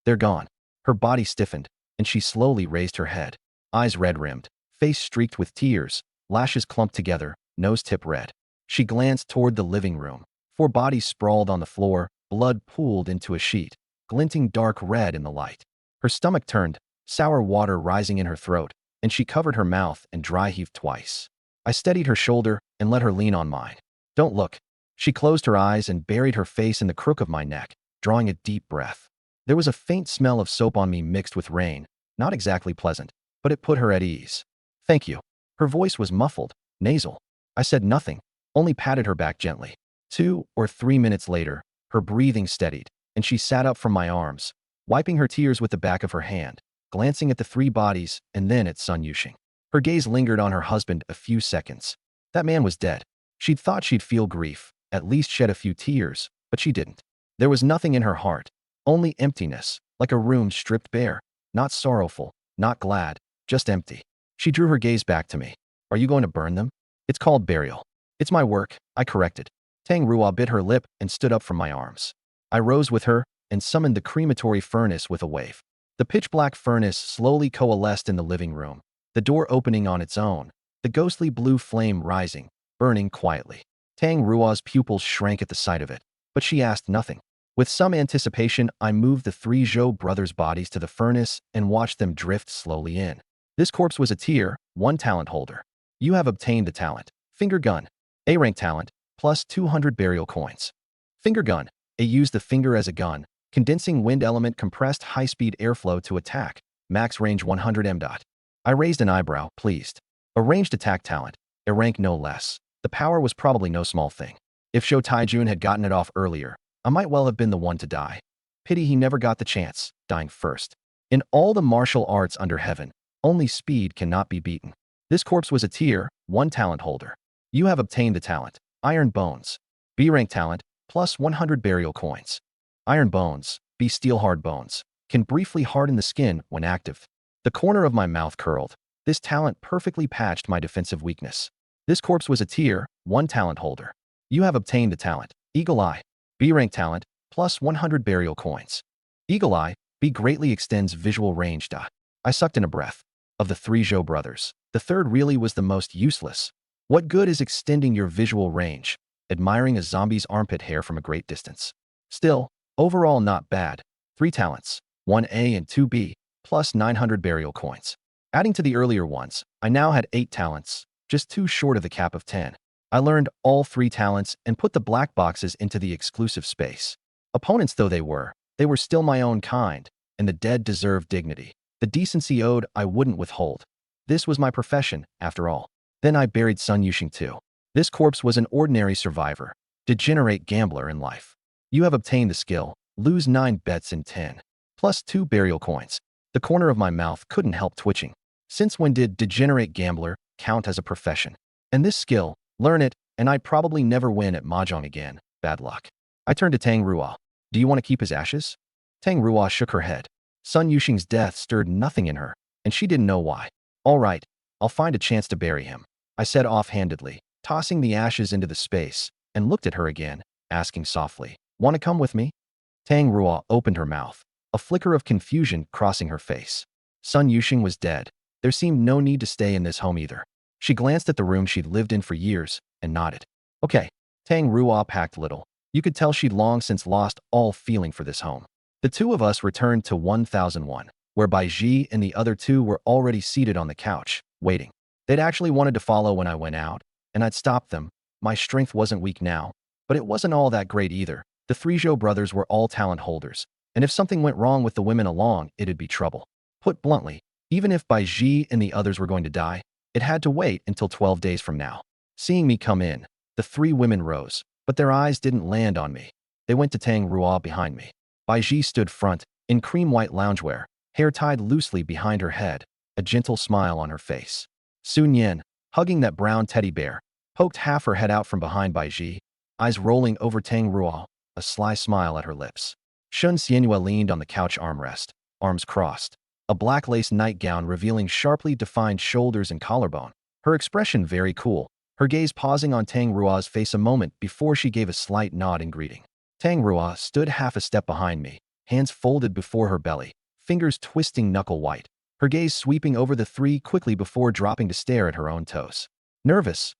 "They're gone." Her body stiffened, and she slowly raised her head. Eyes red-rimmed, face streaked with tears, lashes clumped together, nose tip red. She glanced toward the living room. 4 bodies sprawled on the floor, blood pooled into a sheet, glinting dark red in the light. Her stomach turned, sour water rising in her throat, and she covered her mouth and dry-heaved twice. I steadied her shoulder and let her lean on mine. "Don't look." She closed her eyes and buried her face in the crook of my neck, drawing a deep breath. There was a faint smell of soap on me mixed with rain, not exactly pleasant, but it put her at ease. "Thank you." Her voice was muffled, nasal. I said nothing, only patted her back gently. 2 or 3 minutes later, her breathing steadied, and she sat up from my arms, wiping her tears with the back of her hand, glancing at the 3 bodies and then at Sun Yuxing. Her gaze lingered on her husband a few seconds. That man was dead. She'd thought she'd feel grief, at least shed a few tears, but she didn't. There was nothing in her heart, only emptiness, like a room stripped bare, not sorrowful, not glad, just empty. She drew her gaze back to me. "Are you going to burn them?" "It's called burial." "It's my work," I corrected. Tang Ruo bit her lip and stood up from my arms. I rose with her and summoned the crematory furnace with a wave. The pitch-black furnace slowly coalesced in the living room, the door opening on its own, the ghostly blue flame rising, burning quietly. Tang Ruo's pupils shrank at the sight of it, but she asked nothing. With some anticipation, I moved the 3 Zhou brothers' bodies to the furnace and watched them drift slowly in. This corpse was a tier 1 talent holder. You have obtained the talent. Finger gun. A-rank talent, plus 200 burial coins. Finger gun. A use the finger as a gun, condensing wind element compressed high-speed airflow to attack, max range 100 m. I raised an eyebrow, pleased. A ranged attack talent, a rank no less. The power was probably no small thing. If Zhou Taijun had gotten it off earlier, I might well have been the one to die. Pity he never got the chance, dying first. In all the martial arts under heaven, only speed cannot be beaten. This corpse was a tier 1 talent holder. You have obtained the talent, Iron Bones. B rank talent, plus 100 burial coins. Iron bones, B steel hard bones, can briefly harden the skin when active. The corner of my mouth curled. This talent perfectly patched my defensive weakness. This corpse was a tier 1 talent holder. You have obtained the talent, Eagle Eye. B rank talent, plus 100 burial coins. Eagle Eye, B greatly extends visual range. I sucked in a breath. Of the 3 Zhou brothers, the third really was the most useless. What good is extending your visual range? Admiring a zombie's armpit hair from a great distance. Still, overall not bad. 3 talents, 1A and 2B, plus 900 burial coins. Adding to the earlier ones, I now had 8 talents, just 2 short of the cap of 10. I learned all 3 talents and put the black boxes into the exclusive space. Opponents though they were still my own kind, and the dead deserved dignity. The decency owed I wouldn't withhold. This was my profession, after all. Then I buried Sun Yuxing too. This corpse was an ordinary survivor, degenerate gambler in life. You have obtained the skill, lose 9 bets in 10, plus 2 burial coins. The corner of my mouth couldn't help twitching. Since when did degenerate gambler count as a profession? And this skill, learn it, and I'd probably never win at Mahjong again. Bad luck. I turned to Tang Ruo. Do you want to keep his ashes? Tang Ruo shook her head. Sun Yuxing's death stirred nothing in her, and she didn't know why. All right, I'll find a chance to bury him, I said offhandedly, tossing the ashes into the space, and looked at her again, asking softly, want to come with me? Tang Ruo opened her mouth, a flicker of confusion crossing her face. Sun Yuxing was dead. There seemed no need to stay in this home either. She glanced at the room she'd lived in for years and nodded. Okay. Tang Ruo packed little. You could tell she'd long since lost all feeling for this home. The 2 of us returned to 1001, where Bai Ji and the other 2 were already seated on the couch, waiting. They'd actually wanted to follow when I went out, and I'd stopped them. My strength wasn't weak now, but it wasn't all that great either. The 3 Zhou brothers were all talent holders, and if something went wrong with the women along, it'd be trouble. Put bluntly, even if Bai Ji and the others were going to die, it had to wait until 12 days from now. Seeing me come in, the 3 women rose, but their eyes didn't land on me. They went to Tang Ruo behind me. Bai Ji stood front, in cream-white loungewear, hair tied loosely behind her head, a gentle smile on her face. Sun Yan, hugging that brown teddy bear, poked half her head out from behind Bai Ji, eyes rolling over Tang Ruo, a sly smile at her lips. Shun Xianhua leaned on the couch armrest, arms crossed, a black lace nightgown revealing sharply defined shoulders and collarbone. Her expression very cool, her gaze pausing on Tang Ruo's face a moment before she gave a slight nod in greeting. Tang Ruo stood half a step behind me, hands folded before her belly, fingers twisting knuckle-white, her gaze sweeping over the 3 quickly before dropping to stare at her own toes. Nervous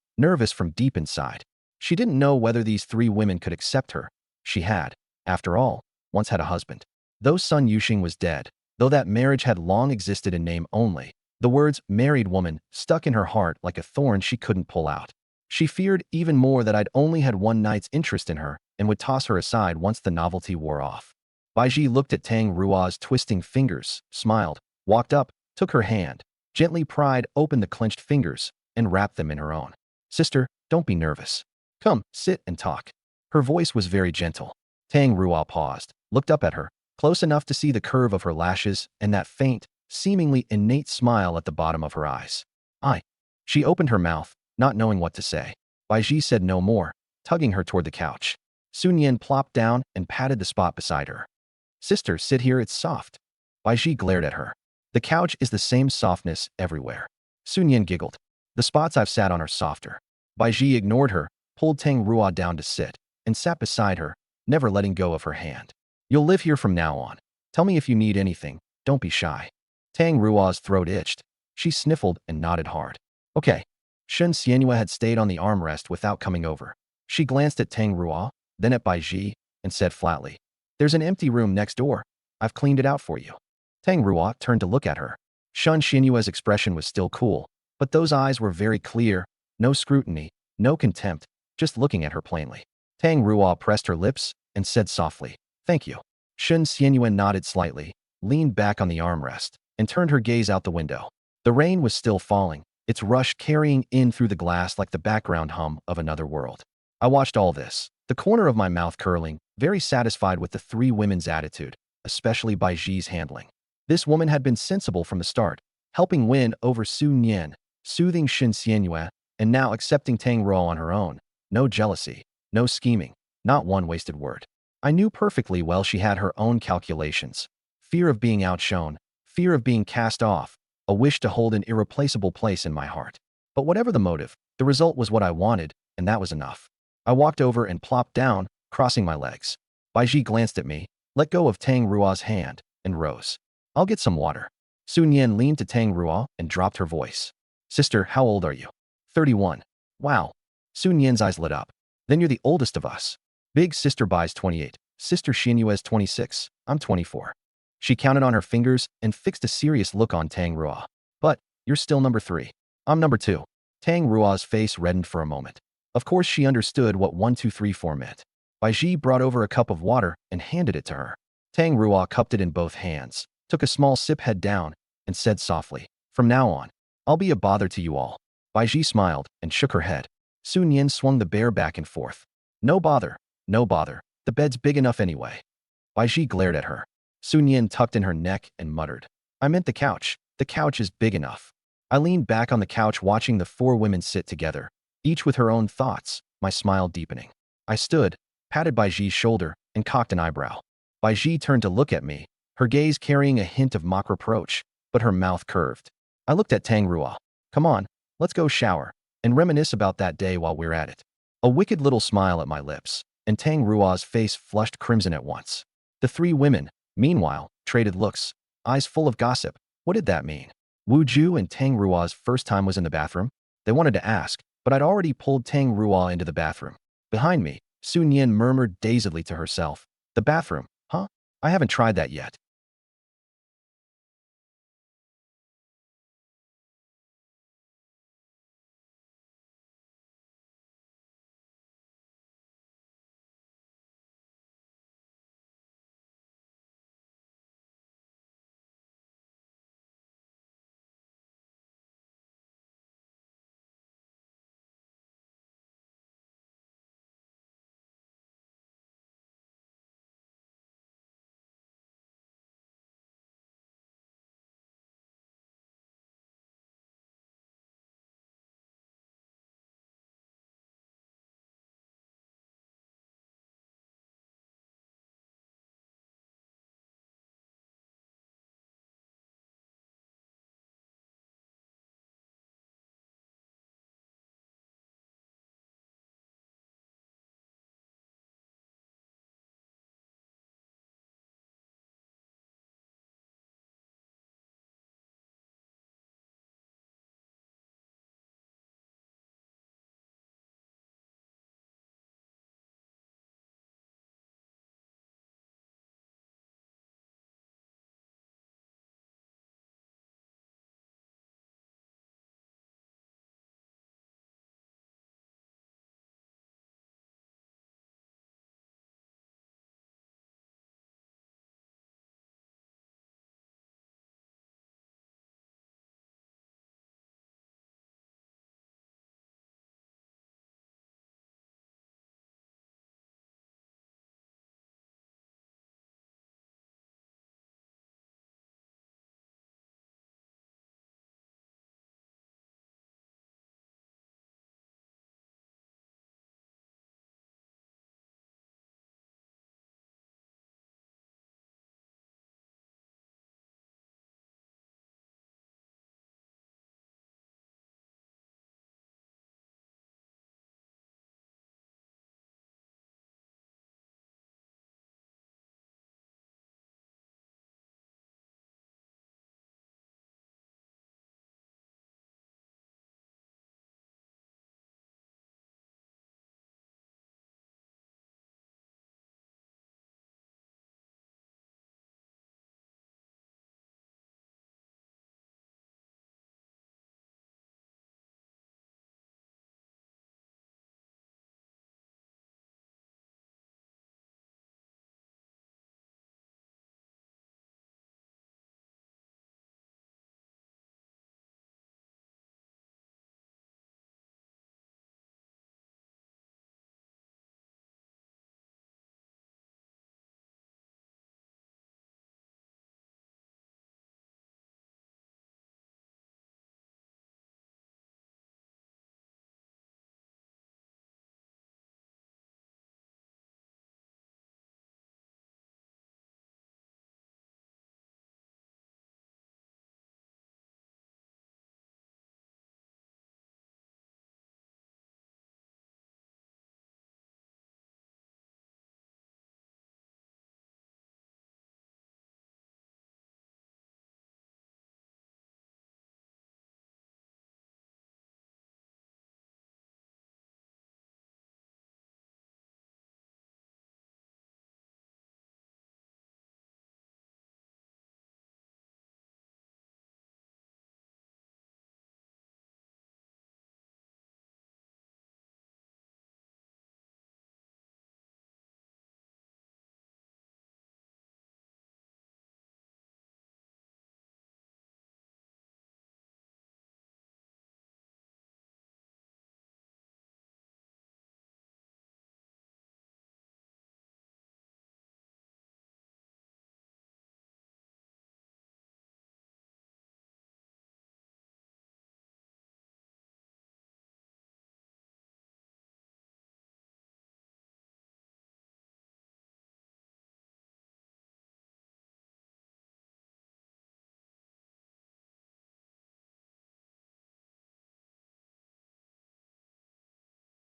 from deep inside. She didn't know whether these 3 women could accept her. She had, after all, once had a husband. Though Sun Yuxing was dead, though that marriage had long existed in name only, the words married woman stuck in her heart like a thorn she couldn't pull out. She feared even more that I'd only had one night's interest in her and would toss her aside once the novelty wore off. Bai Ji looked at Tang Ruo's twisting fingers, smiled, walked up, took her hand, gently pried open the clenched fingers, and wrapped them in her own. Sister, don't be nervous. Come, sit and talk. Her voice was very gentle. Tang Ruo paused, looked up at her, close enough to see the curve of her lashes and that faint, seemingly innate smile at the bottom of her eyes. She opened her mouth, not knowing what to say. Bai Ji said no more, tugging her toward the couch. Sun Yan plopped down and patted the spot beside her. Sister, sit here, it's soft. Bai Ji glared at her. The couch is the same softness everywhere. Sun Yan giggled. The spots I've sat on are softer. Bai Ji ignored her, pulled Tang Ruo down to sit, and sat beside her, never letting go of her hand. You'll live here from now on. Tell me if you need anything, don't be shy. Tang Ruo's throat itched. She sniffled and nodded hard. Okay. Shun Xianhua had stayed on the armrest without coming over. She glanced at Tang Ruo, then at Bai Ji, and said flatly, there's an empty room next door. I've cleaned it out for you. Tang Ruo turned to look at her. Shun Xianhua's expression was still cool, but those eyes were very clear, no scrutiny, no contempt, just looking at her plainly. Tang Ruo pressed her lips and said softly, thank you. Shun Xianhua nodded slightly, leaned back on the armrest, and turned her gaze out the window. The rain was still falling, its rush carrying in through the glass like the background hum of another world. I watched all this, the corner of my mouth curling, very satisfied with the 3 women's attitude, especially Bai Ji's handling. This woman had been sensible from the start, helping win over Sun Yan, soothing Shun Xianhua, and now accepting Tang Ruo on her own. No jealousy, No scheming, not one wasted word. I knew perfectly well she had her own calculations. Fear of being outshone, fear of being cast off, a wish to hold an irreplaceable place in my heart. But whatever the motive, the result was what I wanted, and that was enough. I walked over and plopped down, crossing my legs. Baiji glanced at me, let go of Tang Rua's hand, and rose. I'll get some water. Sun Yen leaned to Tang Rua and dropped her voice. Sister, how old are you? 31. Wow. Sun Yen's eyes lit up. Then you're the oldest of us. Big sister Bai's 28. Sister Xinyue's 26. I'm 24. She counted on her fingers and fixed a serious look on Tang Rua. But, you're still number 3. I'm number 2. Tang Rua's face reddened for a moment. Of course she understood what 1, 2, 3, 4 meant. Baiji brought over a cup of water and handed it to her. Tang Rua cupped it in both hands, took a small sip head down, and said softly, from now on, I'll be a bother to you all. Baiji smiled and shook her head. Sun Yen swung the bear back and forth. No bother, no bother. The bed's big enough anyway. Baiji glared at her. Sun Yen tucked in her neck and muttered. I meant the couch. The couch is big enough. I leaned back on the couch watching the 4 women sit together, each with her own thoughts, my smile deepening. I stood, patted Baiji's shoulder, and cocked an eyebrow. Baiji turned to look at me, her gaze carrying a hint of mock reproach, but her mouth curved. I looked at Tang Rua. Come on, let's go shower, and reminisce about that day while we're at it. A wicked little smile at my lips, and Tang Rua's face flushed crimson at once. The 3 women, meanwhile, traded looks, eyes full of gossip. What did that mean? Wu Ju and Tang Rua's first time was in the bathroom? They wanted to ask, but I'd already pulled Tang Rua into the bathroom. Behind me, Sun Yen murmured dazedly to herself. The bathroom, huh? I haven't tried that yet.